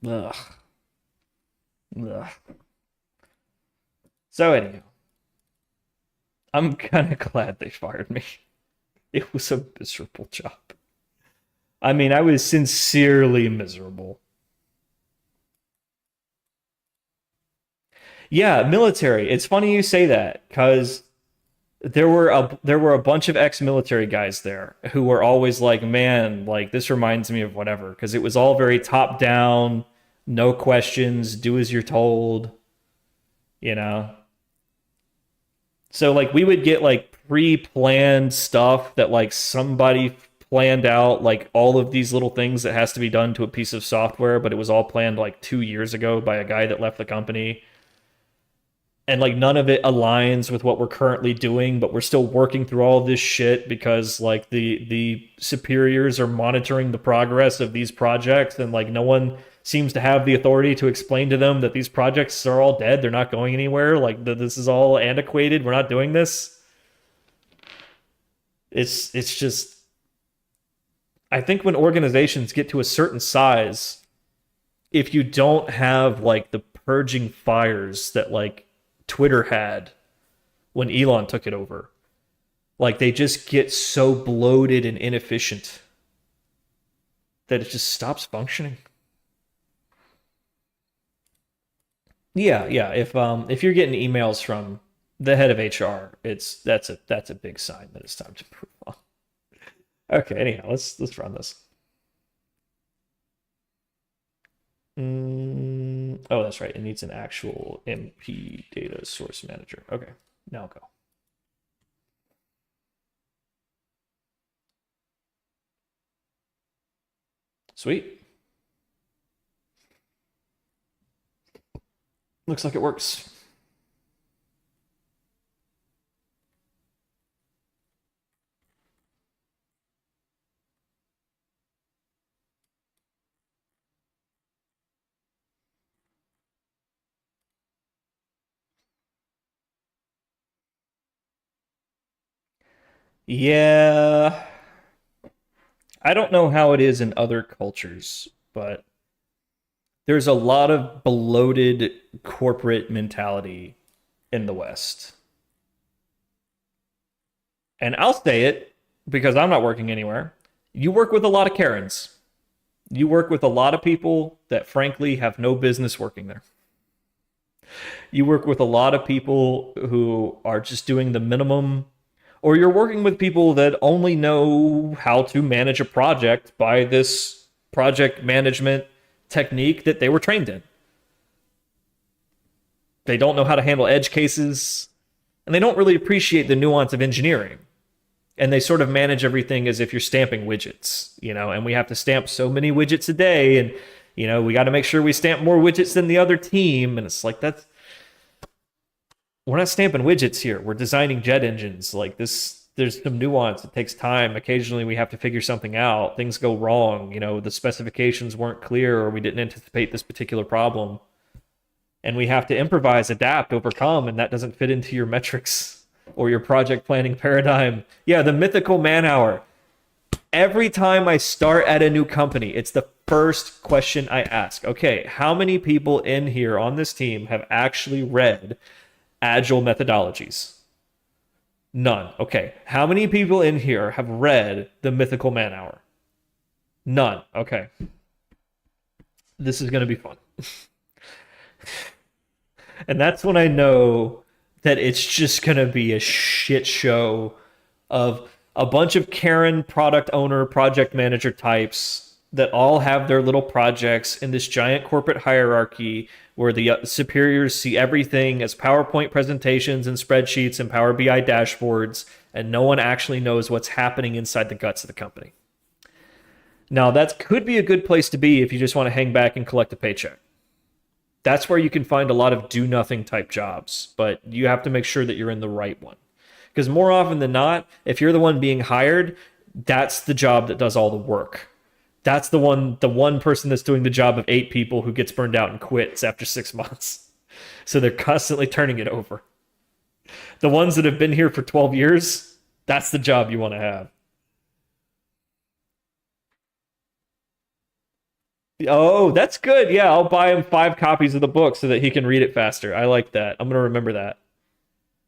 Ugh. Ugh. So anyhow, I'm kind of glad they fired me. It was a miserable job. I mean, I was sincerely miserable. Yeah, military. It's funny you say that because there were a bunch of ex-military guys there who were always like, "Man, like this reminds me of whatever," because it was all very top down, no questions, do as you're told, you know. So like we would get like pre-planned stuff that like somebody planned out like all of these little things that has to be done to a piece of software, but it was all planned like 2 years ago by a guy that left the company. And like none of it aligns with what we're currently doing, but we're still working through all this shit because like the superiors are monitoring the progress of these projects, and like no one seems to have the authority to explain to them that these projects are all dead, they're not going anywhere, like this is all antiquated, we're not doing this. It's just, I think when organizations get to a certain size, if you don't have like the purging fires that like Twitter had when Elon took it over, like they just get so bloated and inefficient that it just stops functioning. Yeah. If you're getting emails from the head of HR, that's a big sign that it's time to move on. Okay, anyhow, let's run this. Oh, that's right. It needs an actual MP data source manager. Okay, now go. Sweet. Looks like it works. Yeah. I don't know how it is in other cultures, but there's a lot of bloated corporate mentality in the West. And I'll say it because I'm not working anywhere. You work with a lot of Karens. You work with a lot of people that frankly have no business working there. You work with a lot of people who are just doing the minimum, or you're working with people that only know how to manage a project by this project management technique that they were trained in. They don't know how to handle edge cases, and they don't really appreciate the nuance of engineering. And they sort of manage everything as if you're stamping widgets, you know, and we have to stamp so many widgets a day, and you know, we got to make sure we stamp more widgets than the other team, and it's like we're not stamping widgets here. We're designing jet engines. Like this, there's some nuance. It takes time. Occasionally we have to figure something out. Things go wrong. You know, the specifications weren't clear, or we didn't anticipate this particular problem. And we have to improvise, adapt, overcome, and that doesn't fit into your metrics or your project planning paradigm. Yeah, the mythical man hour. Every time I start at a new company, it's the first question I ask. Okay, how many people in here on this team have actually read agile methodologies? None. Okay. How many people in here have read the mythical man hour? None. Okay. This is going to be fun. And that's when I know that it's just going to be a shit show of a bunch of Karen product owner, project manager types that all have their little projects in this giant corporate hierarchy where the superiors see everything as PowerPoint presentations and spreadsheets and Power BI dashboards, and no one actually knows what's happening inside the guts of the company. Now, that could be a good place to be if you just want to hang back and collect a paycheck. That's where you can find a lot of do-nothing type jobs, but you have to make sure that you're in the right one. Because more often than not, if you're the one being hired, that's the job that does all the work. That's the one person that's doing the job of 8 people who gets burned out and quits after 6 months. So they're constantly turning it over. The ones that have been here for 12 years, that's the job you want to have. Oh, that's good. Yeah, I'll buy him 5 copies of the book so that he can read it faster. I like that. I'm gonna remember that.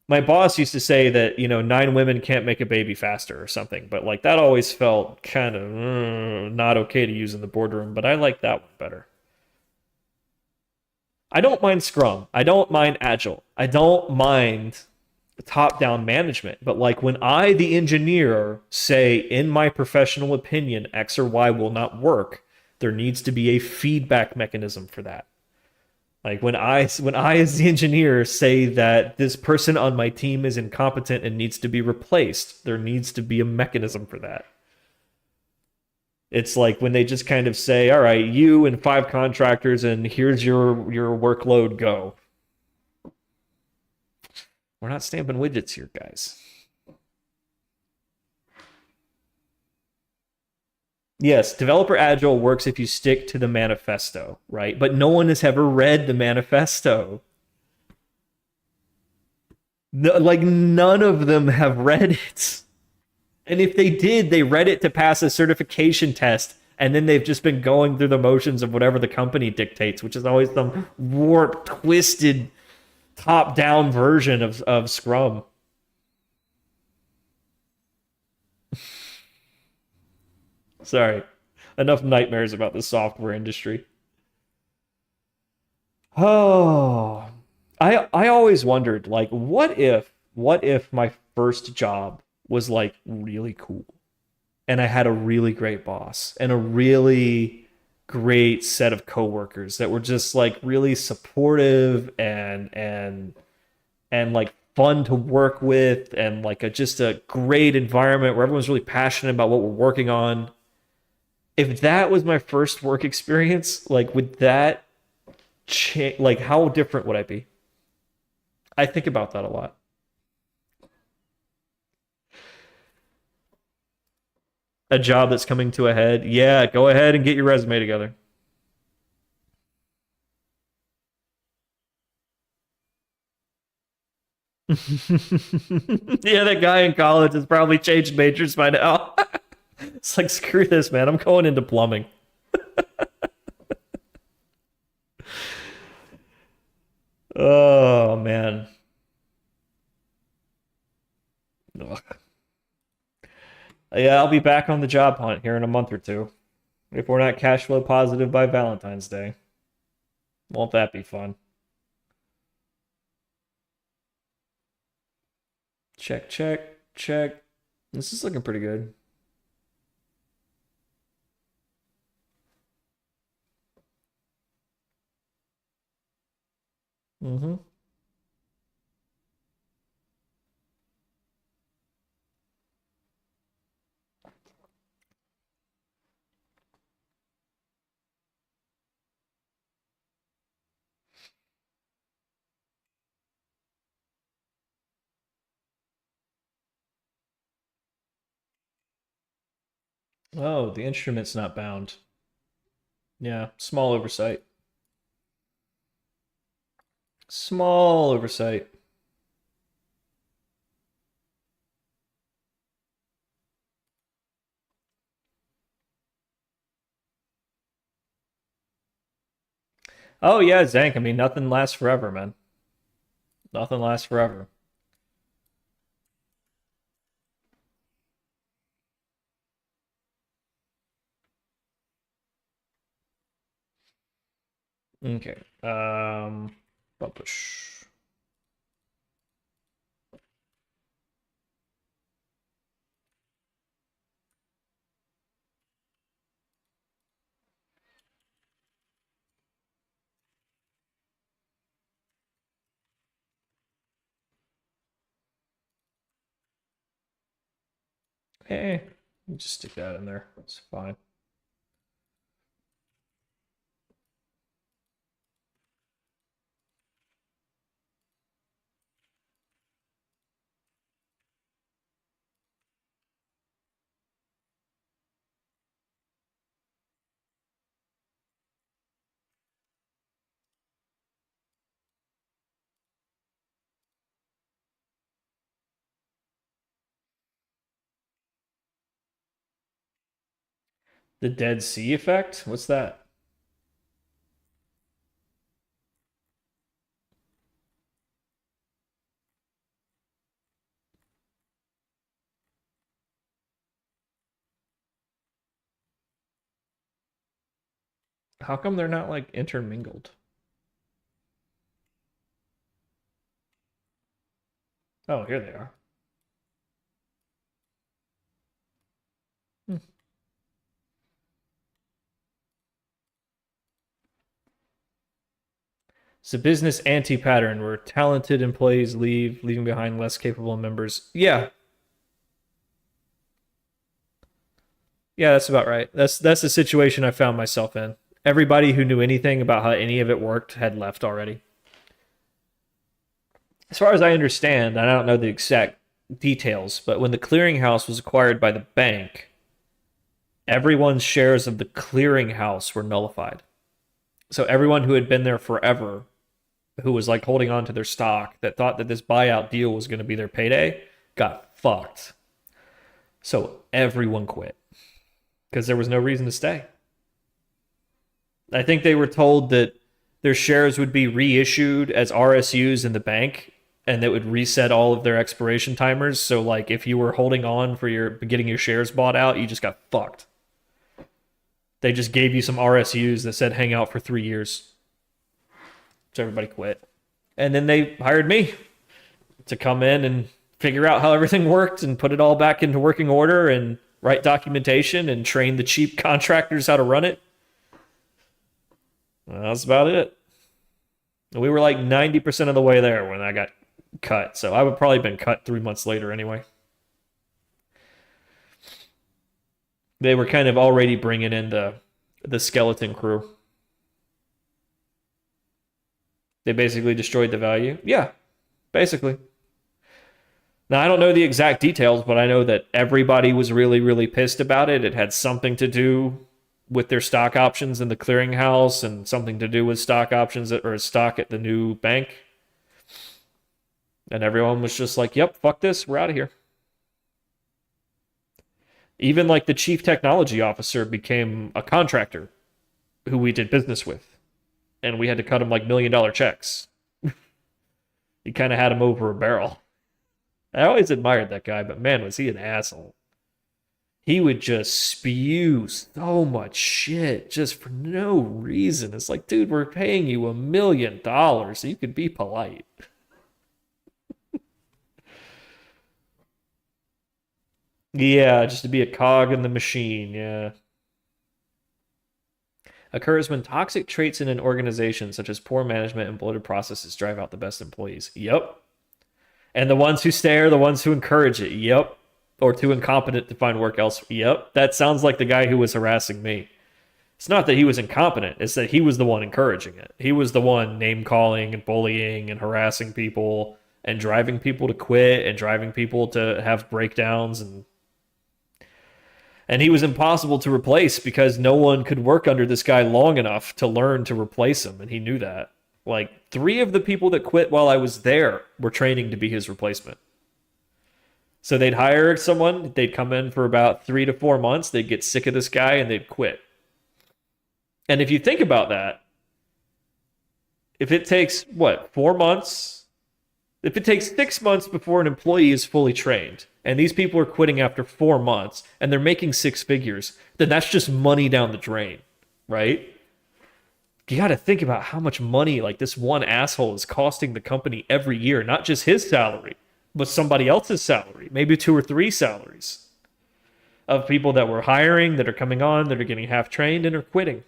My boss used to say that, 9 women can't make a baby faster or something, but like that always felt kind of not okay to use in the boardroom, but I like that one better. I don't mind Scrum. I don't mind Agile. I don't mind top-down management. But like when I, the engineer, say in my professional opinion X or Y will not work, there needs to be a feedback mechanism for that. Like when I as the engineer say that this person on my team is incompetent and needs to be replaced, there needs to be a mechanism for that. It's like when they just kind of say, "All right, you and 5 contractors, and here's your workload. Go." We're not stamping widgets here, guys. Yes, developer agile works if you stick to the manifesto, right? But no one has ever read the manifesto. No, like none of them have read it. And if they did, they read it to pass a certification test, and then they've just been going through the motions of whatever the company dictates, which is always some warped, twisted, top-down version of Scrum. Sorry. Enough nightmares about the software industry. Oh. I always wondered, like, what if my first job was like really cool and I had a really great boss and a really great set of coworkers that were just like really supportive and like fun to work with and like just a great environment where everyone's really passionate about what we're working on. If that was my first work experience, like would that change? Like how different would I be? I think about that a lot. A job that's coming to a head. Yeah, go ahead and get your resume together. Yeah, that guy in college has probably changed majors by now. It's like, screw this, man. I'm going into plumbing. Oh, man. Ugh. Yeah, I'll be back on the job hunt here in a month or two. If we're not cash flow positive by Valentine's Day. Won't that be fun? Check, check, check. This is looking pretty good. Mm-hmm. Oh, the instrument's not bound. Yeah, small oversight. Small oversight. Oh yeah, Zank. I mean, nothing lasts forever, man. Nothing lasts forever. Okay. Publish. Hey, just stick that in there. It's fine. The Dead Sea effect? What's that? How come they're not like intermingled? Oh, here they are. It's a business anti-pattern where talented employees leave, leaving behind less capable members. Yeah. Yeah, that's about right. That's the situation I found myself in. Everybody who knew anything about how any of it worked had left already. As far as I understand, and I don't know the exact details, but when the clearinghouse was acquired by the bank, everyone's shares of the clearinghouse were nullified. So everyone who had been there forever, who was like holding on to their stock, that thought that this buyout deal was going to be their payday, got fucked. So everyone quit because there was no reason to stay. I think they were told that their shares would be reissued as RSUs in the bank, and that would reset all of their expiration timers. So like if you were holding on for your getting your shares bought out, you just got fucked. They just gave you some RSUs that said hang out for 3 years. So everybody quit. And then they hired me to come in and figure out how everything worked and put it all back into working order and write documentation and train the cheap contractors how to run it. Well, that's about it. We were like 90% of the way there when I got cut. So I would probably been cut 3 months later anyway. They were kind of already bringing in the skeleton crew. They basically destroyed the value. Yeah, basically. Now, I don't know the exact details, but I know that everybody was really, really pissed about it. It had something to do with their stock options in the clearinghouse and something to do with stock options or stock at the new bank. And everyone was just like, yep, fuck this. We're out of here. Even like the chief technology officer became a contractor who we did business with. And we had to cut him like $1 million checks. He kind of had him over a barrel. I always admired that guy, but man, was he an asshole. He would just spew so much shit just for no reason. It's like, dude, we're paying you $1 million so you could be polite. Yeah, just to be a cog in the machine, yeah. Occurs when toxic traits in an organization, such as poor management and bloated processes, drive out the best employees. Yep. And the ones who stay are the ones who encourage it. Yep. Or too incompetent to find work elsewhere. Yep. That sounds like the guy who was harassing me. It's not that he was incompetent. It's that he was the one encouraging it. He was the one name-calling and bullying and harassing people and driving people to quit and driving people to have breakdowns. And he was impossible to replace because no one could work under this guy long enough to learn to replace him. And he knew that. Like 3 of the people that quit while I was there were training to be his replacement. So they'd hire someone, they'd come in for about 3 to 4 months, they'd get sick of this guy and they'd quit. And if you think about that, if it takes, 4 months? If it takes 6 months before an employee is fully trained, and these people are quitting after 4 months, and they're making 6 figures, then that's just money down the drain, right? You got to think about how much money like this one asshole is costing the company every year, not just his salary, but somebody else's salary, maybe 2 or 3 salaries of people that we're hiring, that are coming on, that are getting half trained and are quitting.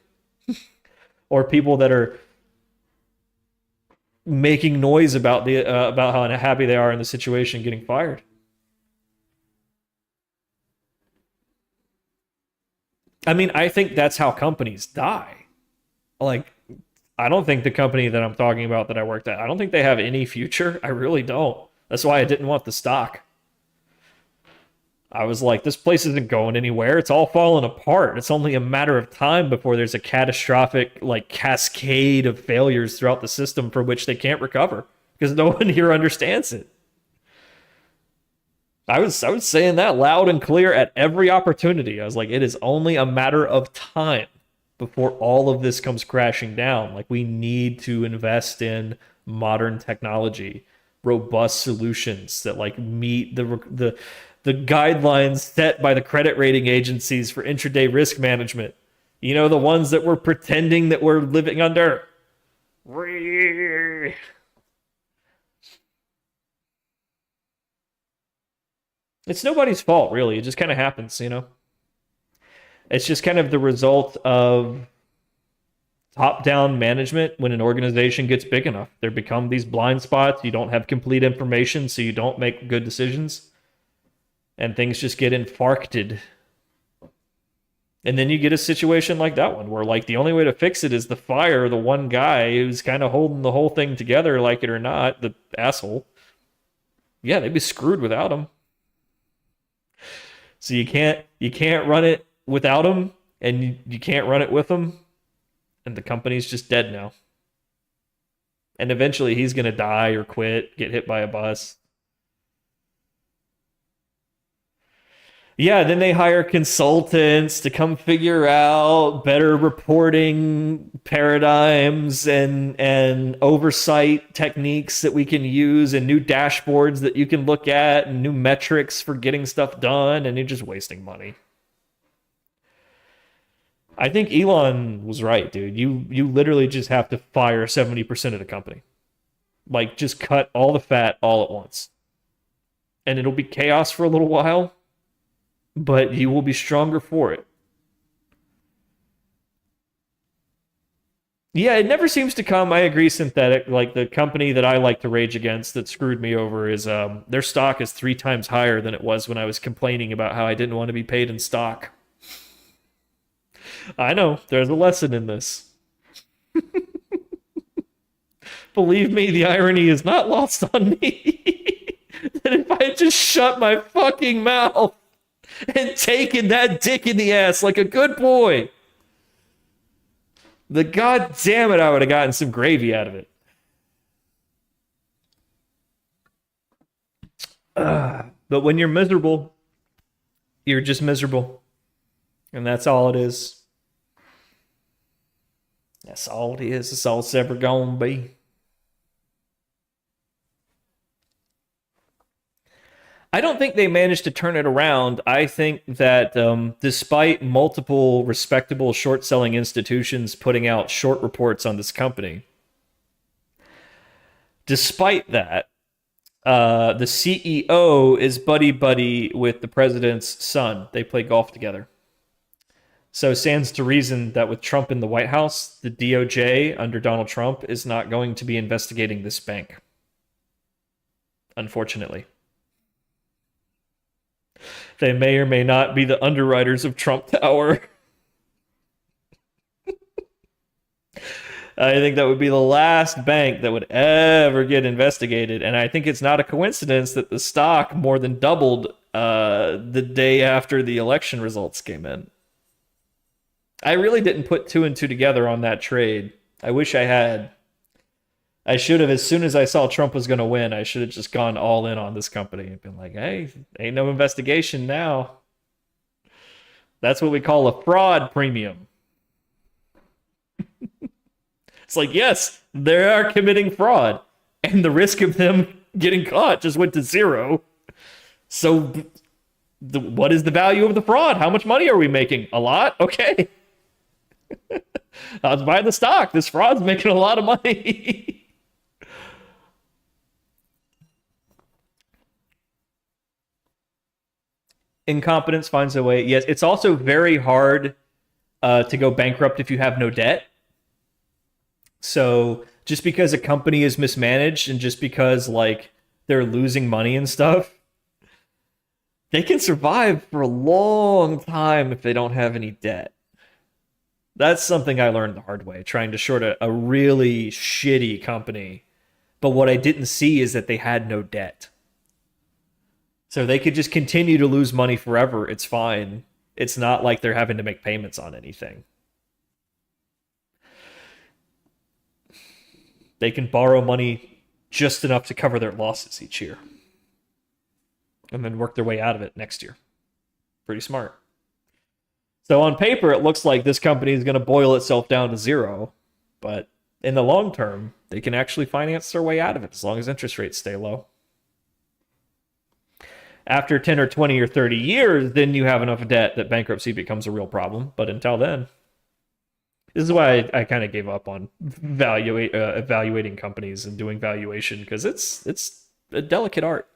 Or people that are making noise about how unhappy they are in the situation, getting fired. I mean, I think that's how companies die. Like, I don't think the company that I'm talking about that I worked at, I don't think they have any future. I really don't. That's why I didn't want the stock. I was like, this place isn't going anywhere. It's all falling apart. It's only a matter of time before there's a catastrophic, like, cascade of failures throughout the system for which they can't recover because no one here understands it. I was saying that loud and clear at every opportunity. I was like, it is only a matter of time before all of this comes crashing down. Like, we need to invest in modern technology, robust solutions that like meet the guidelines set by the credit rating agencies for intraday risk management. You know, the ones that we're pretending that we're living under. It's nobody's fault, really. It just kind of happens, you know? It's just kind of the result of top-down management when an organization gets big enough. There become these blind spots. You don't have complete information, so you don't make good decisions. And things just get infarcted. And then you get a situation like that one, where like the only way to fix it is to fire the one guy who's kind of holding the whole thing together, like it or not, the asshole. Yeah, they'd be screwed without him. So you can't run it without him, and you can't run it with him, and the company's just dead now. And eventually he's gonna die or quit, get hit by a bus. Yeah, then they hire consultants to come figure out better reporting paradigms and oversight techniques that we can use, and new dashboards that you can look at, and new metrics for getting stuff done, and you're just wasting money. I think Elon was right, dude. You literally just have to fire 70% of the company. Like, just cut all the fat all at once. And it'll be chaos for a little while, but you will be stronger for it. Yeah, it never seems to come. I agree, Synthetic. Like, the company that I like to rage against that screwed me over is their stock is 3 times higher than it was when I was complaining about how I didn't want to be paid in stock. I know, there's a lesson in this. Believe me, the irony is not lost on me. That if I had just shut my fucking mouth and taken that dick in the ass like a good boy, the goddamn it, I would have gotten some gravy out of it. But when you're miserable, you're just miserable. And that's all it is. That's all it is. That's all it's ever gonna be. I don't think they managed to turn it around. I think that despite multiple respectable short-selling institutions putting out short reports on this company, despite that, the CEO is buddy-buddy with the president's son. They play golf together. So stands to reason that with Trump in the White House, the DOJ under Donald Trump is not going to be investigating this bank. Unfortunately. They may or may not be the underwriters of Trump Tower. I think that would be the last bank that would ever get investigated. And I think it's not a coincidence that the stock more than doubled the day after the election results came in. I really didn't put 2 and 2 together on that trade. I wish I had. I should have, as soon as I saw Trump was going to win, I should have just gone all in on this company and been like, hey, ain't no investigation now. That's what we call a fraud premium. It's like, yes, they are committing fraud, and the risk of them getting caught just went to 0. So what is the value of the fraud? How much money are we making? A lot? Okay. I'll buy the stock. This fraud's making a lot of money. Incompetence finds a way. Yes, it's also very hard to go bankrupt if you have no debt. So just because a company is mismanaged and just because like they're losing money and stuff, they can survive for a long time if they don't have any debt. That's something I learned the hard way, trying to short a really shitty company. But what I didn't see is that they had no debt. So they could just continue to lose money forever. It's fine. It's not like they're having to make payments on anything. They can borrow money just enough to cover their losses each year. And then work their way out of it next year. Pretty smart. So on paper, it looks like this company is going to boil itself down to 0. But in the long term, they can actually finance their way out of it as long as interest rates stay low. After 10 or 20 or 30 years, then you have enough debt that bankruptcy becomes a real problem. But until then, This is why I kind of gave up on evaluating companies and doing valuation, because it's a delicate art.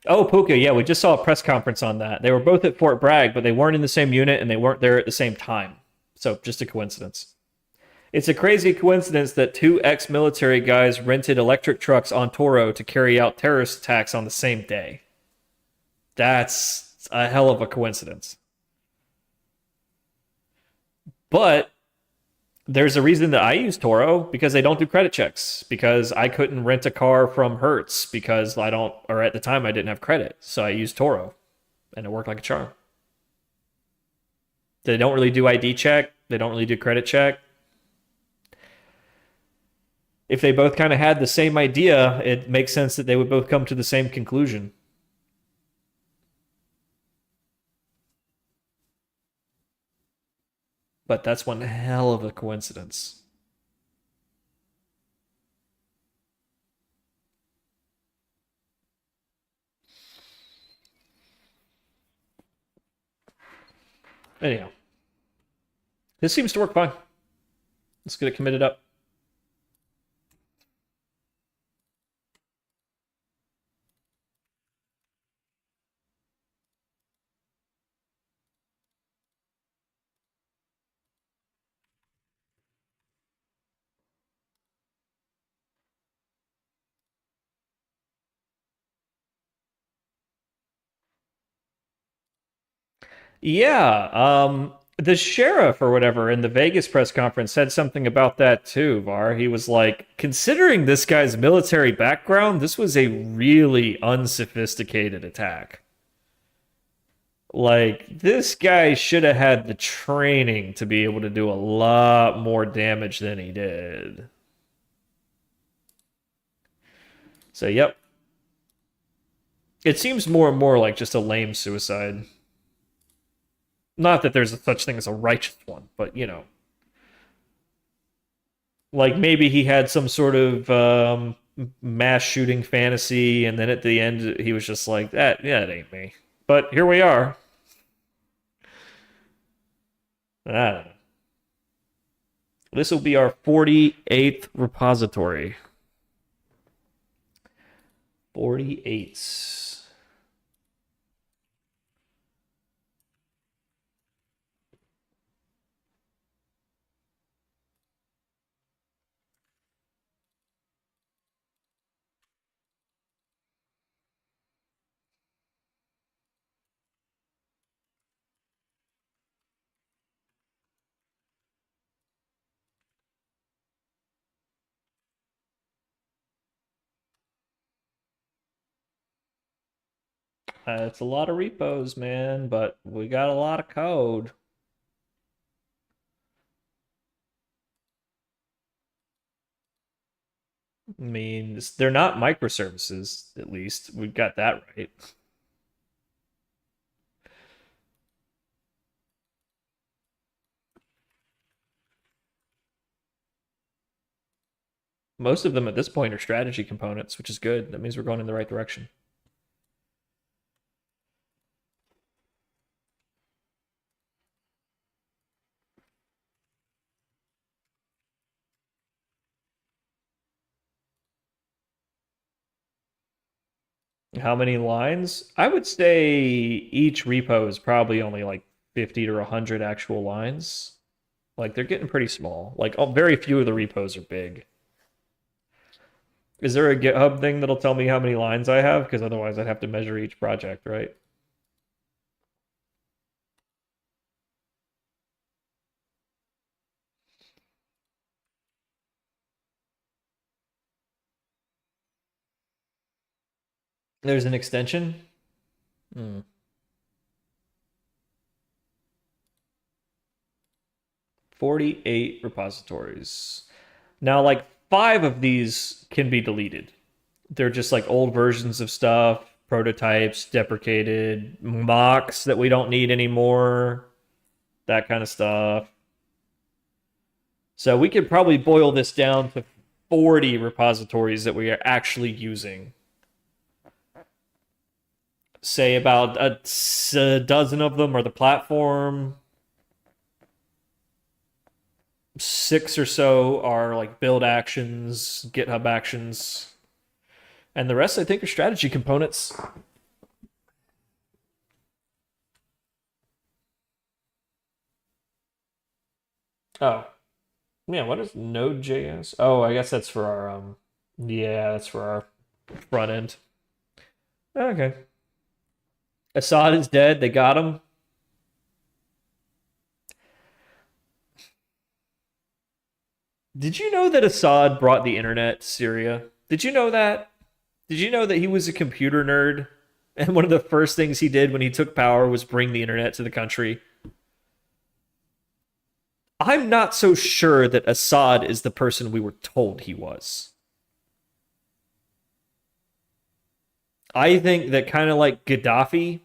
Oh, Puka, yeah, we just saw a press conference on that. They were both at Fort Bragg, but they weren't in the same unit and they weren't there at the same time. So just a coincidence. It's a crazy coincidence that two ex-military guys rented electric trucks on Toro to carry out terrorist attacks on the same day. That's a hell of a coincidence. But there's a reason that I use Toro, because they don't do credit checks, because I couldn't rent a car from Hertz because I don't, or at the time I didn't have credit. So I used Toro and it worked like a charm. They don't really do ID check. They don't really do credit check. If they both kind of had the same idea, it makes sense that they would both come to the same conclusion. But that's one hell of a coincidence. Anyhow, this seems to work fine. Let's get it committed up. Yeah, the sheriff or whatever in the Vegas press conference said something about that too, Var. He was like, considering this guy's military background, this was a really unsophisticated attack. Like, this guy should have had the training to be able to do a lot more damage than he did. So, yep. It seems more and more like just a lame suicide. Not that there's a such thing as a righteous one, but, you know. Like, maybe he had some sort of mass shooting fantasy, and then at the end he was just like, that ain't me. But here we are. I don't know. This will be our 48th repository. 48. It's a lot of repos, man, but we got a lot of code. I mean, they're not microservices, at least. We've got that right. Most of them at this point are strategy components, which is good. That means we're going in the right direction. How many lines? I would say each repo is probably only like 50 to 100 actual lines. Like, they're getting pretty small. Like, very few of the repos are big. Is there a GitHub thing that'll tell me how many lines I have? Because otherwise I'd have to measure each project, right? There's an extension? 48 repositories. Now, like, 5 of these can be deleted. They're just like old versions of stuff, prototypes, deprecated, mocks that we don't need anymore, that kind of stuff. So we could probably boil this down to 40 repositories that we are actually using. say about a dozen of them are the platform. 6 or so are like build actions, GitHub actions, and the rest I think are strategy components. Oh, yeah. What is Node.js? Oh, I guess that's for our yeah, that's for our front end. Okay. Assad is dead. They got him. Did you know that Assad brought the internet to Syria? Did you know that? Did you know that he was a computer nerd? And one of the first things he did when he took power was bring the internet to the country? I'm not so sure that Assad is the person we were told he was. I think that kind of like Gaddafi,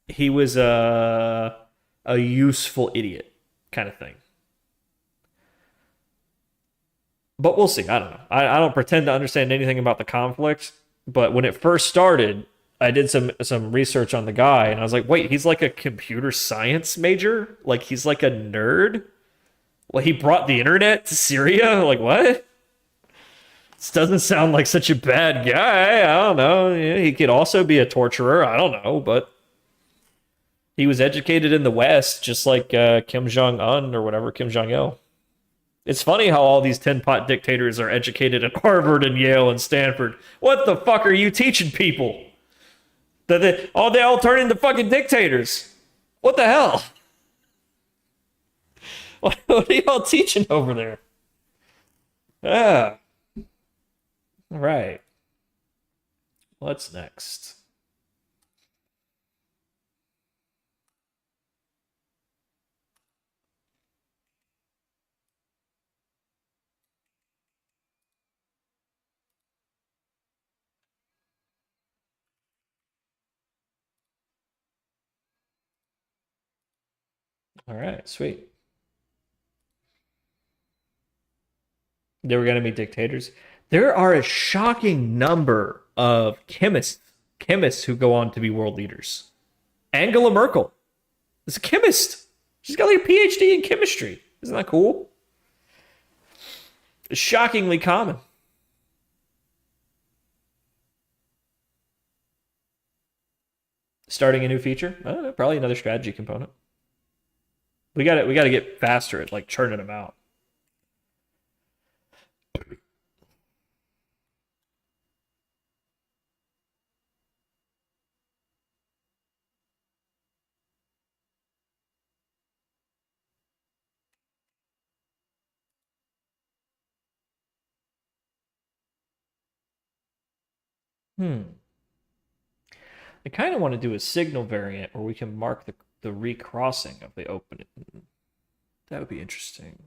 he was a useful idiot kind of thing. But we'll see. I don't know. I don't pretend to understand anything about the conflict. But when it first started, I did some research on the guy, and I was like, wait, he's like a computer science major? Like, he's like a nerd? Well, he brought the internet to Syria? Like, what? This doesn't sound like such a bad guy. I don't know. He could also be a torturer. I don't know, but he was educated in the West, just like Kim Jong-un or whatever, Kim Jong-il. It's funny how all these tin-pot dictators are educated at Harvard and Yale and Stanford. What the fuck are you teaching people? That they all turn into fucking dictators. What the hell? What are y'all teaching over there? Ah. All right. What's next? All right, sweet. They were going to be dictators. There are a shocking number of chemists who go on to be world leaders. Angela Merkel is a chemist. She's got like a PhD in chemistry. Isn't that cool? It's shockingly common. Starting a new feature? I don't know, probably another strategy component. We got to get faster at like churning them out. I kind of want to do a signal variant where we can mark the recrossing of the opening. That would be interesting.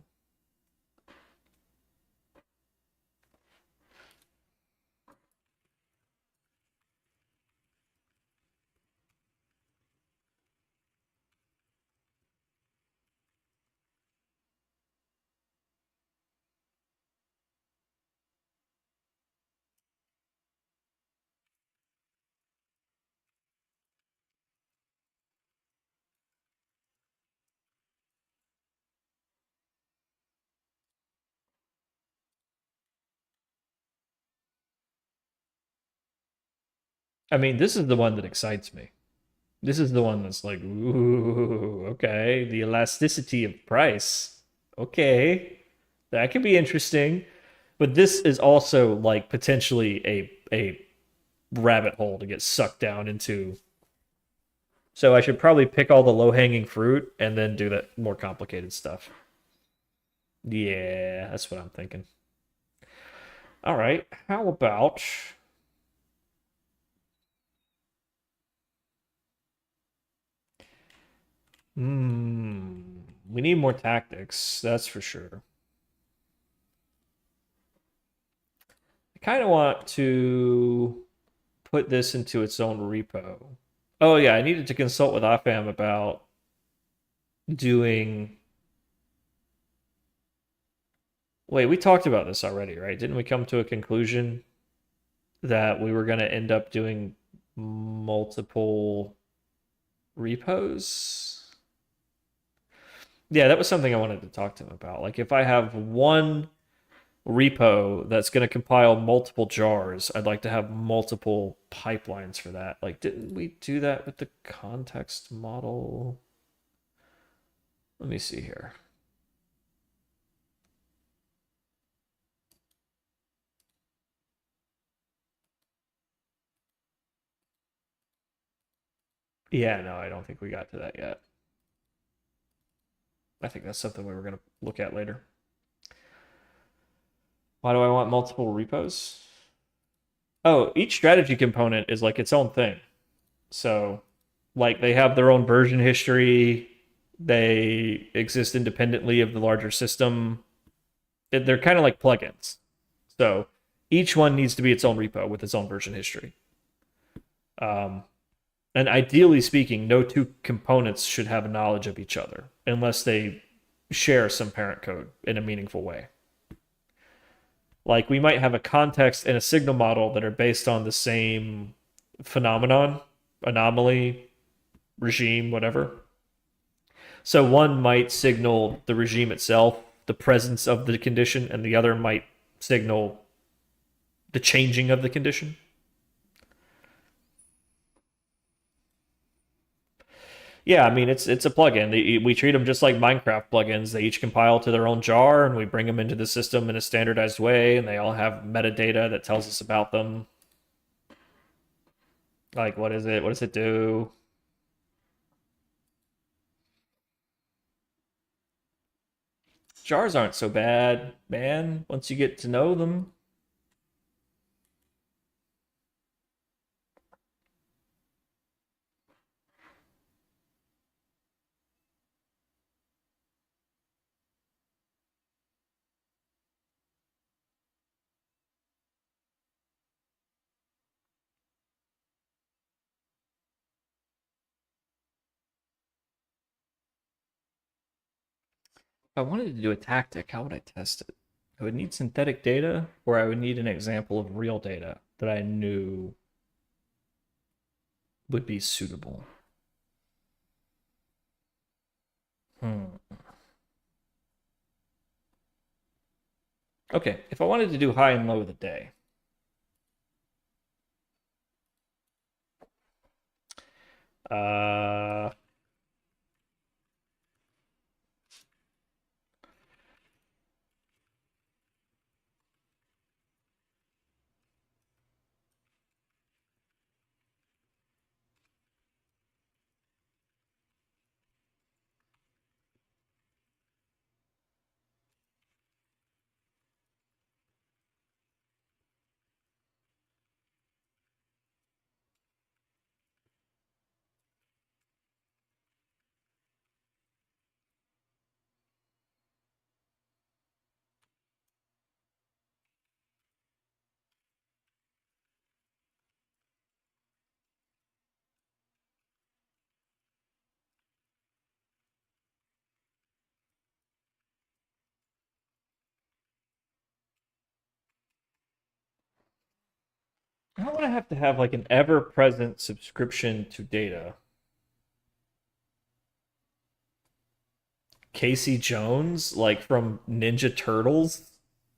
I mean, this is the one that excites me. This is the one that's like, ooh, okay, the elasticity of price. Okay, that could be interesting. But this is also like potentially a rabbit hole to get sucked down into. So I should probably pick all the low-hanging fruit and then do that more complicated stuff. Yeah, that's what I'm thinking. All right, how about... we need more tactics, that's for sure. I kind of want to put this into its own repo. Oh yeah, I needed to consult with Afam about doing... Wait, we talked about this already, right? Didn't we come to a conclusion that we were going to end up doing multiple repos. Yeah, that was something I wanted to talk to him about. Like if I have one repo that's going to compile multiple jars, I'd like to have multiple pipelines for that. Like, didn't we do that with the context model? Let me see here. Yeah, no, I don't think we got to that yet. I think that's something we were going to look at later. Why do I want multiple repos? Oh, each strategy component is like its own thing. So, like, they have their own version history. They exist independently of the larger system. They're kind of like plugins. So, each one needs to be its own repo with its own version history. And ideally speaking, no two components should have knowledge of each other unless they share some parent code in a meaningful way. Like we might have a context and a signal model that are based on the same phenomenon, anomaly, regime, whatever. So one might signal the regime itself, the presence of the condition, and the other might signal the changing of the condition. Yeah, I mean it's a plugin. We treat them just like Minecraft plugins. They each compile to their own jar, and we bring them into the system in a standardized way, and they all have metadata that tells us about them. Like, what is it? What does it do? Jars aren't so bad, man, once you get to know them. If I wanted to do a tactic, how would I test it? I would need synthetic data, or I would need an example of real data that I knew would be suitable. Okay, if I wanted to do high and low of the day. Uh, I don't want to have like an ever-present subscription to data. Casey Jones, like from Ninja Turtles,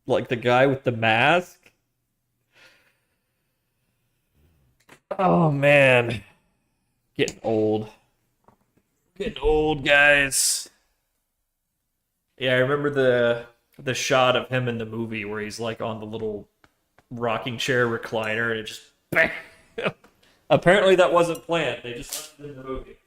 like the guy with the mask. Oh man, getting old. Getting old, guys. Yeah, I remember the shot of him in the movie where he's like on the little rocking chair recliner and it just bang. Apparently that wasn't planned. They just left it in the movie.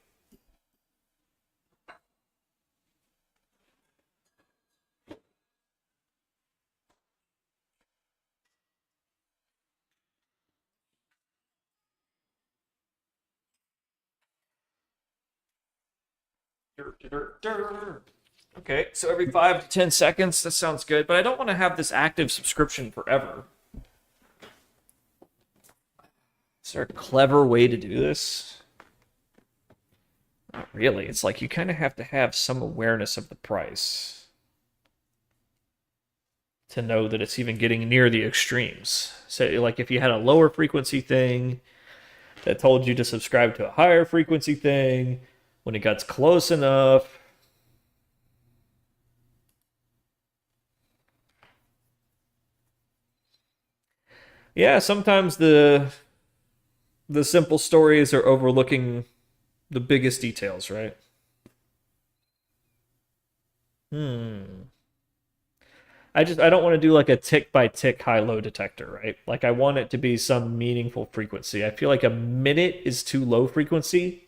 Okay, so every 5 to 10 seconds, that sounds good, but I don't want to have this active subscription forever. Is there a clever way to do this? Not really. It's like you kind of have to have some awareness of the price to know that it's even getting near the extremes. So, like, if you had a lower frequency thing, that told you to subscribe to a higher frequency thing when it gets close enough. Yeah, sometimes the simple stories are overlooking the biggest details, right? I don't want to do like a tick by tick high low detector, right? Like I want it to be some meaningful frequency. I feel like a minute is too low frequency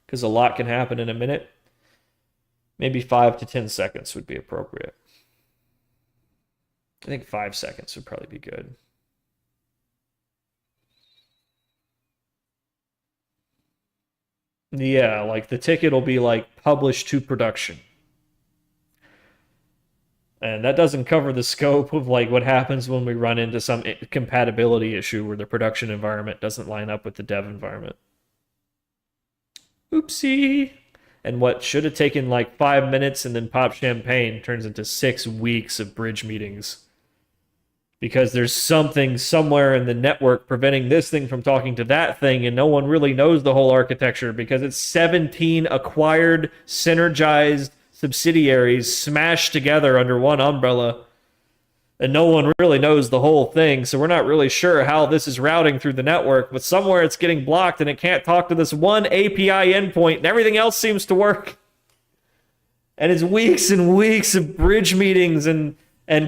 because a lot can happen in a minute. Maybe 5 to 10 seconds would be appropriate. I think 5 seconds would probably be good. Yeah, like the ticket will be like published to production. And that doesn't cover the scope of like what happens when we run into some compatibility issue where the production environment doesn't line up with the dev environment. Oopsie. And what should have taken like 5 minutes and then pop champagne turns into 6 weeks of bridge meetings. Because there's something somewhere in the network preventing this thing from talking to that thing, and no one really knows the whole architecture because it's 17 acquired, synergized subsidiaries smashed together under one umbrella. And no one really knows the whole thing, so we're not really sure how this is routing through the network, but somewhere it's getting blocked and it can't talk to this one API endpoint, and everything else seems to work. And it's weeks and weeks of bridge meetings and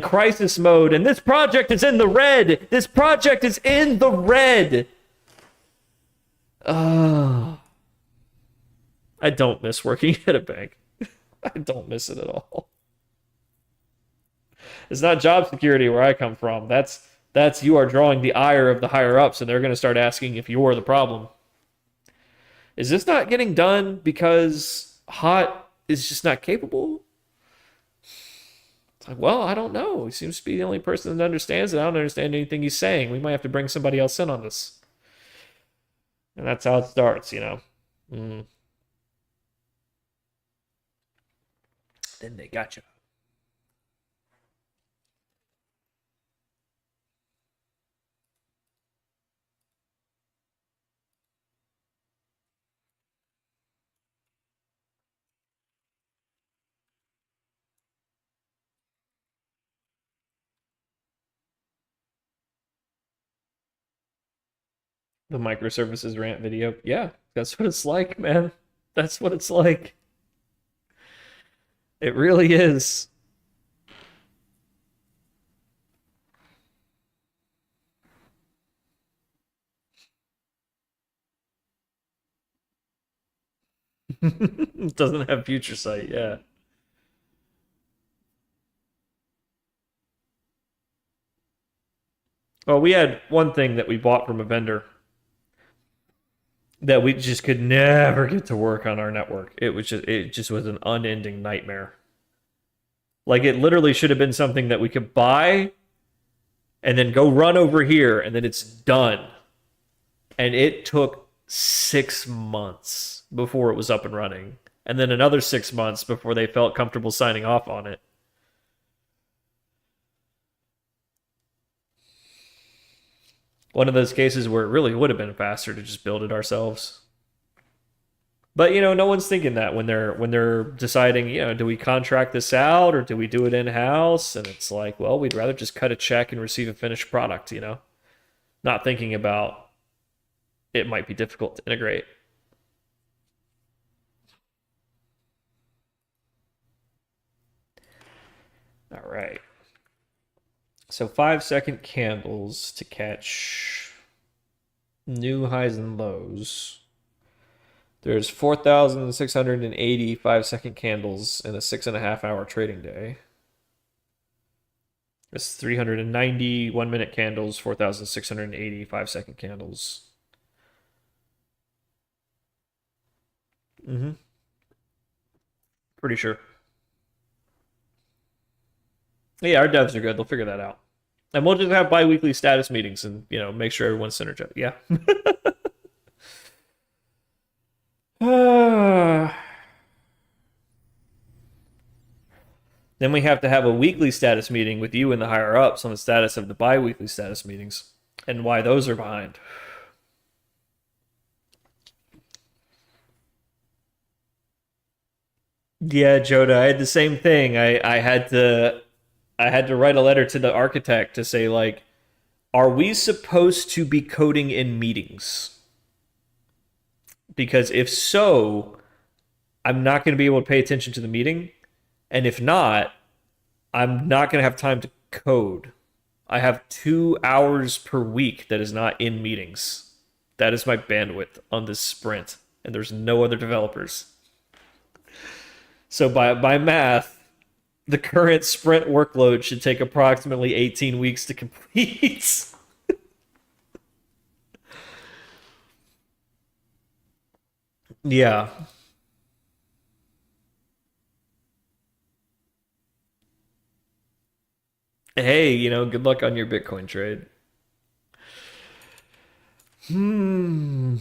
crisis mode, and this project is in the red. This project is in the red. I don't miss working at a bank. I don't miss it at all. It's not job security where I come from. That's you are drawing the ire of the higher ups, and they're going to start asking if you're the problem. Is this not getting done because Hot is just not capable? It's like, well, I don't know. He seems to be the only person that understands it. I don't understand anything he's saying. We might have to bring somebody else in on this. And that's how it starts, you know. Then they got you. The microservices rant video. Yeah, that's what it's like, man. That's what it's like. It really is. It doesn't have future sight, yeah. Well, we had one thing that we bought from a vendor that we just could never get to work on our network. It just was an unending nightmare. Like it literally should have been something that we could buy and then go run over here and then it's done. And it took 6 months before it was up and running. And then another 6 months before they felt comfortable signing off on it. One of those cases where it really would have been faster to just build it ourselves. But you know, no one's thinking that when they're deciding, you know, do we contract this out or do we do it in-house? And it's like, well, we'd rather just cut a check and receive a finished product, you know. Not thinking about it might be difficult to integrate. All right. So 5-second candles to catch new highs and lows. There's 4,680 5-second candles in a 6.5-hour trading day. There's 390 1-minute candles, 4,680 5-second candles. Pretty sure. Yeah, our devs are good. They'll figure that out. And we'll just have bi-weekly status meetings and, you know, make sure everyone's synergized. Yeah. Then we have to have a weekly status meeting with you and the higher ups on the status of the bi-weekly status meetings and why those are behind. Yeah, Joda, I had the same thing. I had to write a letter to the architect to say like, are we supposed to be coding in meetings? Because if so, I'm not going to be able to pay attention to the meeting, and if not, I'm not going to have time to code. I have 2 hours per week that is not in meetings. That is my bandwidth on this sprint, and there's no other developers. So by math, the current sprint workload should take approximately 18 weeks to complete. Yeah. Hey, good luck on your Bitcoin trade. Hmm.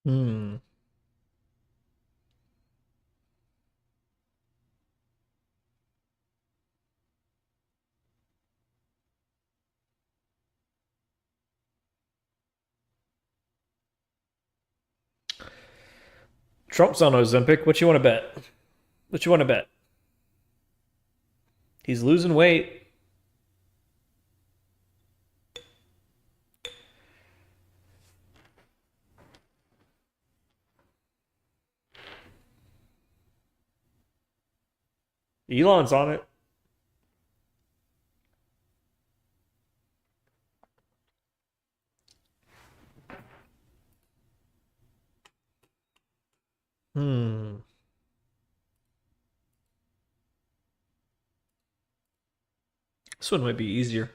Hmm. Trump's on Ozempic. What you want to bet? What you want to bet? He's losing weight. Elon's on it. Hmm. This one might be easier.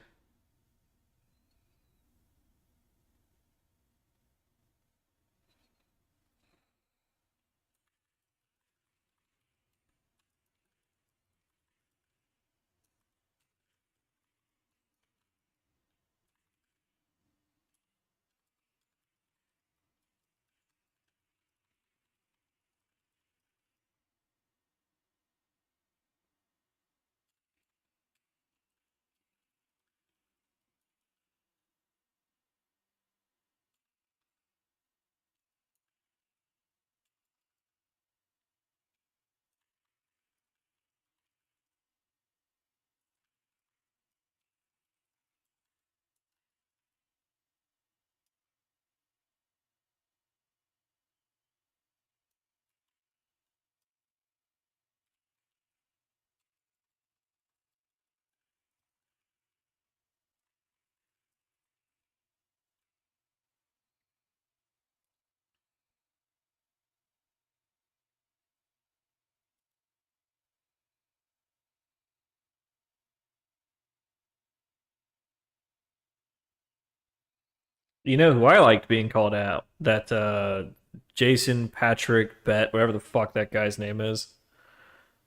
You know who I liked being called out? That Jason Patrick Bet, whatever the fuck that guy's name is.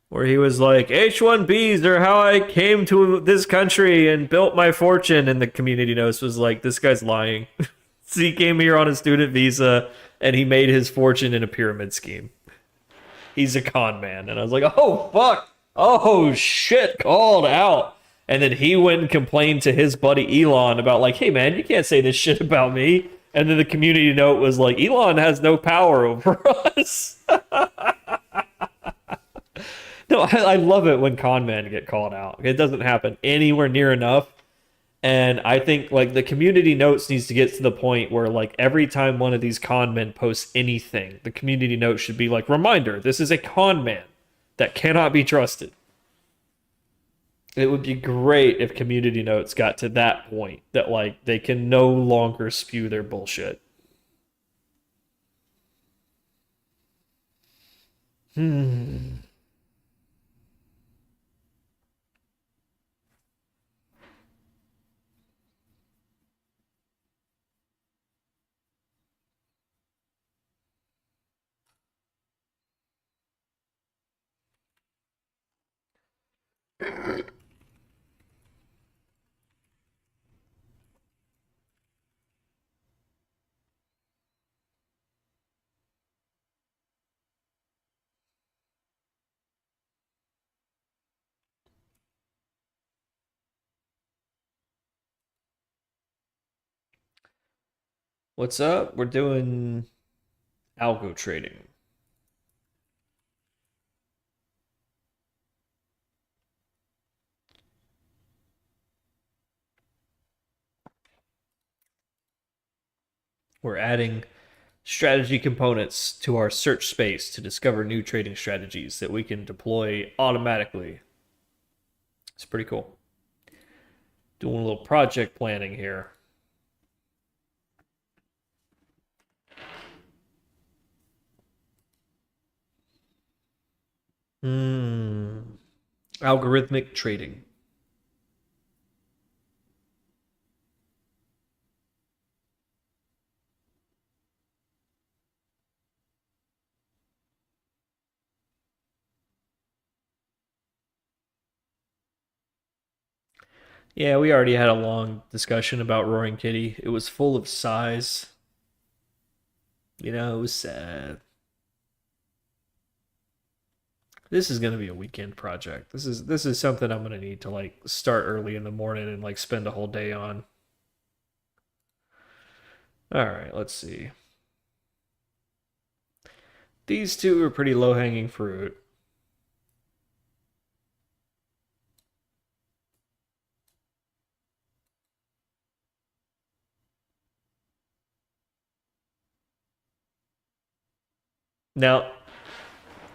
Where he was like, H-1Bs are how I came to this country and built my fortune. And the community notice was like, this guy's lying. So he came here on a student visa and he made his fortune in a pyramid scheme. He's a con man. And I was like, oh, fuck. Oh, shit, called out. And then he went and complained to his buddy Elon about like, hey, man, you can't say this shit about me. And then the community note was like, Elon has no power over us. No, I love it when con men get called out. It doesn't happen anywhere near enough. And I think like the community notes needs to get to the point where like every time one of these con men posts anything, the community note should be like, reminder, this is a con man that cannot be trusted. It would be great if community notes got to that point that like they can no longer spew their bullshit. What's up? We're doing algo trading. We're adding strategy components to our search space to discover new trading strategies that we can deploy automatically. It's pretty cool. Doing a little project planning here. Algorithmic trading. Yeah, we already had a long discussion about Roaring Kitty. It was full of sighs. You know, it was sad. This is gonna be a weekend project. This is something I'm gonna need to like start early in the morning and like spend a whole day on. All right, let's see. These two are pretty low-hanging fruit. Now,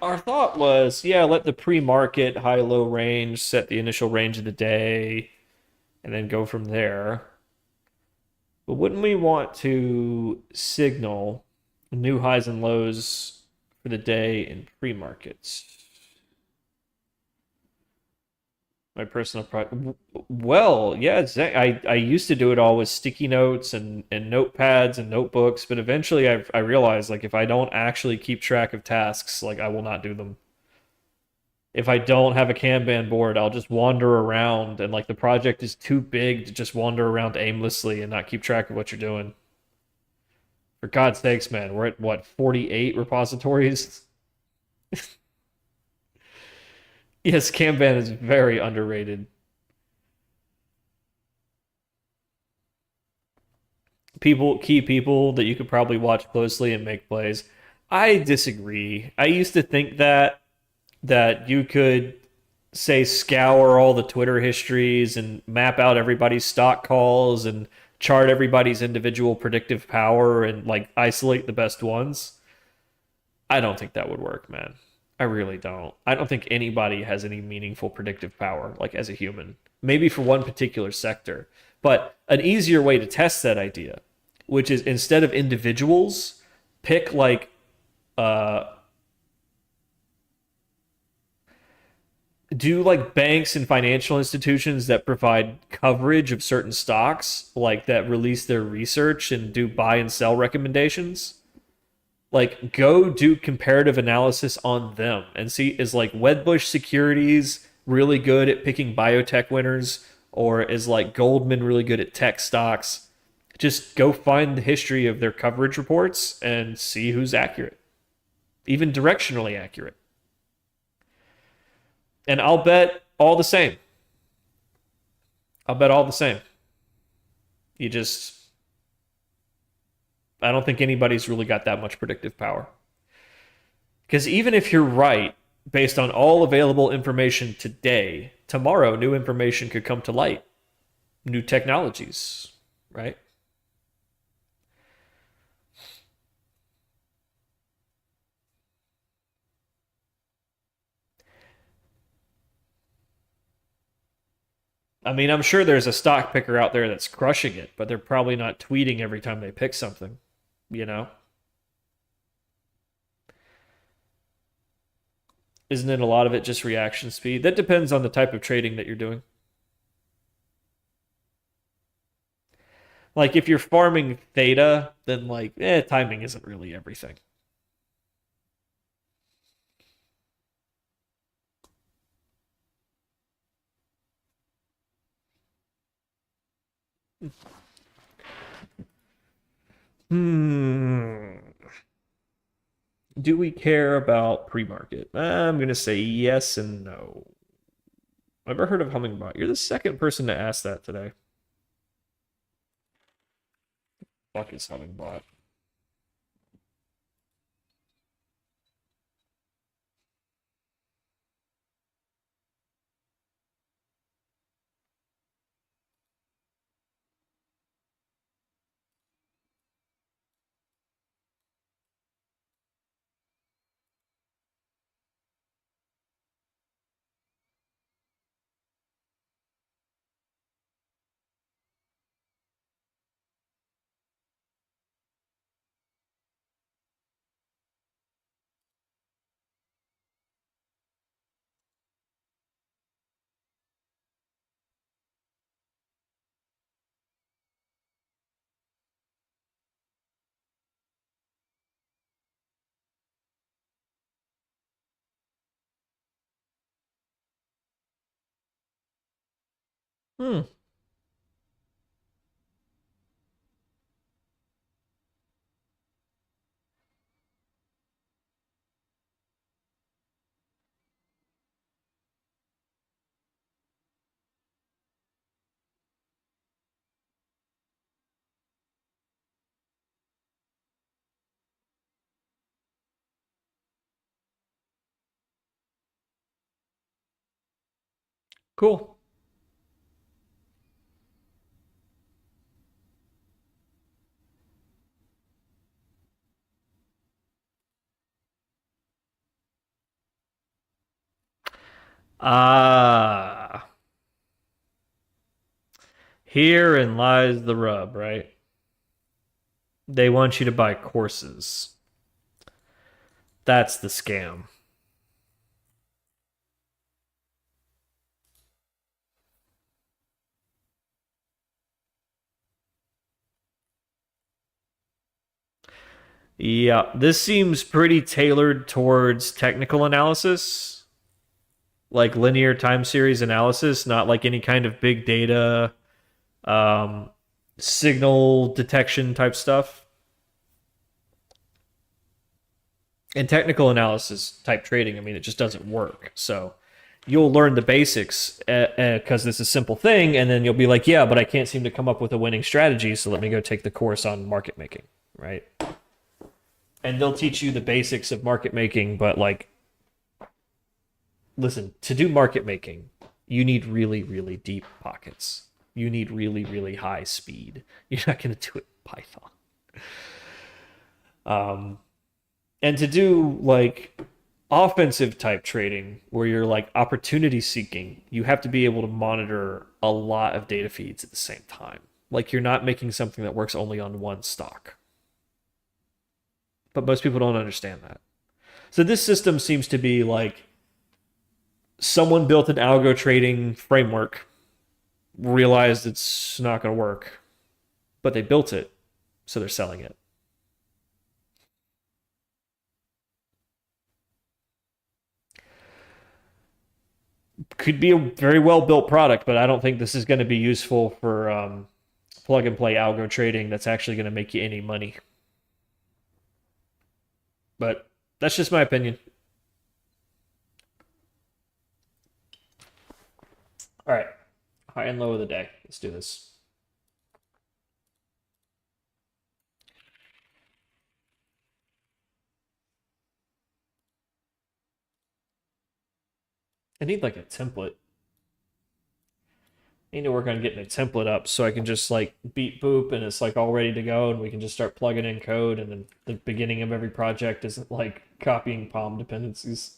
our thought was, yeah, let the pre-market high-low range set the initial range of the day and then go from there. But wouldn't we want to signal new highs and lows for the day in pre-markets? My personal well, yeah, I used to do it all with sticky notes and notepads and notebooks, but eventually I realized like if I don't actually keep track of tasks, like I will not do them. If I don't have a Kanban board, I'll just wander around and like the project is too big to just wander around aimlessly and not keep track of what you're doing. For God's sakes, man, we're at what, 48 repositories? Yes, Kanban is very underrated. Key people that you could probably watch closely and make plays. I disagree. I used to think that you could say scour all the Twitter histories and map out everybody's stock calls and chart everybody's individual predictive power and like isolate the best ones. I don't think that would work, man. I really don't. I don't think anybody has any meaningful predictive power, like as a human. Maybe for one particular sector. But an easier way to test that idea, which is instead of individuals, pick like do like banks and financial institutions that provide coverage of certain stocks, like that release their research and do buy and sell recommendations, like go do comparative analysis on them and see, is like Wedbush Securities really good at picking biotech winners, or is like Goldman really good at tech stocks? Just go find the history of their coverage reports and see who's accurate, even directionally accurate. And I'll bet all the same. I'll bet all the same. You just, I don't think anybody's really got that much predictive power. Because even if you're right, based on all available information today, tomorrow new information could come to light. New technologies, right? I mean, I'm sure there's a stock picker out there that's crushing it, but they're probably not tweeting every time they pick something, you know? Isn't it a lot of it just reaction speed? That depends on the type of trading that you're doing. Like if you're farming theta, then like, timing isn't really everything. Do we care about pre-market? I'm going to say yes and no. Ever heard of Hummingbot? You're the second person to ask that today. Fuck is Hummingbot? Hmm. Cool. Ah. Herein lies the rub, right? They want you to buy courses. That's the scam. Yeah, this seems pretty tailored towards technical analysis, like linear time series analysis, not like any kind of big data, um, signal detection type stuff. And technical analysis type trading, I mean, it just doesn't work. So you'll learn the basics because this is a simple thing, and then you'll be like, yeah, but I can't seem to come up with a winning strategy, so let me go take the course on market making, right? And they'll teach you the basics of market making, but like, listen, to do market making, you need really, really deep pockets. You need really, really high speed. You're not going to do it in Python. And to do like offensive type trading, where you're like opportunity seeking, you have to be able to monitor a lot of data feeds at the same time. Like you're not making something that works only on one stock. But most people don't understand that. So this system seems to be like someone built an algo trading framework, realized it's not going to work, but they built it, so they're selling it. Could be a very well built product, but I don't think this is going to be useful for plug and play algo trading that's actually going to make you any money. But that's just my opinion. All right, high and low of the day. Let's do this. I need like a template. I need to work on getting a template up so I can just like beep boop and it's like all ready to go and we can just start plugging in code and then the beginning of every project isn't like copying POM dependencies.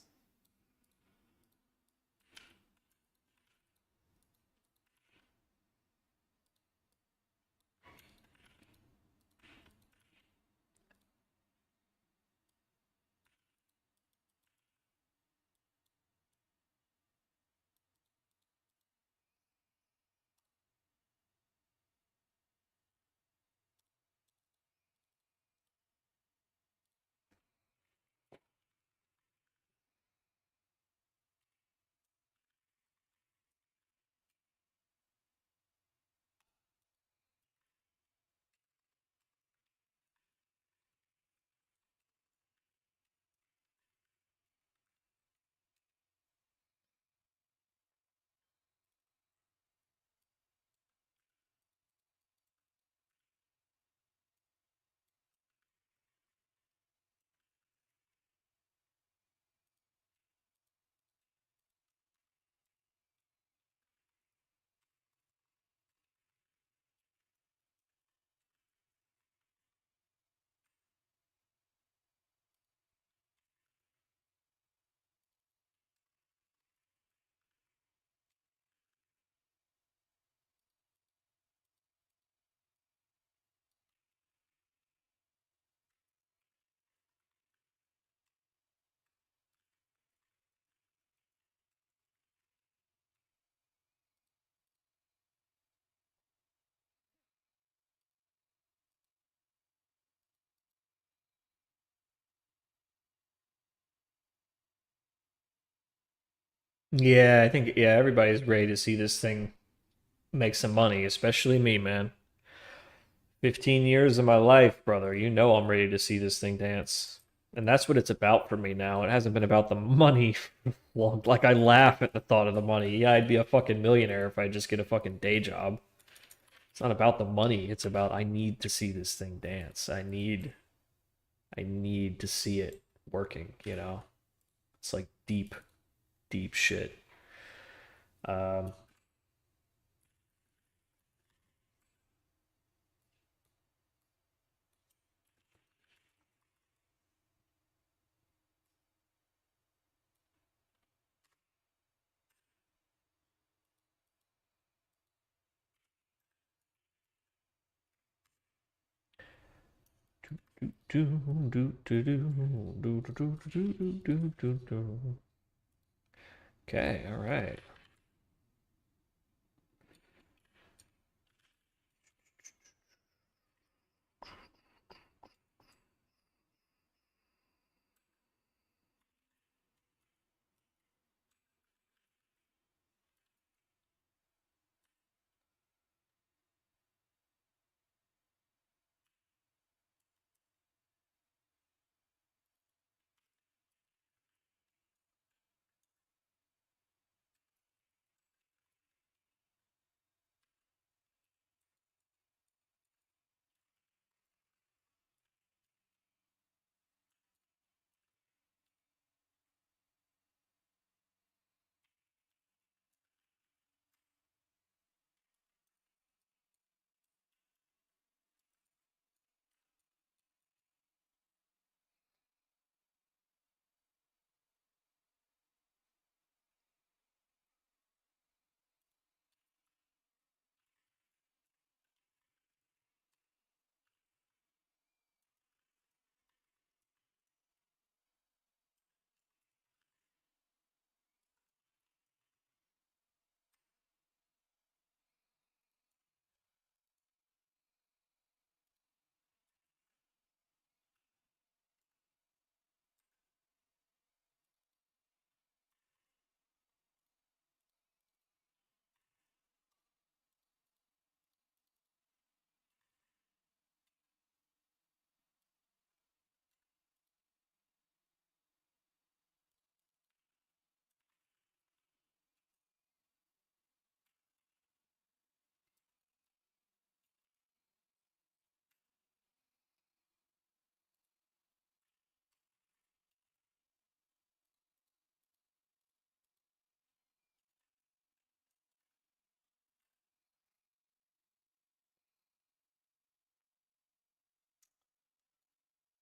Yeah, I think everybody's ready to see this thing make some money, especially me, man. 15 years of my life, brother. You know I'm ready to see this thing dance. And that's what it's about for me now. It hasn't been about the money. Well, like I laugh at the thought of the money. Yeah, I'd be a fucking millionaire if I just get a fucking day job. It's not about the money. It's about I need to see this thing dance. I need to see it working, you know? It's like deep, deep shit. Um, Okay, all right.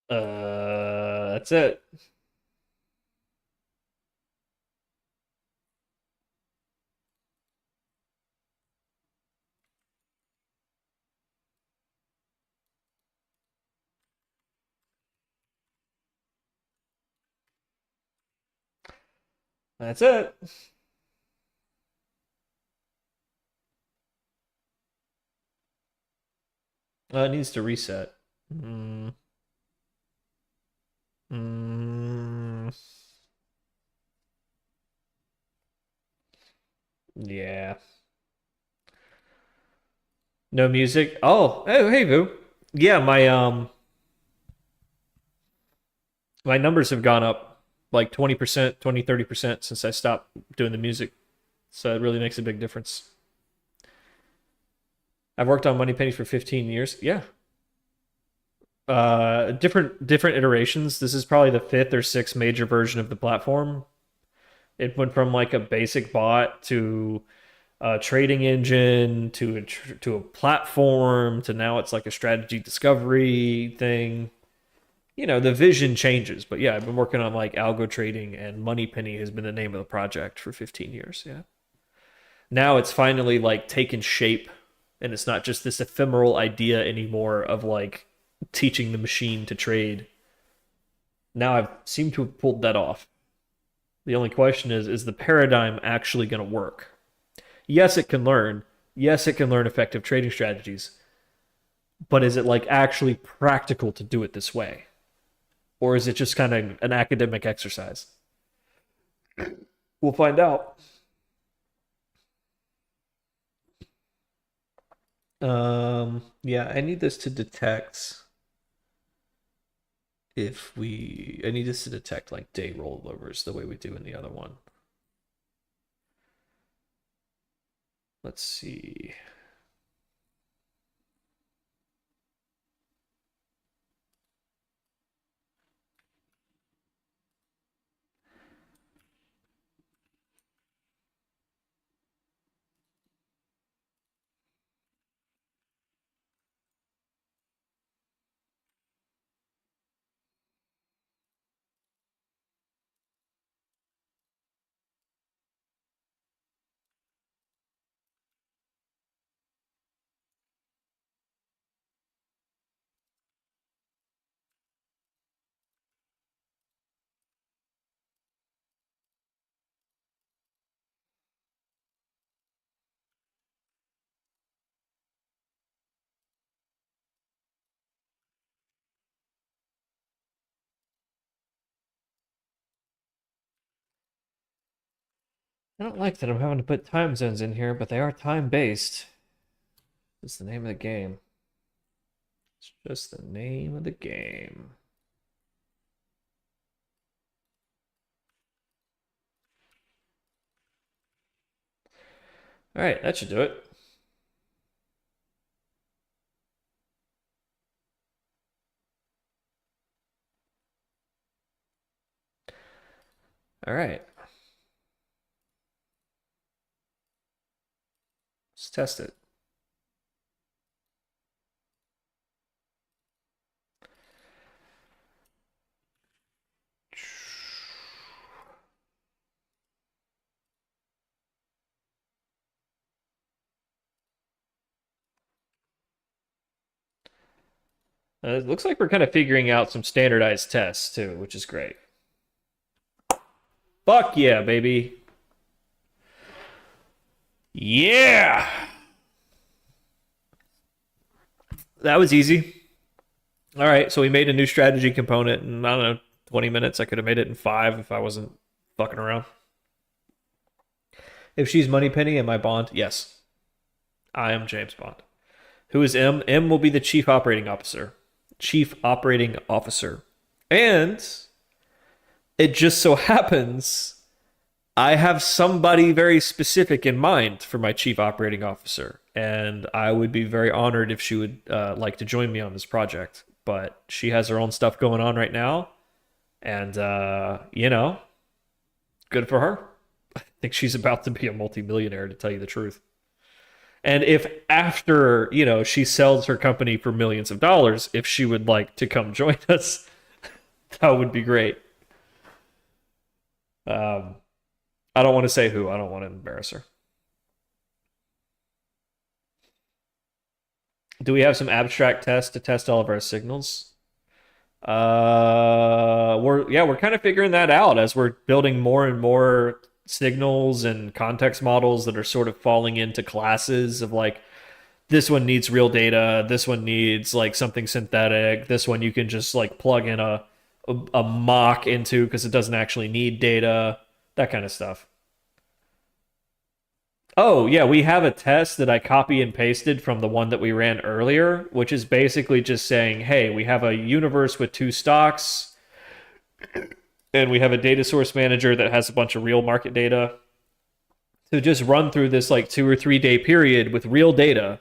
That's it. That's it. It needs to reset. Mm. Mm. Yeah. No music. Oh, hey, Vu. Yeah, my numbers have gone up like 20%, 30% since I stopped doing the music. So it really makes a big difference. I've worked on Moneypenny for 15 years. Yeah. Different iterations. This is probably the fifth or sixth major version of the platform. It went from like a basic bot to a trading engine to a platform to now it's like a strategy discovery thing. You know, the vision changes, but yeah, I've been working on like algo trading, and Moneypenny has been the name of the project for 15 years. Yeah. Now it's finally like taken shape, and it's not just this ephemeral idea anymore of like teaching the machine to trade. Now I've seemed to have pulled that off. The only question is the paradigm actually going to work? Yes, it can learn. Yes, it can learn effective trading strategies. But is it like actually practical to do it this way? Or is it just kind of an academic exercise? We'll find out. Yeah, I need this to detect I need this to detect like day rollovers the way we do in the other one. Let's see. I don't like that I'm having to put time zones in here, but they are time-based. It's the name of the game. It's just the name of the game. All right, that should do it. All right. Let's test it. It looks like we're kind of figuring out some standardized tests too, which is great. Fuck yeah, baby. Yeah. That was easy. All right, so we made a new strategy component in, I don't know, 20 minutes. I could have made it in 5 if I wasn't fucking around. If she's Moneypenny, am I Bond? Yes. I am James Bond. Who is M? M will be the chief operating officer. Chief operating officer. And it just so happens I have somebody very specific in mind for my chief operating officer. And I would be very honored if she would like to join me on this project. But she has her own stuff going on right now. And, you know, good for her. I think she's about to be a multimillionaire, to tell you the truth. And if after, you know, she sells her company for millions of dollars, if she would like to come join us, That would be great. I don't want to say who. I don't want to embarrass her. Do we have some abstract tests to test all of our signals? We're kind of figuring that out as we're building more and more signals and context models that are sort of falling into classes of like, this one needs real data, this one needs like something synthetic, this one you can just like plug in a mock into because it doesn't actually need data, that kind of stuff. Oh, yeah, we have a test that I copy and pasted from the one that we ran earlier, which is basically just saying, hey, we have a universe with 2 stocks, and we have a data source manager that has a bunch of real market data. So just run through this like 2 or 3 day period with real data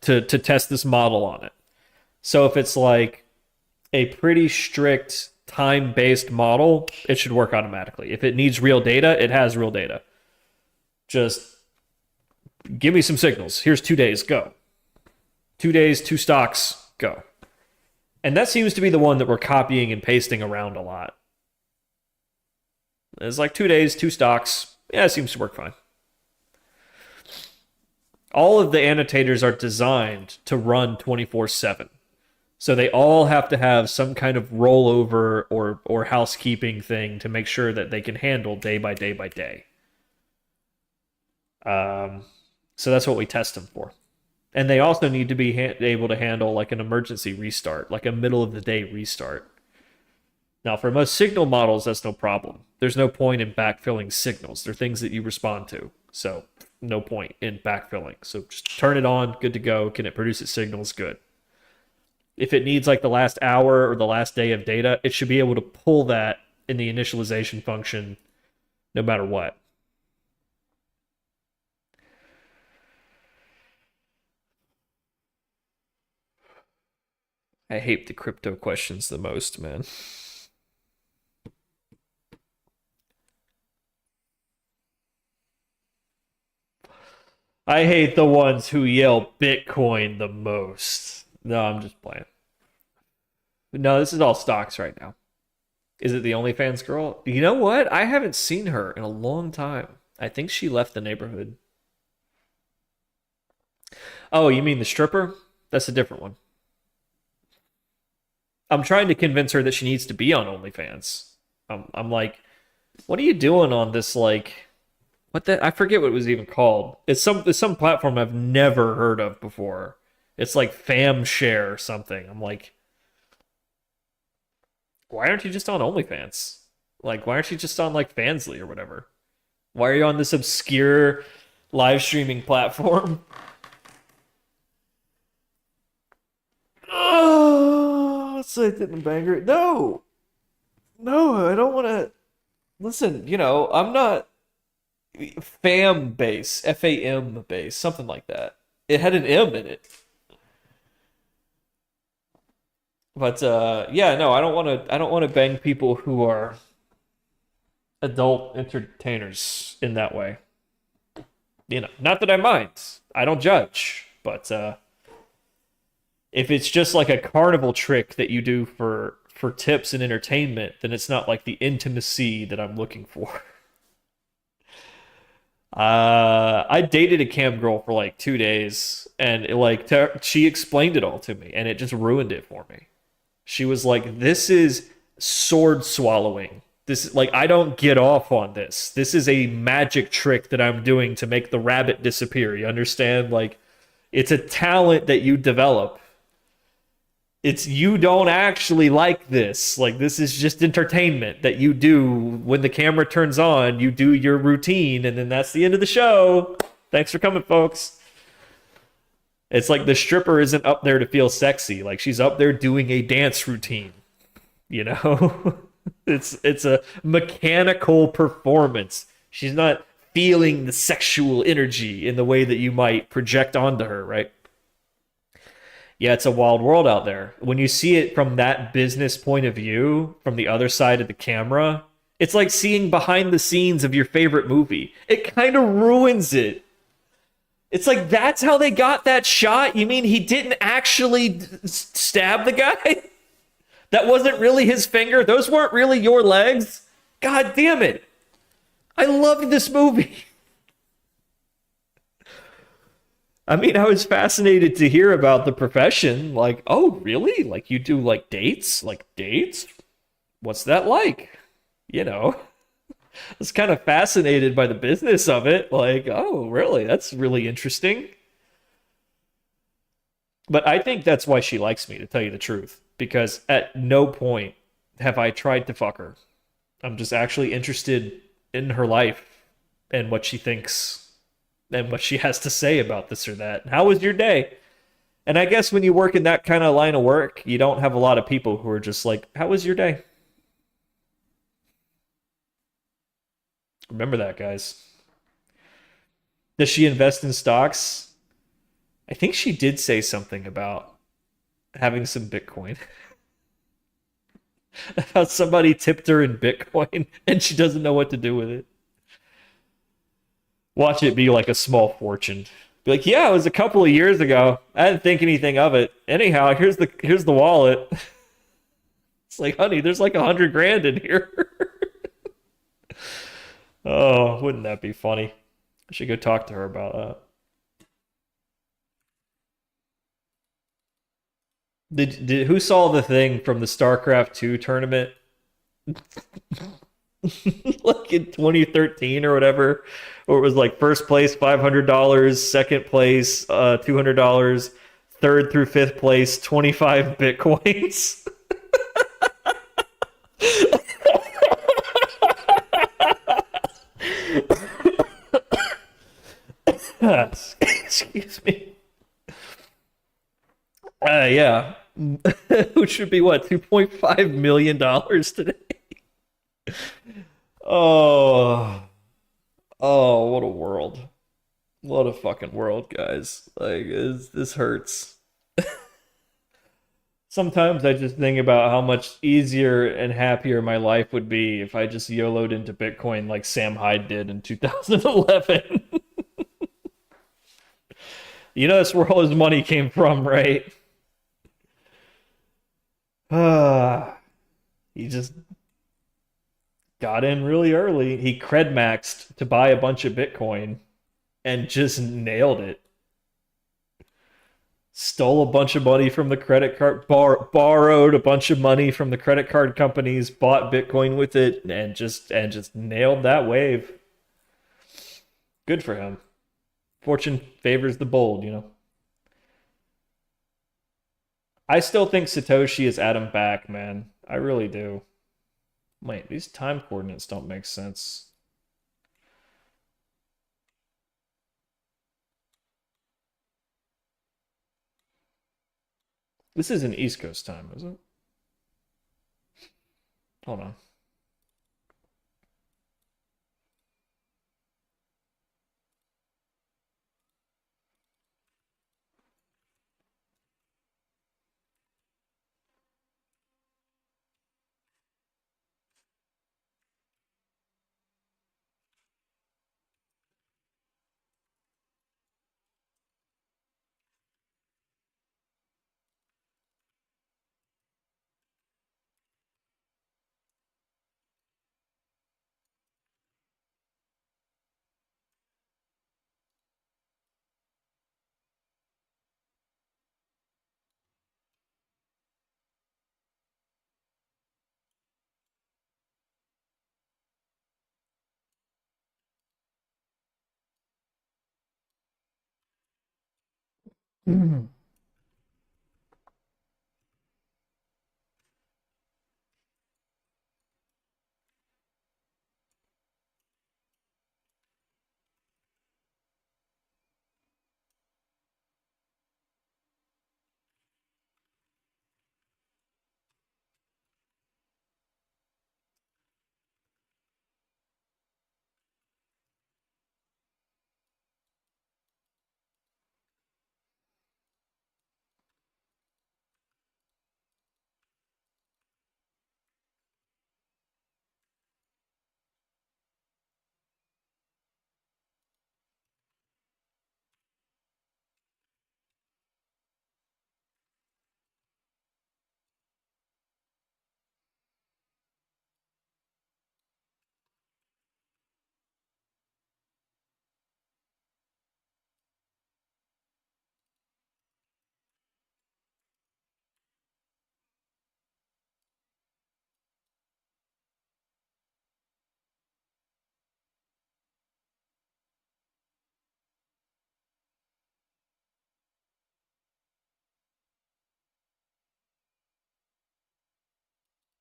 to test this model on it. So if it's like a pretty strict time-based model, it should work automatically. If it needs real data, it has real data. Just give me some signals. Here's 2 days, go. 2 days, 2 stocks, go. And that seems to be the one that we're copying and pasting around a lot. It's like 2 days, 2 stocks. Yeah, it seems to work fine. All of the annotators are designed to run 24/7. So they all have to have some kind of rollover or housekeeping thing to make sure that they can handle day by day by day. So that's what we test them for. And they also need to be able to handle like an emergency restart, like a middle of the day restart. Now, for most signal models, that's no problem. There's no point in backfilling signals. They're things that you respond to. So no point in backfilling. So just turn it on, good to go. Can it produce its signals? Good. If it needs like the last hour or the last day of data, it should be able to pull that in the initialization function no matter what. I hate the crypto questions the most, man. I hate the ones who yell Bitcoin the most. No, I'm just playing. No, this is all stocks right now. Is it the OnlyFans girl? You know what? I haven't seen her in a long time. I think she left the neighborhood. Oh, you mean the stripper? That's a different one. I'm trying to convince her that she needs to be on OnlyFans. I'm like, what are you doing on this, like, what the, I forget what it was even called. It's some platform I've never heard of before. It's like FamShare or something. I'm like, why aren't you just on OnlyFans? Like, why aren't you just on like Fansly or whatever? Why are you on this obscure live streaming platform? Oh, so I didn't bang her. No, I don't want to. Listen, I'm not fam base, FAM base, something like that. It had an M in it. But yeah, no, I don't want to bang people who are adult entertainers in that way. Not that I mind. I don't judge, but if it's just like a carnival trick that you do for tips and entertainment, then it's not like the intimacy that I'm looking for. I dated a cam girl for like 2 days, and she explained it all to me, and it just ruined it for me. She was like, "This is sword swallowing. This is like, I don't get off on this. This is a magic trick that I'm doing to make the rabbit disappear. You understand? Like, it's a talent that you develop. You don't actually like this. Like, this is just entertainment that you do when the camera turns on. You do your routine, and then that's the end of the show. Thanks for coming, folks." It's like the stripper isn't up there to feel sexy. Like, she's up there doing a dance routine. It's a mechanical performance. She's not feeling the sexual energy in the way that you might project onto her, right? Yeah, it's a wild world out there. When you see it from that business point of view, from the other side of the camera, it's like seeing behind the scenes of your favorite movie. It kind of ruins it. It's like, that's how they got that shot? You mean he didn't actually stab the guy? That wasn't really his finger. Those weren't really your legs. God damn it. I loved this movie. I mean, I was fascinated to hear about the profession. Like, oh, really? Like, you do like dates? Like, dates? What's that like? You know, I was kind of fascinated by the business of it. Like, oh, really? That's really interesting. But I think that's why she likes me, to tell you the truth. Because at no point have I tried to fuck her. I'm just actually interested in her life and what she thinks and what she has to say about this or that. How was your day? And I guess when you work in that kind of line of work, you don't have a lot of people who are just like, how was your day? Remember that, guys. Does she invest in stocks? I think she did say something about having some Bitcoin. About somebody tipped her in Bitcoin and she doesn't know what to do with it. Watch it be like a small fortune. Be like, yeah, it was a couple of years ago. I didn't think anything of it. Anyhow, here's the wallet. It's like, honey, there's like 100 grand in here. Oh, wouldn't that be funny? I should go talk to her about that. Who saw the thing from the StarCraft 2 tournament? Like in 2013 or whatever, or it was like first place $500, second place $200, third through fifth place 25 bitcoins. Excuse me. Yeah. Which should be what, $2.5 million today? Oh, oh, what a world. What a fucking world, guys. Like, this hurts. Sometimes I just think about how much easier and happier my life would be if I just YOLO'd into Bitcoin like Sam Hyde did in 2011. You know, that's where all his money came from, right? He just got in really early. He cred maxed to buy a bunch of Bitcoin and just nailed it. Stole a bunch of money from the credit card, borrowed a bunch of money from the credit card companies, bought Bitcoin with it, and just nailed that wave. Good for him. Fortune favors the bold, you know. I still think Satoshi is Adam back, man. I really do. Wait, these time coordinates don't make sense. This isn't East Coast time, is it? Hold on.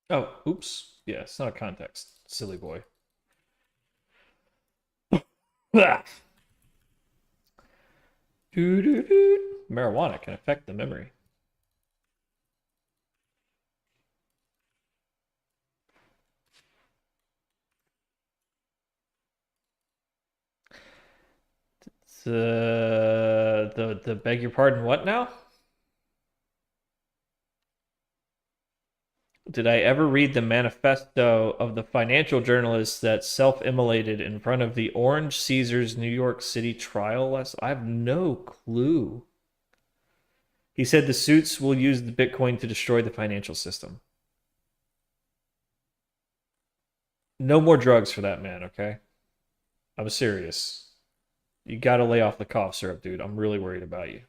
Oh, oops. Yeah, it's not context. Silly boy. Ah. Marijuana can affect the memory. The beg your pardon, what now? Did I ever read the manifesto of the financial journalist that self-immolated in front of the Orange Caesars New York City trial last? I have no clue. He said the suits will use the Bitcoin to destroy the financial system. No more drugs for that man, okay? I'm serious. You gotta lay off the cough syrup, dude. I'm really worried about you.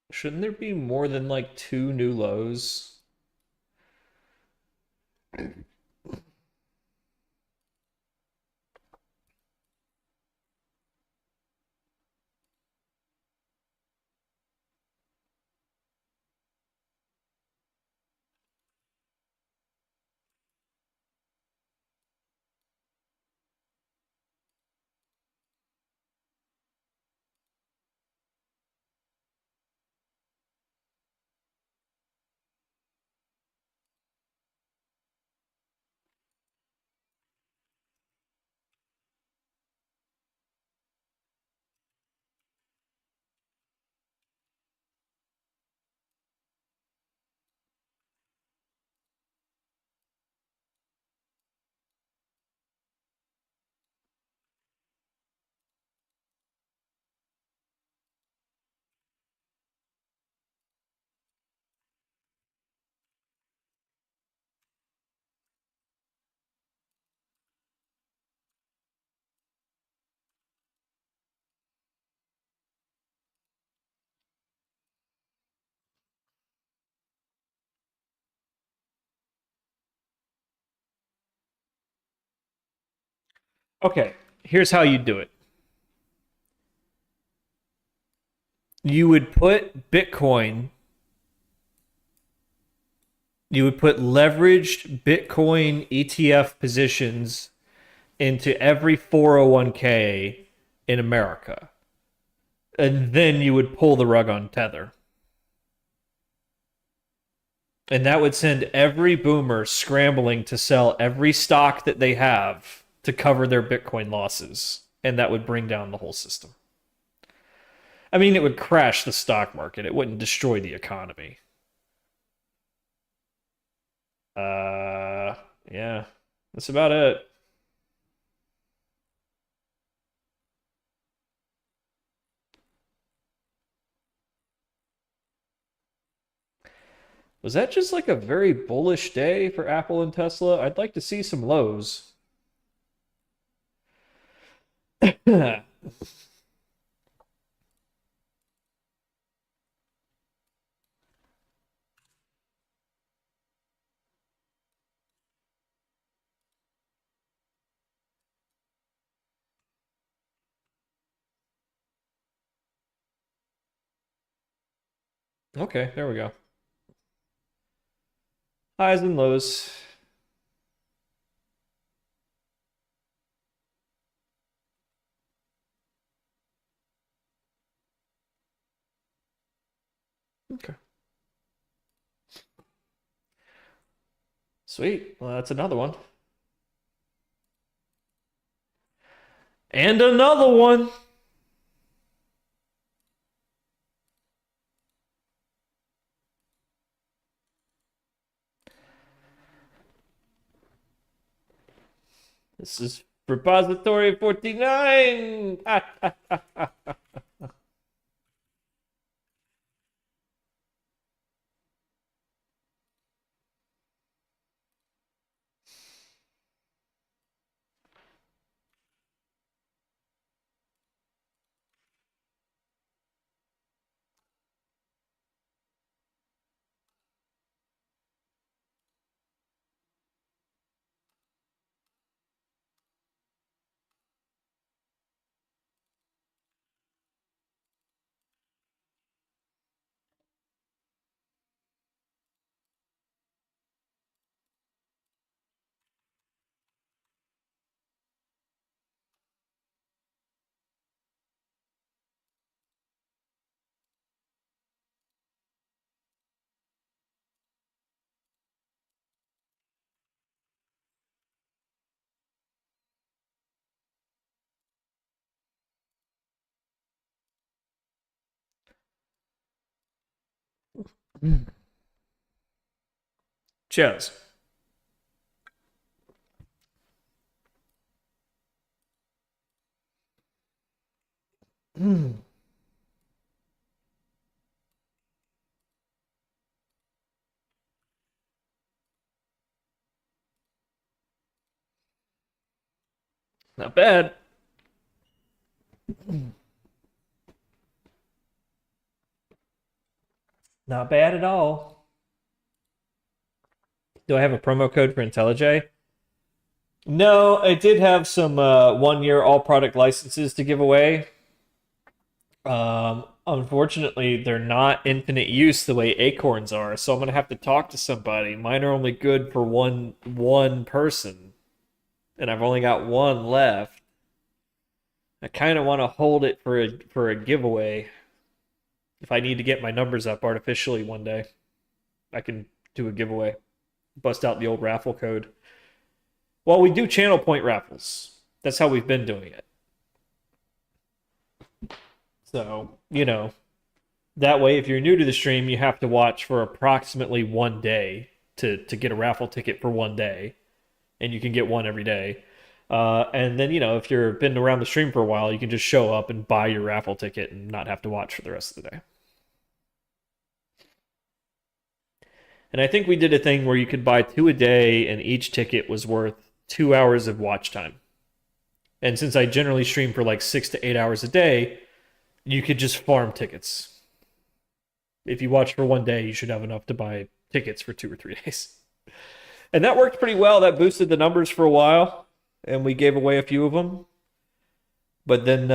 Shouldn't there be more than like 2 new lows? Okay, here's how you do it. You would put Bitcoin, you would put leveraged Bitcoin ETF positions into every 401k in America. And then you would pull the rug on Tether. And that would send every boomer scrambling to sell every stock that they have to cover their Bitcoin losses. And that would bring down the whole system. I mean, it would crash the stock market, it wouldn't destroy the economy. Yeah, that's about it. Was that just like a very bullish day for Apple and Tesla? I'd like to see some lows. Okay, there we go. Highs and lows. Okay. Sweet. Well, that's another one. And another one. This is repository 49. Cheers. Not bad. Not bad at all. Do I have a promo code for IntelliJ? No, I did have some 1 year all product licenses to give away. Unfortunately, they're not infinite use the way Acorns are, so I'm gonna have to talk to somebody. Mine are only good for one person, and I've only got one left. I kind of want to hold it for a giveaway. If I need to get my numbers up artificially one day, I can do a giveaway. Bust out the old raffle code. Well, we do channel point raffles. That's how we've been doing it. So, that way, if you're new to the stream, you have to watch for approximately 1 day to get a raffle ticket for 1 day. And you can get one every day. And then, if you've been around the stream for a while, you can just show up and buy your raffle ticket and not have to watch for the rest of the day. And I think we did a thing where you could buy 2 a day and each ticket was worth 2 hours of watch time. And since I generally stream for like 6 to 8 hours a day, you could just farm tickets. If you watch for 1 day, you should have enough to buy tickets for 2 or 3 days. And that worked pretty well. That boosted the numbers for a while. And we gave away a few of them. But then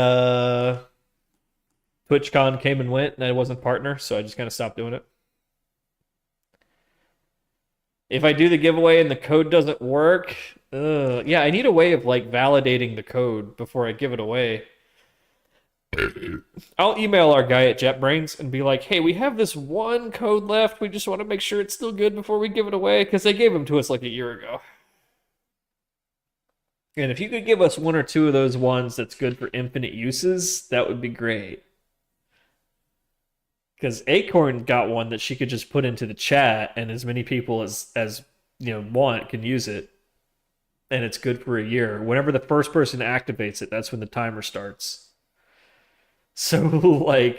TwitchCon came and went, and I wasn't partner, so I just kind of stopped doing it. If I do the giveaway and the code doesn't work, yeah, I need a way of validating the code before I give it away. I'll email our guy at JetBrains and be like, hey, we have this one code left. We just want to make sure it's still good before we give it away, because they gave them to us like a year ago. And if you could give us 1 or 2 of those ones that's good for infinite uses, that would be great. Because Acorn got one that she could just put into the chat, and as many people as want can use it. And it's good for a year. Whenever the first person activates it, that's when the timer starts. So,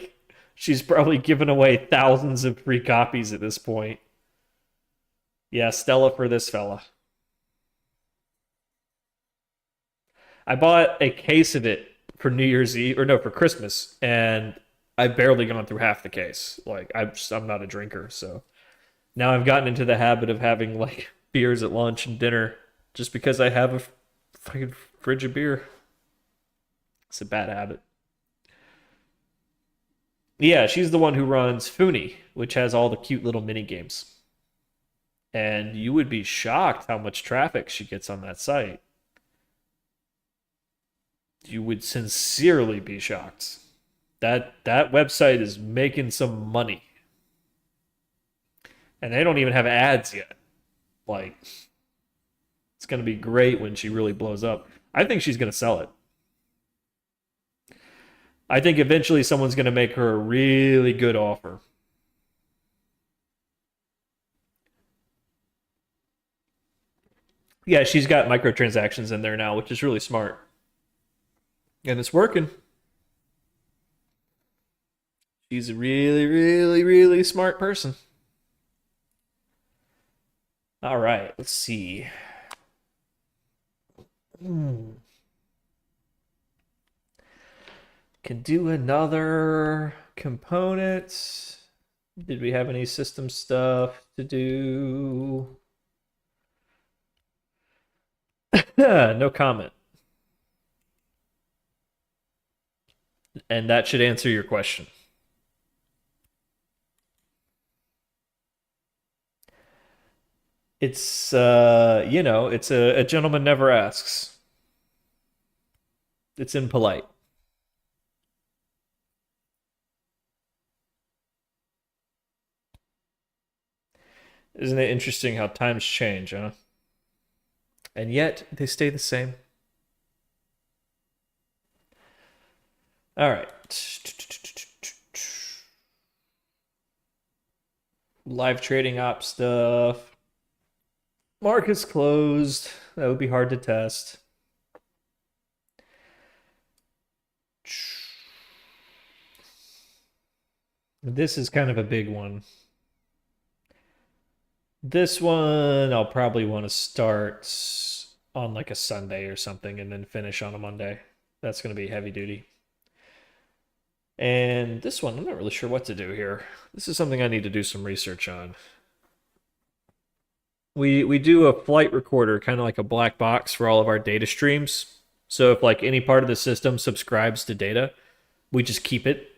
she's probably given away thousands of free copies at this point. Yeah, Stella for this fella. I bought a case of it for New Year's Eve, or no, for Christmas, and I've barely gone through half the case. I'm not a drinker, so now I've gotten into the habit of having beers at lunch and dinner just because I have a fucking fridge of beer. It's a bad habit. Yeah, she's the one who runs Funi, which has all the cute little mini games. And you would be shocked how much traffic she gets on that site. You would sincerely be shocked. That website is making some money. And they don't even have ads yet. It's going to be great when she really blows up. I think she's going to sell it. I think eventually someone's going to make her a really good offer. Yeah, she's got microtransactions in there now, which is really smart. And it's working. She's a really, really, really smart person. All right, let's see. Can do another component. Did we have any system stuff to do? No comment. And that should answer your question. It's, it's a gentleman never asks. It's impolite. Isn't it interesting how times change, huh? And yet, they stay the same. All right. Live trading op stuff. Market's closed. That would be hard to test. This is kind of a big one. This one I'll probably want to start on like a Sunday or something and then finish on a Monday. That's going to be heavy duty. And this one, I'm not really sure what to do here. This is something I need to do some research on. We do a flight recorder, kind of like a black box for all of our data streams. So if like any part of the system subscribes to data, we just keep it,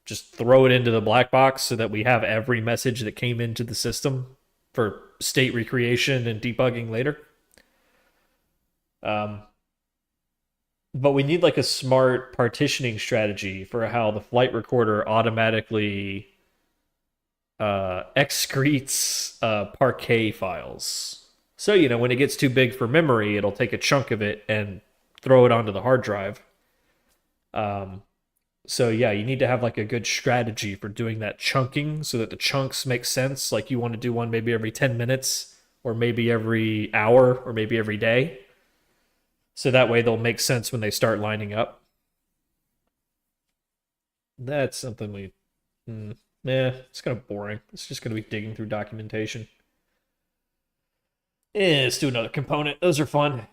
just throw it into the black box so that we have every message that came into the system for state recreation and debugging later. But we need like a smart partitioning strategy for how the flight recorder automatically excretes parquet files. So, you know, when it gets too big for memory, it'll take a chunk of it and throw it onto the hard drive. So yeah, you need to have like a good strategy for doing that chunking so that the chunks make sense. Like you want to do one maybe every 10 minutes or maybe every hour or maybe every day. So that way they'll make sense when they start lining up. That's something we... it's kind of boring. It's just going to be digging through documentation. Let's do another component. Those are fun.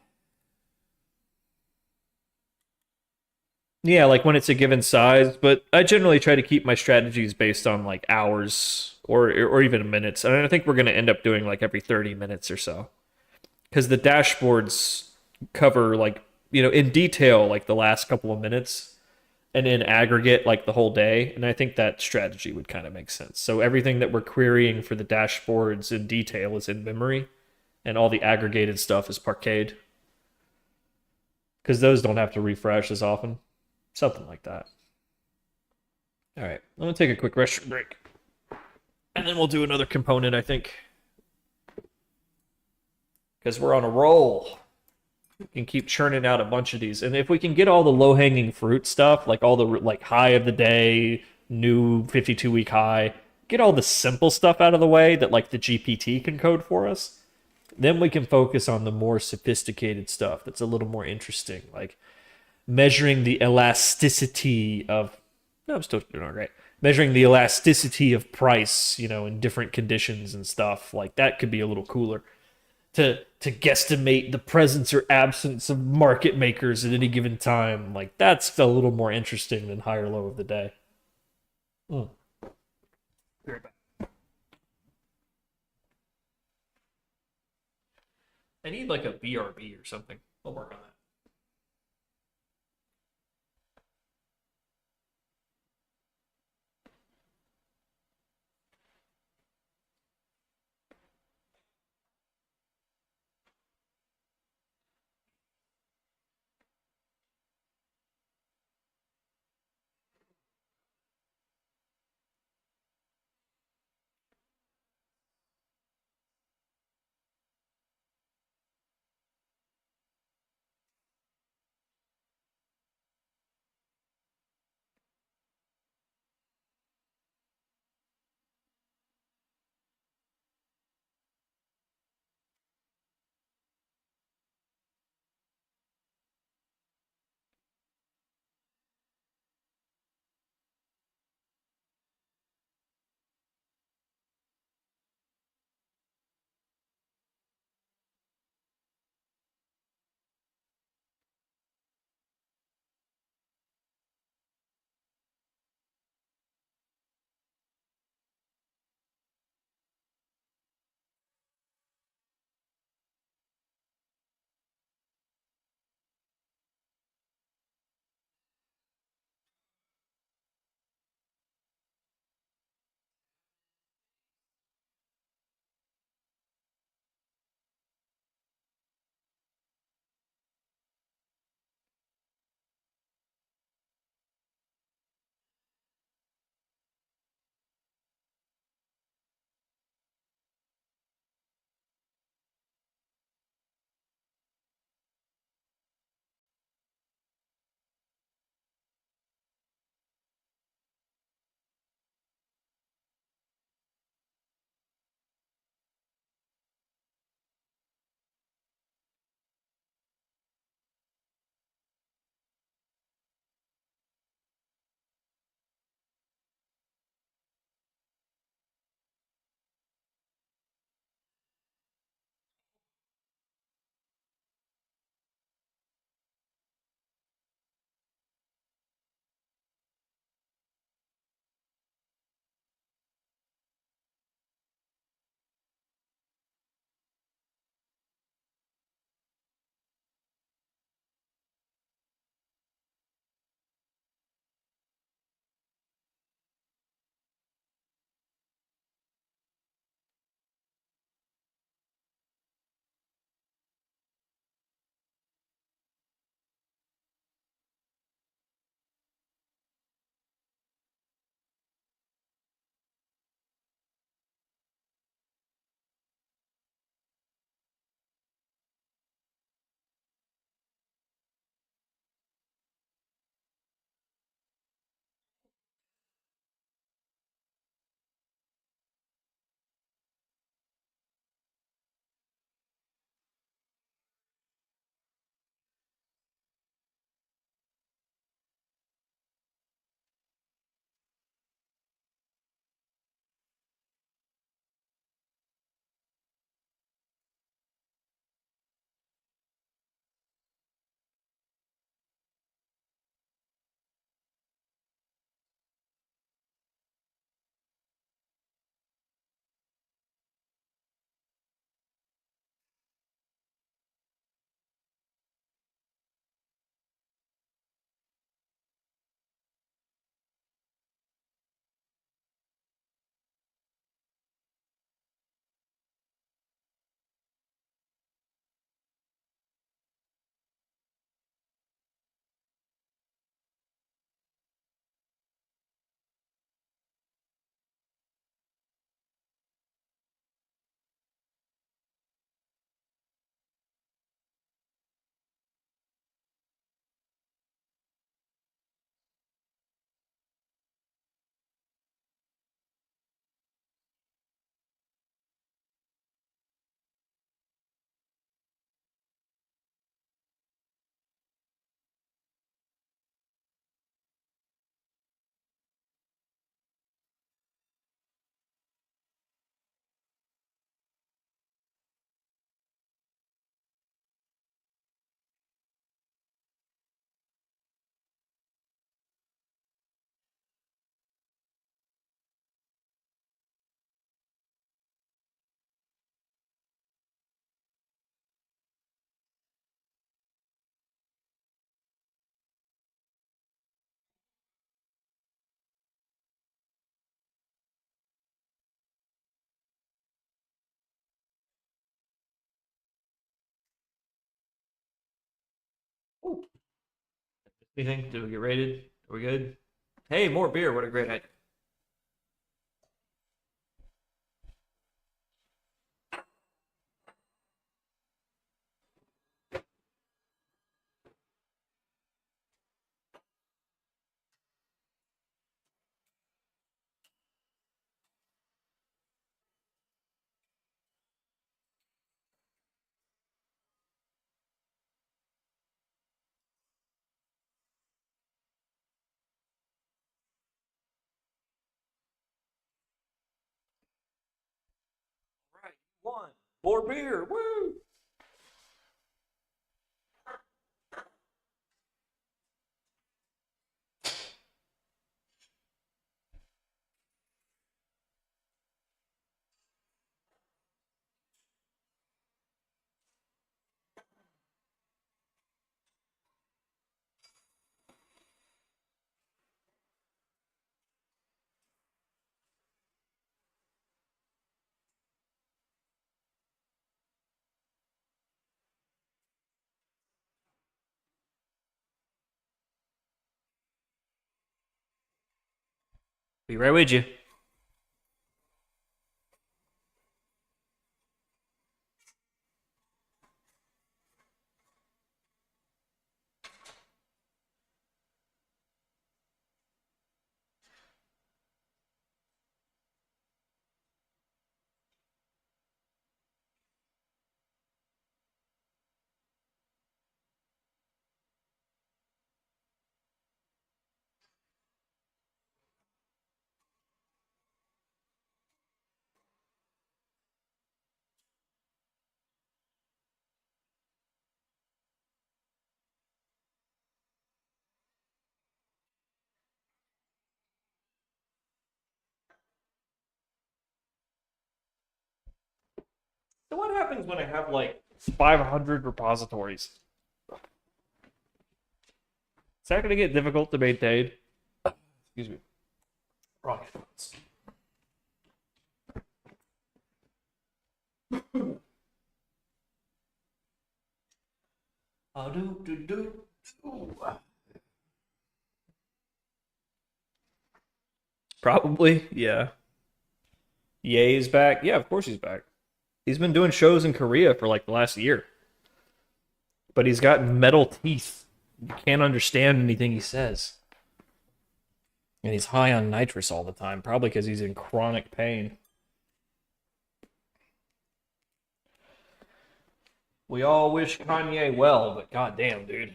Yeah, like when it's a given size, but I generally try to keep my strategies based on like hours or even minutes. And I think we're going to end up doing like every 30 minutes or so. Because the dashboards cover like, you know, in detail like the last couple of minutes and in aggregate like the whole day. And I think that strategy would kind of make sense. So everything that we're querying for the dashboards in detail is in memory and all the aggregated stuff is parquet. Because those don't have to refresh as often. Something like that. All right, I'm going to take a quick restroom break. And then we'll do another component, I think. Because we're on a roll. We can keep churning out a bunch of these. And if we can get all the low-hanging fruit stuff, like all the like high of the day, new 52-week high, get all the simple stuff out of the way that like the GPT can code for us, then we can focus on the more sophisticated stuff that's a little more interesting, like measuring the elasticity of... No, I'm still doing all right. Measuring the elasticity of price, you know, in different conditions and stuff. Like, that could be a little cooler. To guesstimate the presence or absence of market makers at any given time. Like, that's a little more interesting than high or low of the day. Be right back. I need, like, a BRB or something. I'll work on that. Anything? Did we get rated? Are we good? Hey, more beer. What a great idea. Right, one. More beer. Woo! Be right with you. So what happens when I have like 500 repositories? Is that going to get difficult to maintain? Excuse me. Wrong headphones. Probably, yeah. Ye is back. Yeah, of course he's back. He's been doing shows in Korea for like the last year. But he's got metal teeth. You can't understand anything he says. And he's high on nitrous all the time, probably because he's in chronic pain. We all wish Kanye well, but goddamn, dude.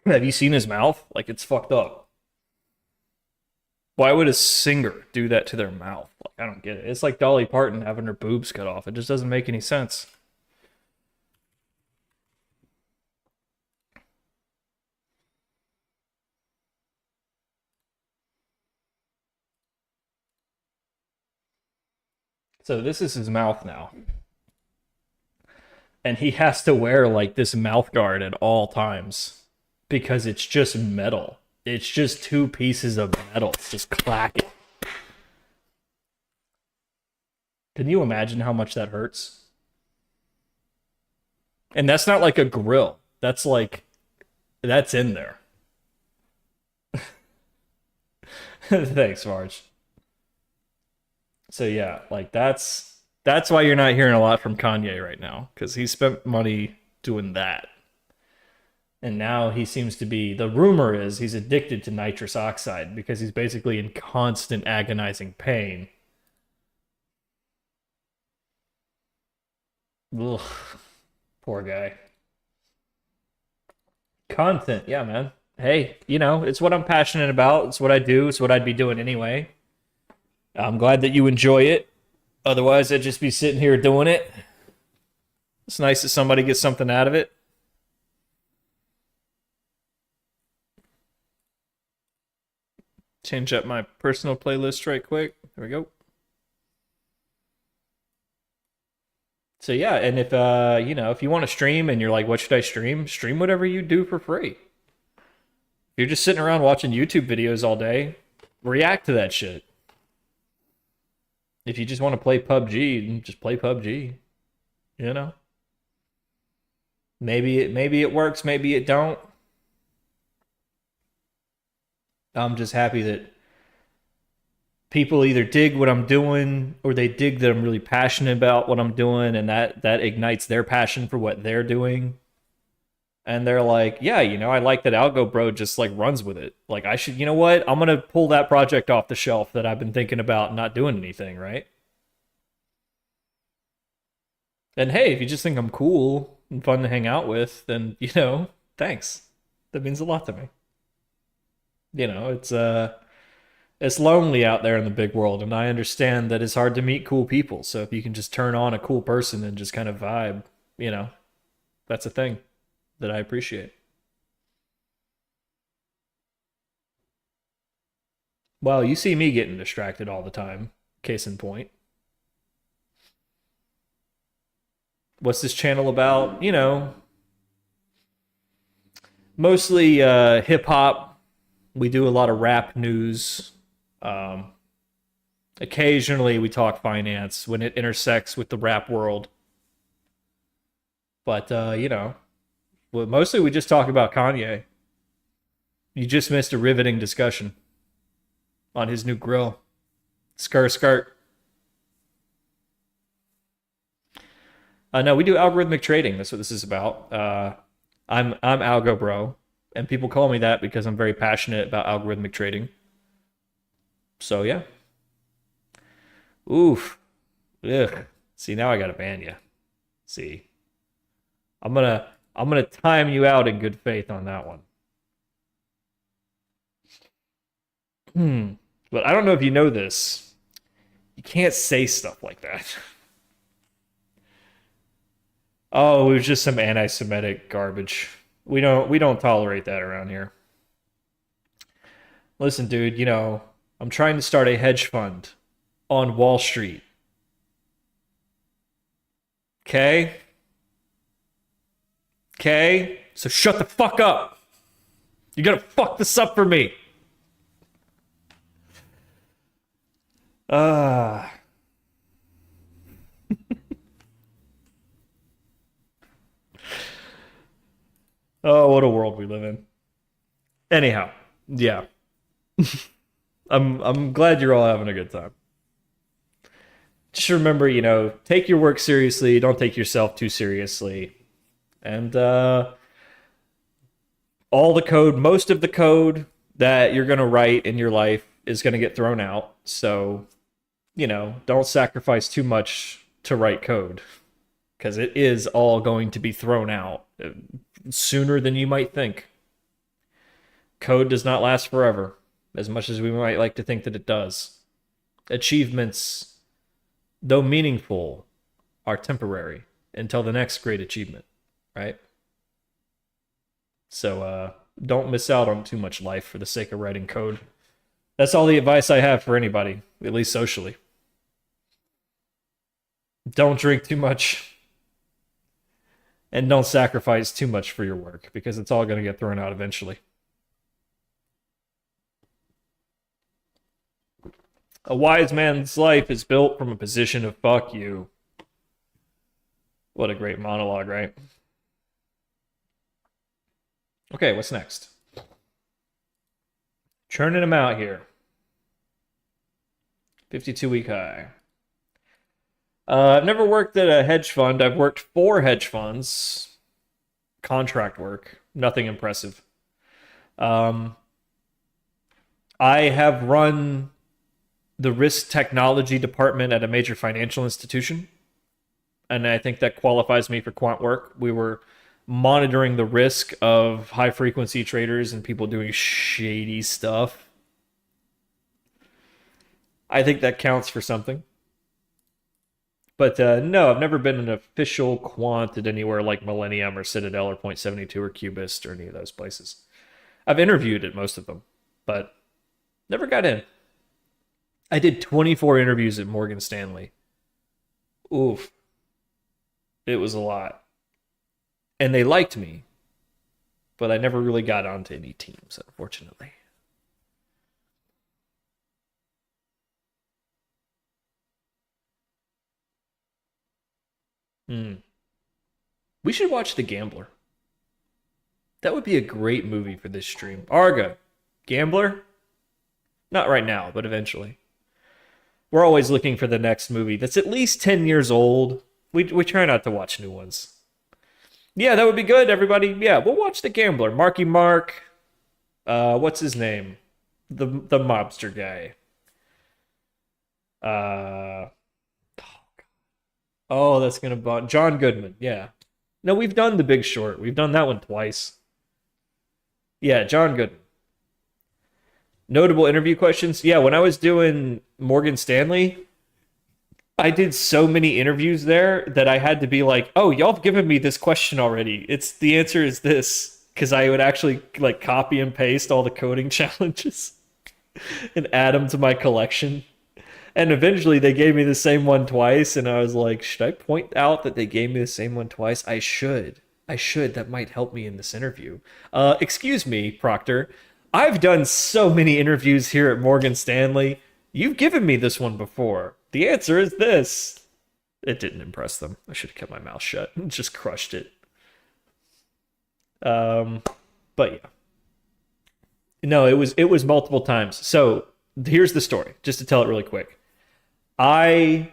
Have you seen his mouth? Like, it's fucked up. Why would a singer do that to their mouth? Like, I don't get it. It's like Dolly Parton having her boobs cut off. It just doesn't make any sense. So this is his mouth now. And he has to wear like this mouth guard at all times because it's just metal. It's just two pieces of metal just clacking. Can you imagine how much that hurts? And that's not like a grill. That's like, that's in there. Thanks, Marge. So yeah, like that's why you're not hearing a lot from Kanye right now, because he spent money doing that. And now he seems to be, the rumor is he's addicted to nitrous oxide because he's basically in constant agonizing pain. Ugh, poor guy. Content, yeah, man. Hey, you know, it's what I'm passionate about. It's what I do. It's what I'd be doing anyway. I'm glad that you enjoy it. Otherwise, I'd just be sitting here doing it. It's nice that somebody gets something out of it. Change up my personal playlist right quick. There we go. So yeah, and if you know, if you want to stream and you're like, what should I stream? Stream whatever you do for free. If you're just sitting around watching YouTube videos all day, react to that shit. If you just want to play PUBG, just play PUBG. You know? Maybe it works, maybe it don't. I'm just happy that people either dig what I'm doing or they dig that I'm really passionate about what I'm doing, and that ignites their passion for what they're doing. And they're like, yeah, I like that Algo bro just like runs with it. Like I should, you know what? I'm gonna pull that project off the shelf that I've been thinking about not doing anything, right? And hey, if you just think I'm cool and fun to hang out with, then thanks. That means a lot to me. It's lonely out there in the big world, and I understand that it's hard to meet cool people. So if you can just turn on a cool person and just kind of vibe, that's a thing that I appreciate. Well, you see me getting distracted all the time. Case in point. What's this channel about? Mostly hip hop. We do a lot of rap news. Um, Occasionally we talk finance when it intersects with the rap world. But well, mostly we just talk about Kanye. You just missed a riveting discussion on his new grill. Skirt. No, we do algorithmic trading. That's what this is about. I'm Algo Bro, and people call me that because I'm very passionate about algorithmic trading. So yeah. Oof. Ugh. See, now I gotta ban you. See, I'm gonna time you out in good faith on that one. But I don't know if you know this. You can't say stuff like that. Oh, it was just some anti-Semitic garbage. We don't tolerate that around here. Listen, dude, I'm trying to start a hedge fund on Wall Street. Okay? Okay? So shut the fuck up. You're gonna fuck this up for me. Ah. Oh, what a world we live in. Anyhow, yeah. I'm glad you're all having a good time. Just remember, take your work seriously, don't take yourself too seriously. And all the code, most of the code that you're going to write in your life is going to get thrown out. So, don't sacrifice too much to write code because it is all going to be thrown out sooner than you might think. Code does not last forever, as much as we might like to think that it does. Achievements, though meaningful, are temporary until the next great achievement, right? So don't miss out on too much life for the sake of writing code. That's all the advice I have for anybody, at least socially. Don't drink too much. And don't sacrifice too much for your work, because it's all going to get thrown out eventually. A wise man's life is built from a position of fuck you. What a great monologue, right? Okay, what's next? Churning them out here. 52-week high. I've never worked at a hedge fund. I've worked for hedge funds. Contract work. Nothing impressive. I have run the risk technology department at a major financial institution, and I think that qualifies me for quant work. We were monitoring the risk of high frequency traders and people doing shady stuff. I think that counts for something. But no, I've never been an official quant at anywhere like Millennium or Citadel or Point72 or Cubist or any of those places. I've interviewed at most of them, but never got in. I did 24 interviews at Morgan Stanley. Oof. It was a lot. And they liked me, but I never really got onto any teams, unfortunately. We should watch The Gambler. That would be a great movie for this stream. Arga, Gambler? Not right now, but eventually. We're always looking for the next movie that's at least 10 years old. We try not to watch new ones. Yeah, that would be good, everybody. Yeah, we'll watch The Gambler. Marky Mark. What's his name? The mobster guy. Oh, that's gonna bug. John Goodman. Yeah. No, we've done The Big Short. We've done that one twice. Yeah, John Goodman. Notable interview questions. Yeah, when I was doing Morgan Stanley, I did so many interviews there that I had to be like, "Oh, y'all have given me this question already. The answer is this," because I would actually like copy and paste all the coding challenges and add them to my collection. And eventually they gave me the same one twice, and I was like, should I point out that they gave me the same one twice? I should. That might help me in this interview. Excuse me, Proctor. I've done so many interviews here at Morgan Stanley. You've given me this one before. The answer is this. It didn't impress them. I should have kept my mouth shut and just crushed it. But yeah. No, it was multiple times. So here's the story, just to tell it really quick. I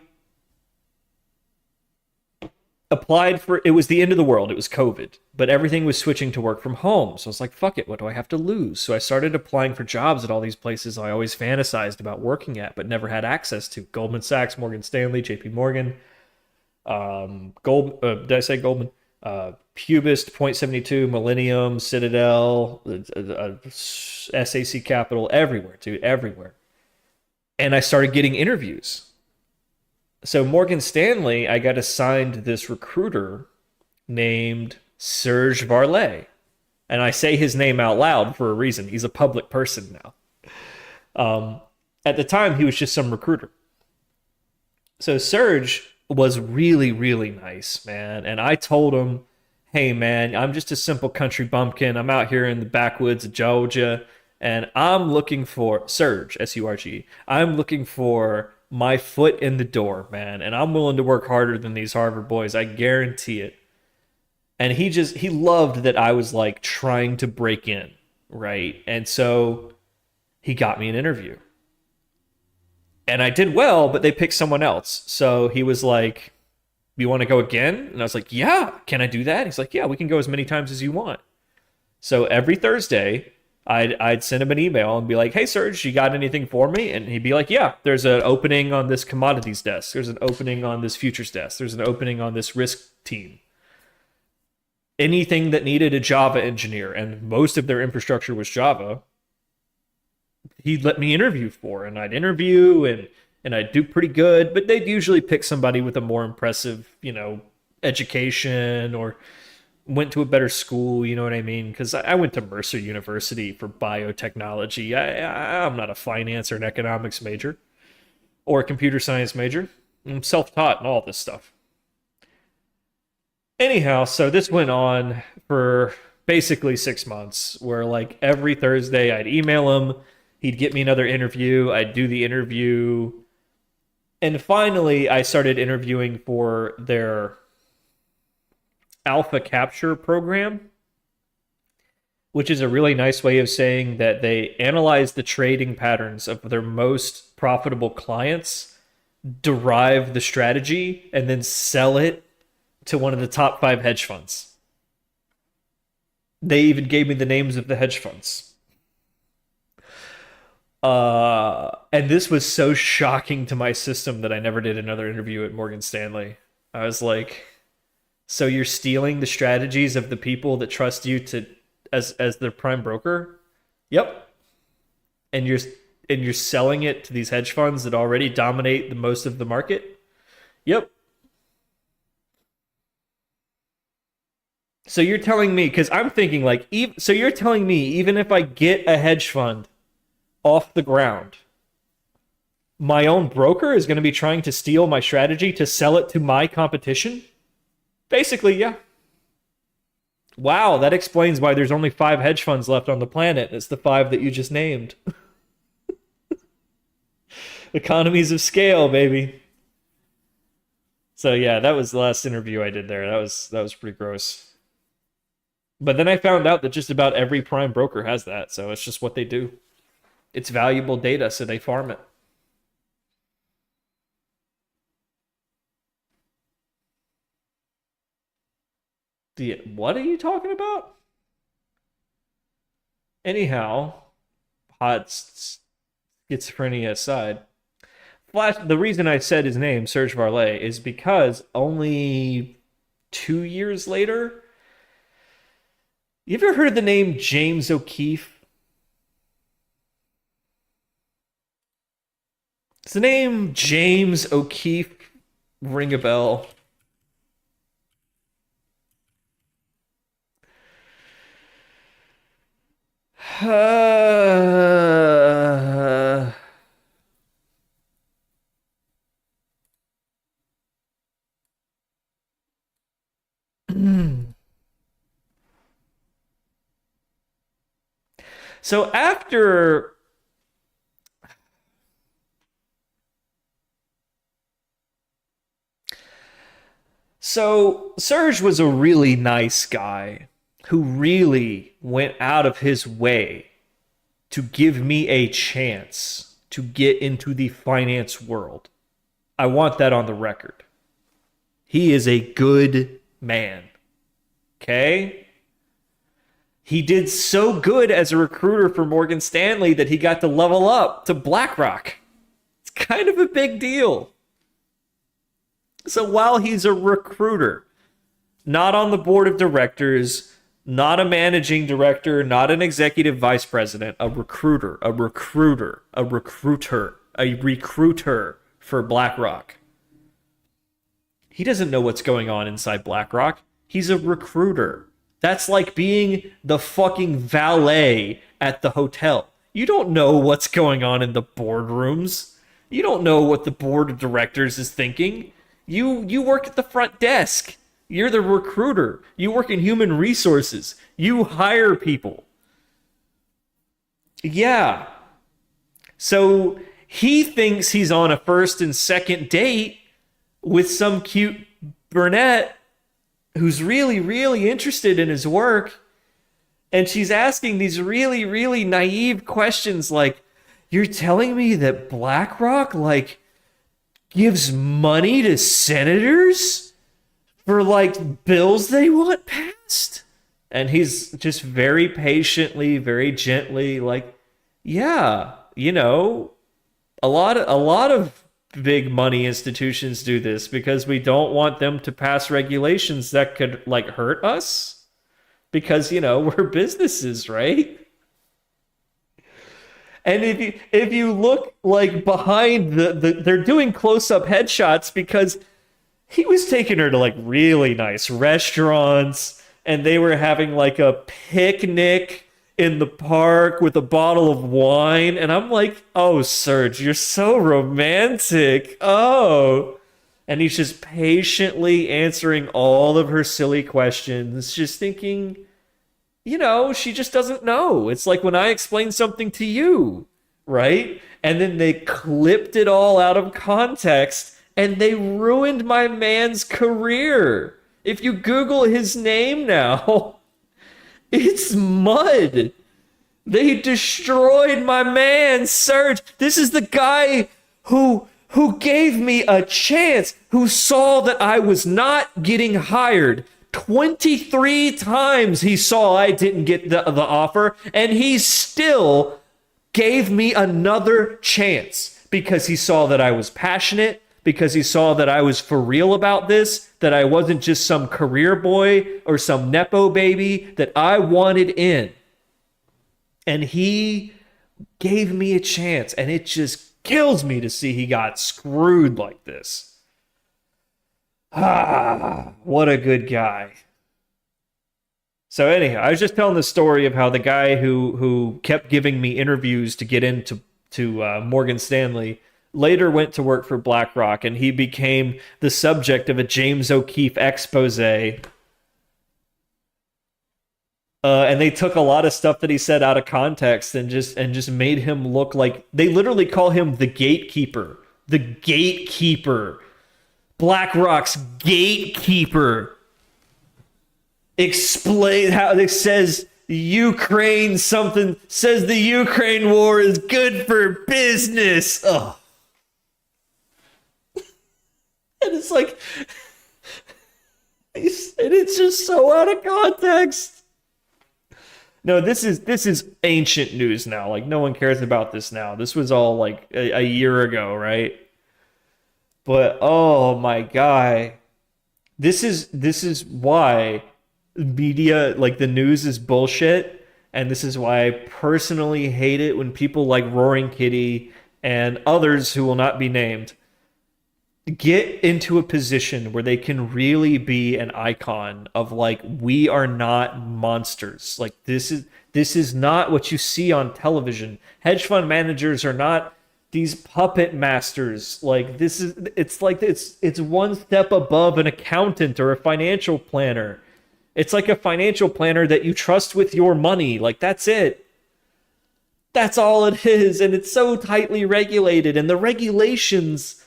applied for, it was the end of the world. It was COVID, but everything was switching to work from home. So I was like, fuck it. What do I have to lose? So I started applying for jobs at all these places I always fantasized about working at, but never had access to. Goldman Sachs, Morgan Stanley, JP Morgan, did I say Goldman? Pubist, Point72, Millennium, Citadel, SAC Capital, everywhere, dude, everywhere. And I started getting interviews. So Morgan Stanley, I got assigned this recruiter named Serge Varlet. And I say his name out loud for a reason. He's a public person now. At the time, he was just some recruiter. So Serge was really, really nice, man. And I told him, hey, man, I'm just a simple country bumpkin. I'm out here in the backwoods of Georgia. And I'm looking for, Serge, S-U-R-G, I'm looking for my foot in the door, man. And I'm willing to work harder than these Harvard boys. I guarantee it. And he loved that I was like trying to break in, right? And so he got me an interview. And I did well, but they picked someone else. So he was like, you want to go again? And I was like, yeah, can I do that? He's like, yeah, we can go as many times as you want. So every Thursday, I'd send him an email and be like, hey, Serge, you got anything for me? And he'd be like, yeah, there's an opening on this commodities desk. There's an opening on this futures desk. There's an opening on this risk team. Anything that needed a Java engineer, and most of their infrastructure was Java, he'd let me interview for. And I'd interview and I'd do pretty good, but they'd usually pick somebody with a more impressive, education or went to a better school, you know what I mean? Because I went to Mercer University for biotechnology. I'm not a finance or an economics major or a computer science major. I'm self-taught and all this stuff. Anyhow, so this went on for basically 6 months where like every Thursday I'd email him. He'd get me another interview. I'd do the interview. And finally, I started interviewing for their alpha capture program, which is a really nice way of saying that they analyze the trading patterns of their most profitable clients, derive the strategy, and then sell it to one of the top 5 hedge funds. They even gave me the names of the hedge funds. And this was so shocking to my system that I never did another interview at Morgan Stanley. I was like, so you're stealing the strategies of the people that trust you to as their prime broker? Yep. And you're selling it to these hedge funds that already dominate the most of the market? Yep. So you're telling me, because I'm thinking like, so you're telling me even if I get a hedge fund off the ground, my own broker is going to be trying to steal my strategy to sell it to my competition? Basically, yeah. Wow, that explains why there's only 5 hedge funds left on the planet. It's the 5 that you just named. Economies of scale, baby. So yeah, that was the last interview I did there. That was pretty gross. But then I found out that just about every prime broker has that, so it's just what they do. It's valuable data, so they farm it. What are you talking about? Anyhow, hot schizophrenia aside, Flash. The reason I said his name, Serge Varlet, is because only 2 years later. You ever heard the name James O'Keefe? Does the name James O'Keefe ring a bell? So after Serge was a really nice guy who really went out of his way to give me a chance to get into the finance world. I want that on the record. He is a good man. Okay? He did so good as a recruiter for Morgan Stanley that he got to level up to BlackRock. It's kind of a big deal. So while he's a recruiter, not on the board of directors, not a managing director, not an executive vice president, a recruiter for BlackRock. He doesn't know what's going on inside BlackRock. He's a recruiter. That's like being the fucking valet at the hotel. You don't know what's going on in the boardrooms. You don't know what the board of directors is thinking. You work at the front desk. You're the recruiter. You work in human resources. You hire people. Yeah. So he thinks he's on a first and second date with some cute brunette who's really, really interested in his work. And she's asking these really, really naive questions like, you're telling me that BlackRock, like, gives money to senators for, like, bills they want passed? And he's just very patiently, very gently like, yeah, you know, a lot of big money institutions do this because we don't want them to pass regulations that could, like, hurt us, because, you know, we're businesses, right? And if you look, like, behind they're doing close-up headshots because he was taking her to, like, really nice restaurants, and they were having, like, a picnic in the park with a bottle of wine. And I'm like, oh, Serge, you're so romantic. Oh. And he's just patiently answering all of her silly questions, just thinking, you know, she just doesn't know. It's like when I explain something to you, right? And then they clipped it all out of context and they ruined my man's career. If you Google his name now, it's mud. They destroyed my man, Serge. This is the guy who gave me a chance, who saw that I was not getting hired. 23 times he saw I didn't get the offer, and he still gave me another chance because he saw that I was passionate, because he saw that I was for real about this, that I wasn't just some career boy or some Nepo baby, that I wanted in. And he gave me a chance, and it just kills me to see he got screwed like this. Ah, what a good guy. So anyhow, I was just telling the story of how the guy who kept giving me interviews to get into Morgan Stanley later went to work for BlackRock, and he became the subject of a James O'Keefe expose. And they took a lot of stuff that he said out of context and just made him look like, they literally call him the gatekeeper. The gatekeeper BlackRock's gatekeeper explain how it says Ukraine something, says the Ukraine war is good for business. Oh. And it's like, and it's just so out of context. No, this is ancient news now. Like, no one cares about this now. This was all like a year ago, right? But oh my God, this is why media, like the news, is bullshit, and this is why I personally hate it when people like Roaring Kitty and others who will not be named get into a position where they can really be an icon of like, we are not monsters. Like, this is not what you see on television. Hedge fund managers are not these puppet masters. Like, it's one step above an accountant or a financial planner. It's like a financial planner that you trust with your money. Like, that's it. That's all it is. And it's so tightly regulated, and the regulations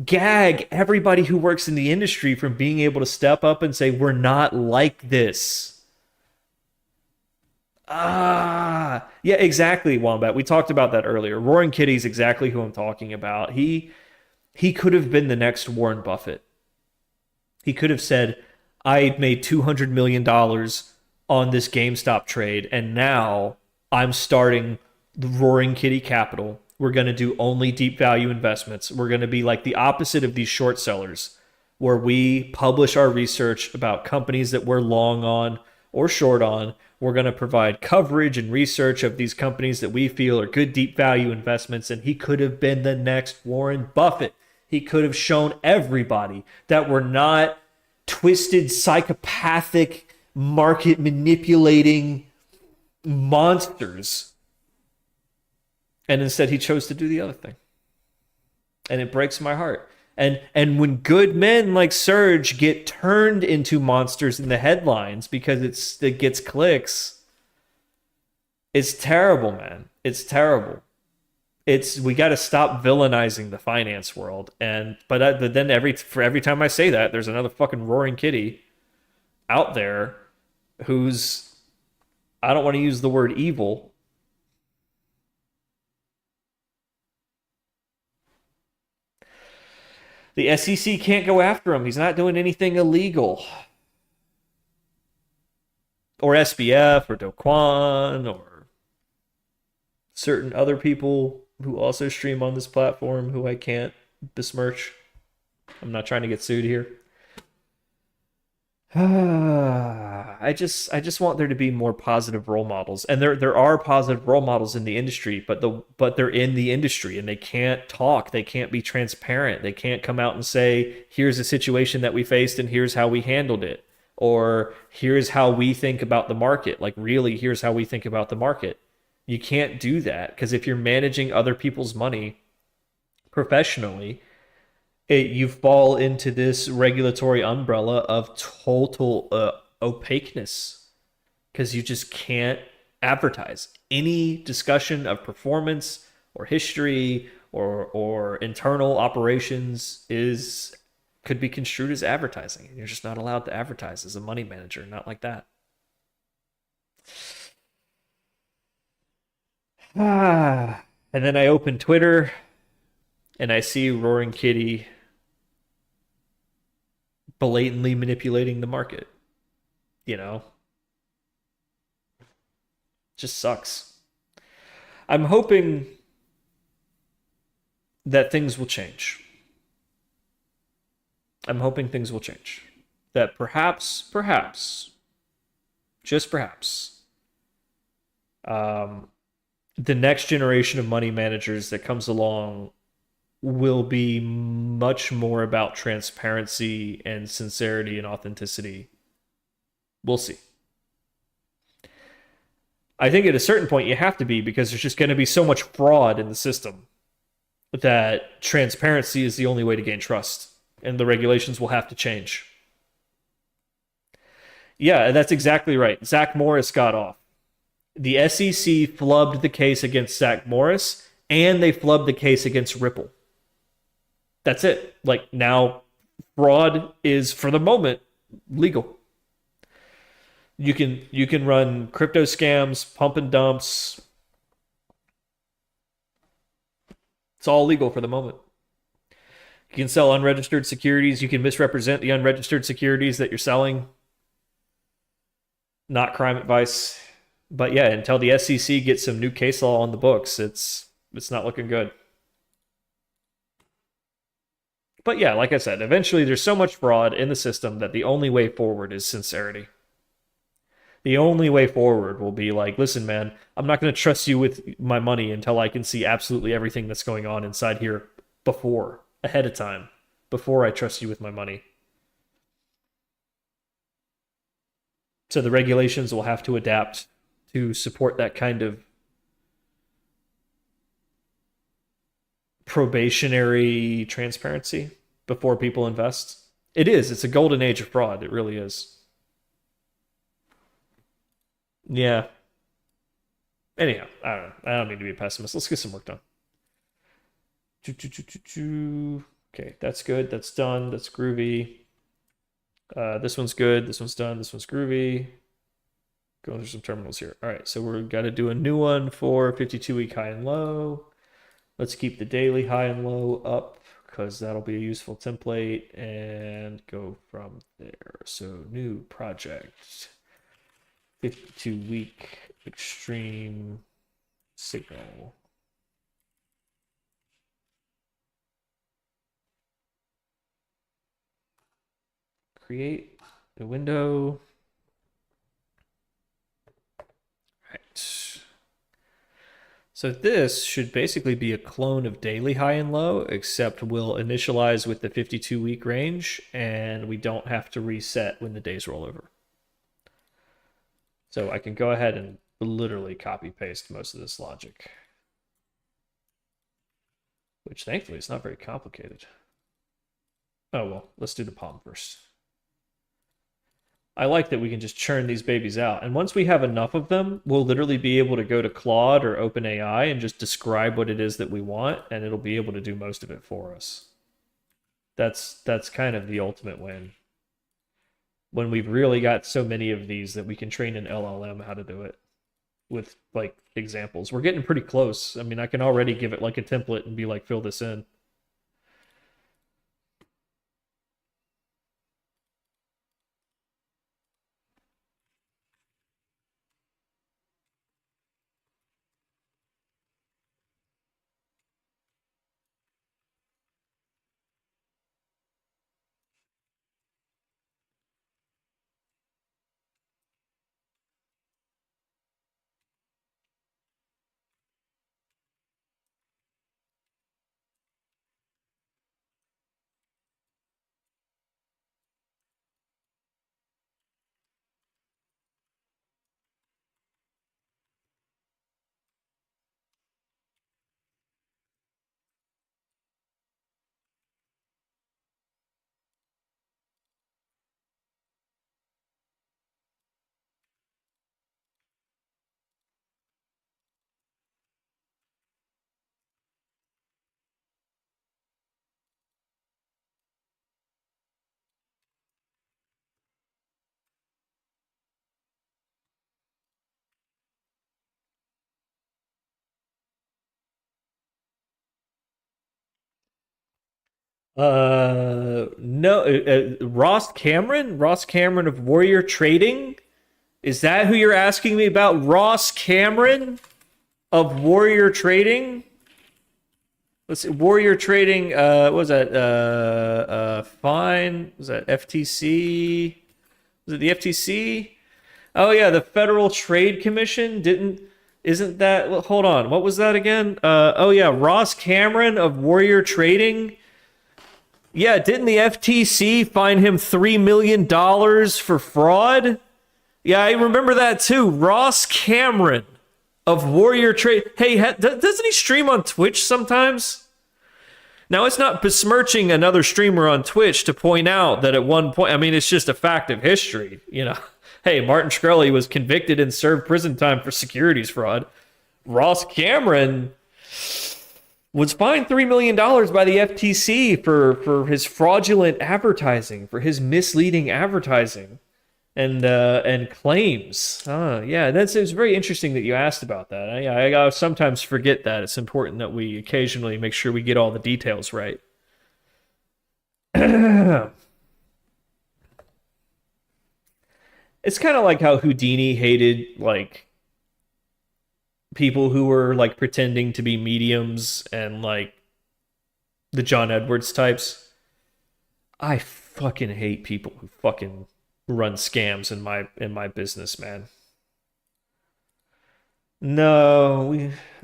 gag everybody who works in the industry from being able to step up and say, we're not like this. Yeah, exactly, Wombat. We talked about that earlier. Roaring Kitty's exactly who I'm talking about. He could have been the next Warren Buffett. He could have said, I made $200 million on this GameStop trade, and now I'm starting the Roaring Kitty Capital. We're going to do only deep value investments. We're going to be like the opposite of these short sellers, where we publish our research about companies that we're long on or short on. We're going to provide coverage and research of these companies that we feel are good deep value investments. And he could have been the next Warren Buffett. He could have shown everybody that we're not twisted, psychopathic, market manipulating monsters. And instead he chose to do the other thing. And it breaks my heart. And when good men like Serge get turned into monsters in the headlines because it gets clicks, it's terrible, man. It's terrible. We got to stop villainizing the finance world. But then every time I say that, there's another fucking Roaring Kitty out there who's, I don't want to use the word evil. The SEC can't go after him. He's not doing anything illegal. Or SBF or Do Kwon or certain other people who also stream on this platform who I can't besmirch. I'm not trying to get sued here. I just want there to be more positive role models, and there are positive role models in the industry, but they're in the industry and they can't talk, they can't be transparent, they can't come out and say, here's a situation that we faced and here's how we handled it, or here's how we think about the market. Like, really, here's how we think about the market. You can't do that, because if you're managing other people's money professionally, you fall into this regulatory umbrella of total opaqueness, because you just can't advertise. Any discussion of performance or history or internal operations could be construed as advertising, and you're just not allowed to advertise as a money manager. Not like that. And then I open Twitter and I see Roaring Kitty blatantly manipulating the market. You know? Just sucks. I'm hoping that things will change. I'm hoping things will change. That perhaps, just perhaps, the next generation of money managers that comes along will be much more about transparency and sincerity and authenticity. We'll see. I think at a certain point you have to be, because there's just going to be so much fraud in the system that transparency is the only way to gain trust, and the regulations will have to change. Yeah, that's exactly right. Zach Morris got off. The SEC flubbed the case against Zach Morris, and they flubbed the case against Ripple. That's it. Like, now fraud is, for the moment, legal. You can run crypto scams, pump and dumps. It's all legal for the moment. You can sell unregistered securities. You can misrepresent the unregistered securities that you're selling. Not crime advice. But yeah, until the SEC gets some new case law on the books, it's not looking good. But yeah, like I said, eventually there's so much fraud in the system that the only way forward is sincerity. The only way forward will be like, listen, man, I'm not going to trust you with my money until I can see absolutely everything that's going on inside here ahead of time, before I trust you with my money. So the regulations will have to adapt to support that kind of probationary transparency before people invest. It's a golden age of fraud. It really is. Yeah. Anyhow, I don't know. I don't need to be a pessimist. Let's get some work done. Okay, that's good. That's done. That's groovy. This one's good. This one's done. This one's groovy. Going through some terminals here. All right, so we've got to do a new one for 52-week high and low. Let's keep the daily high and low up because that'll be a useful template, and go from there. So new project. 52-week extreme signal. Create the window. Right. So this should basically be a clone of daily high and low, except we'll initialize with the 52-week range, and we don't have to reset when the days roll over. So I can go ahead and literally copy paste most of this logic, which thankfully is not very complicated. Oh, well, let's do the POM first. I like that we can just churn these babies out. And once we have enough of them, we'll literally be able to go to Claude or OpenAI and just describe what it is that we want, and it'll be able to do most of it for us. That's kind of the ultimate win. When we've really got so many of these that we can train an LLM how to do it with like examples. We're getting pretty close. I mean, I can already give it like a template and be like, fill this in. No, Ross Cameron of Warrior Trading. Is that who you're asking me about? Ross Cameron of Warrior Trading? Let's see, Warrior Trading, what was that? Fine. Was that FTC? Was it the FTC? Oh yeah, the Federal Trade Commission isn't that, well, hold on, what was that again? Oh yeah, Ross Cameron of Warrior Trading. Yeah, didn't the FTC fine him $3 million for fraud? Yeah, I remember that too. Ross Cameron of Warrior Trade. Hey, doesn't he stream on Twitch sometimes? Now, it's not besmirching another streamer on Twitch to point out that at one point, I mean, it's just a fact of history, you know. Hey, Martin Shkreli was convicted and served prison time for securities fraud. Ross Cameron, was fined $3 million by the FTC for his fraudulent advertising, for his misleading advertising and claims. Yeah, it's very interesting that you asked about that. I sometimes forget that it's important that we occasionally make sure we get all the details right. It's kind of like how Houdini hated like people who were like pretending to be mediums and like the John Edwards types. I fucking hate people who fucking run scams in my business, man. No,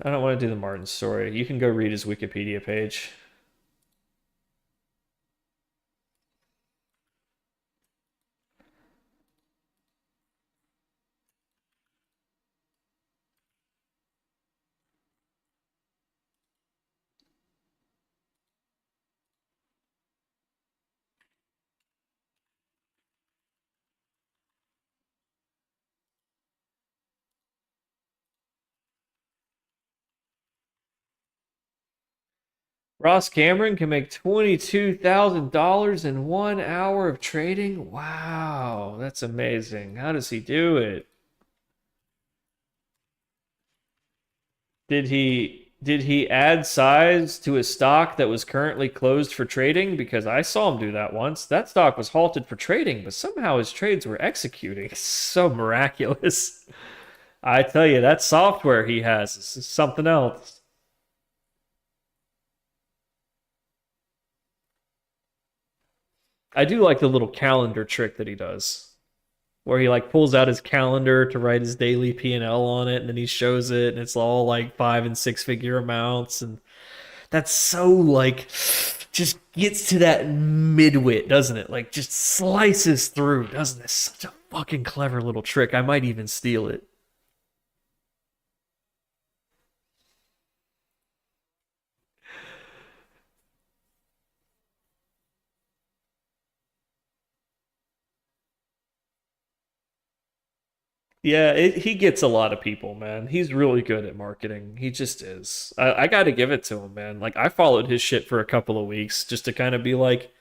I don't want to do the Martin story. You can go read his Wikipedia page. Ross Cameron can make $22,000 in 1 hour of trading. Wow, that's amazing. How does he do it? Did he add size to a stock that was currently closed for trading? Because I saw him do that once. That stock was halted for trading, but somehow his trades were executing. It's so miraculous. I tell you, that software he has is something else. I do like the little calendar trick that he does, where he like pulls out his calendar to write his daily P&L on it, and then he shows it, and it's all like 5 and 6 figure amounts, and that's so like just gets to that midwit, doesn't it? Like just slices through, doesn't it? Such a fucking clever little trick. I might even steal it. Yeah, he gets a lot of people, man. He's really good at marketing. He just is. I got to give it to him, man. Like I followed his shit for a couple of weeks just to kind of be like,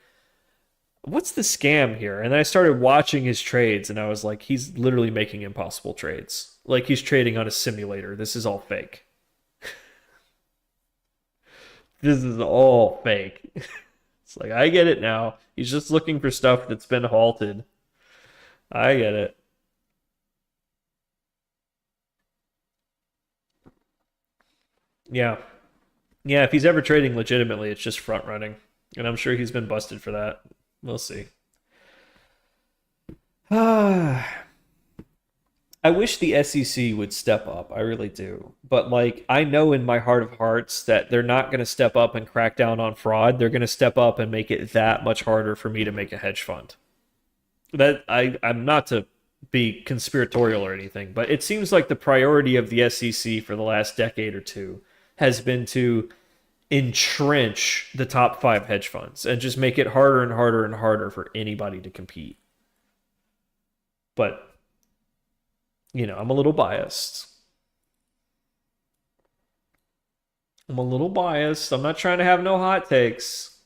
what's the scam here? And then I started watching his trades, and I was like, he's literally making impossible trades. Like he's trading on a simulator. This is all fake. This is all fake. It's like I get it now. He's just looking for stuff that's been halted. I get it. Yeah. Yeah, if he's ever trading legitimately, it's just front running. And I'm sure he's been busted for that. We'll see. I wish the SEC would step up. I really do. But like I know in my heart of hearts that they're not going to step up and crack down on fraud. They're going to step up and make it that much harder for me to make a hedge fund. That I'm not to be conspiratorial or anything, but it seems like the priority of the SEC for the last decade or two has been to entrench the top five hedge funds and just make it harder and harder and harder for anybody to compete. But, I'm a little biased. I'm a little biased. I'm not trying to have no hot takes.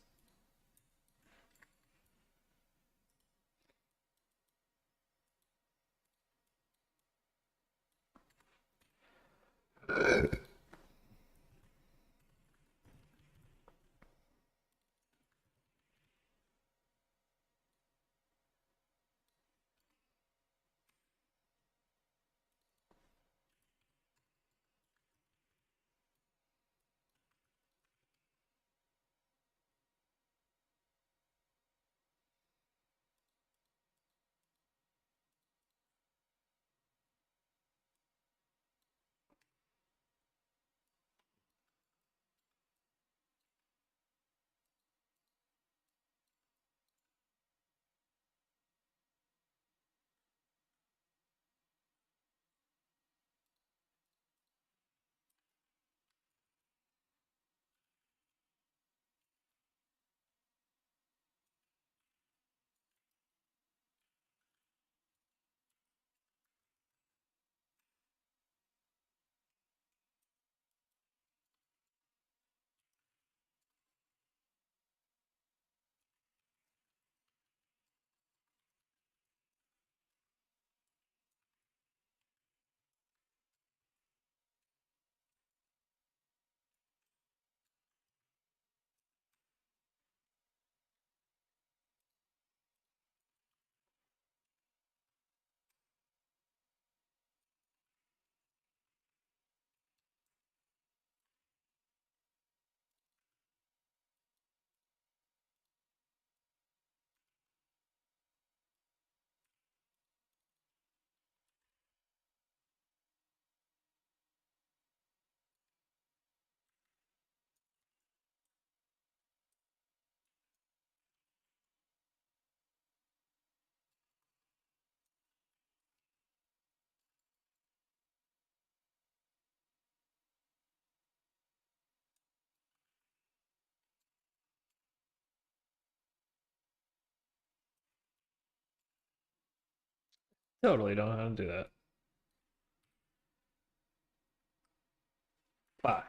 Totally don't do that.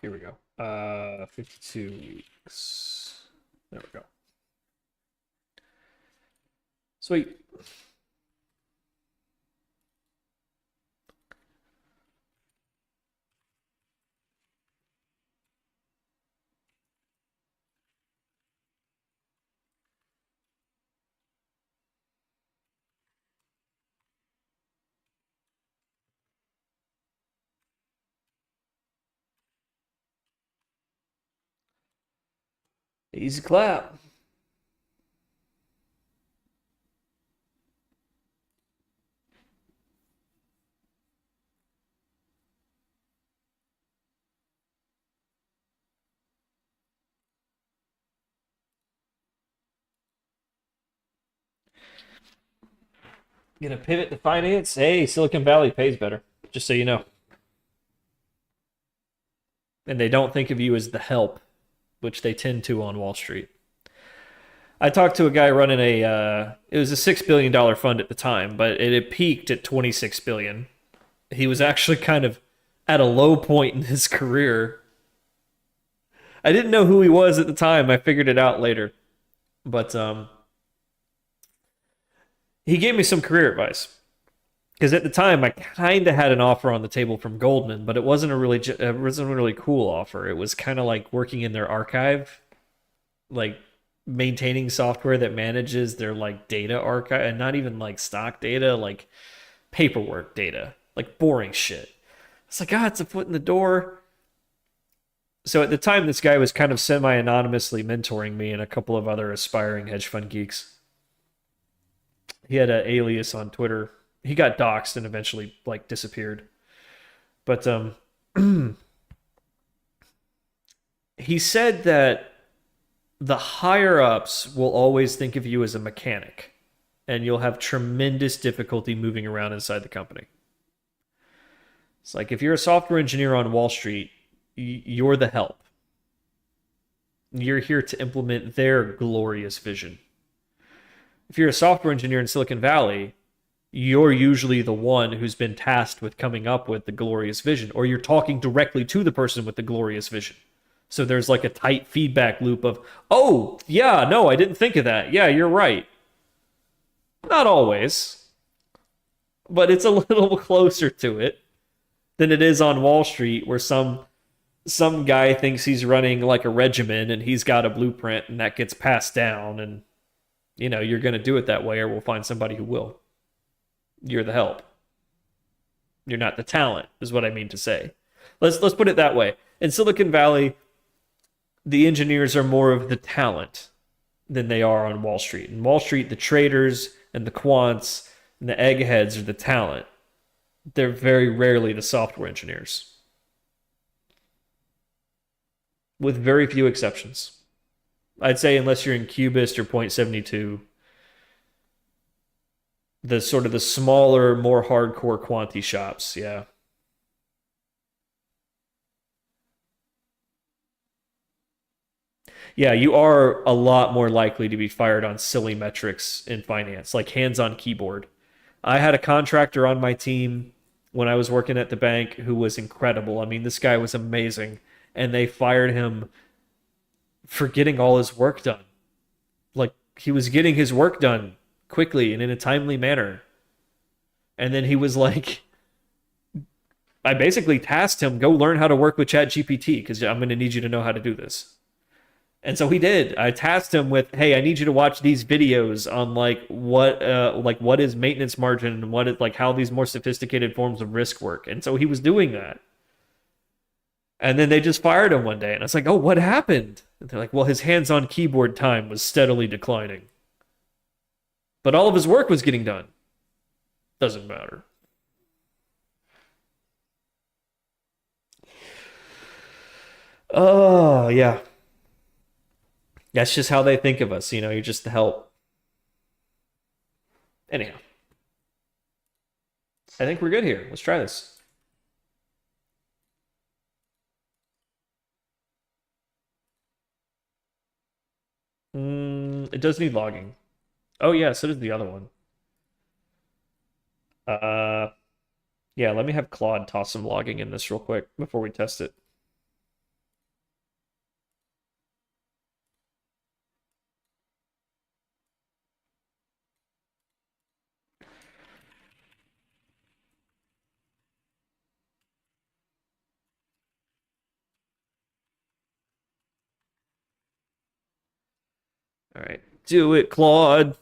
Here we go. 52 weeks. There we go. Sweet. Easy clap. Gonna pivot to finance. Hey, Silicon Valley pays better, just so you know. And they don't think of you as the help, which they tend to on Wall Street. I talked to a guy running it was a $6 billion fund at the time, but it had peaked at 26 billion. He was actually kind of at a low point in his career. I didn't know who he was at the time. I figured it out later. But he gave me some career advice. Because at the time, I kind of had an offer on the table from Goldman, but it wasn't a really cool offer. It was kind of like working in their archive, like maintaining software that manages their like data archive, and not even like stock data, like paperwork data, like boring shit. It's like, it's a foot in the door. So at the time, this guy was kind of semi-anonymously mentoring me and a couple of other aspiring hedge fund geeks. He had an alias on Twitter. He got doxxed and eventually like disappeared. But he said that the higher ups will always think of you as a mechanic, and you'll have tremendous difficulty moving around inside the company. It's like if you're a software engineer on Wall Street, you're the help. You're here to implement their glorious vision. If you're a software engineer in Silicon Valley, you're usually the one who's been tasked with coming up with the glorious vision, or you're talking directly to the person with the glorious vision. So there's like a tight feedback loop of, oh, yeah, no, I didn't think of that. Yeah, you're right. Not always, but it's a little closer to it than it is on Wall Street, where some guy thinks he's running like a regimen and he's got a blueprint and that gets passed down, and you're going to do it that way, or we'll find somebody who will. You're the help. You're not the talent, is what I mean to say. Let's put it that way. In Silicon Valley, the engineers are more of the talent than they are on Wall Street. In Wall Street, the traders and the quants and the eggheads are the talent. They're very rarely the software engineers, with very few exceptions. I'd say unless you're in Cubist or Point72, the sort of the smaller, more hardcore quantity shops, yeah. Yeah, you are a lot more likely to be fired on silly metrics in finance, like hands-on keyboard. I had a contractor on my team when I was working at the bank who was incredible. I mean, this guy was amazing, and they fired him for getting all his work done. Like, he was getting his work done quickly and in a timely manner. And then he was like, I basically tasked him, go learn how to work with ChatGPT, because I'm going to need you to know how to do this. And so he did. I tasked him with, hey, I need you to watch these videos on what is maintenance margin and what is like how these more sophisticated forms of risk work. And so he was doing that. And then they just fired him one day. And I was like, oh, what happened? And they're like, well, his hands-on keyboard time was steadily declining. But all of his work was getting done. Doesn't matter. Oh, yeah. That's just how they think of us. You're just the help. Anyhow. I think we're good here. Let's try this. It does need logging. Oh, yeah, so does the other one. Uh, yeah, let me have Claude toss some logging in this real quick before we test it. All right, do it, Claude.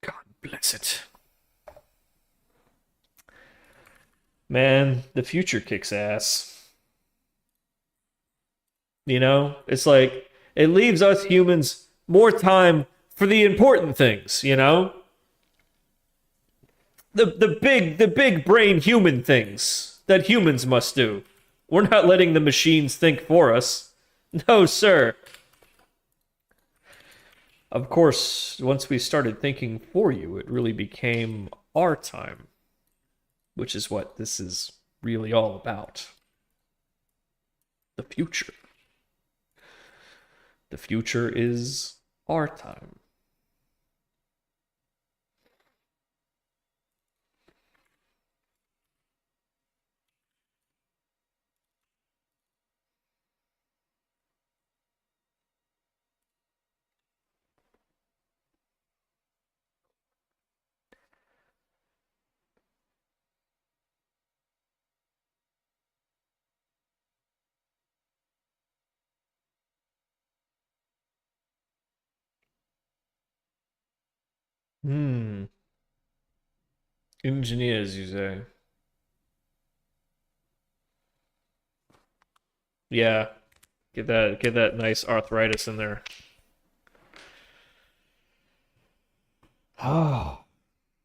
God bless it. Man, the future kicks ass. You know, it's like it leaves us humans more time for the important things, you know? The big brain human things that humans must do. We're not letting the machines think for us. No, sir. Of course, once we started thinking for you, it really became our time, which is what this is really all about. The future. The future is our time. Hmm. Engineers, you say? Yeah. Get that nice arthritis in there. Oh.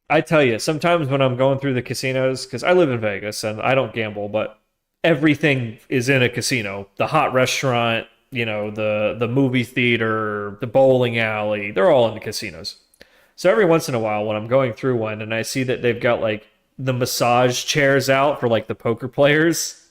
I tell you, sometimes when I'm going through the casinos, because I live in Vegas and I don't gamble, but everything is in a casino. The hot restaurant, the movie theater, the bowling alley, they're all in the casinos. So every once in a while, when I'm going through one and I see that they've got like the massage chairs out for like the poker players,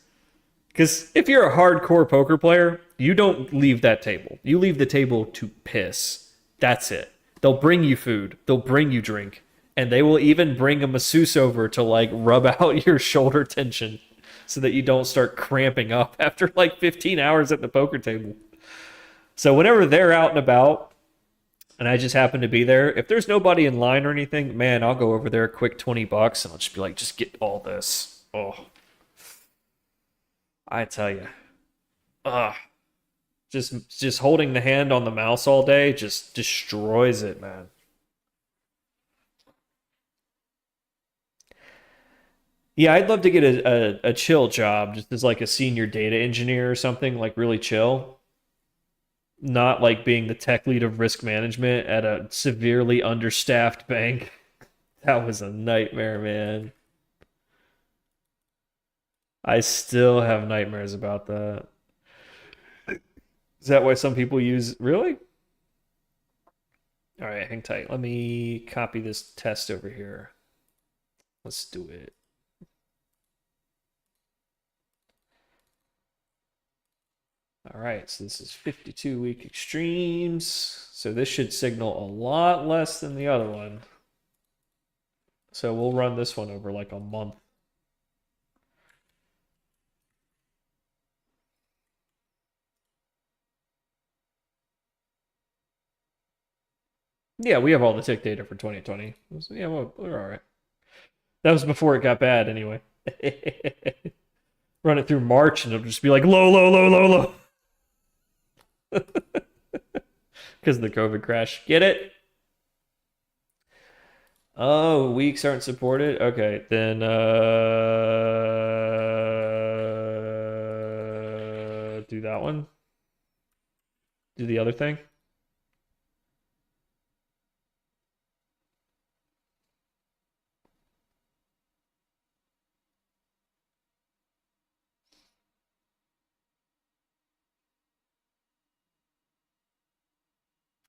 because if you're a hardcore poker player, you don't leave that table. You leave the table to piss. That's it. They'll bring you food, they'll bring you drink, and they will even bring a masseuse over to like rub out your shoulder tension so that you don't start cramping up after like 15 hours at the poker table. So whenever they're out and about and I just happen to be there, if there's nobody in line or anything, man, I'll go over there a quick $20 and I'll just be like, just get all this. Oh, I tell you. Ugh. Just holding the hand on the mouse all day just destroys it, man. Yeah, I'd love to get a chill job, just as like a senior data engineer or something, like really chill. Not like being the tech lead of risk management at a severely understaffed bank. That was a nightmare, man. I still have nightmares about that. Is that why some people use really? All right, hang tight. Let me copy this test over here. Let's do it. All right, so this is 52-week extremes. So this should signal a lot less than the other one. So we'll run this one over like a month. Yeah, we have all the tick data for 2020. Yeah, well, we're all right. That was before it got bad anyway. Run it through March and it'll just be like low, low, low, low, low. Because of the COVID crash. Get it? Oh, weeks aren't supported? Okay, then do that one. Do the other thing.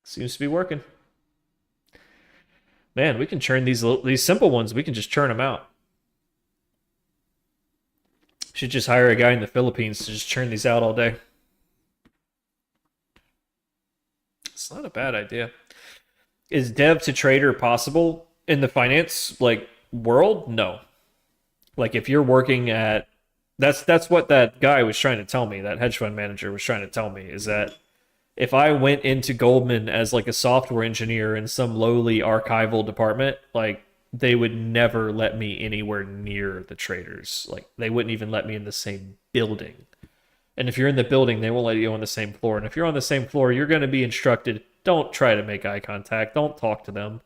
Seems to be working. Man, we can churn these simple ones. We can just churn them out. Should just hire a guy in the Philippines to just churn these out all day. It's not a bad idea. Is dev to trader possible in the finance world? No. Like if you're working at that's what that guy was trying to tell me, that hedge fund manager was trying to tell me, is that if I went into Goldman as like a software engineer in some lowly archival department, like they would never let me anywhere near the traders. Like they wouldn't even let me in the same building. And if you're in the building, they won't let you on the same floor. And if you're on the same floor, you're going to be instructed, don't try to make eye contact. Don't talk to them.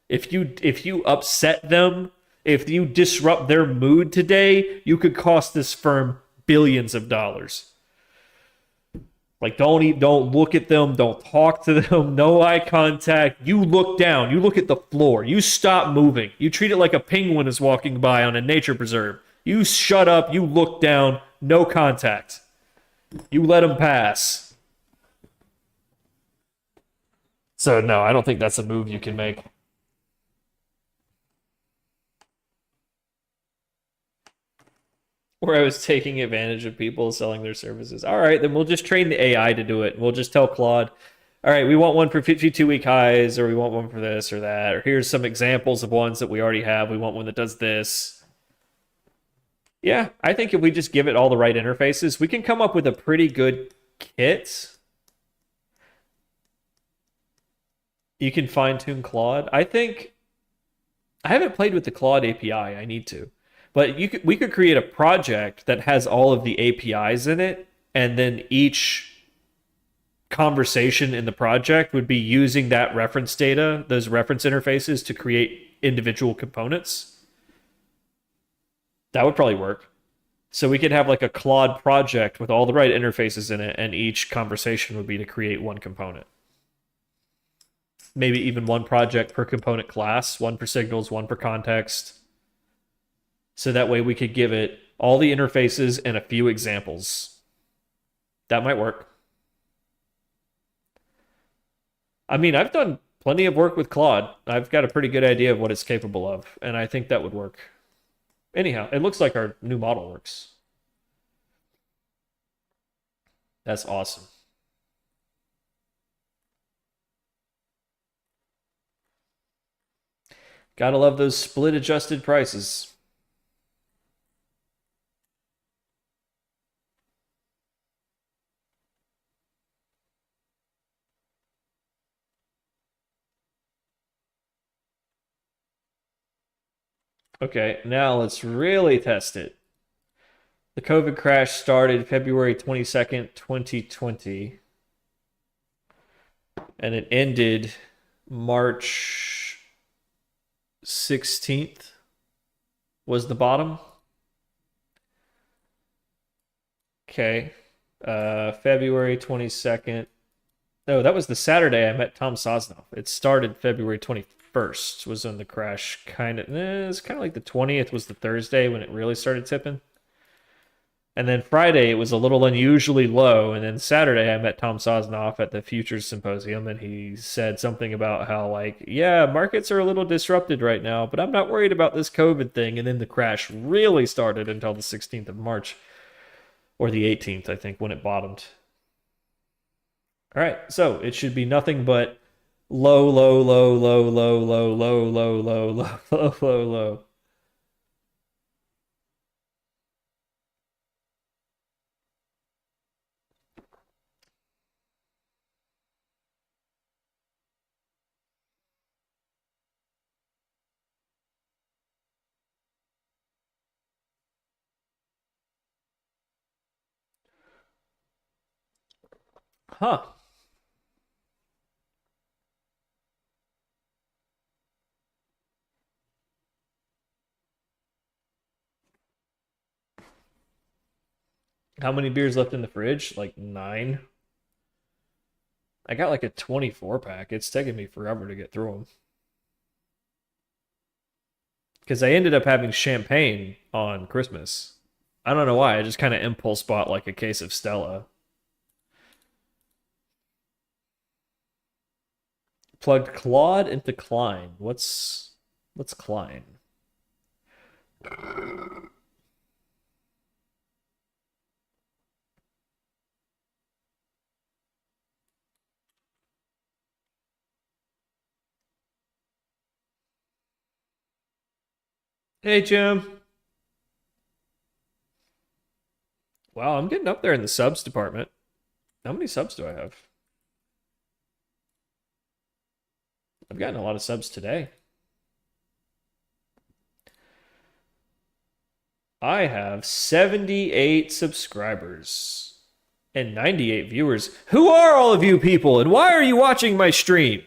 If you upset them, if you disrupt their mood today, you could cost this firm billions of dollars. Like don't look at them, don't talk to them, no eye contact. You look down, you look at the floor, you stop moving. You treat it like a penguin is walking by on a nature preserve. You shut up, you look down, no contact. You let them pass. So no, I don't think that's a move you can make. Where I was taking advantage of people selling their services. All right, then we'll just train the AI to do it. We'll just tell Claude, all right, we want one for 52-week highs, or we want one for this or that, or here's some examples of ones that we already have. We want one that does this. Yeah, I think if we just give it all the right interfaces, we can come up with a pretty good kit. You can fine-tune Claude. I haven't played with the Claude API. I need to. But we could create a project that has all of the APIs in it, and then each conversation in the project would be using that reference data, those reference interfaces, to create individual components. That would probably work. So we could have like a Claude project with all the right interfaces in it, and each conversation would be to create one component. Maybe even one project per component class, one for signals, one for context. So that way we could give it all the interfaces and a few examples. That might work. I mean, I've done plenty of work with Claude. I've got a pretty good idea of what it's capable of, and I think that would work. Anyhow, it looks like our new model works. That's awesome. Gotta love those split adjusted prices. Okay, now let's really test it. The COVID crash started February 22nd, 2020. And it ended March 16th was the bottom. Okay. February 22nd. No, that was the Saturday I met Tom Sosnoff. It started February 21st was when the crash it's kind of like the 20th was the Thursday when it really started tipping. And then Friday it was a little unusually low, and then Saturday I met Tom Sosnoff at the Futures Symposium, and he said something about how markets are a little disrupted right now, but I'm not worried about this COVID thing. And then the crash really started until the 16th of March, or the 18th, I think, when it bottomed. All right, so it should be nothing but low, low, low, low, low, low, low, low, low, low, low, low, low. Huh. How many beers left in the fridge? Like 9. I got like a 24 pack. It's taking me forever to get through them. Because I ended up having champagne on Christmas. I don't know why. I just kind of impulse bought like a case of Stella. plugged Claude into Klein. What's Klein? Hey, Jim. Wow, I'm getting up there in the subs department. How many subs do I have? I've gotten a lot of subs today. I have 78 subscribers and 98 viewers. Who are all of you people, and why are you watching my stream?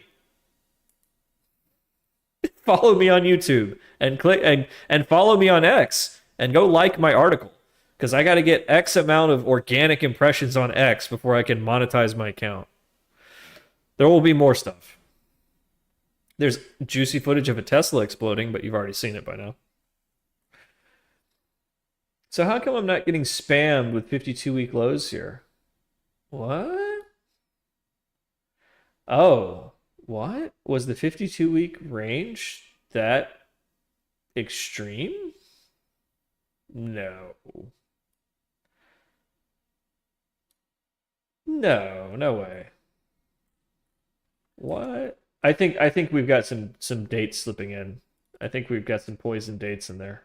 Follow me on YouTube and click and follow me on X and go like my article, because I got to get X amount of organic impressions on X before I can monetize my account. There will be more stuff. There's juicy footage of a Tesla exploding, but you've already seen it by now. So how come I'm not getting spammed with 52-week lows here? What? Oh, what? Was the 52-week range that extreme? No. No, no way. What? I think we've got some dates slipping in. I think we've got some poison dates in there.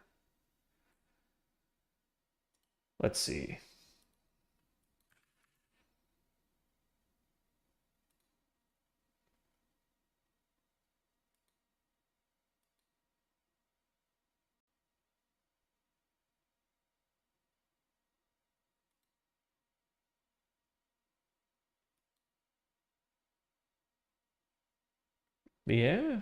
Let's see. Yeah.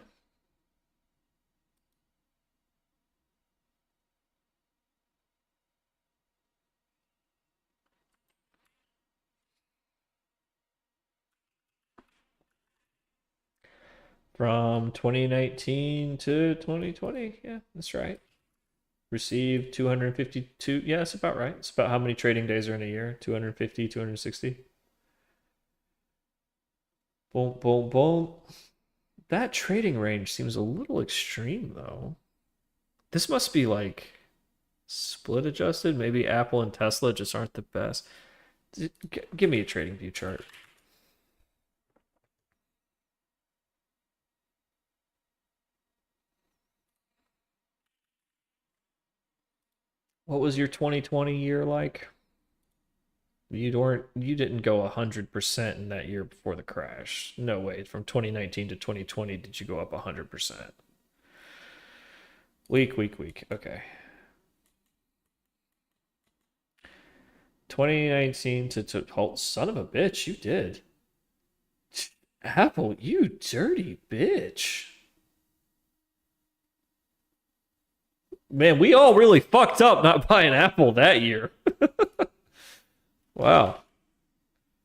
From 2019 to 2020. Yeah, that's right. Received 252. Yeah, that's about right. It's about how many trading days are in a year. 250, 260. Boom, boom, boom. That trading range seems a little extreme, though. This must be like split adjusted. Maybe Apple and Tesla just aren't the best. Give me a trading view chart. What was your 2020 year like? You didn't go 100% in that year before the crash. No way. From 2019 to 2020, did you go up 100%? Weak. Okay. 2019 to oh, son of a bitch, you did. Apple, you dirty bitch. Man, we all really fucked up not buying Apple that year. Wow.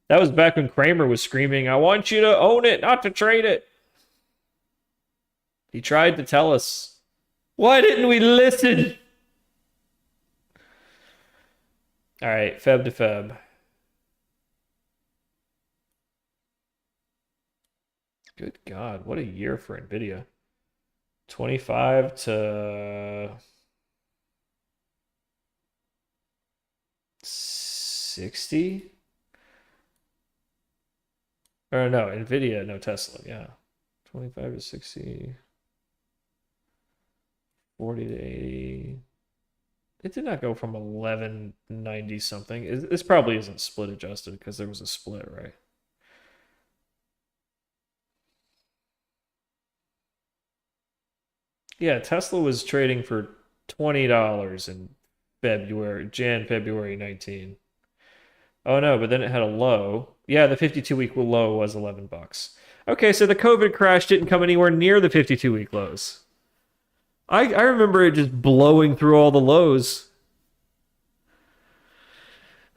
That was back when Kramer was screaming, I want you to own it, not to trade it. He tried to tell us. Why didn't we listen? All right, Feb to Feb. Good God, what a year for NVIDIA. 25 to 60? Or no, NVIDIA, no Tesla, yeah. 25 to 60. 40 to 80. It did not go from 1190 something. This probably isn't split adjusted because there was a split, right? Yeah, Tesla was trading for $20 in February 19. Oh no, but then it had a low. Yeah, the 52-week low was 11 bucks. Okay, so the COVID crash didn't come anywhere near the 52-week lows. I remember it just blowing through all the lows.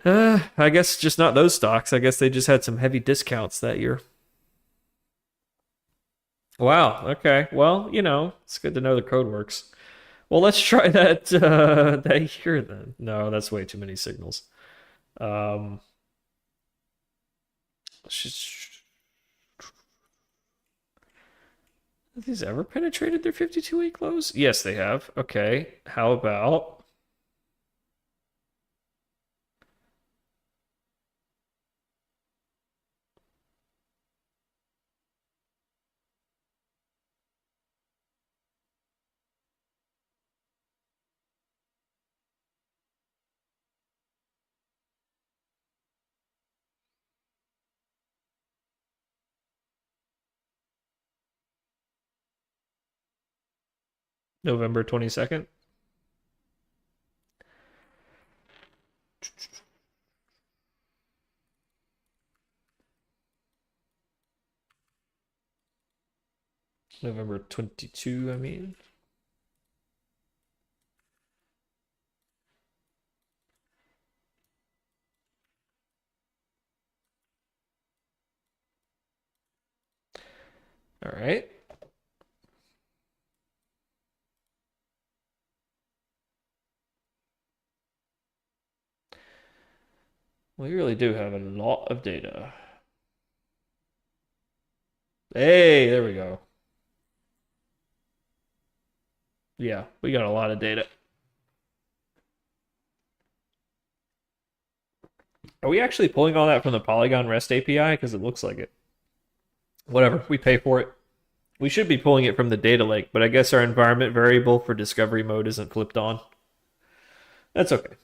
I guess just not those stocks. I guess they just had some heavy discounts that year. Wow. Okay. Well, it's good to know the code works. Well, let's try that that year then. No, that's way too many signals. Let's just Have these ever penetrated their 52-week lows? Yes, they have. Okay. How about November 22nd? November 22, I mean. All right. We really do have a lot of data. Hey, there we go. Yeah, we got a lot of data. Are we actually pulling all that from the Polygon REST API? Because it looks like it. Whatever, we pay for it. We should be pulling it from the data lake, but I guess our environment variable for discovery mode isn't flipped on. That's okay.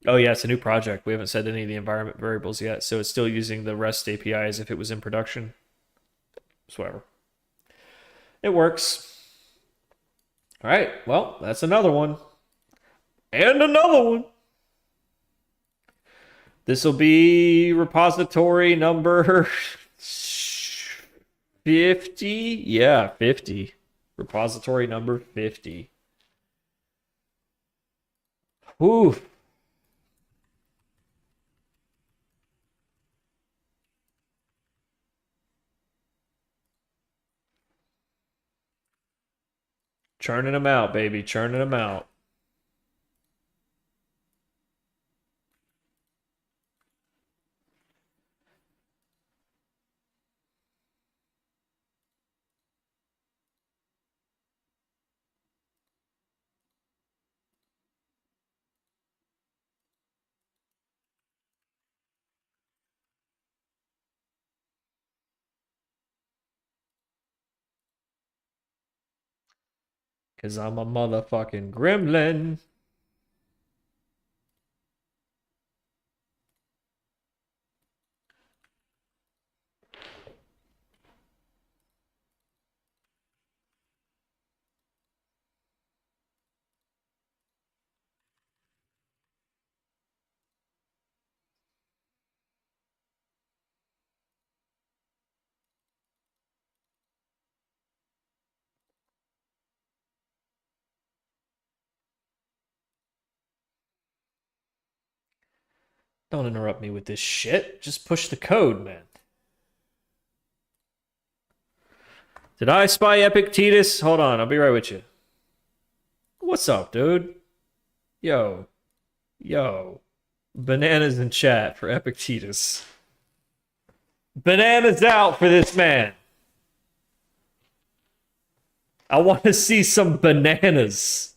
Oh yeah, it's a new project. We haven't set any of the environment variables yet, so it's still using the REST API as if it was in production. Just whatever. It works. All right, well, that's another one. And another one. This will be repository number 50. Yeah, 50. Repository number 50. Whew. Churning them out, baby. Churning them out. Because I'm a motherfucking gremlin. Don't interrupt me with this shit. Just push the code, man. Did I spy Epictetus? Hold on, I'll be right with you. What's up, dude? Yo. Yo. Bananas in chat for Epictetus. Bananas out for this man. I want to see some bananas.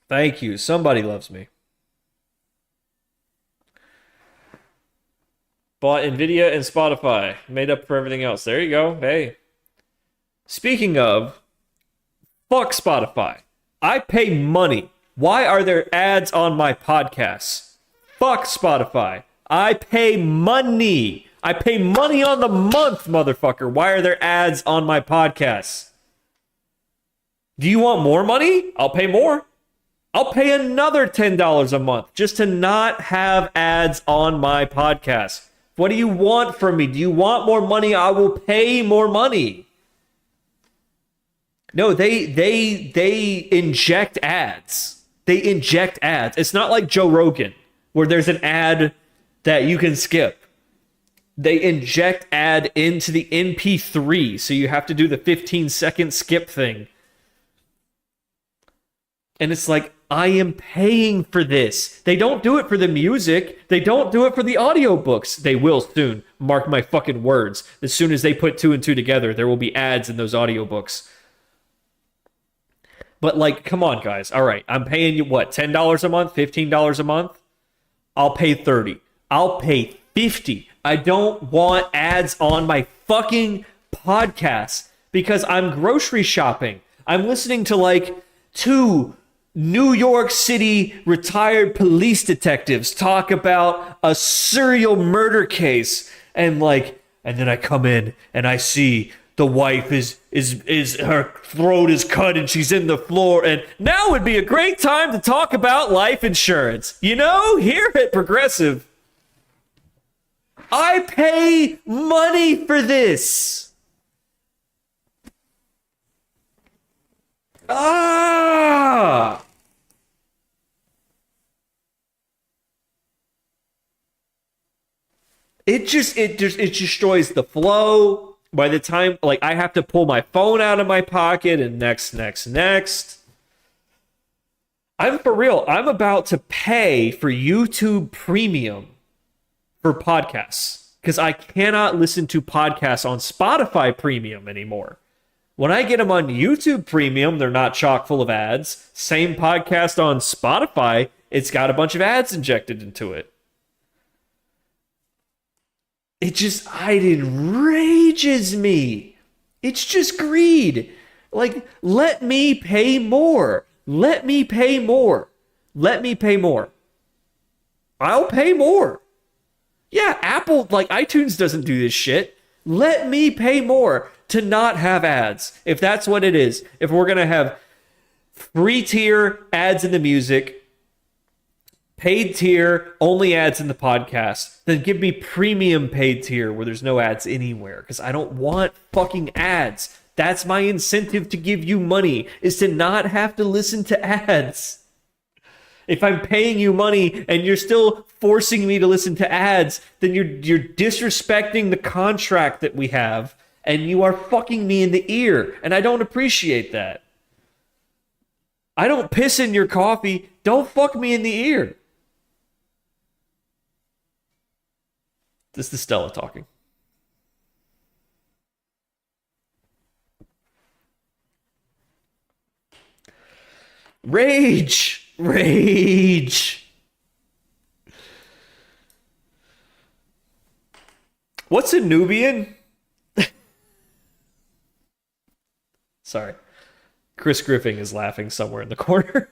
Thank you. Somebody loves me. Bought Nvidia and Spotify. Made up for everything else. There you go. Hey. Speaking of, fuck Spotify. I pay money. Why are there ads on my podcasts? Fuck Spotify. I pay money. I pay money on the month, motherfucker. Why are there ads on my podcasts? Do you want more money? I'll pay more. I'll pay another $10 a month just to not have ads on my podcast. What do you want from me? Do you want more money? I will pay more money. No, they inject ads. They inject ads. It's not like Joe Rogan where there's an ad that you can skip. They inject ad into the MP3, so you have to do the 15-second skip thing. And it's like, I am paying for this. They don't do it for the music. They don't do it for the audiobooks. They will soon. Mark my fucking words. As soon as they put 2 and 2 together, there will be ads in those audiobooks. But like, come on, guys. All right, I'm paying you what, $10 a month, $15 a month? I'll pay 30. I'll pay 50. I don't want ads on my fucking podcast because I'm grocery shopping. I'm listening to like 2 New York City retired police detectives talk about a serial murder case, and then I come in and I see the wife is her throat is cut and she's in the floor, and now would be a great time to talk about life insurance. You know, here at Progressive, I pay money for this. It destroys the flow. By the time, like, I have to pull my phone out of my pocket and next. I'm for real. I'm about to pay for YouTube Premium for podcasts because I cannot listen to podcasts on Spotify Premium anymore. When I get them on YouTube Premium, they're not chock full of ads. Same podcast on Spotify, it's got a bunch of ads injected into it. It enrages me. It's just greed. Like, let me pay more. Let me pay more. Let me pay more. I'll pay more. Yeah, Apple, like iTunes doesn't do this shit. Let me pay more to not have ads. If that's what it is. If we're going to have free tier ads in the music, paid tier, only ads in the podcast, then give me premium paid tier where there's no ads anywhere, because I don't want fucking ads. That's my incentive to give you money, is to not have to listen to ads. If I'm paying you money and you're still forcing me to listen to ads, then you're disrespecting the contract that we have, and you are fucking me in the ear, and I don't appreciate that. I don't piss in your coffee. Don't fuck me in the ear. This is Stella talking. Rage! What's a Nubian? Sorry. Chris Griffin is laughing somewhere in the corner.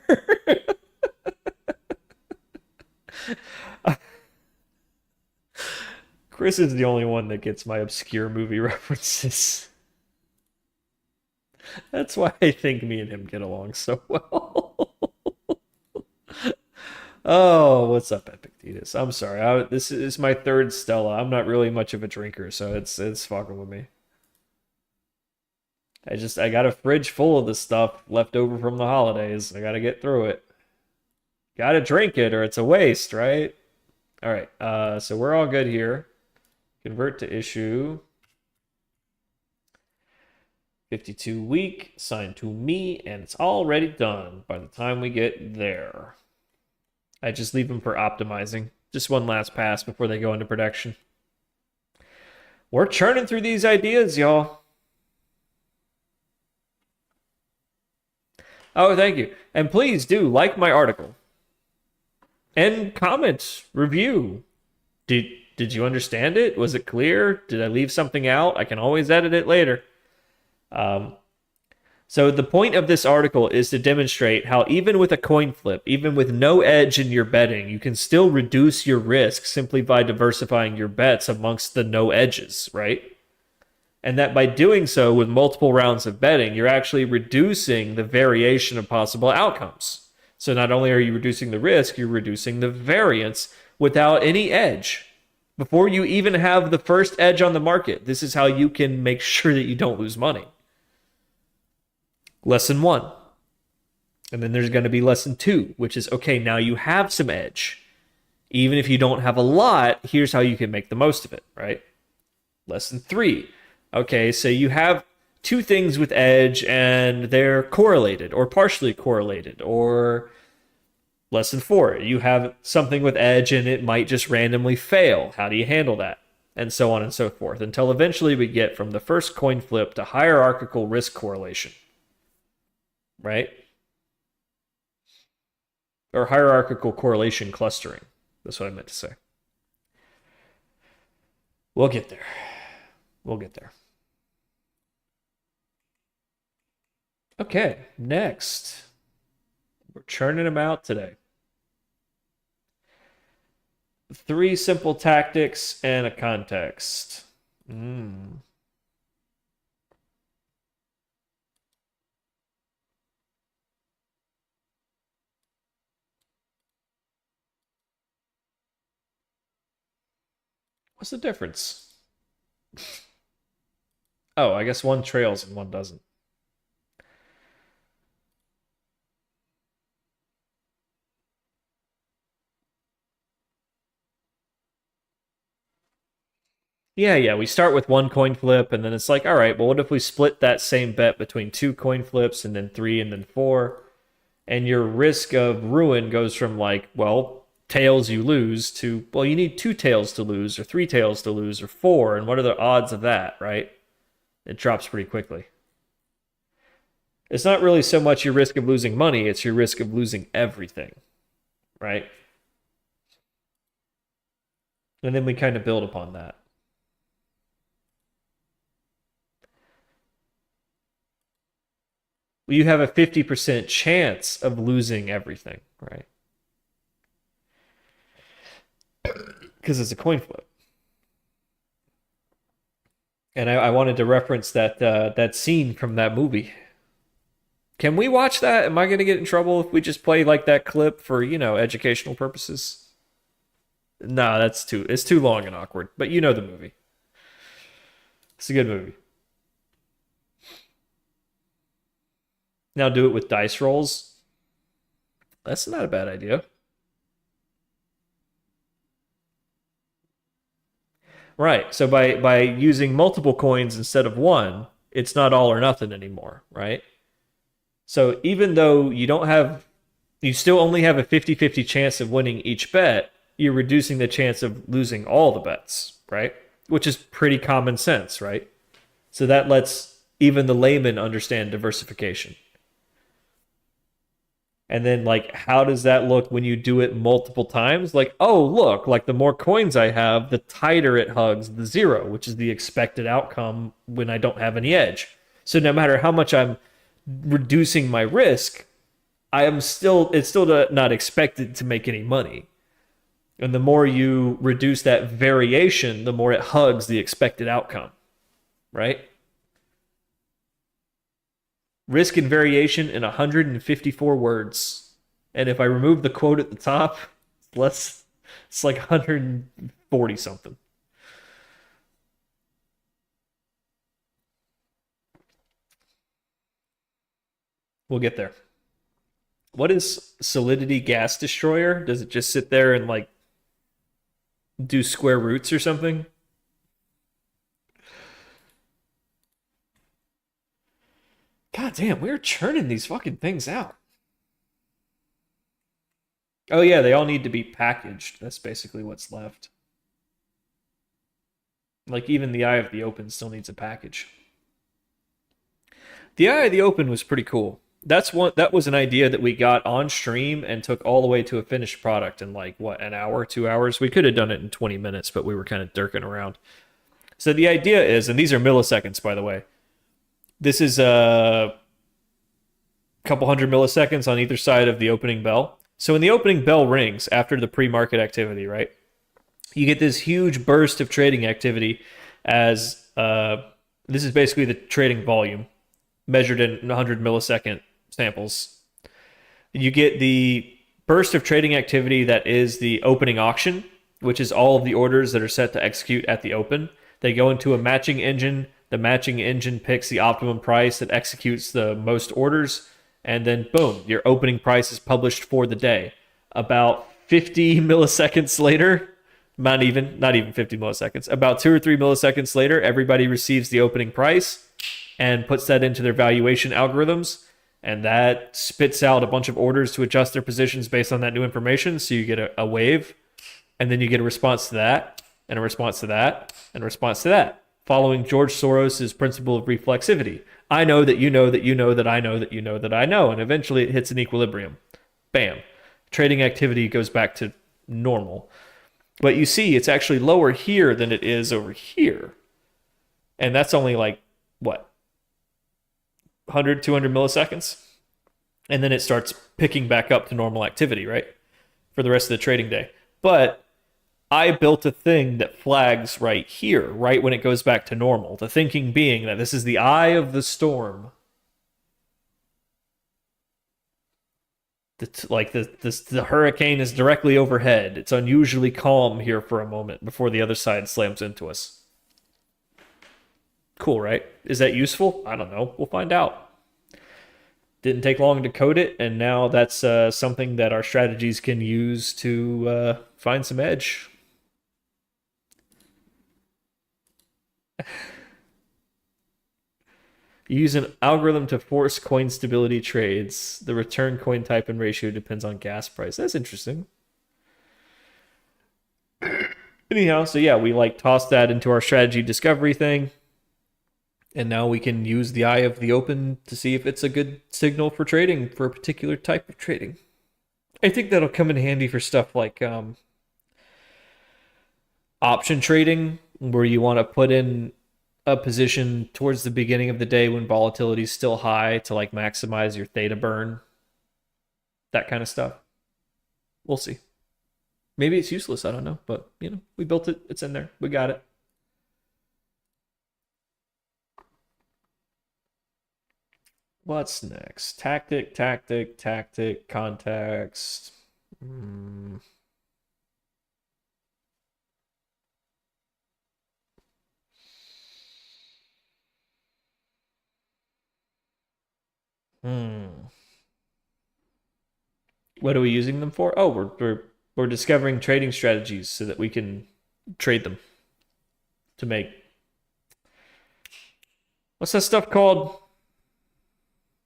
Chris is the only one that gets my obscure movie references. That's why I think me and him get along so well. Oh, what's up, Epictetus? I'm sorry. This is my third Stella. I'm not really much of a drinker, so it's fucking with me. I got a fridge full of the stuff left over from the holidays. I gotta get through it. Gotta drink it or it's a waste, right? All right, so we're all good here. Convert to issue. 52 week, signed to me, and it's already done by the time we get there. I just leave them for optimizing. Just one last pass before they go into production. We're churning through these ideas, y'all. Oh, thank you. And please do like my article. And comment, review. Did you understand it? Was it clear? Did I leave something out? I can always edit it later. So the point of this article is to demonstrate how even with a coin flip, even with no edge in your betting, you can still reduce your risk simply by diversifying your bets amongst the no edges, right? And that by doing so with multiple rounds of betting, you're actually reducing the variation of possible outcomes. So not only are you reducing the risk, you're reducing the variance without any edge. Before you even have the first edge on the market, this is how you can make sure that you don't lose money. Lesson 1. And then there's going to be lesson 2, which is, okay, now you have some edge. Even if you don't have a lot, here's how you can make the most of it, right? Lesson 3. Okay, so you have 2 things with edge and they're correlated or partially correlated, or Lesson 4, you have something with edge and it might just randomly fail. How do you handle that? And so on and so forth, until eventually we get from the first coin flip to hierarchical risk correlation, right? Or hierarchical correlation clustering. That's what I meant to say. We'll get there. We'll get there. Okay, next. We're churning them out today. 3 simple tactics and a context. What's the difference? Oh, I guess one trails and one doesn't. Yeah, we start with 1 coin flip, and then it's like, all right, well, what if we split that same bet between 2 coin flips, and then 3, and then 4? And your risk of ruin goes from like, well, tails you lose to, well, you need 2 tails to lose, or 3 tails to lose, or 4, and what are the odds of that, right? It drops pretty quickly. It's not really so much your risk of losing money, it's your risk of losing everything, right? And then we kind of build upon that. You have a 50% chance of losing everything, right? Because it's a coin flip. And I wanted to reference that scene from that movie. Can we watch that? Am I going to get in trouble if we just play like that clip for, educational purposes? No, it's too long and awkward. But you know the movie. It's a good movie. Now do it with dice rolls. That's not a bad idea. Right. So by using multiple coins instead of 1, it's not all or nothing anymore, right? So even though you still only have a 50-50 chance of winning each bet, you're reducing the chance of losing all the bets, right? Which is pretty common sense, right? So that lets even the layman understand diversification. And then, like, how does that look when you do it multiple times? Like, oh, look, like the more coins I have, the tighter it hugs the 0, which is the expected outcome when I don't have any edge. So no matter how much I'm reducing my risk, it's still not expected to make any money. And the more you reduce that variation, the more it hugs the expected outcome, right? Risk and variation in 154 words. And if I remove the quote at the top, it's like 140 something. We'll get there. What is Solidity Gas Destroyer? Does it just sit there and like do square roots or something? God damn, we're churning these fucking things out. Oh yeah, they all need to be packaged. That's basically what's left. Like even the Eye of the Open still needs a package. The Eye of the Open was pretty cool. That was an idea that we got on stream and took all the way to a finished product in like an hour, 2 hours. We could have done it in 20 minutes, but we were kind of dirking around. So the idea is, and these are milliseconds by the way. This is a couple hundred milliseconds on either side of the opening bell. So when the opening bell rings after the pre-market activity, right, you get this huge burst of trading activity as this is basically the trading volume measured in 100 millisecond samples. You get the burst of trading activity that is the opening auction, which is all of the orders that are set to execute at the open. They go into a matching engine. The matching engine picks the optimum price that executes the most orders, and then boom, your opening price is published for the day. About 50 milliseconds later, not even 50 milliseconds, about 2 or 3 milliseconds later, everybody receives the opening price and puts that into their valuation algorithms. And that spits out a bunch of orders to adjust their positions based on that new information. So you get a wave, and then you get a response to that, and a response to that, and a response to that, following George Soros's principle of reflexivity. I know that you know that you know that I know that you know that I know, and eventually it hits an equilibrium. Bam. Trading activity goes back to normal. But you see, it's actually lower here than it is over here. And that's only like, what, 100, 200 milliseconds? And then it starts picking back up to normal activity, right? For the rest of the trading day. But I built a thing that flags right here, right when it goes back to normal. The thinking being that this is the eye of the storm. The hurricane is directly overhead. It's unusually calm here for a moment before the other side slams into us. Cool, right? Is that useful? I don't know. We'll find out. Didn't take long to code it, and now that's something that our strategies can use to find some edge. You use an algorithm to force coin stability trades. The return coin type and ratio depends on gas price. That's interesting. Anyhow, so yeah, we like toss that into our strategy discovery thing. And now we can use the eye of the open to see if it's a good signal for trading for a particular type of trading. I think that'll come in handy for stuff like option trading, where you want to put in a position towards the beginning of the day when volatility is still high to like maximize your theta burn. That kind of stuff. We'll see. Maybe it's useless, I don't know, but you know, we built it, it's in there. We got it. What's next? Tactic, context. What are we using them for? Oh, we're discovering trading strategies so that we can trade them to make, what's that stuff called?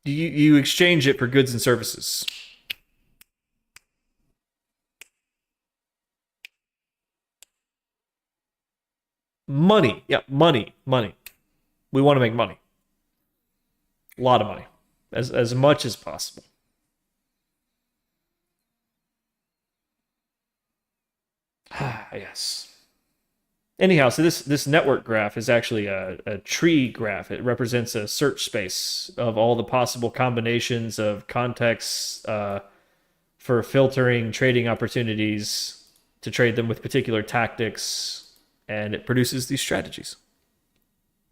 You exchange it for goods and services. Money. Yeah, money. We want to make money. A lot of money. As much as possible. Yes. Anyhow, so this network graph is actually a tree graph. It represents a search space of all the possible combinations of contexts for filtering trading opportunities to trade them with particular tactics, and it produces these strategies.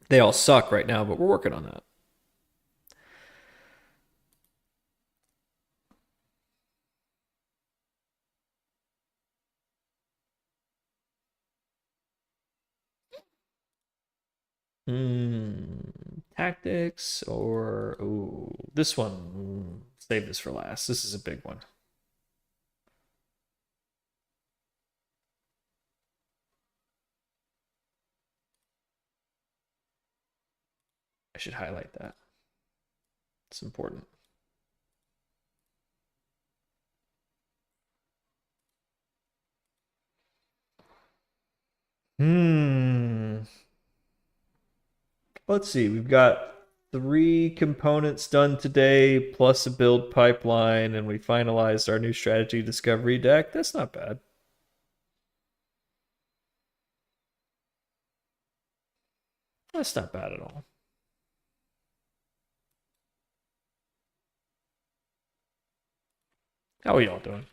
They all suck right now, but we're working on that. Tactics or this one. Save this for last. This is a big one. I should highlight that. It's important. Let's see. We've got 3 components done today, plus a build pipeline, and we finalized our new strategy discovery deck. That's not bad. That's not bad at all. How are y'all doing?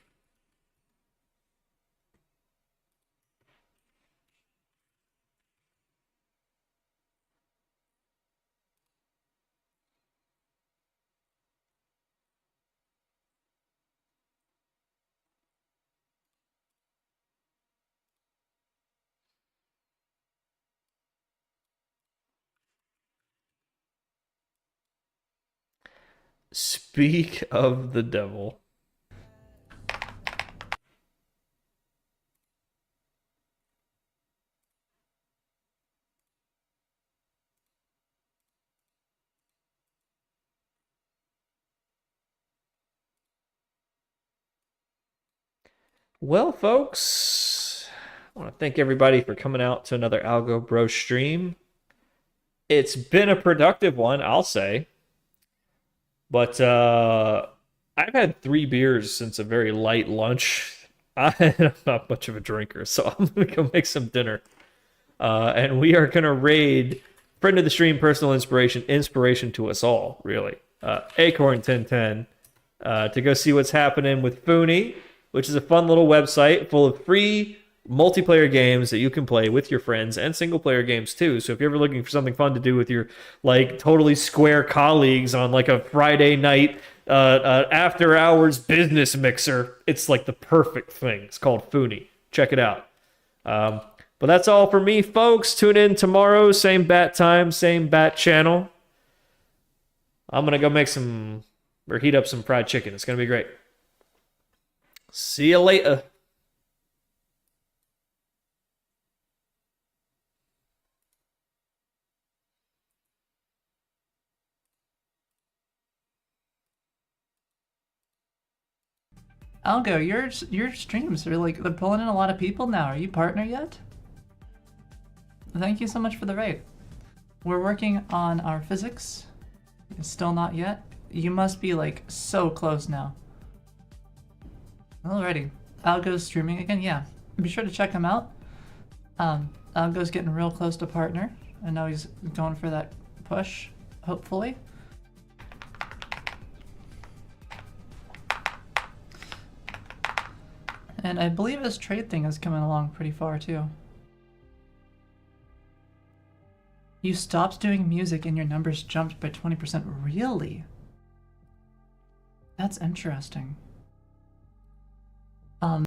Speak of the devil. Well, folks, I want to thank everybody for coming out to another Algo Bro stream. It's been a productive one, I'll say. But I've had 3 beers since a very light lunch. I'm not much of a drinker, so I'm going to go make some dinner. And we are going to raid friend of the stream, personal inspiration to us all, really. Acorn 1010 to go see what's happening with Funi, which is a fun little website full of free multiplayer games that you can play with your friends and single player games too. So if you're ever looking for something fun to do with your like totally square colleagues on like a Friday night after hours business mixer, it's like the perfect thing. It's called Funi. Check it out. But that's all for me, folks. Tune in tomorrow, same bat time, same bat channel. I'm gonna go make some or heat up some fried chicken. It's gonna be great. See you later.
Algo, your streams are like they're pulling in a lot of people now. Are you partner yet? Thank you so much for the raid. We're working on our physics. Still not yet. You must be like so close now. Alrighty. Algo's streaming again, yeah. Be sure to check him out. Algo's getting real close to partner. I know he's going for that push, hopefully. And I believe his trade thing is coming along pretty far too. You stopped doing music and your numbers jumped by 20%. Really? That's interesting.